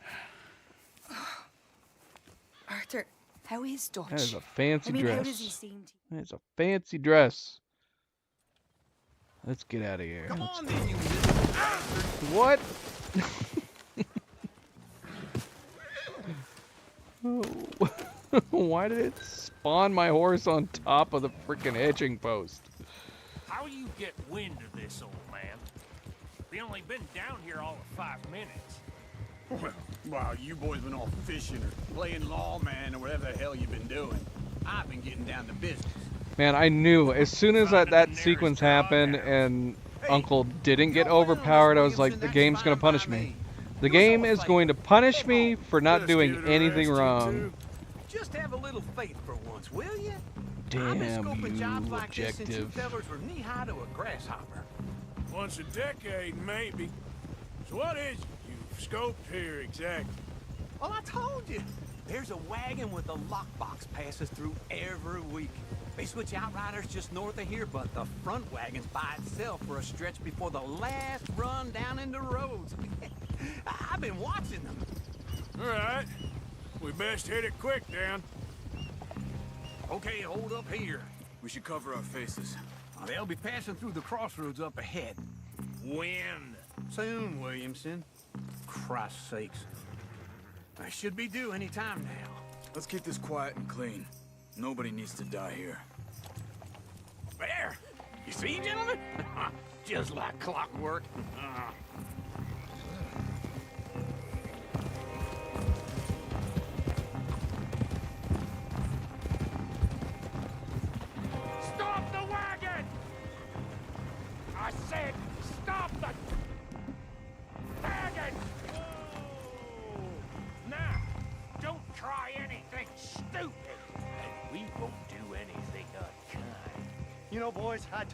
Arthur, how is Dutch? That is a fancy dress. How does he seem to you? It's a fancy dress. Let's get out of here. Come on, then, you little bastard. What? Why did it spawn my horse on top of the freaking hitching post? How you get wind of this, old man? We only been down here all of 5 minutes. Well, while you boys been off fishing or playing lawman or whatever the hell you've been doing, I've been getting down to business. Man, I knew as soon as that sequence happened and uncle didn't get overpowered, I was like, the game's gonna punish me. The game is going to punish me for not doing anything wrong. Just have a little faith for once, will you? Damn scoping jobs you, like this since you objective. fellas were knee-high to a grasshopper. Once a decade, maybe. So what is it you've scoped here exactly? Well, I told you. There's a wagon with a lockbox passes through every week. They switch outriders just north of here, but the front wagon's by itself for a stretch before the last run down into roads. I've been watching them. All right. We best hit it quick, Dan. Okay, hold up here. We should cover our faces. They'll be passing through the crossroads up ahead. When? Soon, Williamson. Christ's sakes. I should be due any time now. Let's keep this quiet and clean. Nobody needs to die here. There! You see, gentlemen? Just like clockwork. Stop the wagon! I said, stop the wagon! Whoa. Now, don't try anything stupid, and we won't do anything unkind. You know, boys, I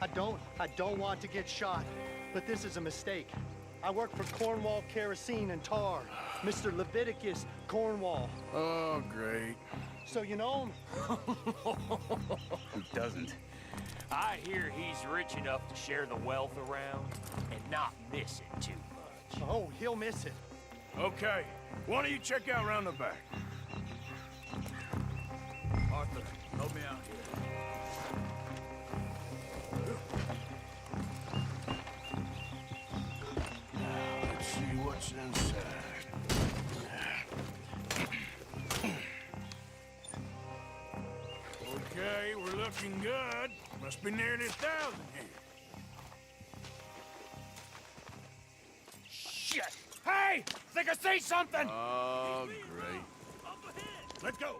don't want to get shot, but this is a mistake. I work for Cornwall Kerosene and Tar, Mr. Leviticus Cornwall. Oh, great. So you know him? Who doesn't? I hear he's rich enough to share the wealth around and not miss it too much. Oh, he'll miss it. Okay. Why don't you check out round the back? Arthur, help me out here. Let's see what's inside. Okay, we're looking good. Must be nearly 1,000 here. Shit! Hey! Think I see something! Oh, great. Let's go.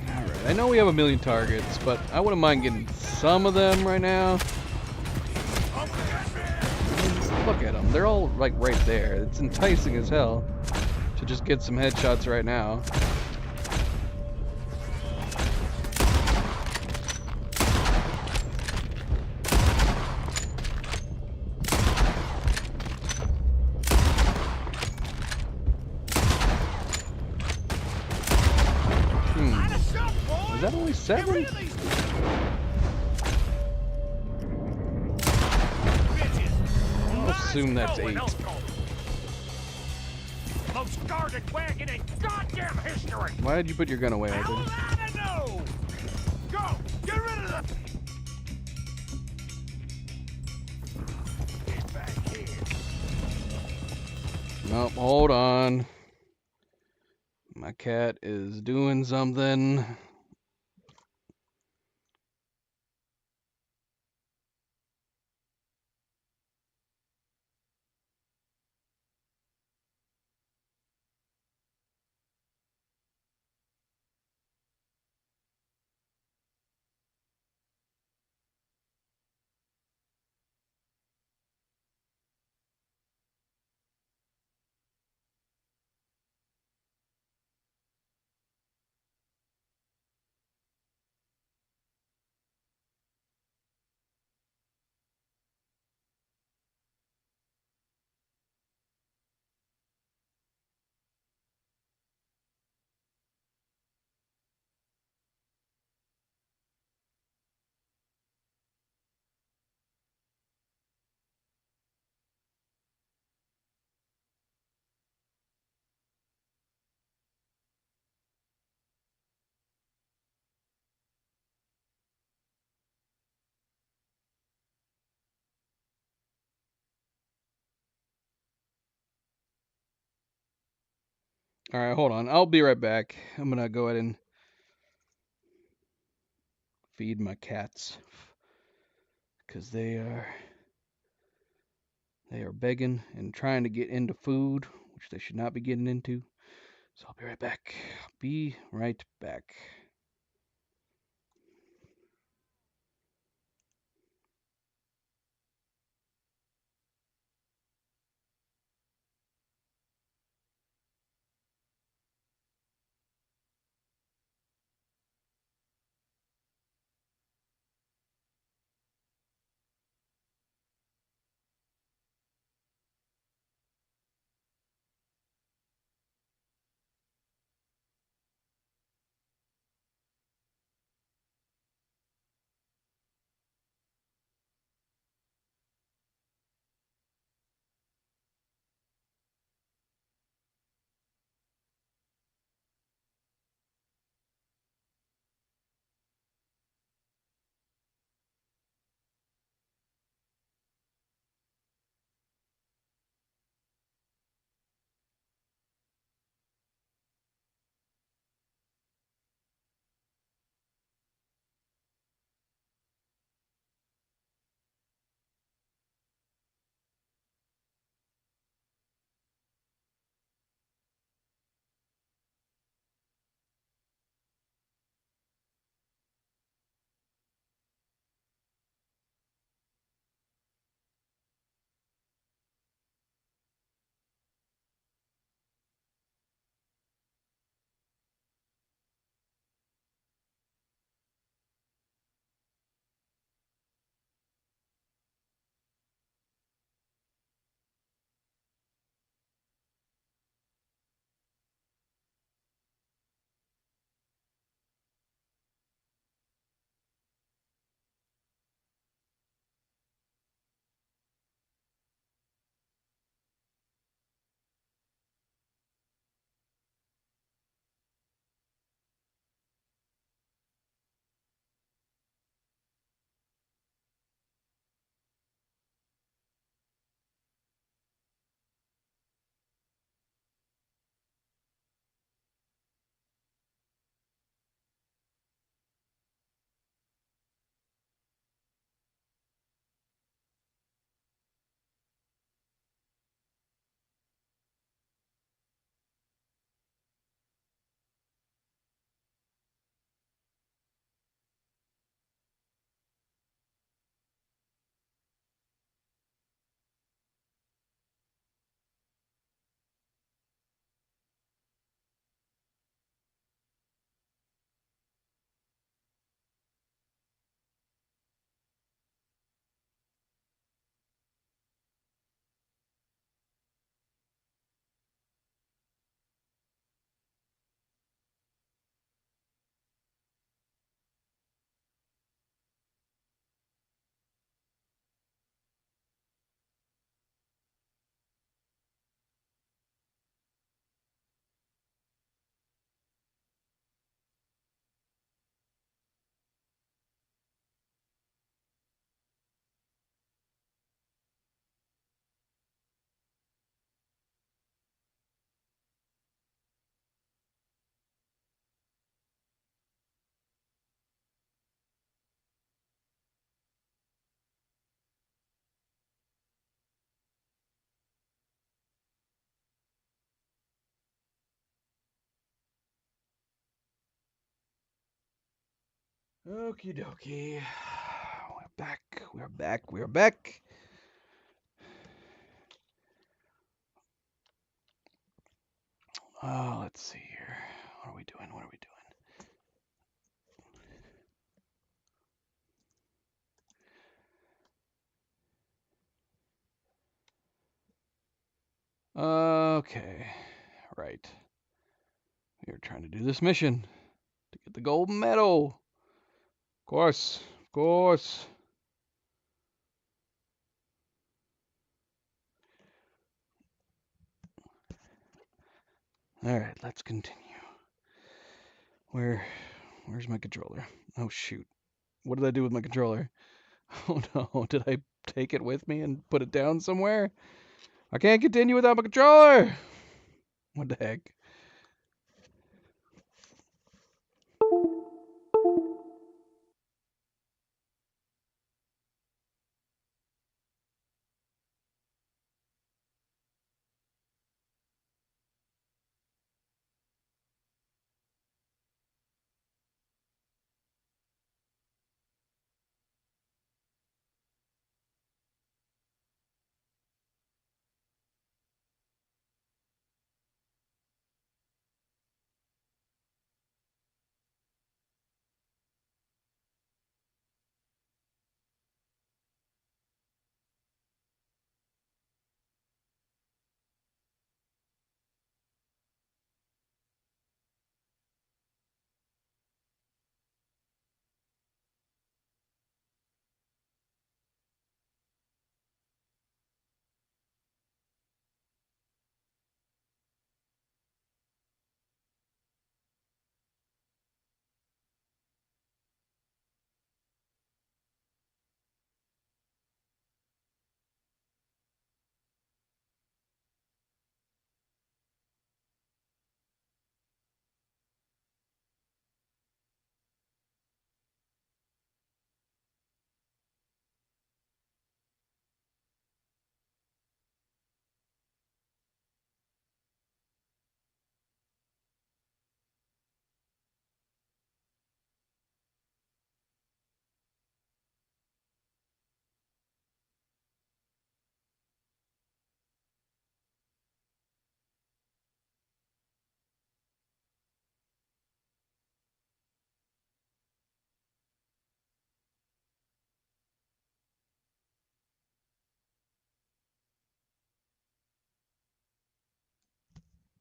Alright, I know we have a million targets, but I wouldn't mind getting some of them right now. Look at them. They're all, like, right there. It's enticing as hell to just get some headshots right now. Is that only 7? I'll assume that's 8. Most guarded wagon in goddamn history! Why did you put your gun away, Arthur? I don't know! Go! Get rid of the... Get back here. Nope, hold on. My cat is doing something. Alright, hold on. I'll be right back. I'm gonna go ahead and feed my cats. Because they are begging and trying to get into food, which they should not be getting into. So I'll be right back. Be right back. Okie dokie. We're back. We're back. We're back. Let's see here. What are we doing? What are we doing? Okay. Right. We are trying to do this mission to get the gold medal. Of course. Of course. Alright, let's continue. Where's my controller? Oh shoot. What did I do with my controller? Oh no, did I take it with me and put it down somewhere? I can't continue without my controller! What the heck?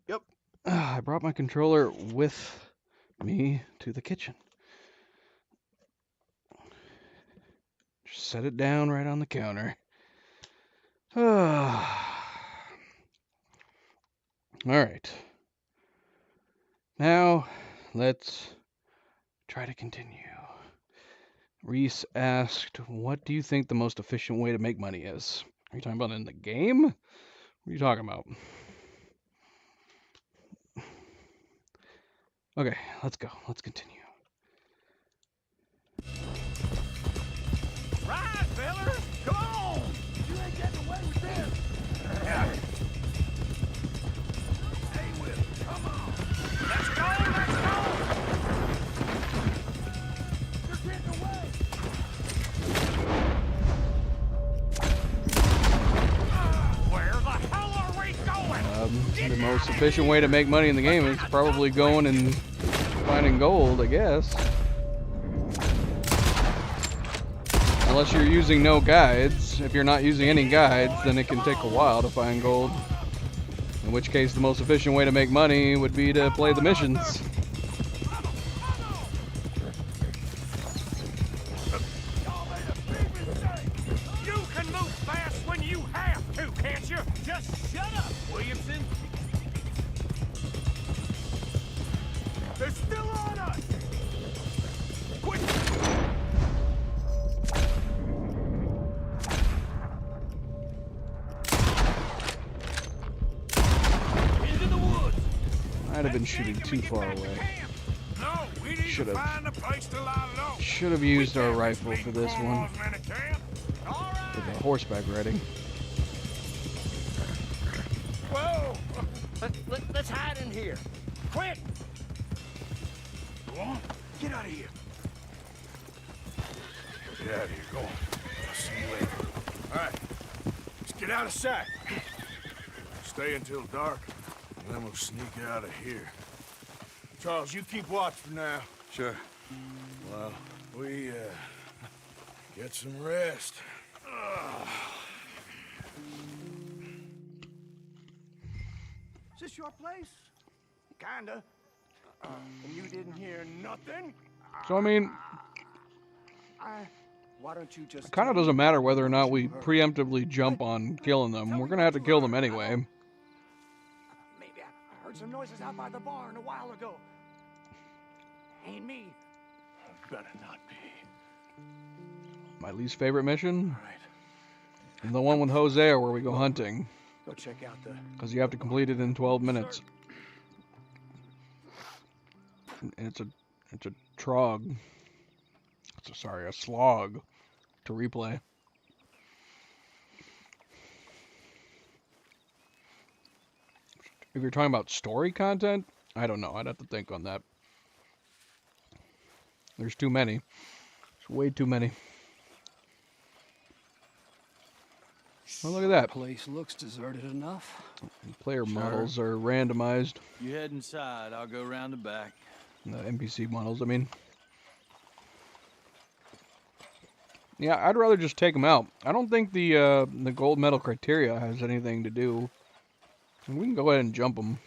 Yep. I brought my controller with me to the kitchen. Just set it down right on the counter. All right. Now, let's try to continue. Reese asked, what do you think the most efficient way to make money is? Are you talking about in the game? What are you talking about? Okay, let's go. Let's continue. Right, fella! Come on! You ain't getting away with this! Yeah. Stay with it. Come on! Let's go! Let's go! You're getting away! Where the hell are we going? The most efficient way to make money in the game is probably going and finding gold, I guess. Unless you're using no guides. If you're not using any guides, then it can take a while to find gold. In which case, the most efficient way to make money would be to play the missions. You can move fast when you have to, can't you? Just shut up, Williamson! They're still on us! Quick! Into the woods! I'd have been shooting too far away. No, we need to find a place to lie low. Should have used our rifle for this one. With the horseback ready. Whoa! Let's hide in here. Quick! Go on. Get out of here. Get out of here. Go on. I'll see you later. All right. Let's get out of sight. Stay until dark, and then we'll sneak out of here. Charles, you keep watch for now. Sure. Well, we, get some rest. Is this your place? Kinda. And you didn't hear nothing? So, I mean, Why don't you just... it kind of doesn't matter whether or not we preemptively jump on killing them. We're going to have to kill them anyway. Maybe I heard some noises out by the barn a while ago. Ain't me. Better not be. My least favorite mission? And the one with Hosea where we go hunting. Go check out the... Because you have to complete it in 12 minutes. It's a trog. Sorry, a slog to replay. If you're talking about story content, I don't know. I'd have to think on that. There's too many. There's way too many. Oh, look at that. Place looks deserted enough. Player models are randomized. You head inside. I'll go round the back. The NPC models, I mean. Yeah, I'd rather just take them out. I don't think the gold medal criteria has anything to do. We can go ahead and jump them.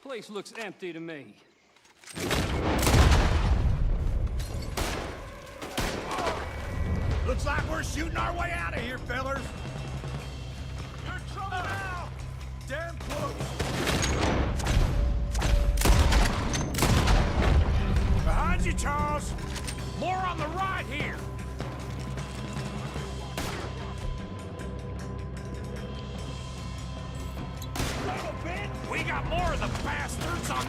Place looks empty to me. Looks like we're shooting our way out of here, fellers. You're in trouble now. Damn close. Behind you, Charles. More on the right here. Little bit. We got more of the bastards on.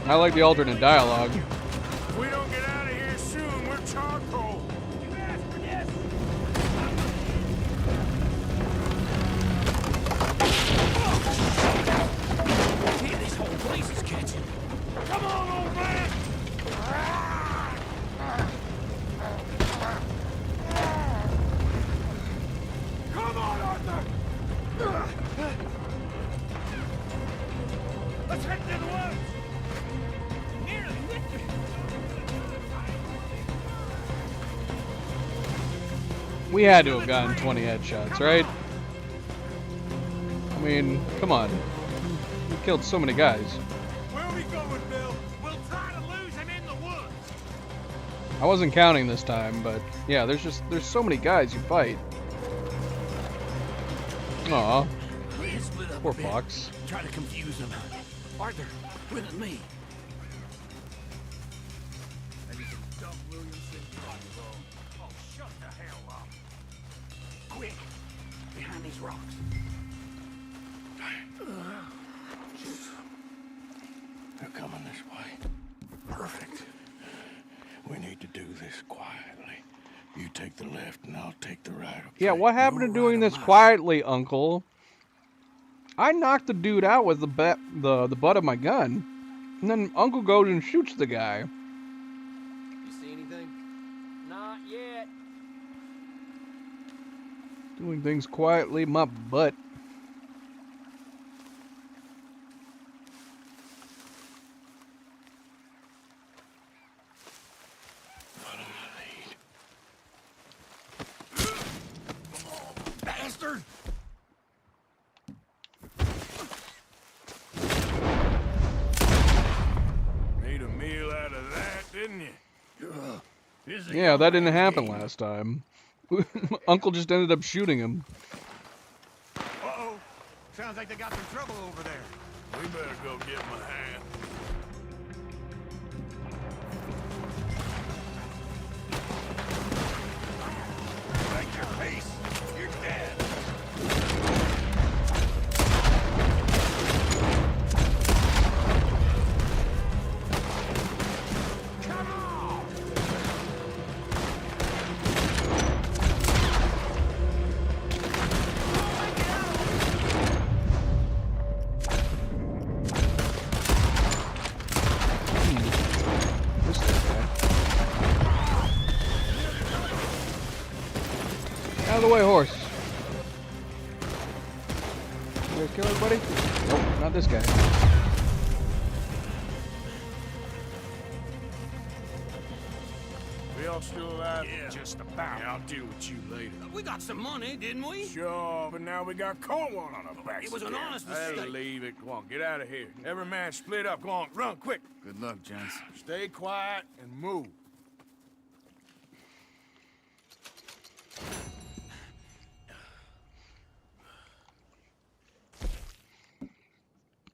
I like the alternate dialogue. If we don't get out of here soon, we're charcoal. Man, this whole place is catching. Come on, old man. Come on, Arthur. Let's head to the woods. We had to have gotten 20 headshots, right? I mean, come on. We killed so many guys. Where are we going, Bill? We'll try to lose him in the woods. I wasn't counting this time, but yeah, there's so many guys you fight. Aw. Poor Fox. Try to confuse him. Arthur, with me. Shut the hell up. Quick, behind these rocks. They're coming this way. Perfect. We need to do this quietly. You take the left and I'll take the right. Yeah, what happened to doing this quietly, Uncle? I knocked the dude out with the butt of my gun. And then Uncle goes and shoots the guy. You see anything? Not yet. Doing things quietly, my butt. Bastard! Made a meal out of that, didn't you? Yeah, that didn't happen last time. Uncle just ended up shooting him. Uh-oh. Sounds like they got some trouble over there. We better go give them a hand. Take your piece. You're dead. Out of the way, horse. You guys kill everybody? Nope, not this guy. We all still alive? Yeah, just about. Yeah, I'll deal with you later. We got some money, didn't we? Sure, but now we got Cornwall on our backs. It was an honest Hey, mistake. leave it. Go on, get out of here. Every man split up. Go on, run, quick. Good luck, gents. Stay quiet and move.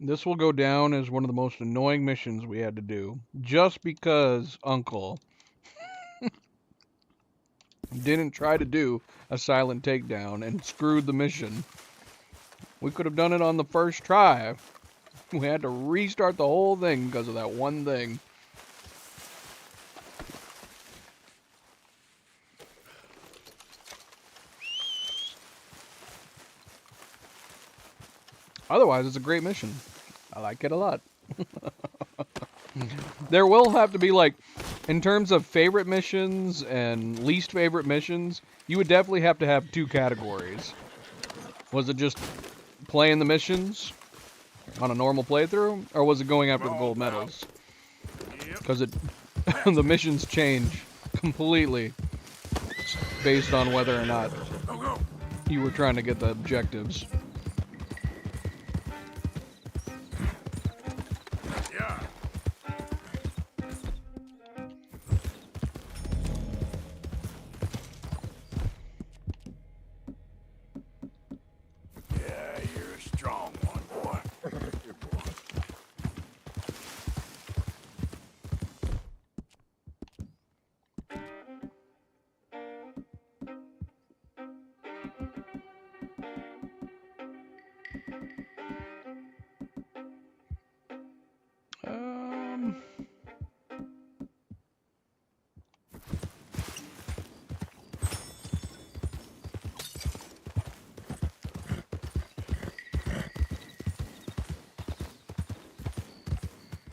This will go down as one of the most annoying missions we had to do. Just because Uncle didn't try to do a silent takedown and screwed the mission. We could have done it on the first try. We had to restart the whole thing because of that one thing. Otherwise, it's a great mission. I like it a lot. There will have to be, like, in terms of favorite missions and least favorite missions, you would definitely have to have two categories. Was it just playing the missions on a normal playthrough, or was it going after the gold medals? Because the missions change completely based on whether or not you were trying to get the objectives.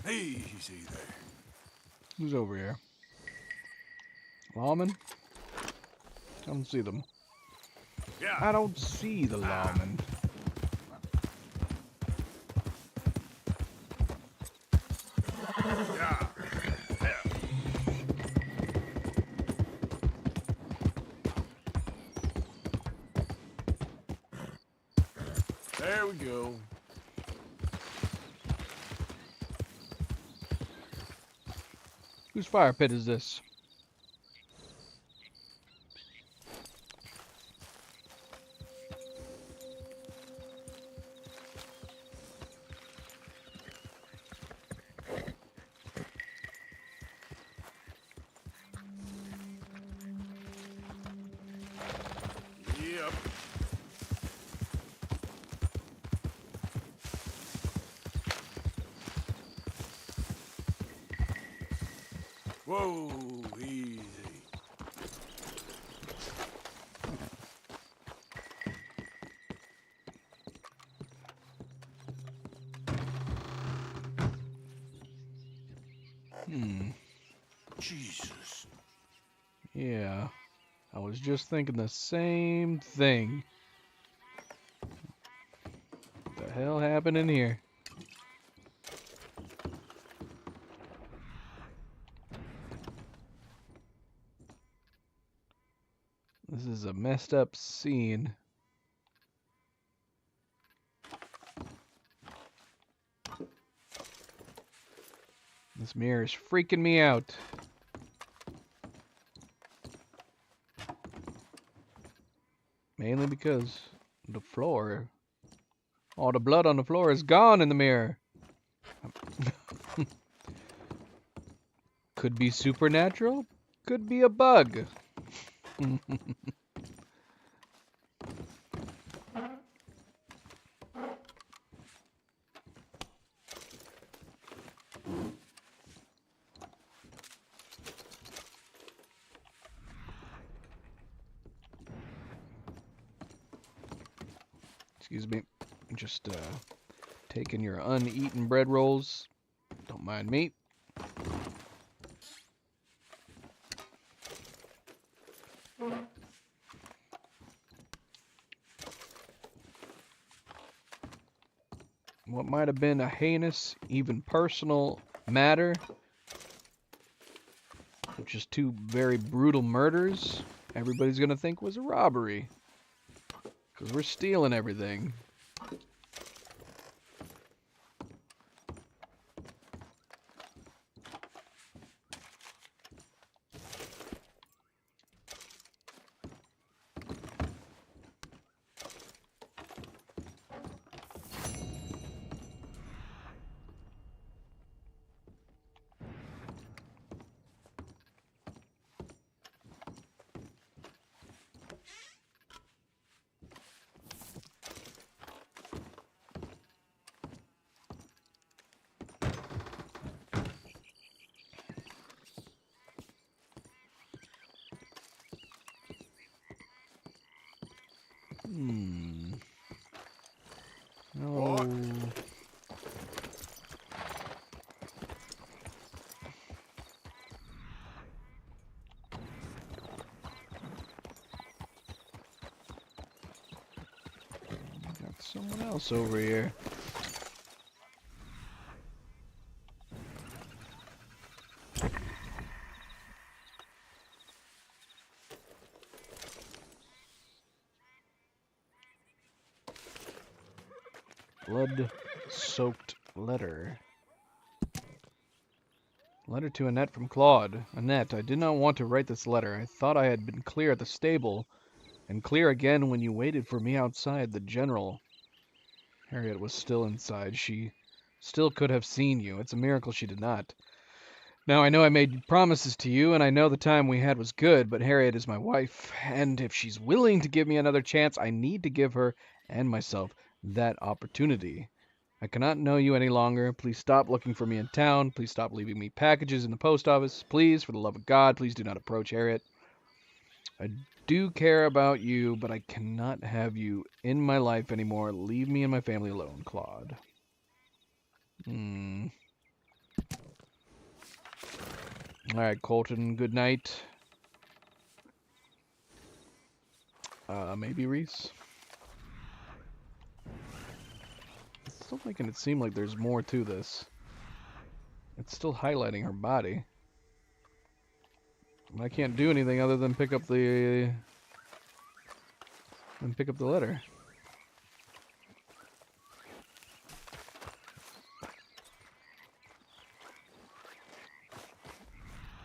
Easy there. Who's over here? Lawmen? I don't see them. Yeah. I don't see the lawmen. Yeah. There we go. Whose fire pit is this? Yep. Whoa, easy. Jesus. Yeah. I was just thinking the same thing. What the hell happened in here? This is a messed up scene. This mirror is freaking me out. Mainly because the floor, all the blood on the floor is gone in the mirror. Could be supernatural, could be a bug. Excuse me, just taking your uneaten bread rolls. Don't mind me. What might have been a heinous, even personal matter, just two very brutal murders, everybody's gonna think was a robbery. Because we're stealing everything. Oh. Got someone else over here. Blood-soaked letter. Letter to Annette from Claude. Annette, I did not want to write this letter. I thought I had been clear at the stable, and clear again when you waited for me outside the general. Harriet was still inside. She still could have seen you. It's a miracle she did not. Now, I know I made promises to you, and I know the time we had was good, but Harriet is my wife, and if she's willing to give me another chance, I need to give her and myself that opportunity. I cannot know you any longer. Please stop looking for me in town. Please stop leaving me packages in the post office. Please, for the love of God, please do not approach Harriet. I do care about you, but I cannot have you in my life anymore. Leave me and my family alone, Claude. Alright, Colton, good night. Maybe Reese? Still making it seem like there's more to this. It's still highlighting her body. I can't do anything other than pick up the letter.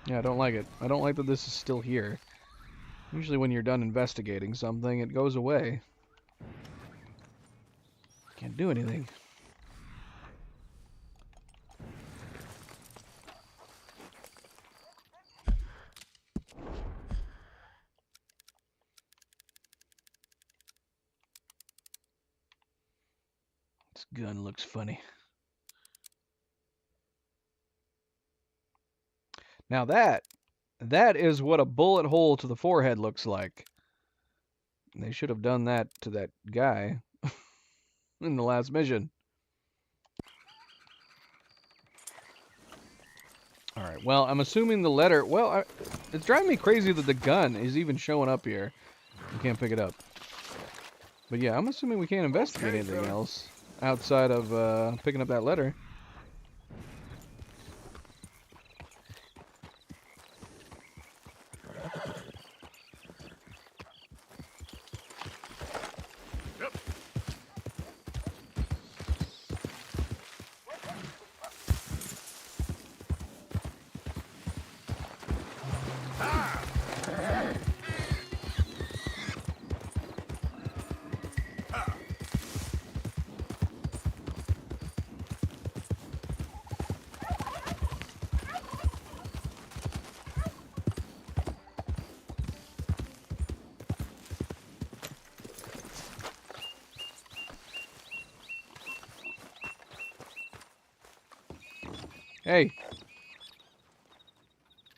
Yeah, I don't like it. I don't like that this is still here. Usually when you're done investigating something, it goes away. Can't do anything. This gun looks funny. Now that is what a bullet hole to the forehead looks like. They should have done that to that guy in the last mission. Alright, well, I'm assuming the letter... Well, it's driving me crazy that the gun is even showing up here. You can't pick it up. But yeah, I'm assuming we can't investigate anything else outside of picking up that letter. Hey,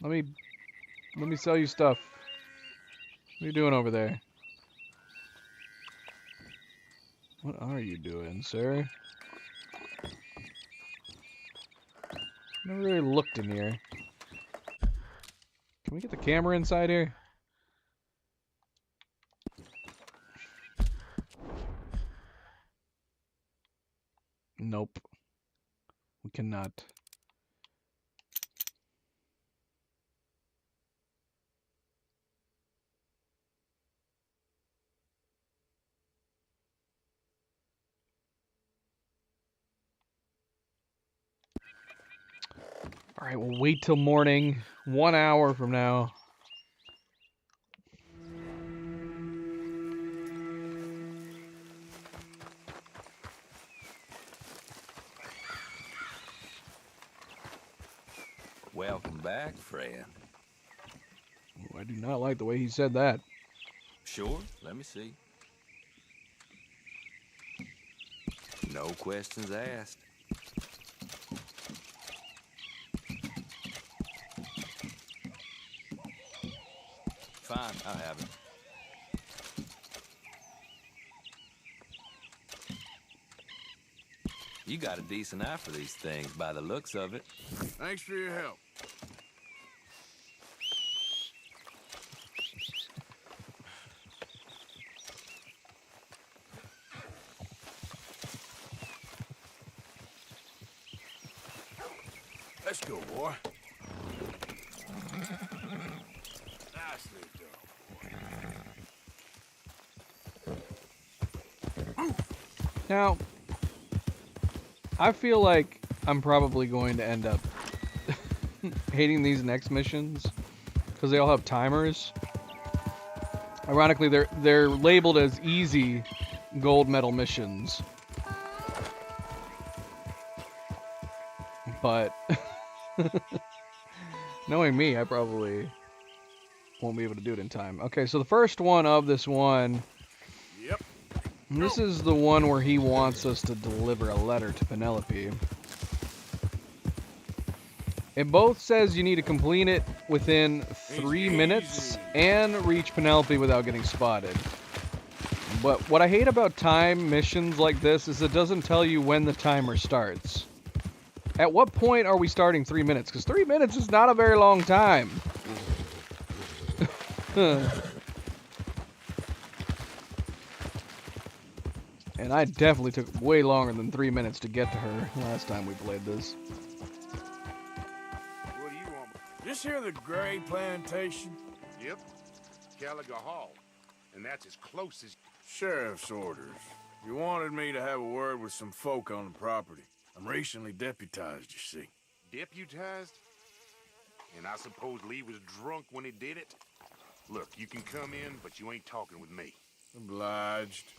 let me sell you stuff. What are you doing over there? What are you doing, sir? Never really looked in here. Can we get the camera inside here? Nope. We cannot. Alright, we'll wait till morning. 1 hour from now. Welcome back, friend. Ooh, I do not like the way he said that. Sure, let me see. No questions asked. Fine, I'll have it. You got a decent eye for these things by the looks of it. Thanks for your help. Let's go, boy. Nicely done. Now, I feel like I'm probably going to end up hating these next missions because they all have timers. Ironically, they're labeled as easy gold medal missions. But knowing me, I probably won't be able to do it in time. Okay, so the first one of this one. Yep. This is the one where he wants us to deliver a letter to Penelope. It both says you need to complete it within 3 minutes and reach Penelope without getting spotted. But what I hate about time missions like this is it doesn't tell you when the timer starts. At what point are we starting 3 minutes? Because 3 minutes is not a very long time. And I definitely took way longer than 3 minutes to get to her last time we played this. What do you want? This here the Gray Plantation? Yep. Gallagher Hall. And that's as close as... Sheriff's orders. You wanted me to have a word with some folk on the property. I'm recently deputized, you see. Deputized? And I suppose Lee was drunk when he did it? Look, you can come in, but you ain't talking with me. Obliged.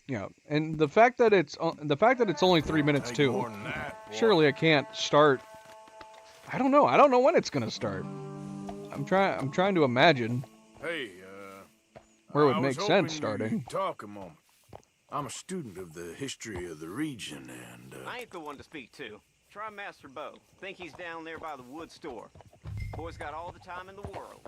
Yeah, and the fact that it's only 3 minutes too. Surely I can't start. I don't know. I don't know when it's gonna start. I'm trying to imagine. Hey, where it would I make was sense hoping starting. you'd talk a moment. I'm a student of the history of the region, and I ain't the one to speak to. Try Master Bo. Think he's down there by the wood store. Boy's got all the time in the world.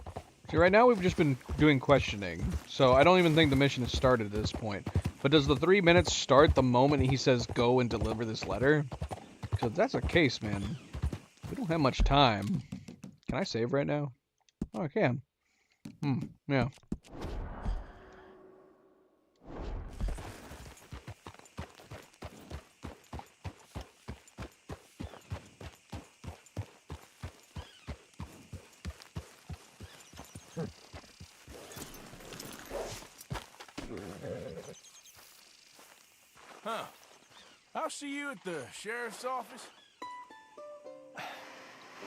See, right now we've just been doing questioning, so I don't even think the mission has started at this point. But does the 3 minutes start the moment he says go and deliver this letter? Because if that's the case, man, we don't have much time. Can I save right now? Oh, I can. Yeah. Huh. I'll see you at the sheriff's office.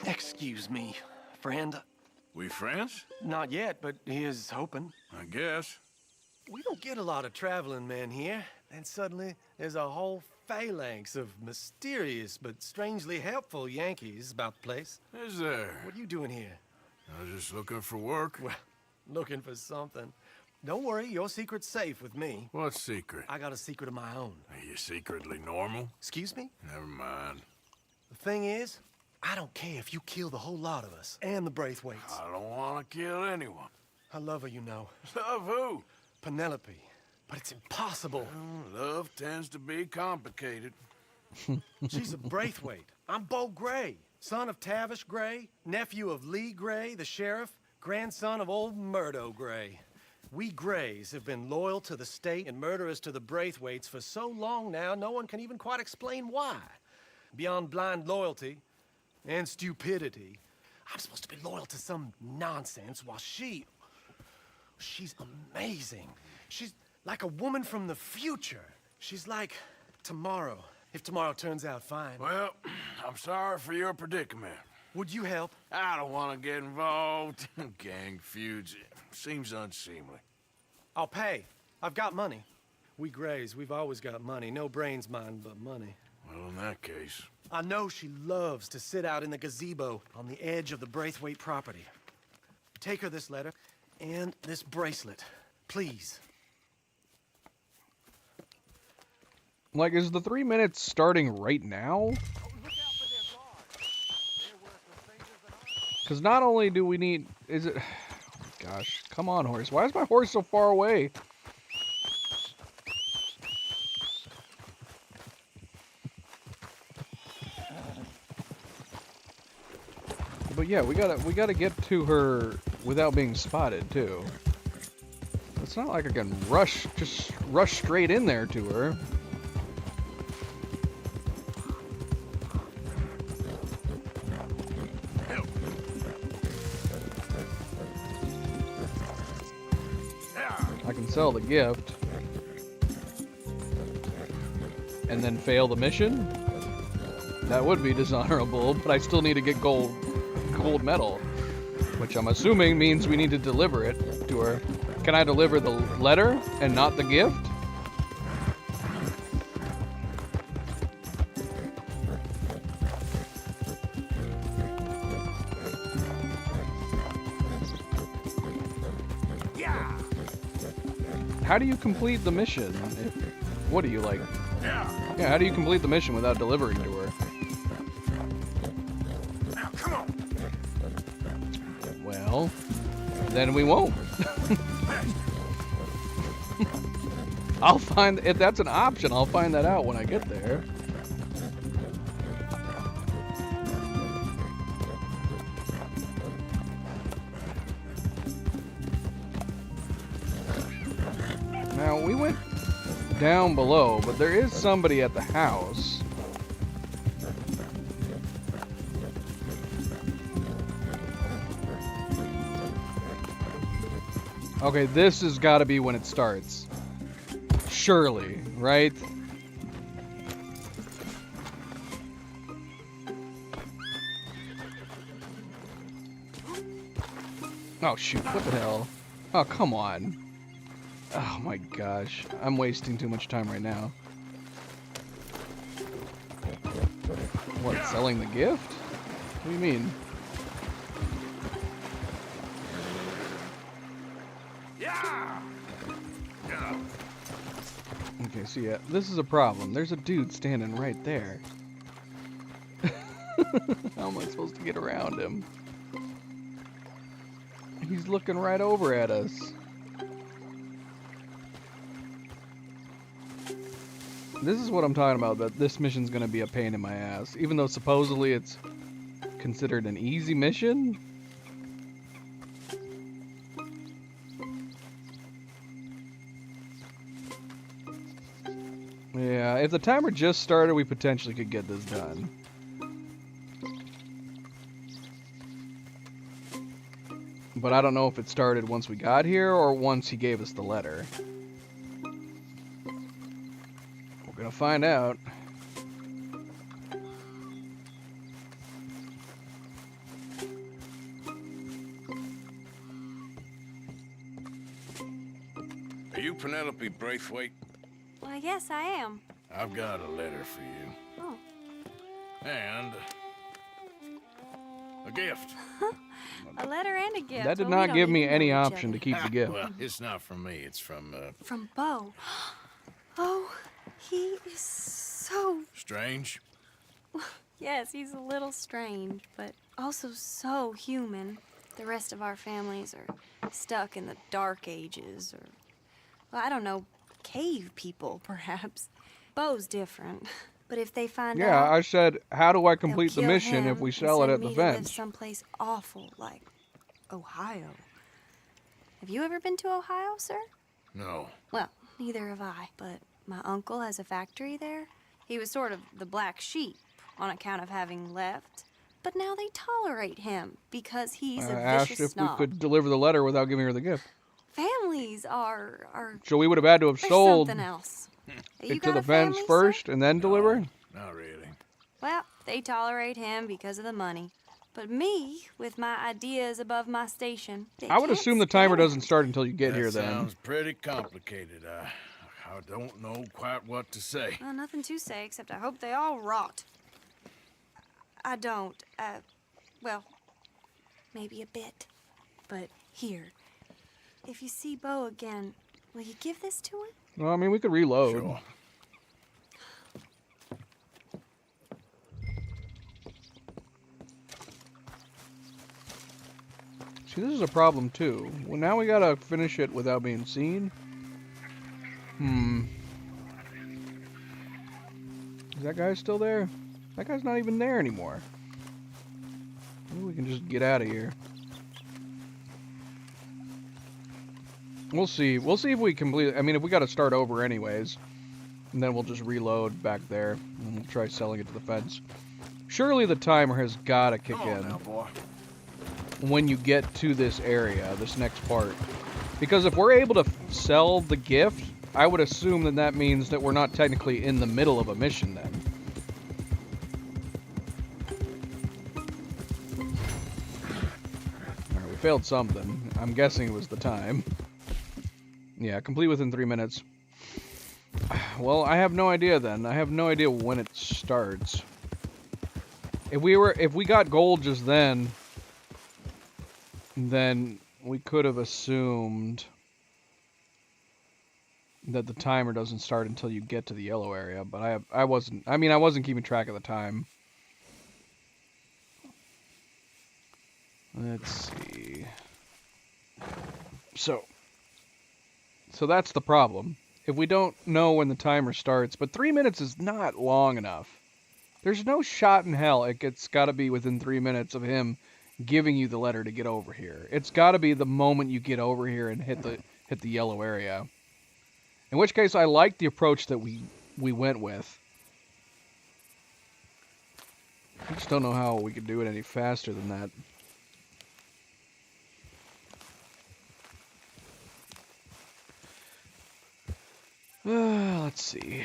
Excuse me, friend. We friends? Not yet, but he is hoping. I guess. We don't get a lot of traveling men here, and suddenly there's a whole phalanx of mysterious but strangely helpful Yankees about the place. Is there? What are you doing here? I was just looking for work. Well, looking for something. Don't worry, your secret's safe with me. What secret? I got a secret of my own. Are you secretly normal? Excuse me? Never mind. The thing is, I don't care if you kill the whole lot of us, and the Braithwaites. I don't want to kill anyone. I love her, you know. Love who? Penelope. But it's impossible. Well, love tends to be complicated. She's a Braithwaite. I'm Bo Gray, son of Tavish Gray, nephew of Lee Gray, the sheriff, grandson of old Murdo Gray. We Grays have been loyal to the state and murderers to the Braithwaites for so long now, no one can even quite explain why. Beyond blind loyalty and stupidity, I'm supposed to be loyal to some nonsense while she's amazing. She's like a woman from the future. She's like tomorrow, if tomorrow turns out fine. Well, I'm sorry for your predicament. Would you help? I don't want to get involved in gang feuds. Seems unseemly. I'll pay. I've got money. We Grays, we've always got money. No brains, mind, but money. Well, in that case... I know she loves to sit out in the gazebo on the edge of the Braithwaite property. Take her this letter and this bracelet, please. Like, is the 3 minutes starting right now? Because not only do we need... Is it... Oh, gosh, come on, horse. Why is my horse so far away? But yeah, we gotta get to her without being spotted too. It's not like I can just rush straight in there to her. I can sell the gift and then fail the mission. That would be dishonorable, but I still need to get gold medal, which I'm assuming means we need to deliver it to her. Can I deliver the letter and not the gift? Yeah. How do you complete the mission? What do you like? Yeah, how do you complete the mission without delivering to her? Well, then we won't. I'll find, if that's an option, I'll find that out when I get there. Now, we went down below, but there is somebody at the house. Okay, this has got to be when it starts. Surely, right? Oh shoot, what the hell? Oh, come on. Oh my gosh, I'm wasting too much time right now. What, selling the gift? What do you mean? Okay, so yeah, this is a problem. There's a dude standing right there. How am I supposed to get around him? He's looking right over at us. This is what I'm talking about, that this mission's gonna be a pain in my ass. Even though supposedly it's considered an easy mission. Yeah, if the timer just started, we potentially could get this done. But I don't know if it started once we got here or once he gave us the letter. We're gonna find out. Are you Penelope Braithwaite? Why, yes, I am. I've got a letter for you. Oh. And a gift. A letter and a gift. That did Well, we not don't give me even know any each option other. to keep the gift. Well, it's not from me. It's from, From Bo. Oh, he is so... Strange. Yes, he's a little strange, but also so human. The rest of our families are stuck in the Dark Ages, or, well, I don't know, cave people, perhaps. Bo's different. But if they find out... Yeah, I said, how do I they'll complete the kill mission him if we and sell it send at the me to live fence? someplace awful like Ohio. Have you ever been to Ohio, sir? No. Well, neither have I, but my uncle has a factory there. He was sort of the black sheep on account of having left, but now they tolerate him because he's I a asked vicious if snob. we could deliver the letter without giving her the gift. Families are So we would have had to have they're sold something else. You it to got the a fence family, first and then deliver? Not really. Well, they tolerate him because of the money. But me, with my ideas above my station, they I would can't assume the stand timer it. doesn't start until you get That here then. sounds pretty complicated. I don't know quite what to say. Well, nothing to say except I hope they all rot. I don't. Well, maybe a bit. But here, if you see Bo again, will you give this to him? Well, I mean, we could reload. Sure. See, this is a problem too. Well, now we gotta finish it without being seen. Is that guy still there? That guy's not even there anymore. Maybe we can just get out of here. We'll see. We'll see if we complete. I mean, if we gotta start over anyways, and then we'll just reload back there and we'll try selling it to the fence. Surely the timer has gotta kick Come on in now, boy. when you get to this area, this next part. Because if we're able to sell the gift, I would assume that that means that we're not technically in the middle of a mission then. Alright, we failed something. I'm guessing it was the time. Yeah, complete within 3 minutes. Well, I have no idea then. I have no idea when it starts. If we got gold just then we could have assumed that the timer doesn't start until you get to the yellow area, but I wasn't keeping track of the time. Let's see. So that's the problem. If we don't know when the timer starts, but 3 minutes is not long enough. There's no shot in hell it's got to be within 3 minutes of him giving you the letter to get over here. It's got to be the moment you get over here and hit the yellow area. In which case, I like the approach that we went with. I just don't know how we could do it any faster than that. Let's see.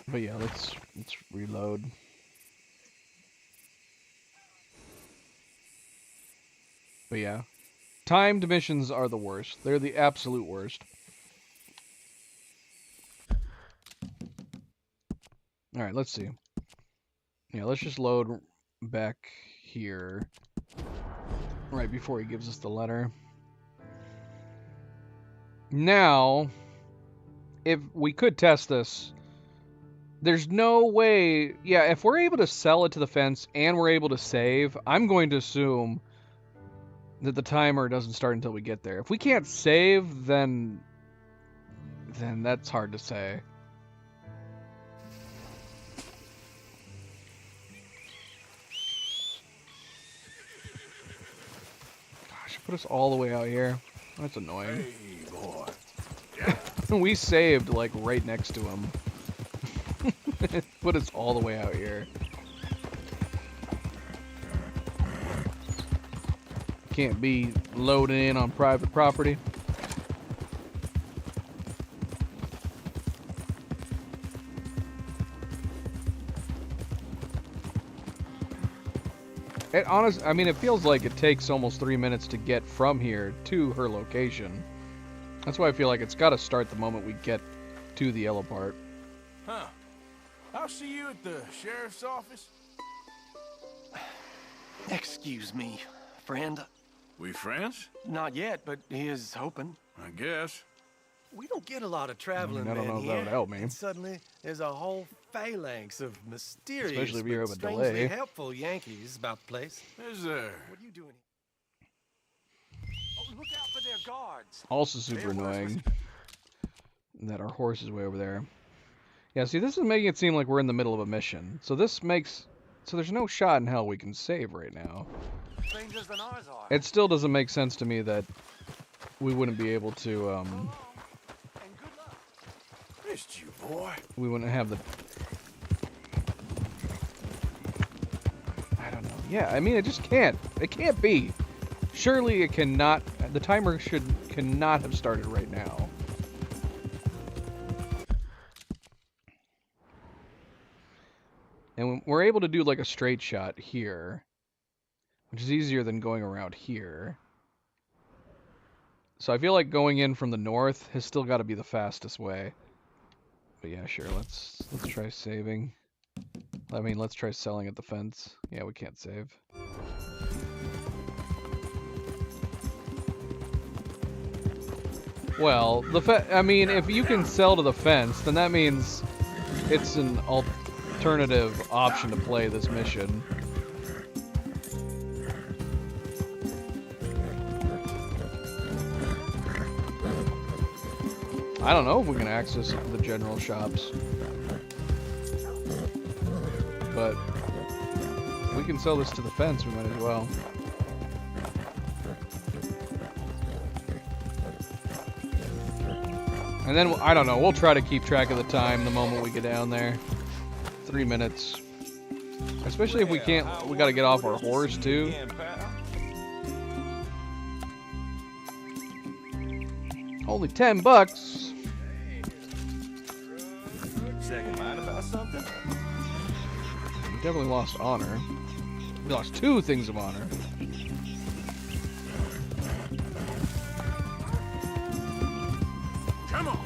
But yeah, let's reload. But yeah, timed missions are the worst. They're the absolute worst. All right, let's see. Yeah, let's just load back here right before he gives us the letter. Now, if we could test this, there's no way... Yeah, if we're able to sell it to the fence and we're able to save, I'm going to assume that the timer doesn't start until we get there. If we can't save, then that's hard to say. Gosh, put us all the way out here. That's annoying. Hey, boy. We saved, like, right next to him. Put us all the way out here. Can't be loading in on private property. I mean, it feels like it takes almost 3 minutes to get from here to her location. That's why I feel like it's got to start the moment we get to the yellow part. Huh. I'll see you at the sheriff's office. Excuse me, friend. We friends? Not yet, but he is hoping. I guess. We don't get a lot of traveling I don't men know if that here. would help me. And suddenly, there's a whole phalanx of mysterious, Especially if you're but of a strangely delay. helpful Yankees about the place. Is there? What are you doing? Oh, look out for their guards. Also super annoying that our horse is way over there. Yeah, see, this is making it seem like we're in the middle of a mission. So this makes... So there's no shot in hell we can save right now. Strangers than ours are. It still doesn't make sense to me that we wouldn't be able to, Missed you, boy. we wouldn't have the... I don't know. Yeah, I mean, it just can't. It can't be. Surely it cannot... The timer cannot have started right now. And we're able to do like a straight shot here, which is easier than going around here. So I feel like going in from the north has still got to be the fastest way. But yeah, sure, let's try saving. I mean, let's try selling at the fence. Yeah, we can't save. Well, I mean, if you can sell to the fence, then that means it's an alternative option to play this mission. I don't know if we can access the general shops, but if we can sell this to the fence, we might as well. And then, I don't know, we'll try to keep track of the time the moment we get down there. 3 minutes. Especially if we can't, we gotta get off our horse too. Only $10. Second mind about something? We definitely lost honor. We lost 2 things of honor. Come on.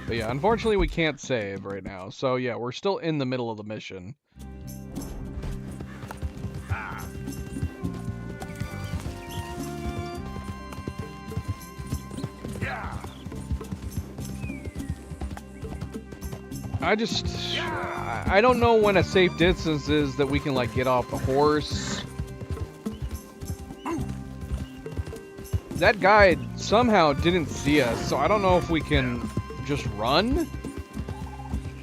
But yeah, unfortunately we can't save right now. So yeah, we're still in the middle of the mission. I don't know when a safe distance is that we can like get off the horse. That guy somehow didn't see us, so I don't know if we can just run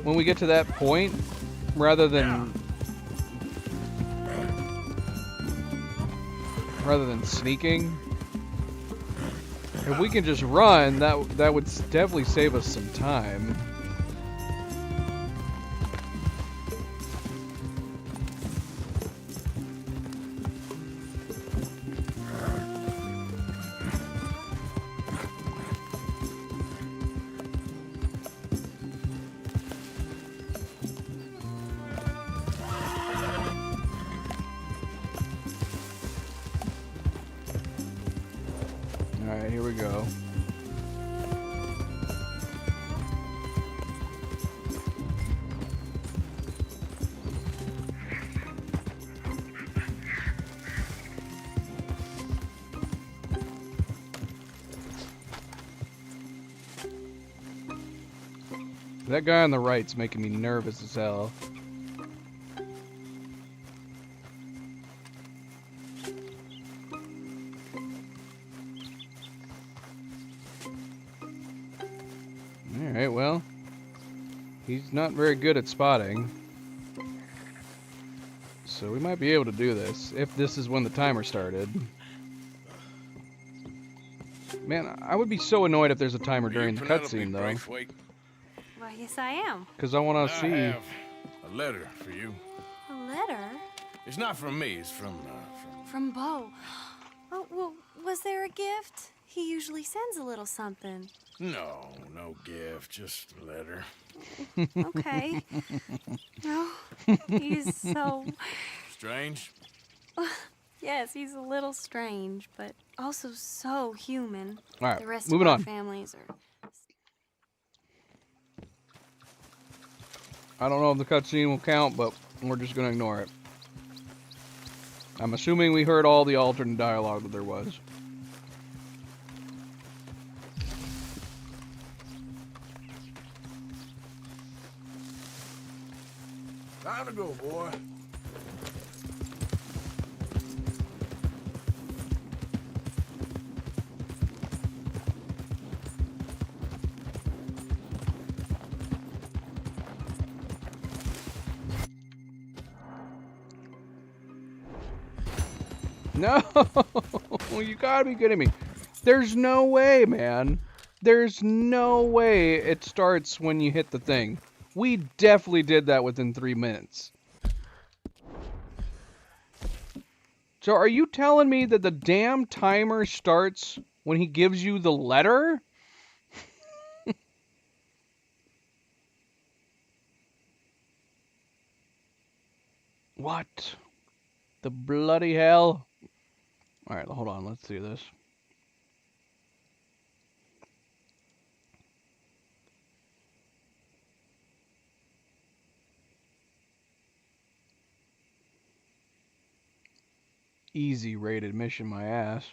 when we get to that point rather than sneaking. If we can just run, that would definitely save us some time. Alright, here we go. That guy on the right's making me nervous as hell. Alright, well, he's not very good at spotting. So we might be able to do this, if this is when the timer started. Man, I would be so annoyed if there's a timer during the cutscene, though. Well, yes, I am. Because I want to see... I have a letter for you. A letter? It's not from me, it's from From Bo. Oh, well, was there a gift? He usually sends a little something. No gift, just a letter. Okay. Oh, he's so... Strange? Yes, he's a little strange, but also so human. All right, the rest moving of our on. families are... I don't know if the cutscene will count, but we're just going to ignore it. I'm assuming we heard all the alternate dialogue that there was. Time to go, boy. No! You gotta be kidding me. There's no way, man. There's no way it starts when you hit the thing. We definitely did that within 3 minutes. So are you telling me that the damn timer starts when he gives you the letter? What? The bloody hell? Alright, hold on, let's do this. Easy rated mission, my ass.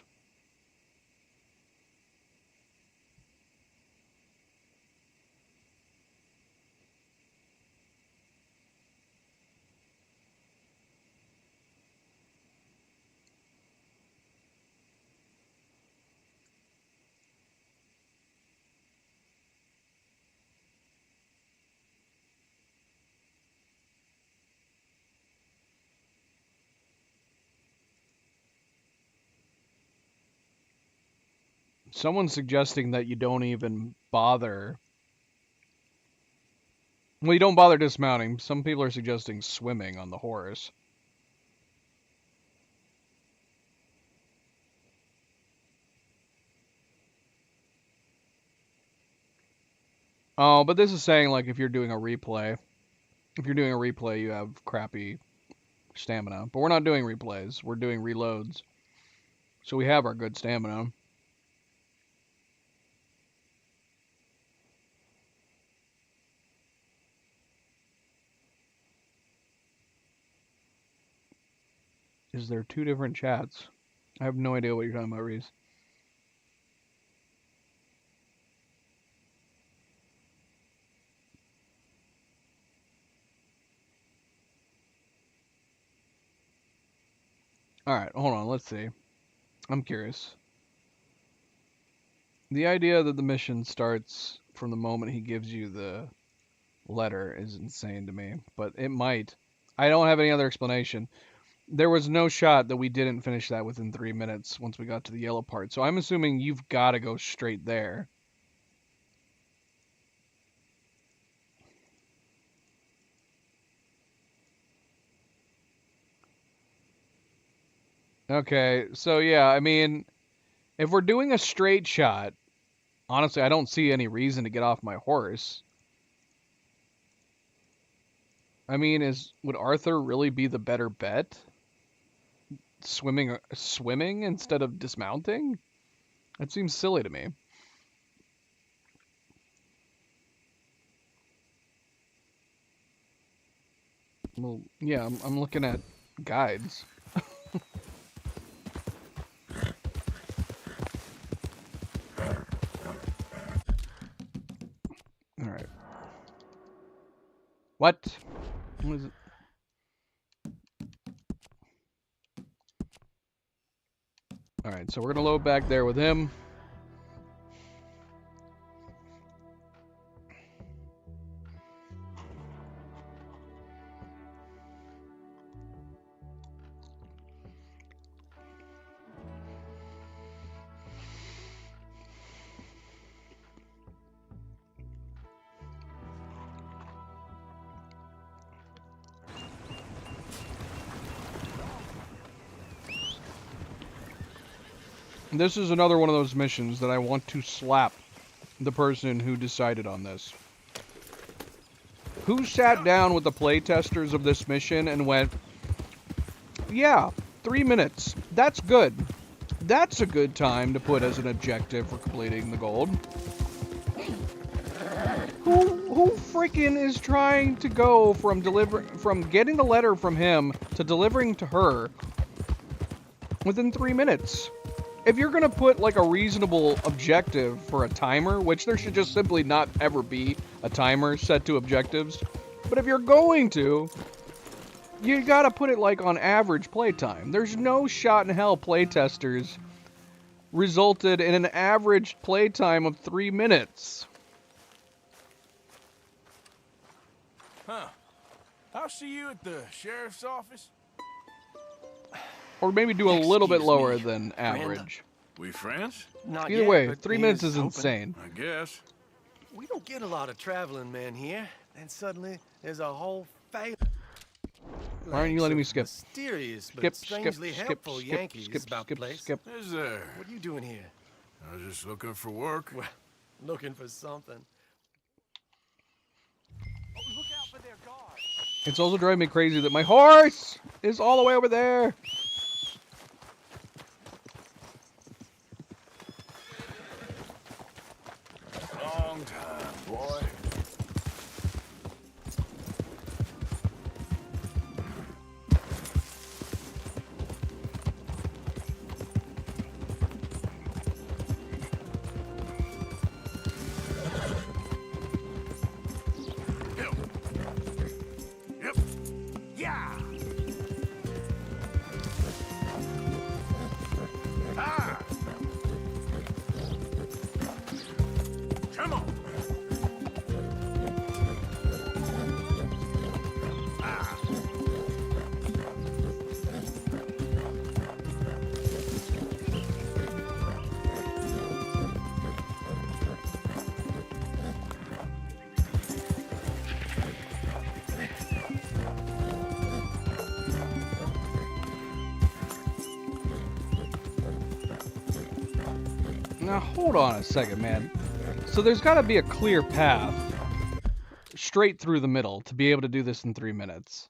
Someone's suggesting that you don't even bother. Well, you don't bother dismounting. Some people are suggesting swimming on the horse. Oh, but this is saying, like, if you're doing a replay. If you're doing a replay, you have crappy stamina. But we're not doing replays. We're doing reloads. So we have our good stamina. Is there two different chats? I have no idea what you're talking about, Reese. Alright, hold on, let's see. I'm curious. The idea that the mission starts from the moment he gives you the letter is insane to me, but it might. I don't have any other explanation. There was no shot that we didn't finish that within 3 minutes once we got to the yellow part, so I'm assuming you've got to go straight there. Okay, so yeah, I mean, if we're doing a straight shot, honestly, I don't see any reason to get off my horse. I mean, would Arthur really be the better bet? Swimming instead of dismounting? That seems silly to me. Well, yeah, I'm looking at guides. Alright. What? What is it? Alright, so we're gonna load back there with him. This is another one of those missions that I want to slap the person who decided on this. Who sat down with the playtesters of this mission and went, yeah, 3 minutes. That's good. That's a good time to put as an objective for completing the gold. Who freaking is trying to go from getting the letter from him to delivering to her within 3 minutes? If you're gonna put like a reasonable objective for a timer, which there should just simply not ever be a timer set to objectives, but if you're going to, you gotta put it like on average playtime. There's no shot in hell playtesters resulted in an average playtime of 3 minutes. Huh. I'll see you at the sheriff's office. Or maybe do a little bit lower than average. We friends? Not Either yet, way, but 3 he minutes is is hoping. insane. I guess. We don't get a lot of traveling men here. Then suddenly there's a whole phalanx. Why aren't you letting me skip? Mysterious but Skip, strangely skip, helpful skip, Yankees skip, about skip, the place. skip. Is there? What are you doing here? I was just looking for work. Well, looking for something. Look out for their guards. It's also driving me crazy that my horse is all the way over there. Long time, boy. Yep. Yeah. Ah. Come on. Ah. Now hold on a second, man. So there's got to be a clear path straight through the middle to be able to do this in 3 minutes.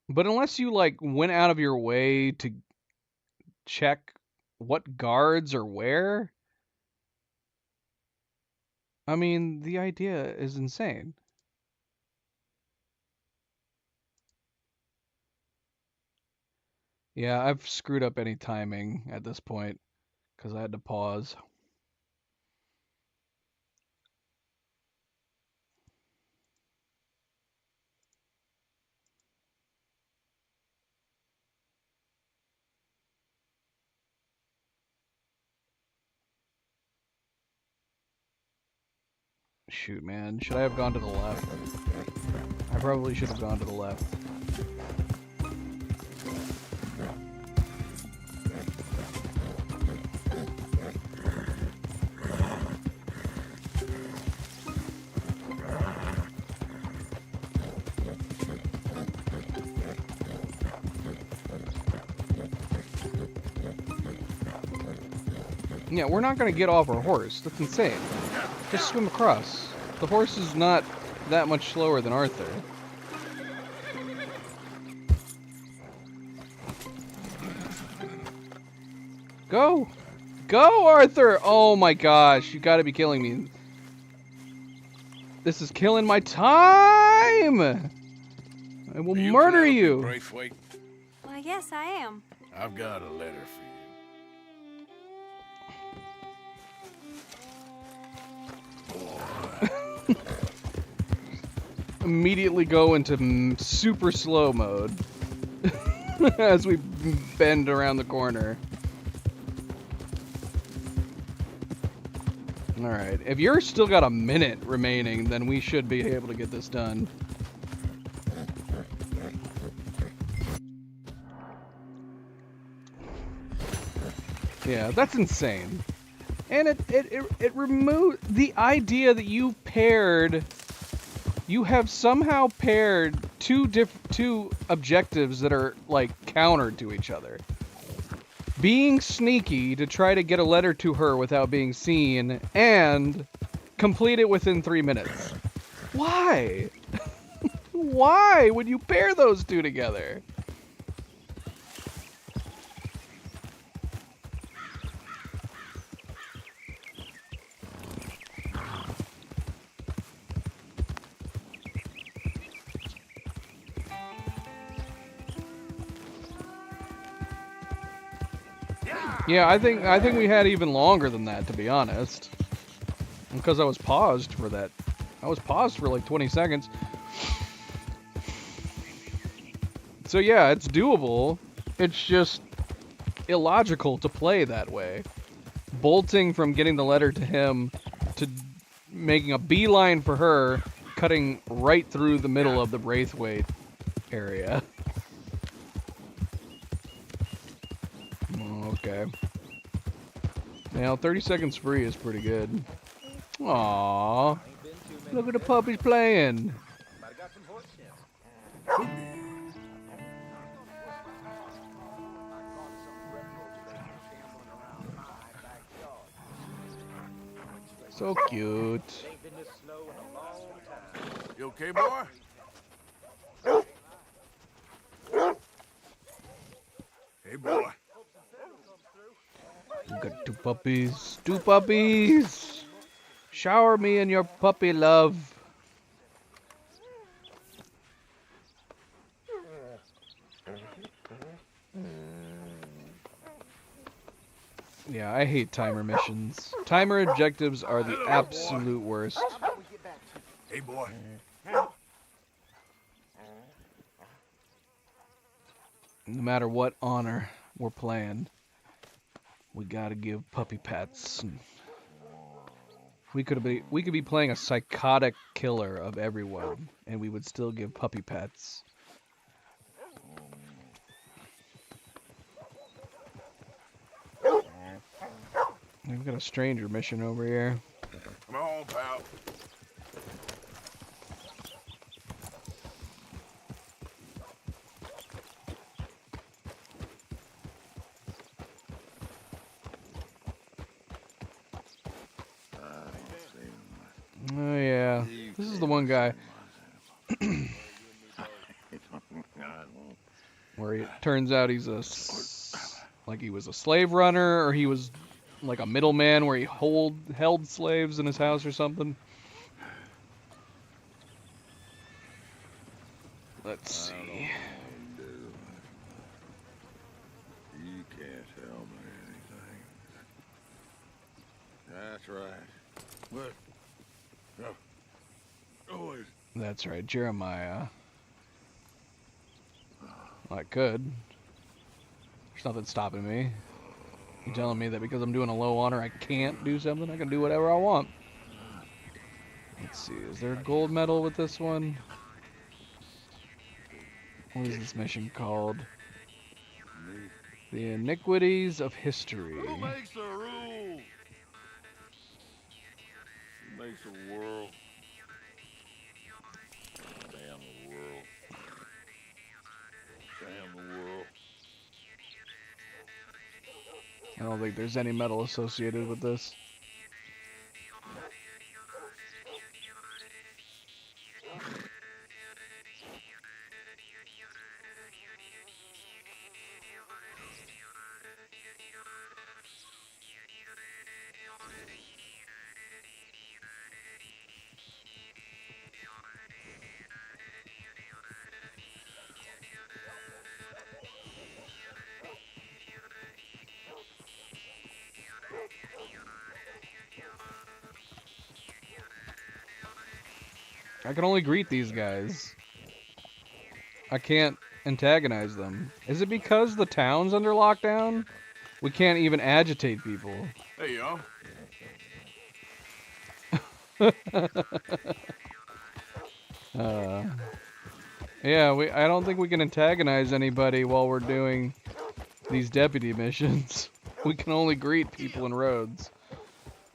But unless you like went out of your way to check what guards are where, I mean, the idea is insane. Yeah, I've screwed up any timing at this point because I had to pause. Shoot, man. Should I have gone to the left? I probably should have gone to the left. Yeah, we're not going to get off our horse. That's insane. Just swim across. The horse is not that much slower than Arthur. Go! Go, Arthur! Oh my gosh, you gotta be killing me. This is killing my time! I will murder you! Well, I guess I am. I've got a letter for you. Immediately go into super slow mode as we bend around the corner. Alright, if you're still got a minute remaining, then we should be able to get this done. Yeah, that's insane. And it removed the idea that you have somehow paired two objectives that are like counter to each other. Being sneaky to try to get a letter to her without being seen, and complete it within 3 minutes. Why? Why would you pair those two together? Yeah, I think we had even longer than that, to be honest. Because I was paused for that. I was paused for like 20 seconds. So yeah, it's doable. It's just illogical to play that way. Bolting from getting the letter to him to making a beeline for her, cutting right through the middle of the Braithwaite area. Okay. Now, 30 seconds free is pretty good. Aww. Look at the puppies playing. So cute. You okay, boy? Hey, boy. We got two puppies. Two puppies! Shower me in your puppy love. Yeah, I hate timer missions. Timer objectives are the absolute worst. Hey, boy. No matter what honor we're playing, we gotta give puppy pets. We could be playing a psychotic killer of everyone, and we would still give puppy pets. We've got a stranger mission over here. Come on, pal. Oh yeah, this is the one guy where it turns out he's he was a slave runner, or he was like a middleman where he held slaves in his house or something. Let's see. You can't tell me anything. That's right. What? No. Always. That's right, Jeremiah. Well, I could. There's nothing stopping me. You telling me that because I'm doing a low honor I can't do something? I can do whatever I want. Let's see, is there a gold medal with this one? What is this mission called? The Iniquities of History. Who makes the rules? Who makes the world? Damn the world. Damn the world. I don't think there's any medal associated with this. I can only greet these guys. I can't antagonize them. Is it because the town's under lockdown? We can't even agitate people. Hey, y'all. Yeah, I don't think we can antagonize anybody while we're doing these deputy missions. We can only greet people in roads.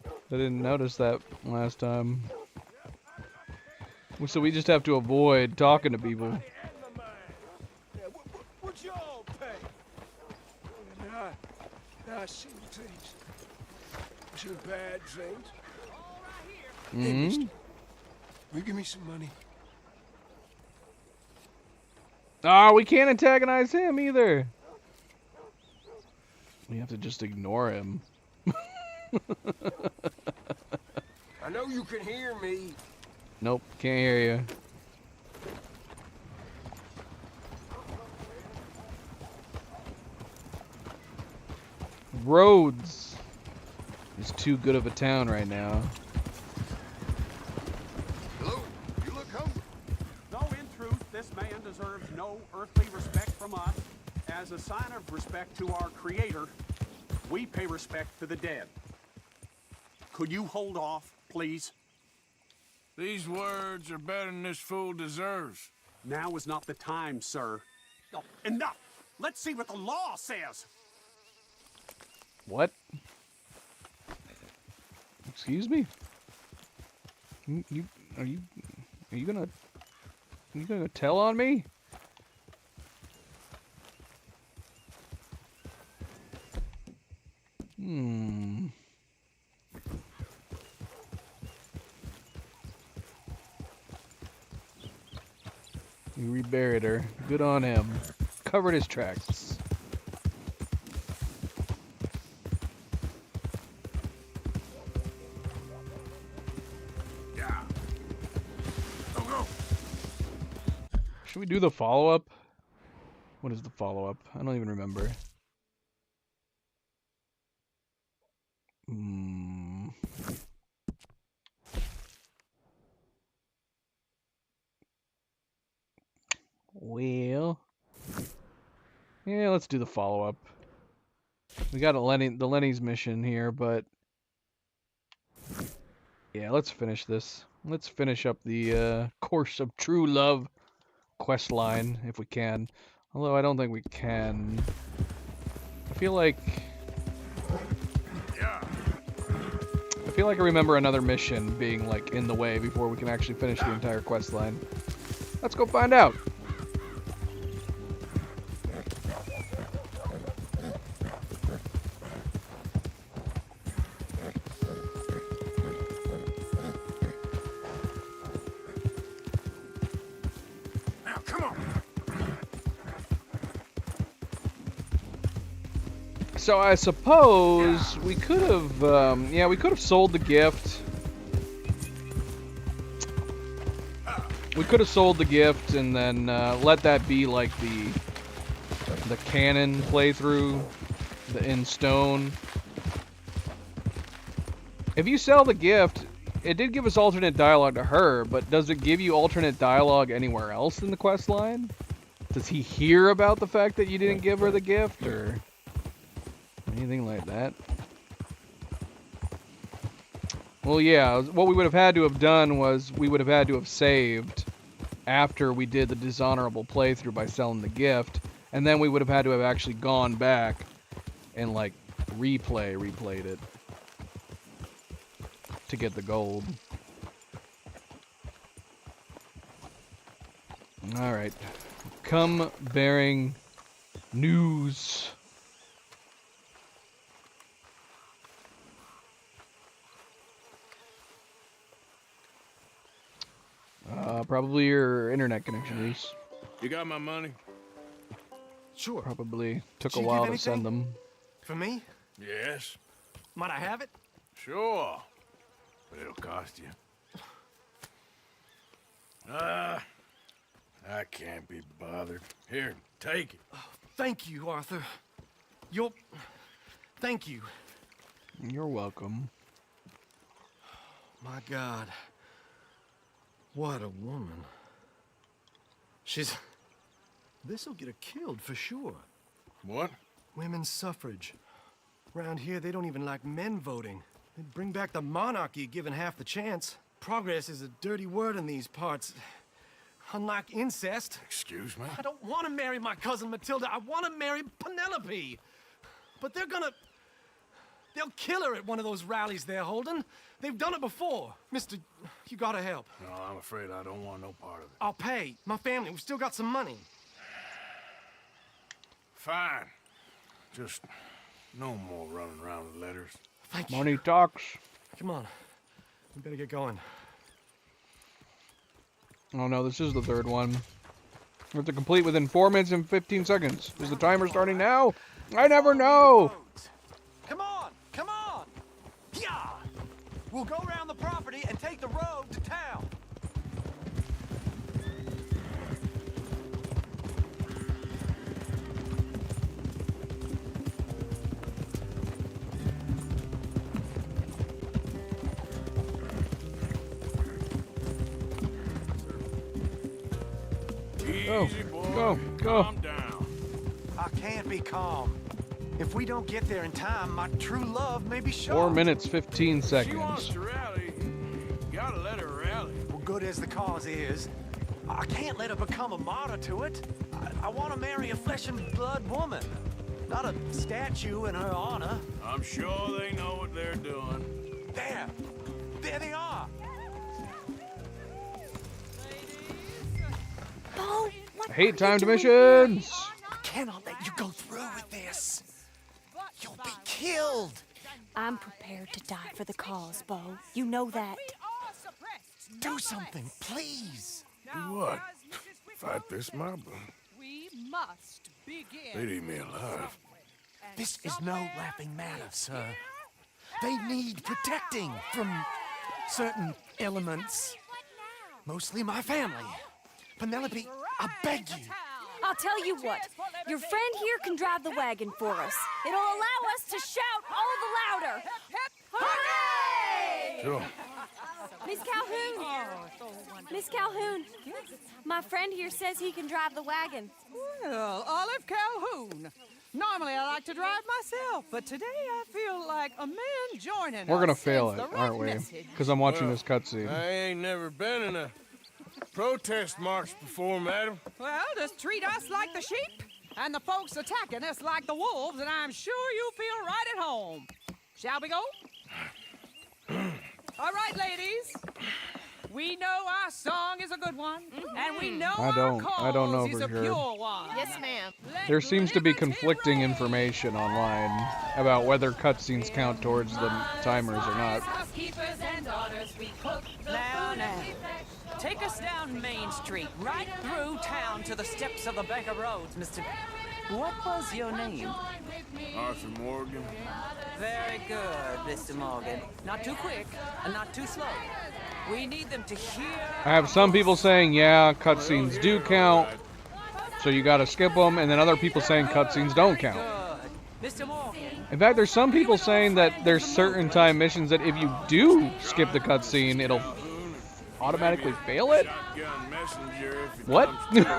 I didn't notice that last time. So we just have to avoid talking to people. What y'all pay? I see things. Some bad things. Hey, mister, will you give me some money? Oh, we can't antagonize him either. We have to just ignore him. I know you can hear me. Nope, can't hear you. Rhodes is too good of a town right now. Hello, you look hungry. Though in truth this man deserves no earthly respect from us, as a sign of respect to our Creator, we pay respect to the dead. Could you hold off, please? These words are better than this fool deserves. Now is not the time, sir. Oh, enough! Let's see what the law says! What? Excuse me? Are you gonna tell on me? He reburied her. Good on him. Covered his tracks. Yeah. Go. Should we do the follow-up? What is the follow-up? I don't even remember. Well, yeah, let's do the follow-up. We got the Lenny's mission here, but yeah, let's finish this. Let's finish up the Course of True Love quest line if we can. Although I don't think we can. I feel like I remember another mission being like in the way before we can actually finish the entire quest line. Let's go find out. Now, come on. So I suppose we could have, yeah, we could have sold the gift. We could have sold the gift and then let that be like the canon playthrough, in stone. If you sell the gift, it did give us alternate dialogue to her, but does it give you alternate dialogue anywhere else in the quest line? Does he hear about the fact that you didn't give her the gift, or anything like that? Well, yeah, what we would have had to have done was we would have had to have saved after we did the dishonorable playthrough by selling the gift, and then we would have had to have actually gone back and, like, replayed it to get the gold. Alright. Come bearing news. Probably your internet connection, Reese. You got my money? Sure. Probably took a Did you while give to send anything? them. For me? Yes. Might I have it? Sure. But it'll cost you. I can't be bothered. Here, take it. Oh, thank you, Arthur. Thank you. You're welcome. My God. What a woman. This'll get her killed for sure. What? Women's suffrage. Around here, they don't even like men voting. They'd bring back the monarchy given half the chance. Progress is a dirty word in these parts. Unlike incest. Excuse me? I don't want to marry my cousin Matilda. I want to marry Penelope. But they'll kill her at one of those rallies they're holding. They've done it before. Mister, you gotta help. No, I'm afraid I don't want no part of it. I'll pay. My family, we've still got some money. Fine. Just no more running around with letters. Thank you. Money talks. Come on. We better get going. Oh no, this is the third one. We have to complete within 4 minutes and 15 seconds. Is the timer starting now? I never know. Come on! Come on! Yeah! We'll go around the property and take the road to town. Go. Calm down. I can't be calm. If we don't get there in time, my true love may be shot. 4 minutes, 15 She wants seconds. to rally. Gotta let her rally. Well, good as the cause is, I can't let her become a martyr to it. I want to marry a flesh and blood woman, not a statue in her honor. I'm sure they know what they're doing. There they are. Bo, I hate timed missions. I cannot let you go through with this. You'll be killed. I'm prepared to die for the cause, Bo. You know that. Do something, please. Do what? Fight this mob? We must begin. They'd eat me alive. This is no laughing matter, sir. They need protecting from certain elements. Mostly my family. Penelope, I beg you. I'll tell you what. Your friend here can drive the wagon for us. It'll allow us to shout all the louder. Hooray! Sure. Miss Calhoun. Miss Calhoun. My friend here says he can drive the wagon. Well, Olive Calhoun. Normally I like to drive myself, but today I feel like a man joining We're gonna us fail sends it, the right aren't we? message. Because I'm watching Well, this cutscene. I ain't never been in a protest march before, madam. Well, just treat us like the sheep, and the folks attacking us like the wolves, and I'm sure you feel right at home. Shall we go? All right, ladies. We know our song is a good one, and we know I don't know our cause is for a sure. pure one. Yes, ma'am. There seems to be conflicting information online about whether cutscenes count towards the timers or not. Housekeepers and daughters, we cook now. Take us down Main Street, right through town to the steps of the Bank of Rhodes, Mr. What was your name? Arthur Morgan. Very good, Mr. Morgan. Not too quick and not too slow. We need them to hear. I have some people saying, yeah, cutscenes do count, so you gotta skip them, and then other people saying cutscenes don't count. Mr. Morgan. In fact, there's some people saying that there's certain time missions that if you do skip the cutscene, it'll automatically fail it? Shotgun messenger if it What? comes to it. I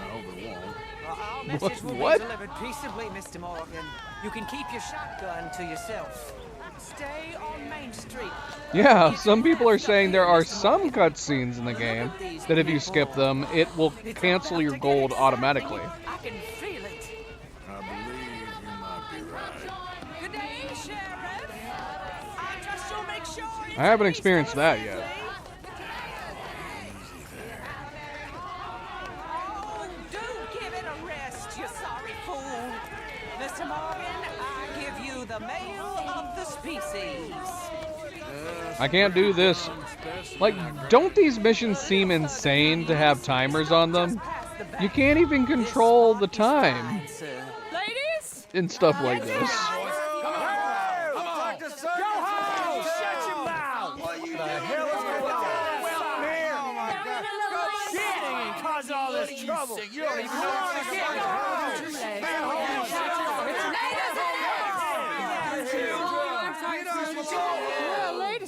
hope it won't. Our message will What? be delivered peaceably, Mr. Morgan. You can keep your shotgun to yourself. Stay on Main Street. Yeah, some people are saying there are some cutscenes in the game that if you skip them, it will cancel your gold automatically. I can feel it. I believe you might be right. Good day, Sheriff. I trust you'll make sure. I haven't experienced that yet. Oh, do give it a rest, you sorry fool. Mr. Morgan, I give you the male of the species. I can't do this. Like, don't these missions seem insane to have timers on them? You can't even control the time Ladies? and stuff like this.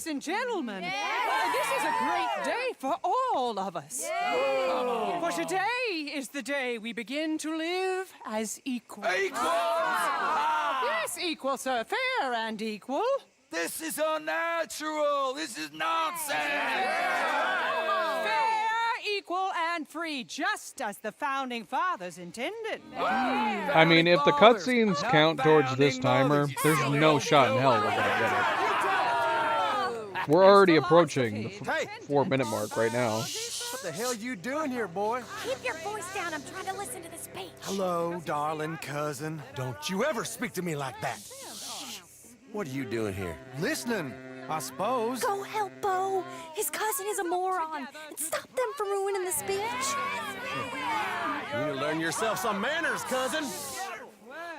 and gentlemen, this is a great day for all of us. For today is the day we begin to live as equals. Yes, equal, sir. Fair and equal. This is unnatural. This is nonsense. Fair, equal, and free, just as the founding fathers intended. I mean, if the cutscenes count towards this timer, there's no shot in hell we're gonna get it. We're already approaching the 4-minute mark right now. What the hell you doing here, boy? Keep your voice down. I'm trying to listen to the speech. Hello, darling cousin. Don't you ever speak to me like that. What are you doing here? Listening, I suppose. Go help Bo. His cousin is a moron. And stop them from ruining the speech. You need to learn yourself some manners, cousin.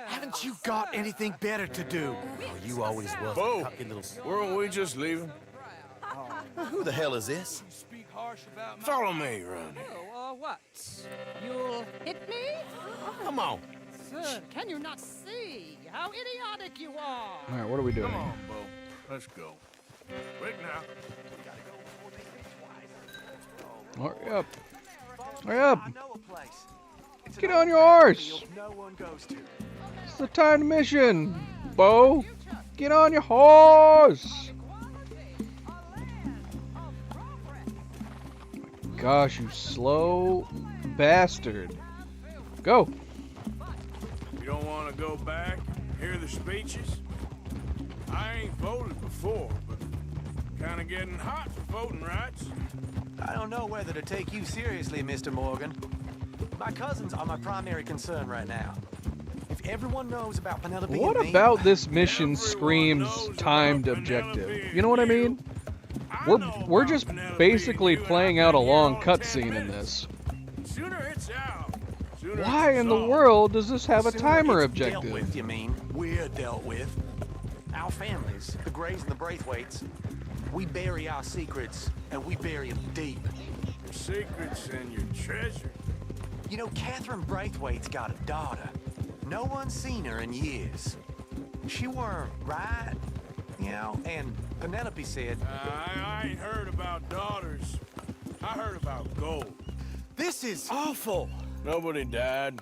Haven't you got anything better to do? Oh, you always was. Bo, weren't we just leaving? Who the hell is this? Follow me around here. What? You'll hit me? Come on. Sir, can you not see how idiotic you are? All right, what are we doing? Come on, Bo. Let's go. Quick now. Hurry up. Hurry up. Get on your horse. It's the timed mission. Bo, get on your horse. Gosh, you slow bastard. Go. You don't want to go back, hear the speeches? I ain't voted before, but kind of getting hot for voting rights. I don't know whether to take you seriously, Mr. Morgan. My cousins are my primary concern right now. If everyone knows about Penelope What and me, about this mission screams timed objective? You know what I mean? We're just basically playing out a long cutscene in this. Sooner it's out. Why in the world does this have a timer Dealt with, objective? you mean? We're dealt with. Our families, the Grays and the Braithwaites, we bury our secrets, and we bury them deep. Your secrets and your treasure. You know, Catherine Braithwaite's got a daughter. No one's seen her in years. She weren't right, you know, and Penelope said... I ain't heard about daughters. I heard about gold. This is awful. Nobody died.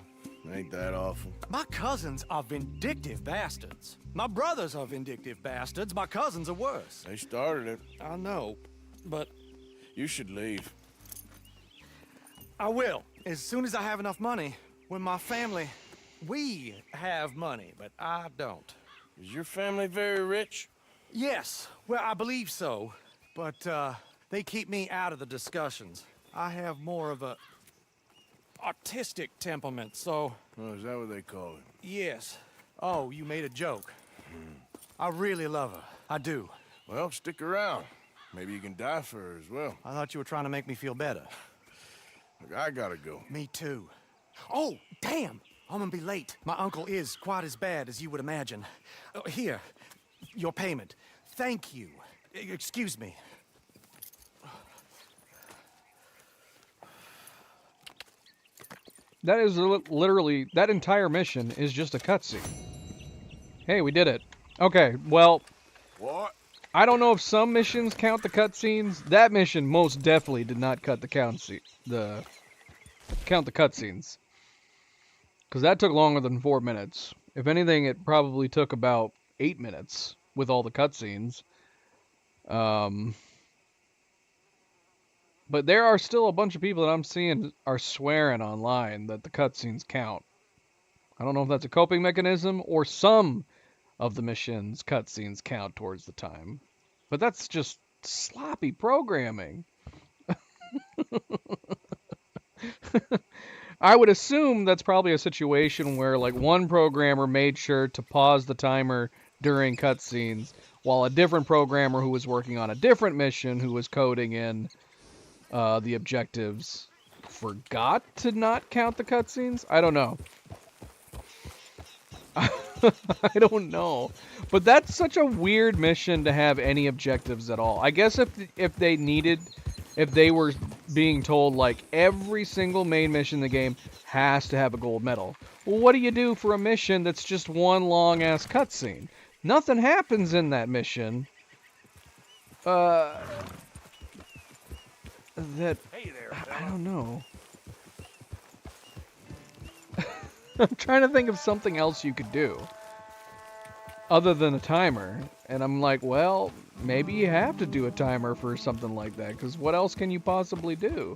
Ain't that awful? My cousins are vindictive bastards. My brothers are vindictive bastards. My cousins are worse. They started it. I know, but... You should leave. I will, as soon as I have enough money. When my family... We have money, but I don't. Is your family very rich? Yes, well, I believe so. But, they keep me out of the discussions. I have more of a... artistic temperament, so... Oh, is that what they call it? Yes. Oh, you made a joke. I really love her. I do. Well, stick around. Maybe you can die for her as well. I thought you were trying to make me feel better. Look, I gotta go. Me too. Oh, damn! I'm gonna be late. My uncle is quite as bad as you would imagine. Here, your payment. Thank you. Excuse me. That is literally, that entire mission is just a cutscene. Hey, we did it. Okay, well... What? I don't know if some missions count the cutscenes. That mission most definitely did not cut the count the cutscenes. Because that took longer than 4 minutes. If anything, it probably took about 8 minutes with all the cutscenes. But there are still a bunch of people that I'm seeing are swearing online that the cutscenes count. I don't know if that's a coping mechanism or some of the missions cutscenes count towards the time. But that's just sloppy programming. I would assume that's probably a situation where like one programmer made sure to pause the timer during cutscenes while a different programmer who was working on a different mission who was coding in the objectives forgot to not count the cutscenes? I don't know. I don't know. But that's such a weird mission to have any objectives at all. I guess if they were being told like every single main mission in the game has to have a gold medal. Well, what do you do for a mission that's just one long ass cutscene? Nothing happens in that mission that Hey there, I don't know. I'm trying to think of something else you could do other than a timer, and I'm like, well, maybe you have to do a timer for something like that, because what else can you possibly do?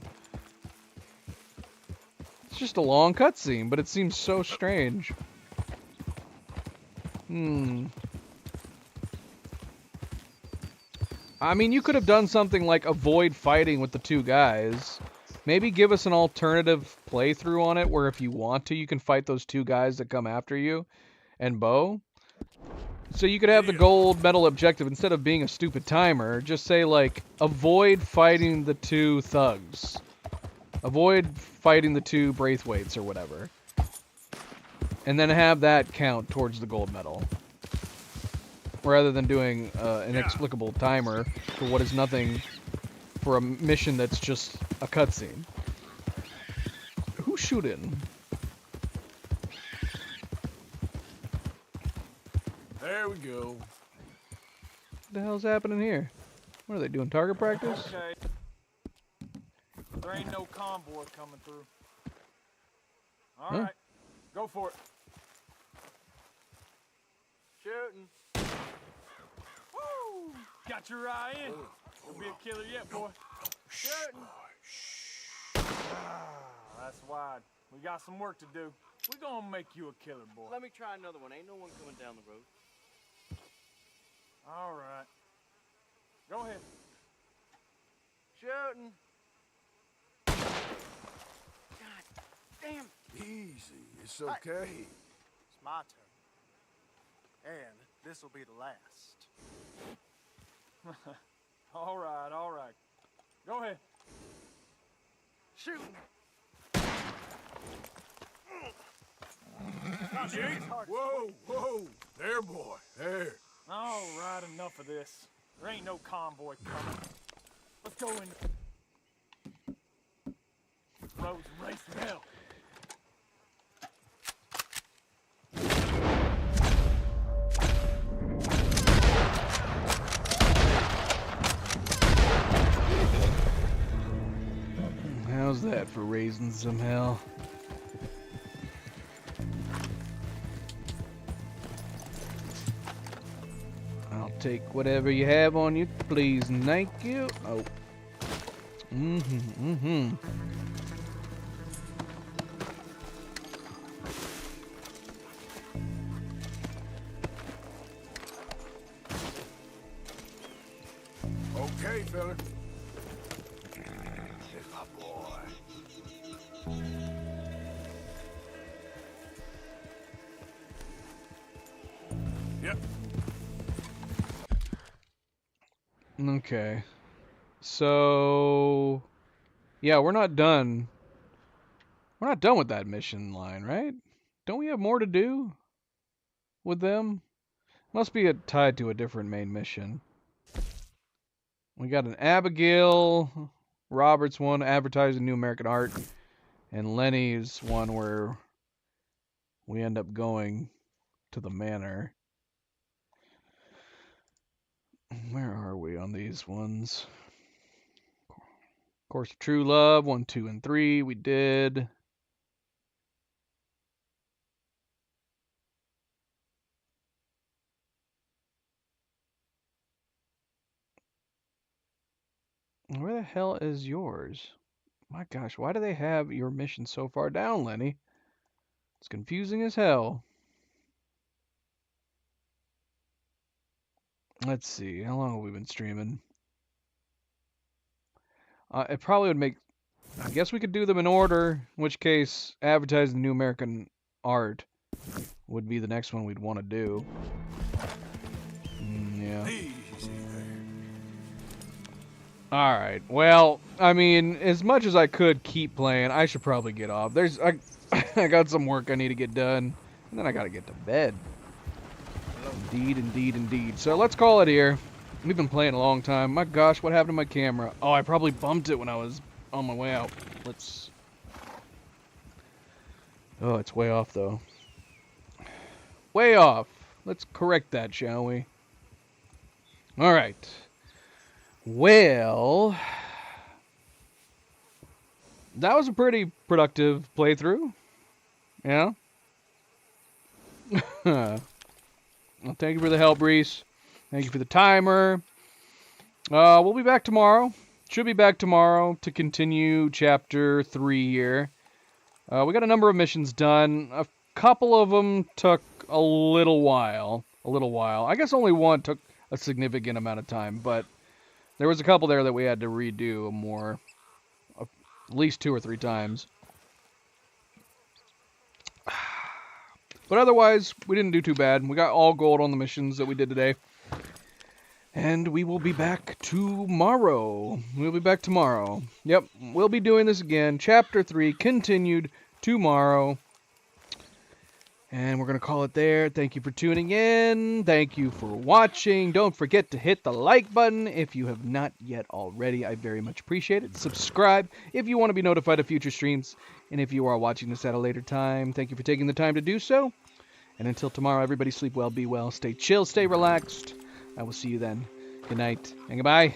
It's just a long cutscene, but it seems so strange. I mean, you could have done something like avoid fighting with the two guys. Maybe give us an alternative playthrough on it where if you want to, you can fight those two guys that come after you and Bo. So you could have the gold medal objective instead of being a stupid timer. Just say, like, avoid fighting the two thugs. Avoid fighting the two Braithwaites or whatever. And then have that count towards the gold medal. Rather than doing an inexplicable timer for what is nothing for a mission that's just a cutscene. Who's shooting? There we go. What the hell's happening here? What are they doing, target practice? Okay. There ain't no convoy coming through. All right, go for it. Shooting. Woo! Got your eye in. You'll be a killer yet, boy. Shooting. That's wide. We got some work to do. We're gonna make you a killer, boy. Let me try another one. Ain't no one coming down the road. All right. Go ahead. Shooting. God damn. Easy. It's okay. It's my turn. And this will be the last. All right, all right. Go ahead. Shooting. Whoa, whoa. There, boy. There. All right, enough of this. There ain't no convoy coming. Let's go in. Roads race to hell. How's that for raising some hell? I'll take whatever you have on you, please, and thank you. Oh. Okay, fella. Here's my boy. Yep. Okay. So, yeah, we're not done. We're not done with that mission line, right? Don't we have more to do with them? Must be tied to a different main mission. We got an Abigail Roberts one, advertising New American Art, and Lenny's one where we end up going to the manor. Where are we on these ones? Course of True Love, 1, 2, and 3, we did. Where the hell is yours? My gosh, why do they have your mission so far down, Lenny? It's confusing as hell. Let's see, how long have we been streaming? It probably would make... I guess we could do them in order, in which case advertising New American Art would be the next one we'd want to do. Yeah. Alright, well, I mean, as much as I could keep playing, I should probably get off. I got some work I need to get done, and then I gotta get to bed. Indeed, indeed, indeed. So let's call it here. We've been playing a long time. My gosh, what happened to my camera? Oh, I probably bumped it when I was on my way out. Let's... Oh, it's way off, though. Way off. Let's correct that, shall we? Alright. Well, that was a pretty productive playthrough. Yeah. Well, thank you for the help, Reese. Thank you for the timer. We'll be back tomorrow. Should be back tomorrow to continue Chapter 3 here. We got a number of missions done. A couple of them took a little while. I guess only one took a significant amount of time, but there was a couple there that we had to redo at least 2 or 3 times. But otherwise, we didn't do too bad. We got all gold on the missions that we did today. And we will be back tomorrow. Yep, we'll be doing this again. Chapter 3 continued tomorrow. And we're going to call it there. Thank you for tuning in. Thank you for watching. Don't forget to hit the like button if you have not yet already. I very much appreciate it. Subscribe if you want to be notified of future streams. And if you are watching this at a later time, thank you for taking the time to do so. And until tomorrow, everybody sleep well, be well, stay chill, stay relaxed. I will see you then. Good night and goodbye.